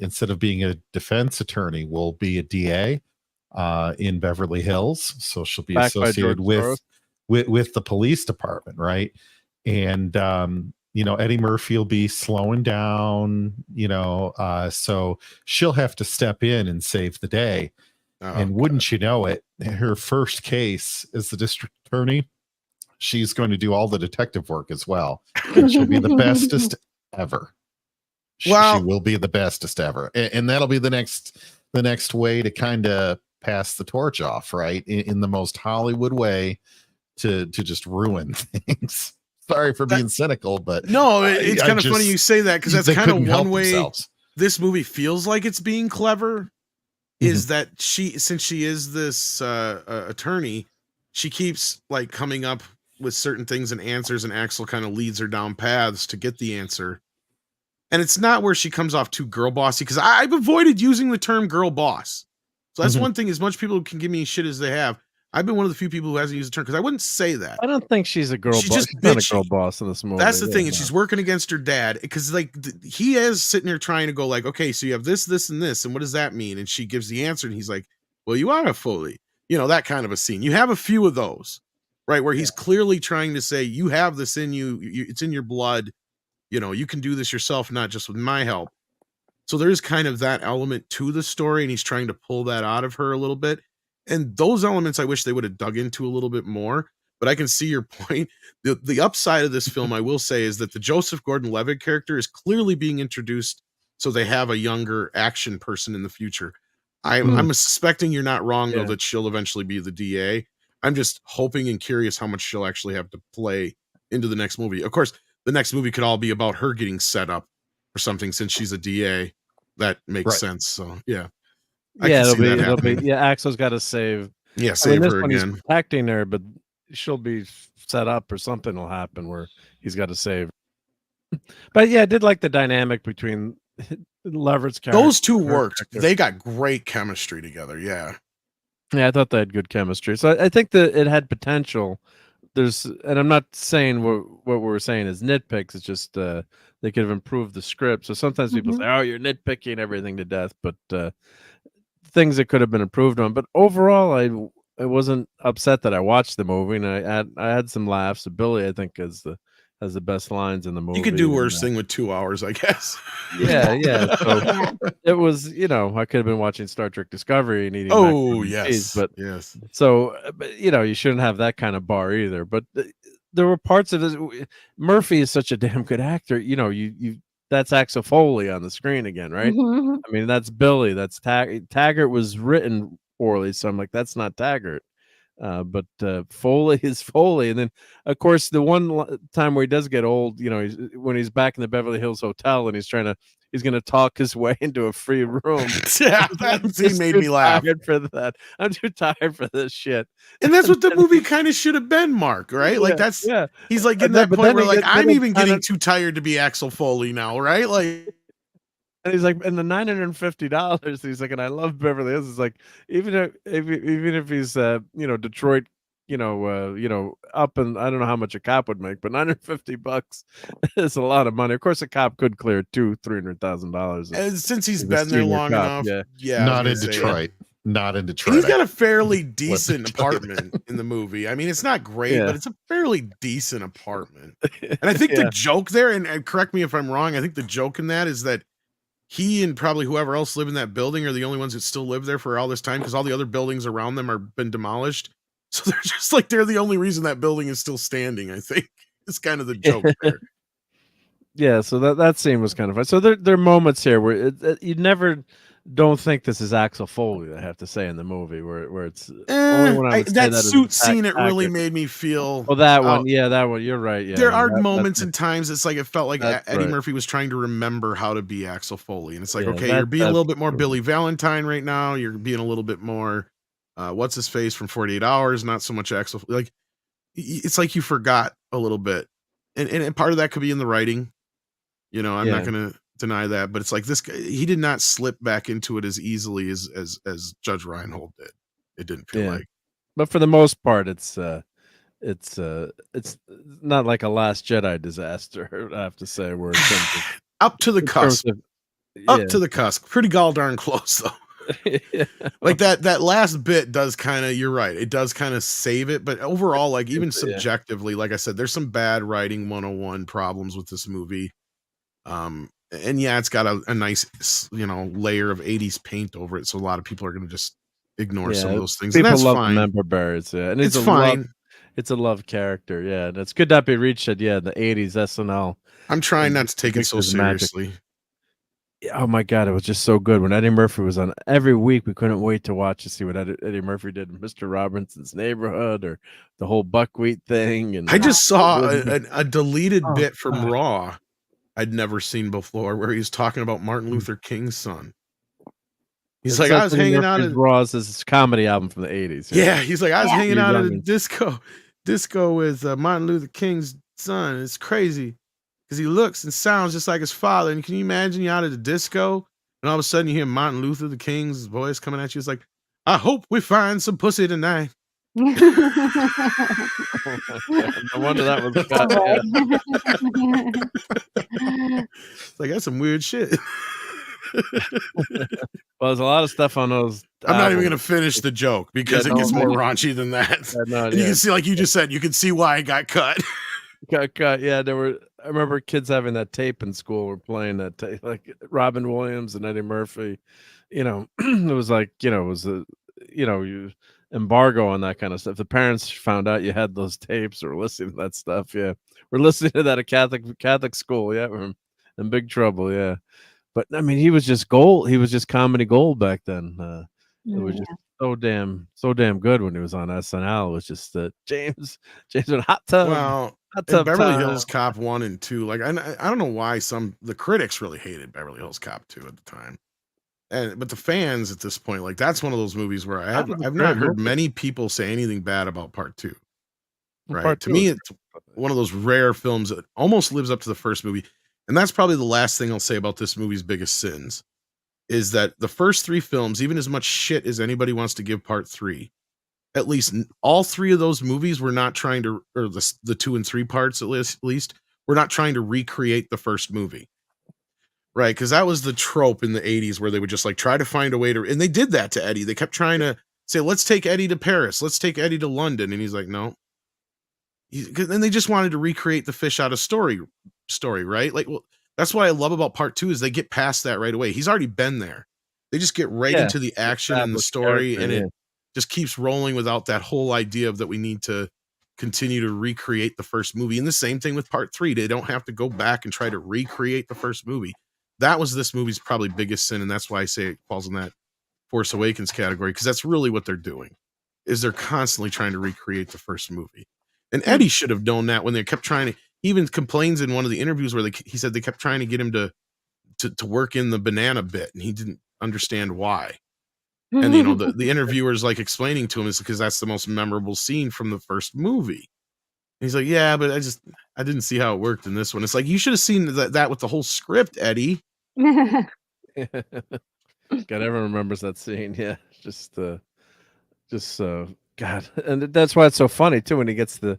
instead of being a defense attorney, will be a DA in Beverly Hills. So she'll be Backed by associated George with the police department, right? And Eddie Murphy will be slowing down. So she'll have to step in and save the day. And wouldn't you know it, her first case as the district attorney, she's going to do all the detective work as well. And she'll be the bestest ever. She will be the bestest ever. And that'll be the next way to kind of pass the torch off, right? In the most Hollywood way to just ruin things. Sorry for being cynical, but no, it's kind of funny you say that, because that's kind of one way this movie feels like it's being clever. Is that since she is this attorney, she keeps like coming up with certain things and answers, and Axel kind of leads her down paths to get the answer. And it's not where she comes off too girl bossy, because I've avoided using the term girl boss. So that's one thing. As much people can give me shit as they have, I've been one of the few people who hasn't used the term, because I wouldn't say that. I don't think she's a girl boss. She's not a girl boss in this movie. That's the thing. And she's working against her dad, because like he is sitting there trying to go like, okay, so you have this, this, and this, and what does that mean? And she gives the answer, and he's like, well, you are a Foley. That kind of a scene. You have a few of those, right? Where he's clearly trying to say, you have this in you, it's in your blood. You can do this yourself, not just with my help. So there's kind of that element to the story, and he's trying to pull that out of her a little bit. And those elements I wish they would have dug into a little bit more, but I can see your point. The upside of this film, I will say, is that the Joseph Gordon-Levitt character is clearly being introduced, so they have a younger action person in the future. I'm suspecting you're not wrong, though, that she'll eventually be the DA. I'm just hoping and curious how much she'll actually have to play into the next movie. Of course, the next movie could all be about her getting set up or something, since she's a DA. That makes sense. So, yeah. It'll be Axel's got to save. Yeah, save her again. He's protecting her, but she'll be set up, or something will happen where he's got to save. But yeah, I did like the dynamic between Levert's character. Those two worked. They got great chemistry together. Yeah. Yeah, I thought they had good chemistry. So I think that it had potential. And I'm not saying what we're saying is nitpicks. It's just they could have improved the script. So sometimes people say, "Oh, you're nitpicking everything to death," but things that could have been improved on. But overall, I wasn't upset that I watched the movie, and I had some laughs. Billy, I think, has the best lines in the movie. You could do worse thing with 2 hours, I guess. Yeah. So it was, I could have been watching Star Trek Discovery and eating. Oh yes, but yes. So, you shouldn't have that kind of bar either. But there were parts of this. Murphy is such a damn good actor. That's Axel Foley on the screen again, right? I mean, that's Billy. That's Taggart was written poorly, so I'm like, that's not Taggart. But Foley is Foley. And then, of course, the one time where he does get old, when he's back in the Beverly Hills Hotel and he's going to talk his way into a free room. Yeah, that scene made me laugh. For that. I'm too tired for this shit. And that's what the movie kind of should have been, Mark, right? Like, he's like getting that point where like, I'm even getting too tired to be Axel Foley now, right? Like, and he's like, and the $950, he's like, and I love Beverly Hills. It's like, even if he's Detroit, up, and I don't know how much a cop would make, but $950 is a lot of money. Of course, a cop could clear $200,000-$300,000. And since he's been there long enough, not in Detroit. Not in Detroit. He's got a fairly decent apartment in the movie. I mean, it's not great, but it's a fairly decent apartment. And I think the joke there, and correct me if I'm wrong, I think the joke in that is that he and probably whoever else live in that building are the only ones that still live there for all this time, because all the other buildings around them are been demolished. So they're just like, they're the only reason that building is still standing, I think. It's kind of the joke there. Yeah, so that scene was kind of fun. So there are moments here where you never don't think this is Axel Foley, I have to say, in the movie, where it's that suit scene. It really made me feel. Oh, that one, that one. You're right. Yeah, there are moments and times it's like it felt like Eddie Murphy was trying to remember how to be Axel Foley, and it's like, okay, you're being a little bit more Billy Valentine right now. You're being a little bit more, what's his face from 48 Hours, not so much Axel. Like, it's like you forgot a little bit, and part of that could be in the writing. I'm not gonna deny that, but it's like this guy, he did not slip back into it as easily as Judge Reinhold did. It didn't feel like. But for the most part, it's not like a Last Jedi disaster, I have to say, where it's up to the cusp. Up to the cusp. Pretty gall darn close though. Like that last bit does kind of, you're right, it does kind of save it, but overall, like, even subjectively, like I said, there's some bad writing 101 problems with this movie. And it's got a nice, layer of 80s paint over it. So a lot of people are going to just ignore some of Yeah, those things, and people that's love the fine. member berries. Yeah, and he's It's a love. fine. It's a love character. Yeah, and it's good that be reached at the '80s SNL. I'm trying And not to take it so Victor's magic. seriously. Oh my god, it was just so good when Eddie Murphy was on. Every week we couldn't wait to watch to see what Eddie Murphy did in Mr. Robinson's Neighborhood or the whole buckwheat thing. And I just saw a deleted Oh, bit from God. Raw I'd never seen before, where he's talking about Martin Luther King's son. He's It's like, I was Eddie hanging out Murphy's at Raw's this comedy album from the '80s. yeah, he's like, I was hanging You're out at young a and- disco with Martin Luther King's son. It's crazy because he looks and sounds just like his father. And can you imagine you out at a disco and all of a sudden you hear Martin Luther King's voice coming at you? It's like, I hope we find some pussy tonight. No wonder that was cut. Yeah. It's like, that's some weird shit. Well, there's a lot of stuff on those. I'm not even albums. going to finish the joke because Yeah, it gets no, more man. raunchy than that. Yeah, no, And you yeah. can see, like you just said, you can see why it got cut. Got cut. Yeah, there were. I remember kids having that tape in school. Were playing that tape, like Robin Williams and Eddie Murphy. You know, it was like it was a you embargo on that kind of stuff. The parents found out you had those tapes or were listening to that stuff. Yeah, we're listening to that at Catholic school. Yeah, we're in big trouble. Yeah, but I mean, he was just gold. He was just comedy gold back then. It was just so damn good when he was on SNL. It was just James with hot tub. Well, hot in tub Beverly time. Hills Cop 1 and 2, like I don't know why the critics really hated Beverly Hills Cop 2 at the time. But the fans at this point, like that's one of those movies where That was a I've great not heard movie. many people say anything bad about part 2. Right. Part To two me, is it's one of those rare films that almost lives up to the first movie. And that's probably the last thing I'll say about this movie's biggest sins is that the first 3 films, even as much shit as anybody wants to give part 3, at least all 3 of those movies were not trying to, or the 2 and 3 parts at least, were not trying to recreate the first movie. Right, because that was the trope in the 80s where they would just like try to find a way to, and they did that to Eddie. They kept trying to say, let's take Eddie to Paris, let's take Eddie to London. And he's like, no. And they just wanted to recreate the fish out of story, right? Like, well, that's what I love about part 2 is they get past that right away. He's already been there. They just get right into the action and the story, and it just keeps rolling without that whole idea of that we need to continue to recreate the first movie. And the same thing with part 3. They don't have to go back and try to recreate the first movie. That was this movie's probably biggest sin, and that's why I say it falls in that Force Awakens category, because that's really what they're doing, is they're constantly trying to recreate the first movie. And Eddie should have known that when they kept trying to, he even complains in one of the interviews where he said they kept trying to get him to work in the banana bit, and he didn't understand why. And the interviewer's like explaining to him is because that's the most memorable scene from the first movie. And he's like, yeah, but I didn't see how it worked in this one. It's like, you should have seen that with the whole script, Eddie. God, everyone remembers that scene. Yeah, just God, and that's why it's so funny too when he gets the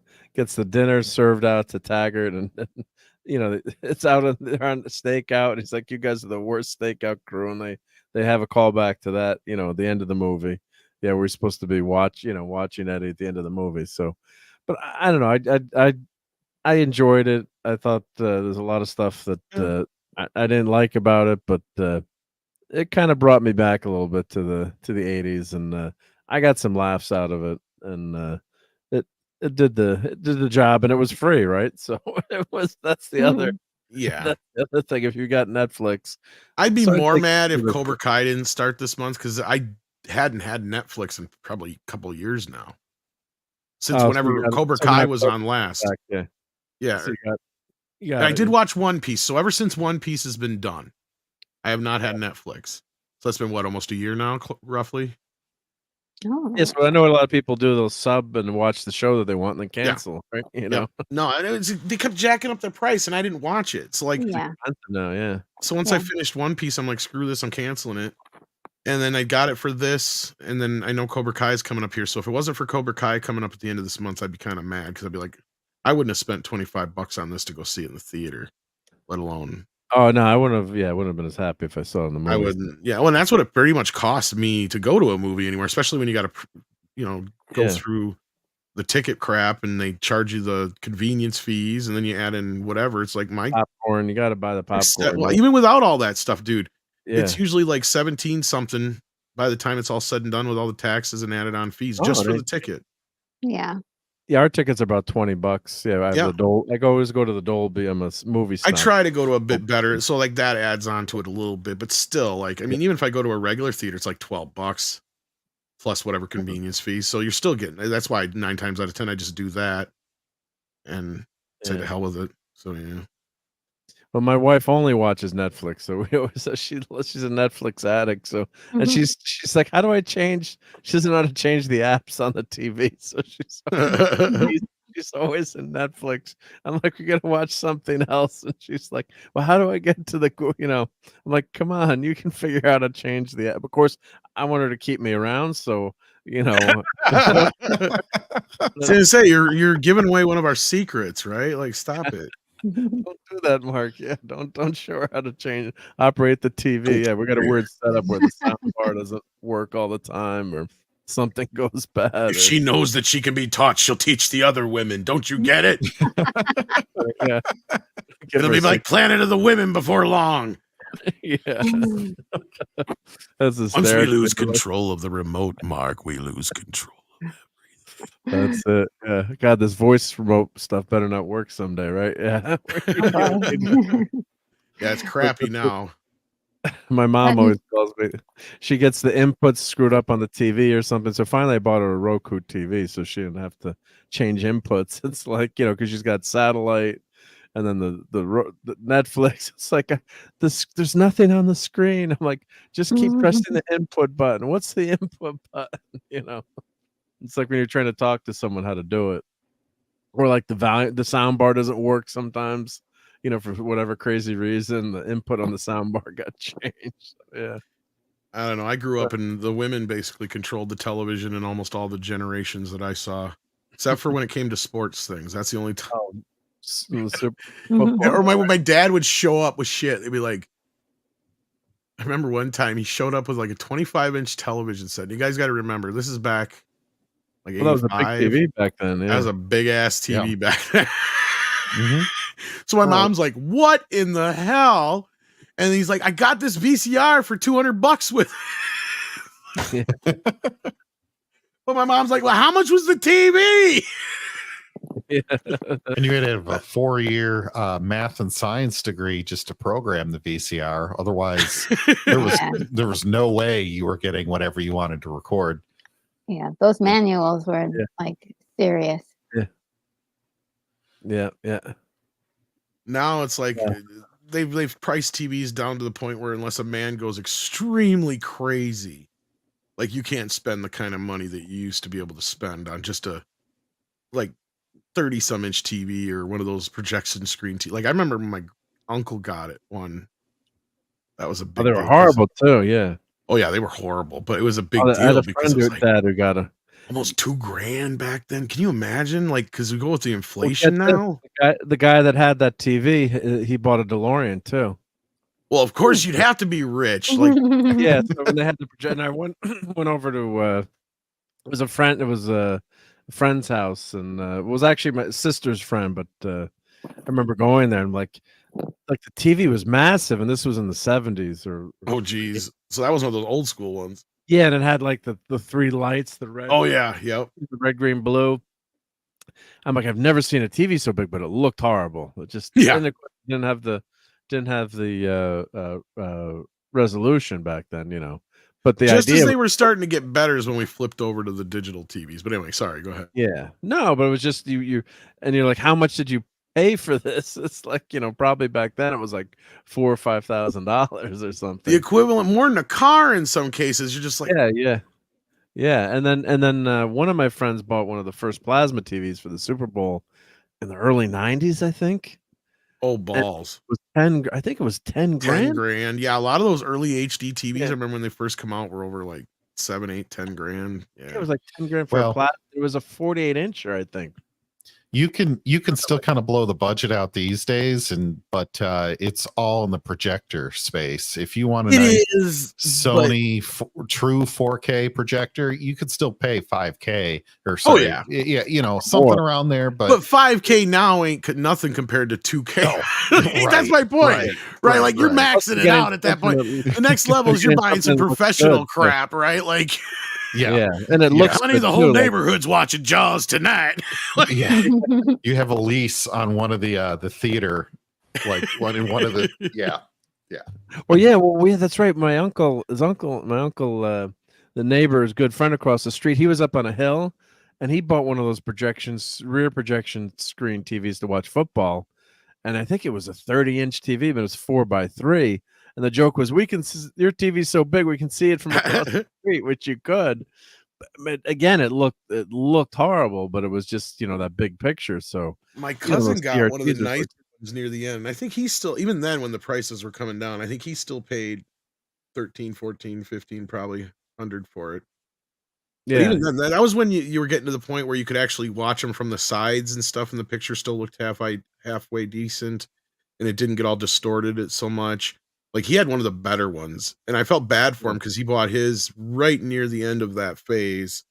dinner served out to Taggart, and it's out they're on the stakeout. And he's like, "You guys are the worst stakeout crew," and they have a callback to that. At the end of the movie. Yeah, we're supposed to be watching Eddie at the end of the movie. So, but I don't know. I enjoyed it. I thought there's a lot of stuff that I didn't like about it, but it kind of brought me back a little bit to the 80s, and I got some laughs out of it, and it did the job, and it was free, right? So that's the other that's the other thing. If you got Netflix, I'd be So I more think mad if it was- Cobra Kai didn't start this month, because I hadn't had Netflix in probably a couple of years now. Since Oh, so whenever you got- Cobra so you Kai got was Cobra on last. back, yeah. Yeah. So you And got I it. did watch One Piece. So ever since One Piece has been done, I have not had Netflix. So that's been almost a year now, roughly. Oh. Yes, but I know a lot of people do. They'll sub and watch the show that they want and then Yeah. cancel, right? Yeah. No, and they kept jacking up the price, and I didn't watch it. So like, Yeah. No, yeah. so once I finished One Piece, I'm like, screw this, I'm canceling it. And then I got it for this, and then I know Cobra Kai is coming up here. So if it wasn't for Cobra Kai coming up at the end of this month, I'd be kind of mad, because I'd be like, I wouldn't have spent $25 on this to go see it in the theater, let alone. Oh no, I wouldn't have. Yeah, I wouldn't have been as happy if I saw it in the movie. I wouldn't. Yeah, well, and that's what it pretty much cost me to go to a movie anywhere, especially when you got to, go Yeah. through the ticket crap, and they charge you the convenience fees, and then you add in whatever. It's like Popcorn. You got to buy the popcorn. well, even without all that stuff, dude, Yeah. it's usually like 17 something by the time it's all said and done with all the taxes and added on fees just for the ticket. Yeah. Yeah, our tickets are about $20. Yeah, I have the I always go to the Dolby. I'm a movie I snob. try to go to a bit better, so like that adds on to it a little bit, but still, like, I mean, even if I go to a regular theater, it's like $12 plus whatever convenience fees. So you're still getting. That's why 9 times out of 10 I just do that and say to hell with it. So yeah. Well, my wife only watches Netflix, so we always she's a Netflix addict. So and she's like, how do I change? She doesn't know how to change the apps on the TV, so she's always in Netflix. I'm like, we gotta watch something else, and she's like, well, how do I get to the I'm like, come on, you can figure out how to change the app. Of course, I want her to keep me around, so I was gonna say you're giving away one of our secrets, right? Like, stop it. Don't do that, Mark. Yeah, don't show her how to operate the TV. Yeah, we got a weird setup where the sound bar doesn't work all the time, or something goes bad. If she knows that she can be taught, she'll teach the other women. Don't you get it? Yeah, it'll be like Planet of the Women before long. Yeah. That's once we lose control of the remote, Mark, we lose control. That's it. Yeah. God, this voice remote stuff better not work someday, right? Yeah. Yeah, it's crappy now. My mom always tells me she gets the inputs screwed up on the TV or something. So finally I bought her a Roku TV so she didn't have to change inputs. It's like, because she's got satellite and then the Netflix. It's like there's nothing on the screen. I'm like, just keep pressing the input button. What's the input button? It's like when you're trying to talk to someone how to do it, or like the sound bar doesn't work sometimes, for whatever crazy reason, the input on the sound bar got changed. Yeah. I don't know. I grew up and the women basically controlled the television in almost all the generations that I saw, except for when it came to sports things. That's the only time. Or when my dad would show up with shit. They'd be like, I remember one time he showed up with like a 25-inch television set. You guys got to remember, this is back. Like that was a big TV back then. Yeah. That was a big ass TV back then. So my mom's like, "What in the hell?" And he's like, "I got this VCR for $200 with." But my mom's like, "Well, how much was the TV?" And you had to have a 4-year math and science degree just to program the VCR. Otherwise, there was no way you were getting whatever you wanted to record. Yeah, those manuals were like serious. Yeah. Now it's like they've priced TVs down to the point where unless a man goes extremely crazy, like you can't spend the kind of money that you used to be able to spend on just a like 30-some inch TV or one of those projection screen TV. Like I remember my uncle got it one. That was a big they were deal. horrible too. Yeah. Oh yeah, they were horrible, but it was a big I had deal a because friend it was like dad who got almost $2,000 back then. Can you imagine? Like, because we go with the inflation now. The guy that had that TV, he bought a DeLorean too. Well, of course you'd have to be rich. Like, yeah. So when they had the project, and I went over to it was a friend. It was a friend's house, and it was actually my sister's friend. But I remember going there and like the TV was massive, and this was in the 70s or oh geez. So that was one of those old school ones. Yeah, and it had like the 3 lights, the red. Oh yeah, yep. The red, green, blue. I'm like, I've never seen a TV so big, but it looked horrible. It just didn't have the resolution back then, But the just idea as they were starting to get better is when we flipped over to the digital TVs. But anyway, sorry, go ahead. Yeah, no, but it was just you, and you're like, how much did you pay for this? It's like probably back then it was like $4,000 or $5,000 or something. The equivalent more than a car in some cases. You're just like, yeah. And then one of my friends bought one of the first plasma TVs for the Super Bowl in the early 90s, I think. Oh balls! It was 10. I think it was 10 grand. 10 grand. Yeah, a lot of those early HD TVs. I remember when they first come out were over like 7, 8, 10 grand. Yeah, it was like 10 grand for a plasma. It was a 48 incher, I think. you can still kind of blow the budget out these days, but it's all in the projector space. If you want a nice Sony true 4K projector, you could still pay $5K or sorry, yeah, something around there. But 5K now ain't nothing compared to 2K. That's my point, right? Like you're maxing it out at that point. The next level is you're buying some professional crap, right? Like. Yeah, and it looks funny. The whole neighborhood's watching Jaws tonight. Yeah, you have a lease on one of the theater, like one of the Well, that's right. My uncle, the neighbor's good friend across the street. He was up on a hill, and he bought one of those rear projection screen TVs to watch football, and I think it was a 30-inch TV, but it was 4x3. And the joke was, your TV's so big we can see it from across the street, which you could. But again, it looked horrible, but it was just that big picture. So my cousin got one of the nice ones near the end. I think he's still, even then when the prices were coming down, I think he still paid 13, 14, 15, probably 100 for it. Yeah, but even then, that was when you were getting to the point where you could actually watch them from the sides and stuff, and the picture still looked halfway decent, and it didn't get all distorted so much. Like he had one of the better ones, and I felt bad for him because he bought his right near the end of that phase.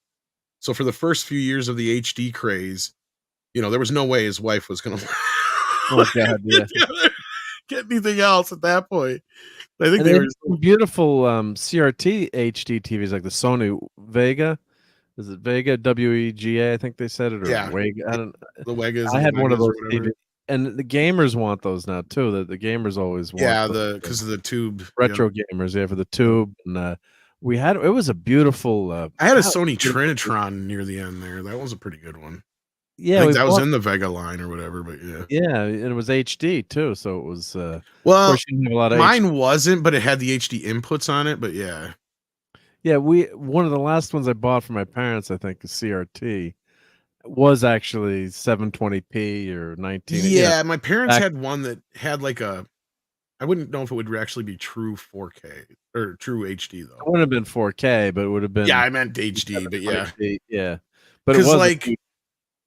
So for the first few years of the HD craze, there was no way his wife was going to get anything else at that point. I think they were beautiful CRT HD TVs like the Sony Vega. Is it Vega? WEGA? I think they said it. Or Wega. I don't. The Wegas. I had one of those TVs. And the gamers want those now too. The gamers always want because of the tube retro gamers. Yeah, for the tube. And it was a beautiful. I had a Sony Trinitron near the end there. That was a pretty good one. Yeah, I think that was in the Vega line or whatever. But yeah, and it was HD too. So it was. Well, of course you have a lot of mine wasn't, but it had the HD inputs on it. But yeah, one of the last ones I bought for my parents, I think, is CRT. Was actually 720p or 19. Yeah, my parents had one that had like I wouldn't know if it would actually be true 4K or true HD though. It wouldn't have been 4K, but it would have been. Yeah, I meant HD, but yeah. But it was like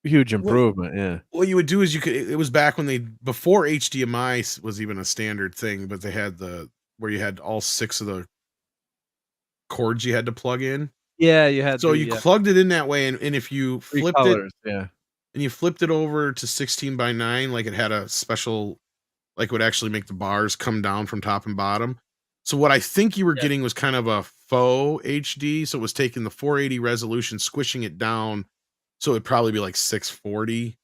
huge improvement. Yeah. What you would do is it was back when before HDMI was even a standard thing, but they had where you had all 6 of the cords you had to plug in. Yeah, you had. So you plugged it in that way, and if you flipped colors, it, and you flipped it over to 16:9, like it had a special, like it would actually make the bars come down from top and bottom. So what I think you were getting was kind of a faux HD. So it was taking the 480 resolution, squishing it down, so it'd probably be like 640,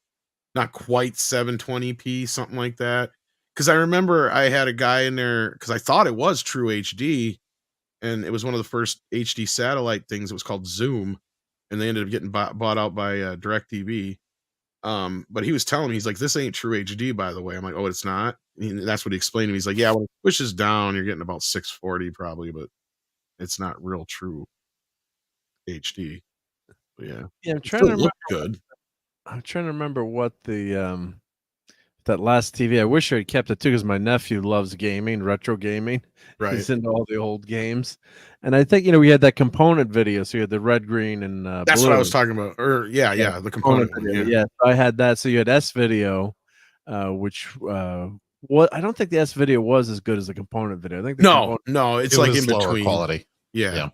not quite 720p, something like that. Because I remember I had a guy in there because I thought it was true HD. And it was one of the first HD satellite things. It was called Zoom, and they ended up getting bought out by DirecTV. But he was telling me, he's like, "This ain't true HD, by the way." I'm like, "Oh, it's not." And that's what he explained to me. He's like, "Yeah, when it pushes down, you're getting about 640 probably, but it's not real true HD." But yeah, I'm trying to remember. Good. I'm trying to remember what the that last TV. I wish I had kept it too, because my nephew loves gaming, retro gaming. Right. He's into all the old games. And I think, we had that component video. So you had the red, green, and that's blue. What I was talking about. Or the component video. Yeah. So I had that. So you had S video, which I don't think the S video was as good as the component video. I think it's like in between quality. Yeah.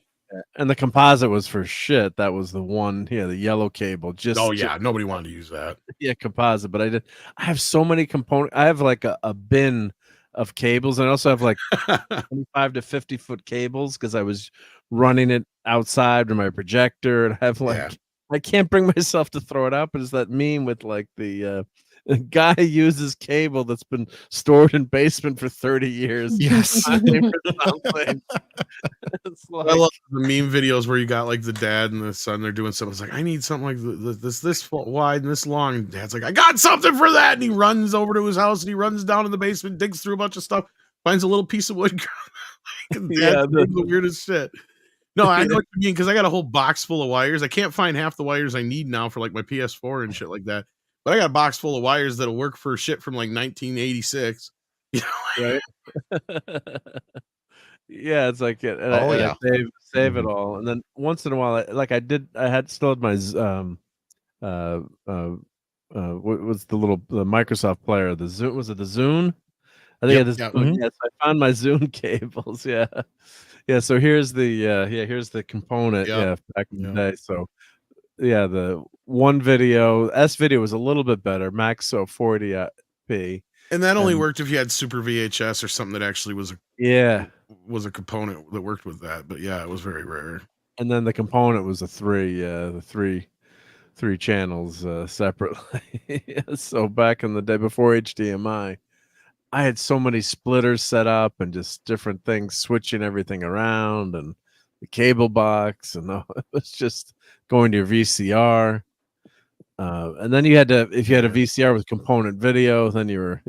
And the composite was for shit. That was the one, the yellow cable. Nobody wanted to use that. Yeah, composite. But I have so many components. I have like a bin of cables, and I also have like 25 to 50 foot cables because I was running it outside with my projector, and I have I can't bring myself to throw it out, but it's that meme with like the guy uses cable that's been stored in basement for 30 years. Yes. It's like, I love the meme videos where you got like the dad and the son, they're doing something. It's like, I need something like this wide and this long. And dad's like, I got something for that. And he runs over to his house and he runs down in the basement, digs through a bunch of stuff, finds a little piece of wood. The weirdest shit. No, I know what you mean, because I got a whole box full of wires. I can't find half the wires I need now for like my PS4 and shit like that. But I got a box full of wires that'll work for shit from like 1986. Right? Yeah, it's like it. And I save it all, and then once in a while, I still had my what was the Microsoft player? The Zune, was it the Zune? I think Yep, I had this. yep. Yes, I found my Zune cables. Yeah, yeah. So here's here's the component. Yep. Yeah, back in the Yep. day. So yeah, the one video S video was a little bit better. Max 40p. And that only worked if you had Super VHS or something that actually was a component that worked with that. But yeah, it was very rare. And then the component was the three channels separately. So back in the day before HDMI, I had so many splitters set up and just different things, switching everything around, and the cable box, and it was just going to your VCR. And then you had to, if you had a VCR with component video, then you were,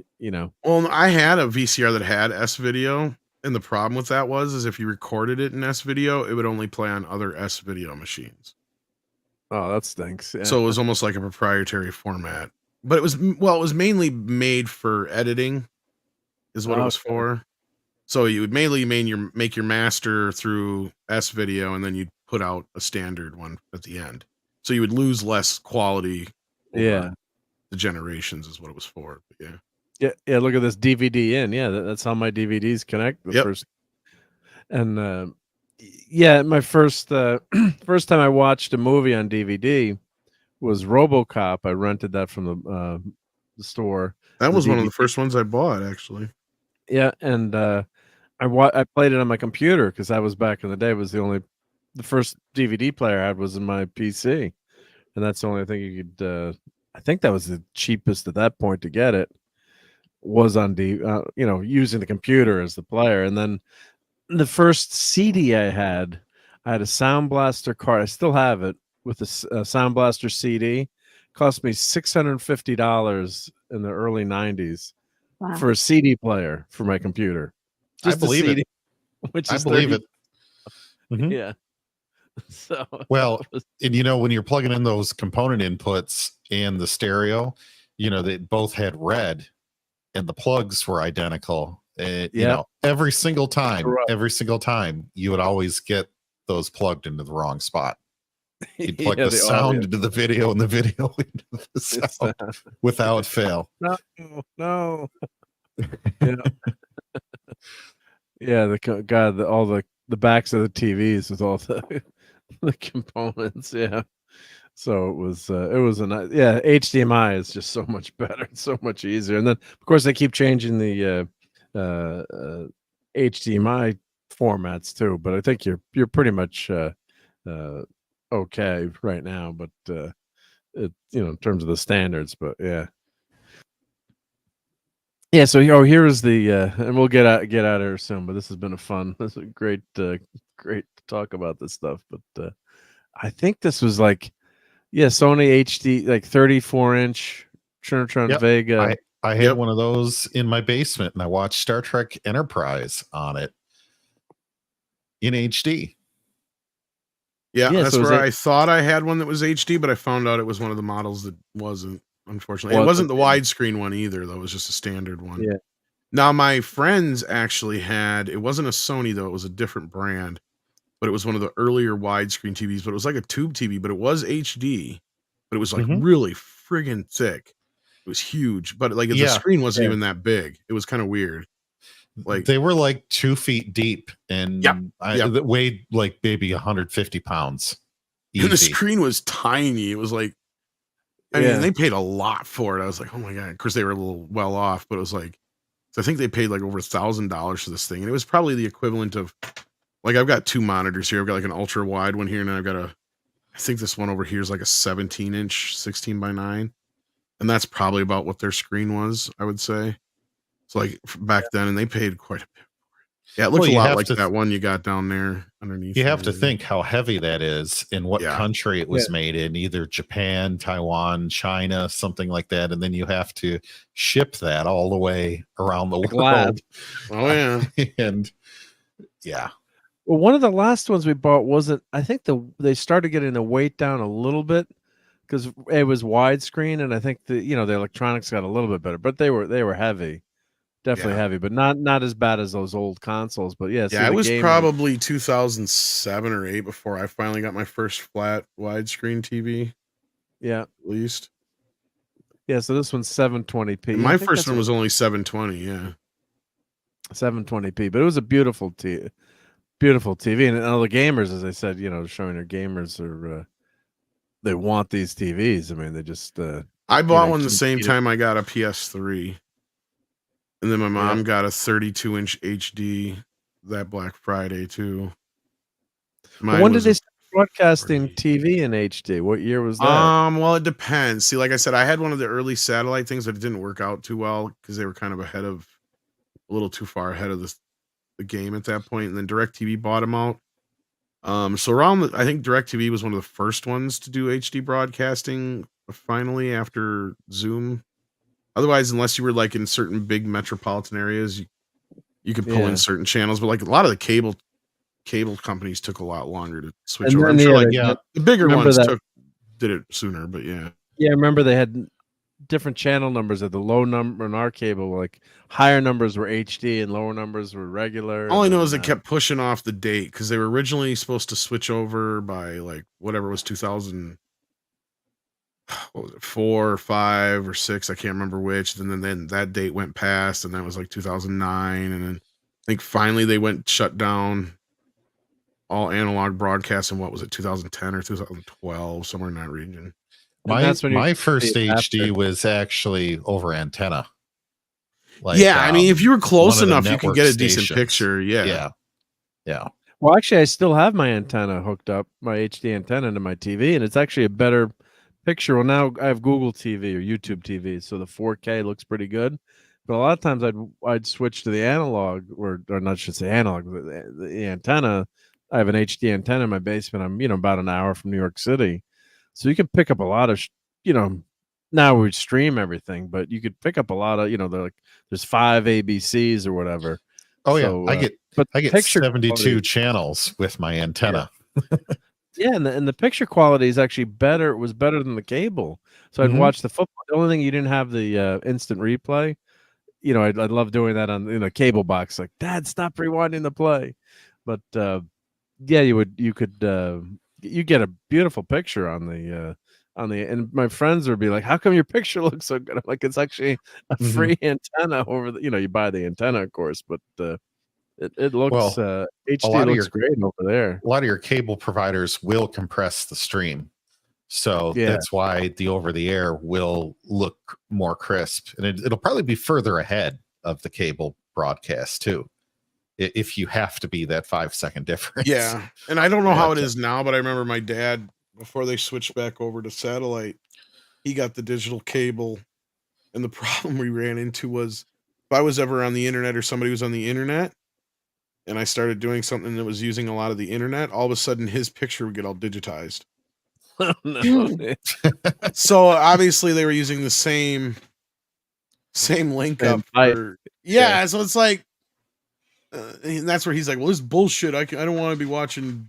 Well, I had a VCR that had S video, and the problem with that is if you recorded it in S video, it would only play on other S video machines. Oh, that stinks. Yeah. So it was almost like a proprietary format, but it was mainly made for editing, is what it was for. So you would mainly make your master through S video, and then you'd put out a standard one at the end. So you would lose less quality. Yeah. The generations is what it was for. But yeah. Look at this DVD in. Yeah, that's how my DVDs connect. First, and yeah, my first first time I watched a movie on DVD was RoboCop. I rented that from the store. That was one of the first ones I bought, actually. Yeah, and I played it on my computer because that was back in the day. It was the first DVD player I had was in my PC, and that's the only thing you could. I think that was the cheapest at that point to get it. Was on using the computer as the player, and then the first CD I had a Sound Blaster card. I still have it with a Sound Blaster CD. Cost me $650 in the early '90s for a CD player for my computer. Just I believe it. Which I is believe 30, it. Mm-hmm. Yeah. So well, and when you're plugging in those component inputs and the stereo, they both had red, and the plugs were identical. Every single time, you would always get those plugged into the wrong spot. You'd plug the sound into the video, and the video into the sound without fail. No. Yeah, all the backs of the TVs with all the components. Yeah. So it was HDMI is just so much better, so much easier. And then of course they keep changing the HDMI formats too, but I think you're pretty much okay right now, but in terms of the standards, but yeah. Yeah, so here's the and we'll get out of here soon, but this has been this is a great great to talk about this stuff, but I think this was like Sony HD, like 34-inch Trinitron Vega. I had one of those in my basement, and I watched Star Trek Enterprise on it in HD. Yeah, that's where I thought I had one that was HD, but I found out it was one of the models that wasn't. Unfortunately, it wasn't the widescreen one either, though. It was just a standard one. Yeah. Now, my friends actually had. It wasn't a Sony though; it was a different brand, but it was one of the earlier widescreen TVs. But it was like a tube TV, but it was HD. But it was like really friggin' thick. It was huge, but like the screen wasn't even that big. It was kind of weird. Like they were like 2 feet deep, and that weighed like maybe 150 pounds. And the screen was tiny. It was like. I mean, they paid a lot for it. I was like, oh my God. Of course, they were a little well off, but it was like, so I think they paid like over $1,000 for this thing. And it was probably the equivalent of, like, I've got two monitors here. I've got like an ultra wide one here, and then I've got I think this one over here is like a 17-inch, 16:9. And that's probably about what their screen was, I would say. So like back then, and they paid quite a bit. Yeah, it looks a lot like that one you got down there underneath. You have to think how heavy that is, in what country it was made in, either Japan, Taiwan, China, something like that. And then you have to ship that all the way around the world. Oh, yeah. And yeah. Well, one of the last ones we bought wasn't, I think they started getting the weight down a little bit because it was widescreen. And I think the electronics got a little bit better, but they were heavy. Definitely heavy, but not as bad as those old consoles. But yeah, it was probably 2007 or 8 before I finally got my first flat widescreen TV. Yeah, at least. Yeah, so this one's 720p. And Yeah, I my think first that's one what- was only 720. Yeah. 720p, but it was a beautiful TV. And all the gamers, as I said, showing their gamers are they want these TVs. I mean, they just I bought one the can't same beat it. time I got a PS3. And then my mom got a 32-inch HD that Black Friday too. But when did they start broadcasting TV in HD? What year was that? Well, it depends. See, like I said, I had one of the early satellite things, but it didn't work out too well because they were kind of a little too far ahead of the game at that point. And then DirecTV bought them out. So around, I think DirecTV was one of the first ones to do HD broadcasting finally after Zoom. Otherwise, unless you were like in certain big metropolitan areas, you could pull in certain channels. But like a lot of the cable companies took a lot longer to switch over. I'm sure like the bigger ones did it sooner, but yeah. Yeah, I remember they had different channel numbers at the low number in our cable. Like higher numbers were HD and lower numbers were regular. All I know is they kept pushing off the date because they were originally supposed to switch over by like whatever was 2000. What was it, 4 or 5 or 6? I can't remember which. And then that date went past, and that was like 2009. And then I think finally they shut down all analog broadcasts in what was it, 2010 or 2012, somewhere in that region. My first HD was actually over antenna. Like, I mean, if you were close enough, you could get a decent picture. Yeah. Well, actually, I still have my antenna hooked up, my HD antenna to my TV, and it's actually a better picture. Well, now I have Google TV or YouTube TV, so the 4K looks pretty good. But a lot of times I'd switch to the analog, or not, should say analog, but the antenna. I have an HD antenna in my basement. I'm about an hour from New York City, so you can pick up a lot of now we stream everything, but you could pick up a lot of there's 5 ABCs or whatever. Oh yeah, So, I get 72 channels with my antenna. Yeah, and the picture quality is actually better. It was better than the cable. So I'd watch the football. The only thing you didn't have the instant replay. I'd love doing that on a cable box. Like, Dad, stop rewinding the play. But yeah, you could get a beautiful picture on the and my friends would be like, "How come your picture looks so good?" I'm like, "It's actually a free antenna over the you buy the antenna, of course, but it looks HD looks great over there." A lot of your cable providers will compress the stream, so that's why the over the air will look more crisp, and it'll probably be further ahead of the cable broadcast too, if you have to be that 5-second difference. Yeah, and I don't know how it is now, but I remember my dad, before they switched back over to satellite, he got the digital cable, and the problem we ran into was if I was ever on the internet or somebody was on the internet and I started doing something that was using a lot of the internet, all of a sudden his picture would get all digitized. Oh, no. So obviously they were using the same link up. So it's like, and that's where he's like, well, this is bullshit. I don't want to be watching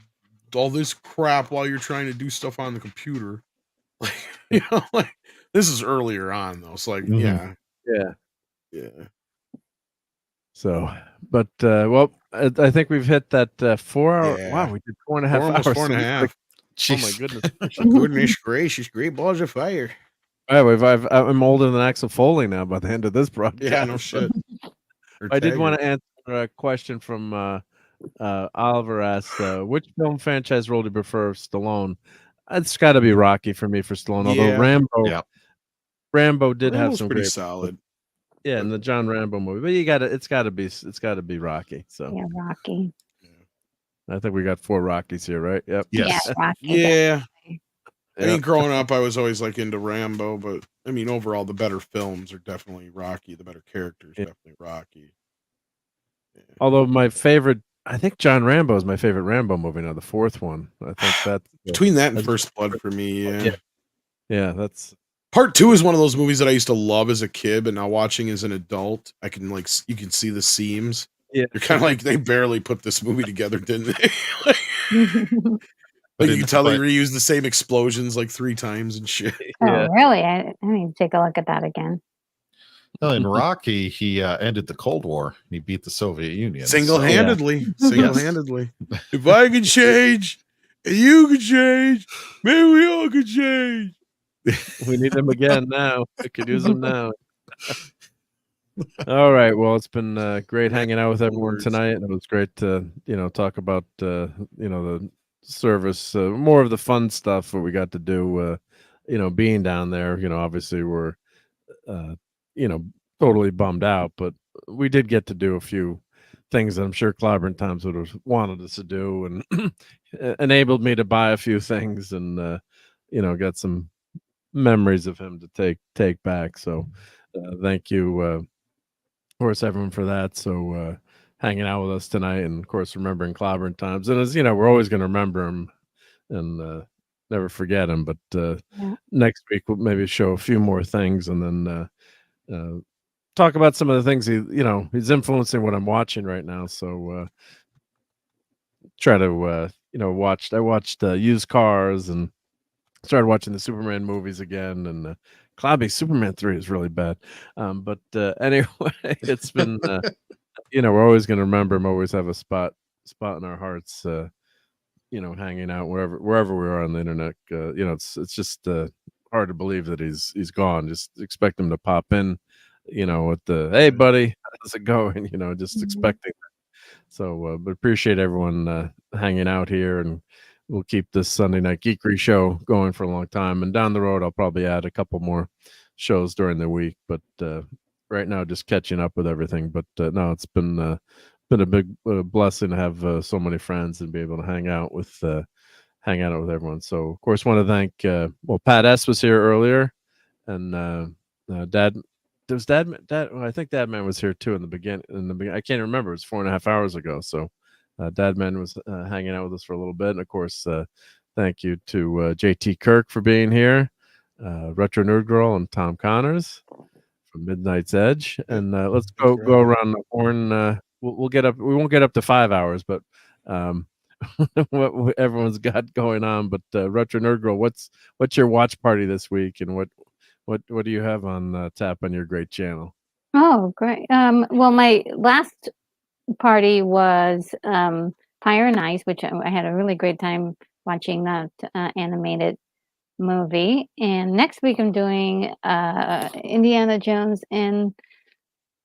all this crap while you're trying to do stuff on the computer. Like, this is earlier on though. It's like, yeah. So, but I think we've hit that 4 hour. Yeah. Wow, we did 4.5 hours. 4.5. Oh my goodness! Goodness gracious, great balls of fire. I'm older than Axel Foley now. By the end of this broadcast, yeah, no shit. I did want to answer a question from Oliver asked, which film franchise role do you prefer, Stallone? It's got to be Rocky for me for Stallone. Although Rambo did have some pretty great, solid. Yeah, in the John Rambo movie, but it's got to be Rocky. So yeah, Rocky. I think we got 4 Rockies here, right? Yep. Yes. Yeah, Rocky. Yeah. I mean, growing up, I was always like into Rambo, but I mean, overall, the better films are definitely Rocky. The better characters, definitely Rocky. Yeah. Although my favorite, I think John Rambo is my favorite Rambo movie now, the 4th one. I think that's between that and First Blood for me. Yeah, that's. Part 2 is one of those movies that I used to love as a kid, but now watching as an adult, you can see the seams. Yeah, you're kind of like, they barely put this movie together, didn't they? But you can tell they reused the same explosions like 3 times and shit. Oh, really? I need to take a look at that again. Well, in Rocky, he ended the Cold War. He beat the Soviet Union single-handedly. Single-handedly. If I can change, and you can change, maybe we all can change. We need him again now. We could use him now. All right. Well, it's been great hanging out with everyone tonight, and it was great to talk about the service, more of the fun stuff that we got to do. Being down there, obviously we're you know totally bummed out, but we did get to do a few things that I'm sure Clobbering Times would have wanted us to do, and enabled me to buy a few things, and got some memories of him to take back. So thank you, of course, everyone, for that. So hanging out with us tonight, and of course remembering Clobbering Times, and as we're always going to remember him and never forget him. But next week we'll maybe show a few more things, and then talk about some of the things he's influencing what I'm watching right now. So try to I watched Used Cars, and started watching the Superman movies again, and Clobby Superman 3 is really bad. But anyway, it's been we're always going to remember him, always have a spot in our hearts, hanging out wherever we are on the internet. It's just hard to believe that he's gone. Just expect him to pop in, with the "Hey buddy, how's it going?" Just expecting that. So but appreciate everyone hanging out here, and we'll keep this Sunday Night Geekery show going for a long time. And down the road, I'll probably add a couple more shows during the week. But right now, just catching up with everything. But no, it's been a big blessing to have so many friends and be able to hang out with everyone. So of course, want to thank Pat S was here earlier, and Dad. There was Dad. Well, I think Dadman was here too in the beginning. I can't remember. It was 4.5 hours ago. So Dadman was hanging out with us for a little bit. And of course, thank you to JT Kirk for being here, Retro Nerd Girl, and Tom Connors from Midnight's Edge. And let's go around the horn. We'll get up. We won't get up to 5 hours, but what everyone's got going on. But Retro Nerd Girl, what's your watch party this week, and what do you have on tap on your great channel? Oh, great. Well, my last party was Fire and Ice, which I had a really great time watching that animated movie. And next week I'm doing Indiana Jones and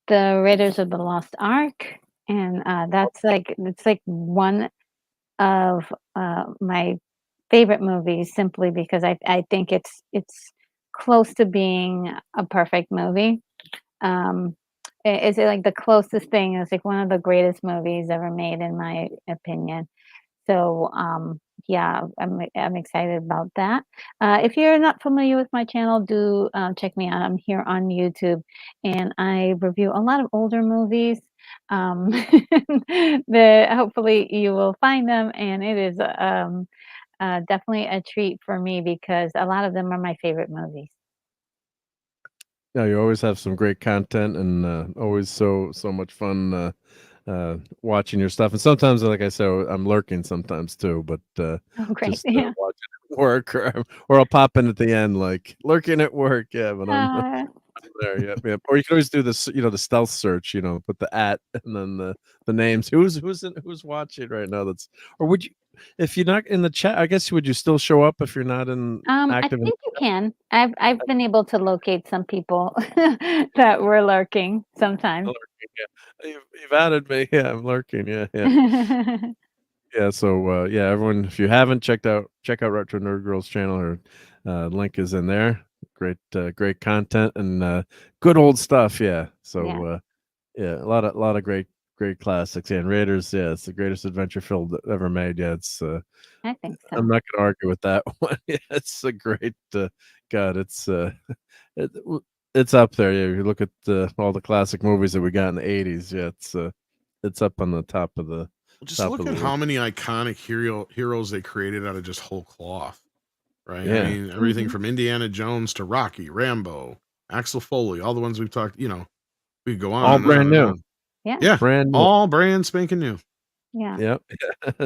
the Raiders of the Lost Ark, and it's like one of my favorite movies, simply because I think it's close to being a perfect movie. It's like the closest thing. It's like one of the greatest movies ever made, in my opinion. So yeah, I'm excited about that. If you're not familiar with my channel, do check me out. I'm here on YouTube, and I review a lot of older movies. Hopefully you will find them, and it is definitely a treat for me because a lot of them are my favorite movies. Yeah, you always have some great content, and always so much fun watching your stuff. And sometimes, like I said, I'm lurking sometimes too, but Oh, great. just Yeah. watching it at work, or I'll pop in at the end, like lurking at work. Yeah, but I'm there. Yeah. Or you can always do this, the stealth search. Put the @ and then the names. Who's watching right now? Or would you, if you're not in the chat? I guess would you still show up if you're not in I active? think you can. I've been able to locate some people that were lurking sometimes. Yeah. You've added me. Yeah, I'm lurking. Yeah. Yeah, so yeah, everyone, if you haven't check out Retro Nerd Girl's channel, her link is in there. Great content and good old stuff. Yeah. So yeah, a lot of great classics. And Raiders, yeah, it's the greatest adventure film ever made. Yeah, it's I think so. I'm not gonna argue with that one. Yeah, it's a great God, it's up there. Yeah, if you look at all the classic movies that we got in the 80s, yeah, it's up on the top of the Just look at how many iconic heroes they created out of just whole cloth, right? Yeah. I mean, everything from Indiana Jones to Rocky, Rambo, Axel Foley, all the ones we've talked, we could go on. All and brand on new. and on. Yeah. Yeah. Brand new. All brand spanking new. Yeah. Yep.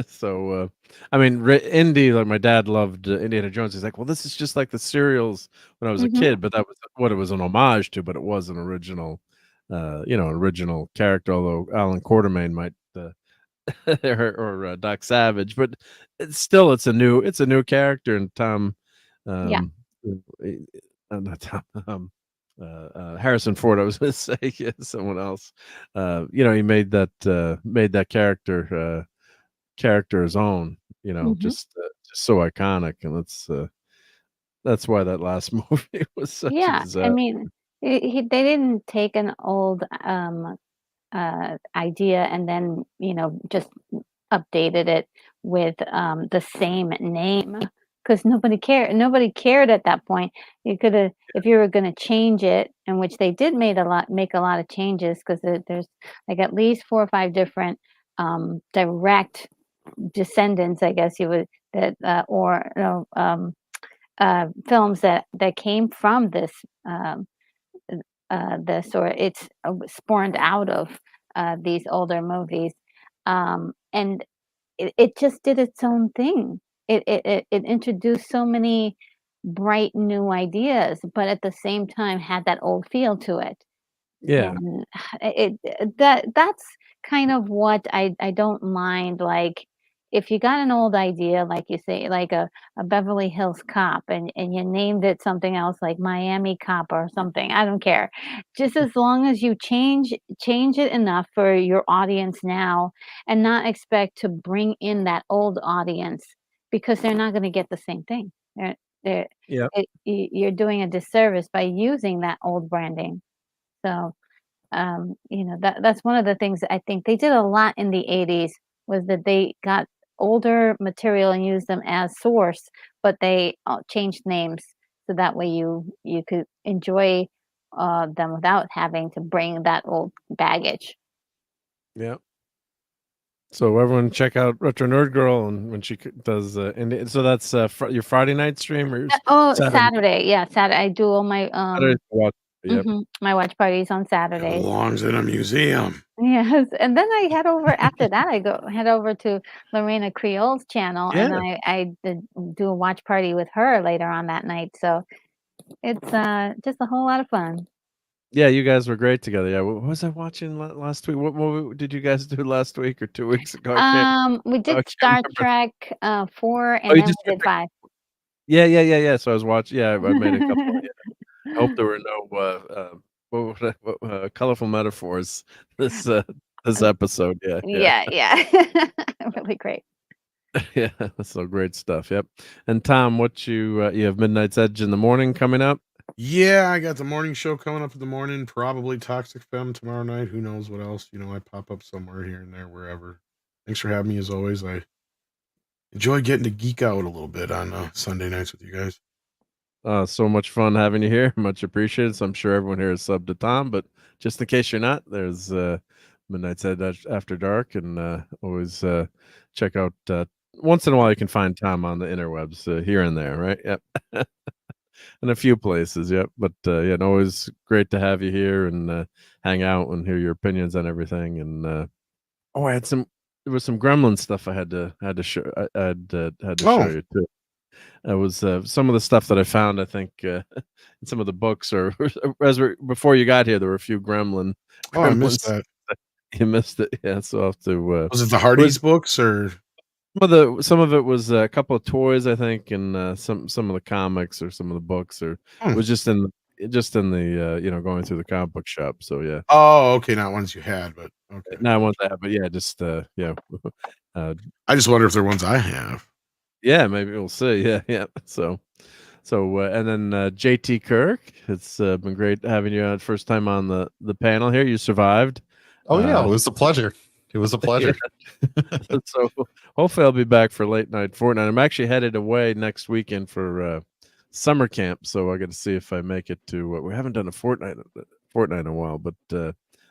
So, I mean, Indy, like my dad loved Indiana Jones. He's like, well, this is just like the serials when I was a kid, but that was what it was an homage to, but it was an original, original character, although Alan Quartermain might, or Doc Savage, but it's a new character, and Tom not Tom, Harrison Ford. I was going to say yeah, someone else. He made that character his own. Just so iconic, and that's why that last movie was such a Yeah, I disaster. mean, they didn't take an old idea and then just updated it with the same name because nobody cared at that point. You could have, if you were going to change it, in which they did make a lot of changes because there's like at least 4 or 5 different direct descendants, I guess you would, that or no, films that came from this, or it's spawned out of these older movies, and it just did its own thing. It introduced so many bright new ideas, but at the same time had that old feel to it. Yeah. And that's kind of what I don't mind, like, if you got an old idea, like you say, like a Beverly Hills Cop, and you named it something else like Miami Cop or something, I don't care. Just as long as you change it enough for your audience now and not expect to bring in that old audience because they're not gonna get the same thing. They're Yeah. you're doing a disservice by using that old branding. So, that's one of the things that I think they did a lot in the 80s, was that they got older material and used them as source, but they changed names so that way you could enjoy them without having to bring that old baggage. Yeah. So everyone check out Retro Nerd Girl, and when she does so that's your Friday night stream or your Saturday, yeah, Saturday. I do all my Saturday watch. Yep. my watch parties on It Saturdays. belongs in a museum. Yes, and then I head over after that. Head over to Lorena Creole's channel, and Yeah. I do a watch party with her later on that night. So it's just a whole lot of fun. Yeah, you guys were great together. Yeah, what was I watching last week? What movie did you guys do last week or 2 weeks ago? We I did can't Star remember. Trek 4, Oh, and you then just we did 5. Yeah. So I was watching. Yeah, I made a couple. Yeah. I hope there were no colorful metaphors this episode. Yeah. Yeah. Really great. Yeah, that's so great stuff. Yep. And Tom, what you have Midnight's Edge in the morning coming up? Yeah, I got the morning show coming up in the morning. Probably Toxic Femme tomorrow night. Who knows what else? I pop up somewhere here and there, wherever. Thanks for having me as always. I enjoy getting to geek out a little bit on Sunday nights with you guys. So much fun having you here. Much appreciated. So I'm sure everyone here is subbed to Tom, but just in case you're not, there's Midnight's Edge After Dark, and always check out. Once in a while, you can find Tom on the interwebs here and there, right? Yep. In a few places, yep. But yeah, always great to have you here and hang out and hear your opinions on everything. And I had there was some Gremlin stuff I had to show. I had to show you too. It was some of the stuff that I found. I think in some of the books, or before you got here, there were a few Gremlin. Oh, I missed that. You missed it, yeah. So I'll have to. Was it the Hardy's books or? Some of it was a couple of toys, I think, and some of the comics or some of the books, or it was just in the going through the comic book shop. So yeah. Oh, okay, not ones you had, but okay. Not ones I have, but yeah, just yeah. I just wonder if they're ones I have. Yeah, maybe we'll see. Yeah. So and then JT Kirk, it's been great having you on first time on the panel here. You survived. Oh yeah, it was a pleasure. It was a pleasure. So hopefully I'll be back for late night Fortnite. I'm actually headed away next weekend for summer camp, so I got to see if I make it to. We haven't done a Fortnite in a while, but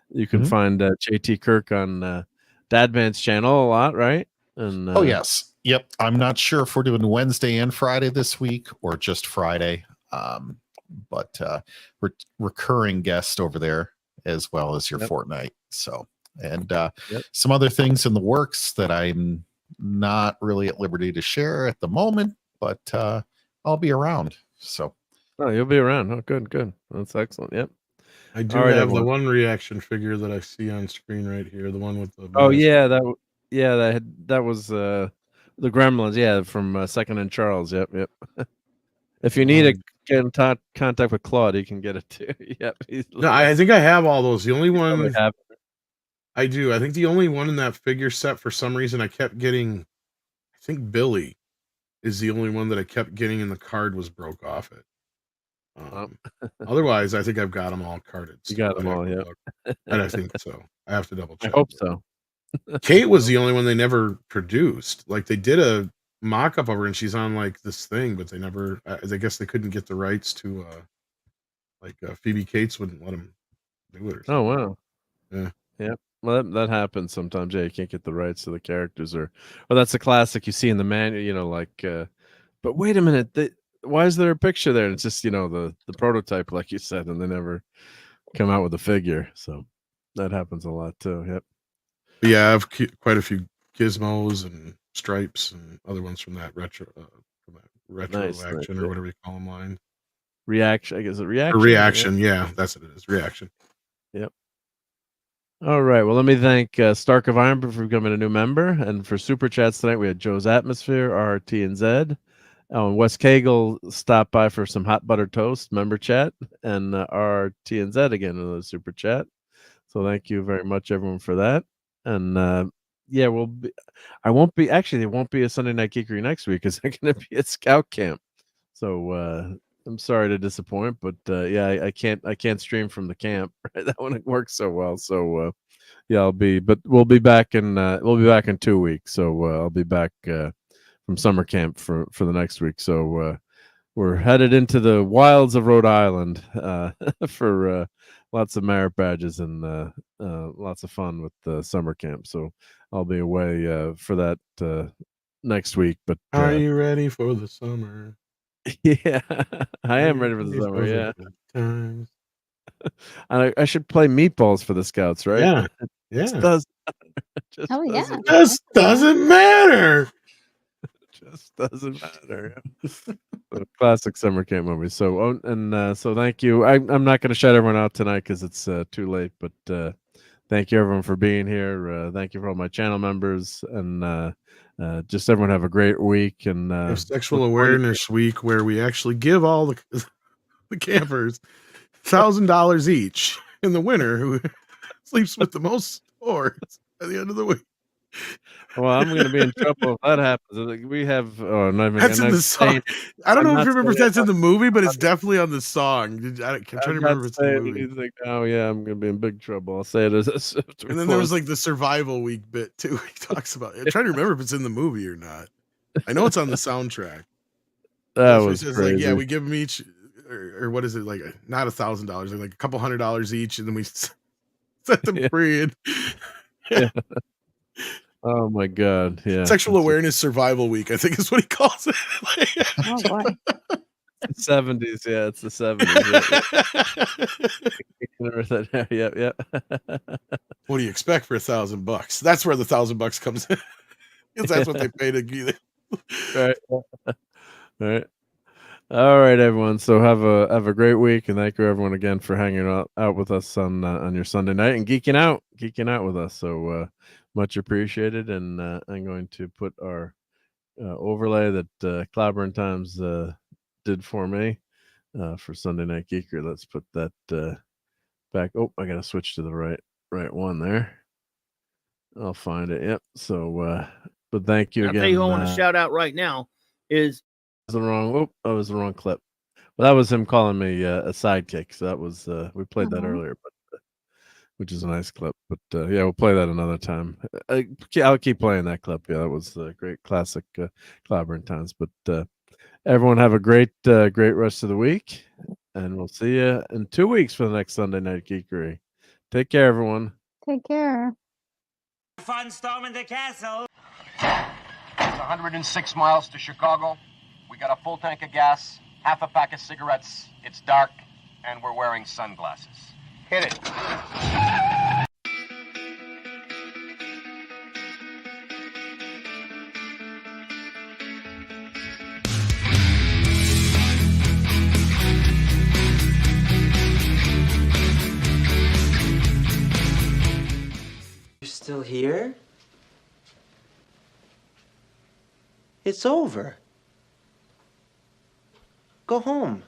you can find JT Kirk on Dadman's channel a lot, right? And oh yes, yep. I'm not sure if we're doing Wednesday and Friday this week or just Friday, but recurring guest over there as well as your Fortnite. So. And some other things in the works that I'm not really at liberty to share at the moment, but I'll be around. So, oh, you'll be around. Oh, good. That's excellent. Yep. I do have the one reaction figure that I see on screen right here. The one with the. Oh yeah, that was the Gremlins. Yeah, from Second and Charles. Yep. If you need get in contact with Claude. He can get it too. Yep. No, I think I have all those. The only one have. I do. I think the only one in that figure set for some reason I kept getting. I think Billy is the only one that I kept getting, and the card was broke off it. Otherwise, I think I've got them all carded. You got them all, yeah. I think so. I have to double check. I hope so. Kate was the only one they never produced. Like they did a mock-up of her, and she's on like this thing, but they never. I guess they couldn't get the rights to. Phoebe Cates wouldn't let them do it. Or something. Oh wow. Yeah. Yep. Well, that happens sometimes. Yeah, you can't get the rights to the characters, or that's a classic you see in the manual. You know, like. But wait a minute. Why is there a picture there? It's just the prototype, like you said, and they never come out with a figure. So that happens a lot too. Yep. But yeah, I have quite a few gizmos and stripes and other ones from that retro action or whatever you call them line. Reaction, I guess. Reaction. Reaction, yeah, that's what it is. Reaction. Yep. All right. Well, let me thank Stark of Ironbrook for becoming a new member, and for super chats tonight we had Joe's Atmosphere, RT and Z. Wes Cagle stopped by for some hot butter toast member chat, and RT and Z again another super chat. So thank you very much, everyone, for that. And yeah, I won't be actually. There won't be a Sunday Night Geekery next week because I'm going to be at Scout Camp. So I'm sorry to disappoint, but yeah, I can't stream from the camp. Right? That wouldn't work so well. So yeah, but we'll be back in 2 weeks. So I'll be back from summer camp for the next week. So we're headed into the wilds of Rhode Island for lots of merit badges and lots of fun with the summer camp. So I'll be away for that next week. But are you ready for the summer? Yeah, I am ready for the summer. Yeah. I should play meatballs for the Scouts, right? Yeah. Yeah. Just doesn't matter. Just doesn't matter. Classic summer camp movie. So so thank you. I'm not going to shut everyone out tonight because it's too late. But thank you everyone for being here. Thank you for all my channel members, and just everyone have a great week. And Sexual Awareness Week, where we actually give all the campers $1,000 each, and the winner who sleeps with the most scores at the end of the week. Well, I'm going to be in trouble if that happens. We have that's in the song. I don't know if you remember if that's in the movie, but it's definitely on the song. I'm trying to remember if it's in the movie. Oh yeah, I'm going to be in big trouble. I'll say it as. And then there was like the survival week bit too. He talks about it. I'm trying to remember if it's in the movie or not. I know it's on the soundtrack. That was crazy. Like, yeah, we give them each, or what is it, like not $1,000, like a couple $100 each, and then we set them free. And yeah. Oh my God! Yeah, Sexual Awareness Survival Week, I think is what he calls it. Oh boy. 70s, yeah, it's the 70s. Yeah. What do you expect for $1,000? That's where the $1,000 comes in, because that's what they pay to get it. Right. All right, everyone. So have a great week, and thank you everyone again for hanging out with us on your Sunday night and geeking out with us. So much appreciated. And I'm going to put our overlay that Clobberin Times did for me for Sunday Night Geekery. Let's put that back. Oh, I gotta switch to the right one there. I'll find it. Yep. So but thank you again. I'll tell you who I want to shout out right now is that was the wrong clip. Well, that was him calling me a sidekick. So that was we played that earlier, but which is a nice clip. But yeah, we'll play that another time. I'll keep playing that clip. Yeah, that was a great classic Clobberin Times. But everyone have a great rest of the week, and we'll see you in 2 weeks for the next Sunday Night Geekery. Take care, everyone. Take care. Fun storming the castle. It's 106 miles to Chicago. We got a full tank of gas, half a pack of cigarettes. It's dark, and we're wearing sunglasses. Hit it. You're still here? It's over. Go home.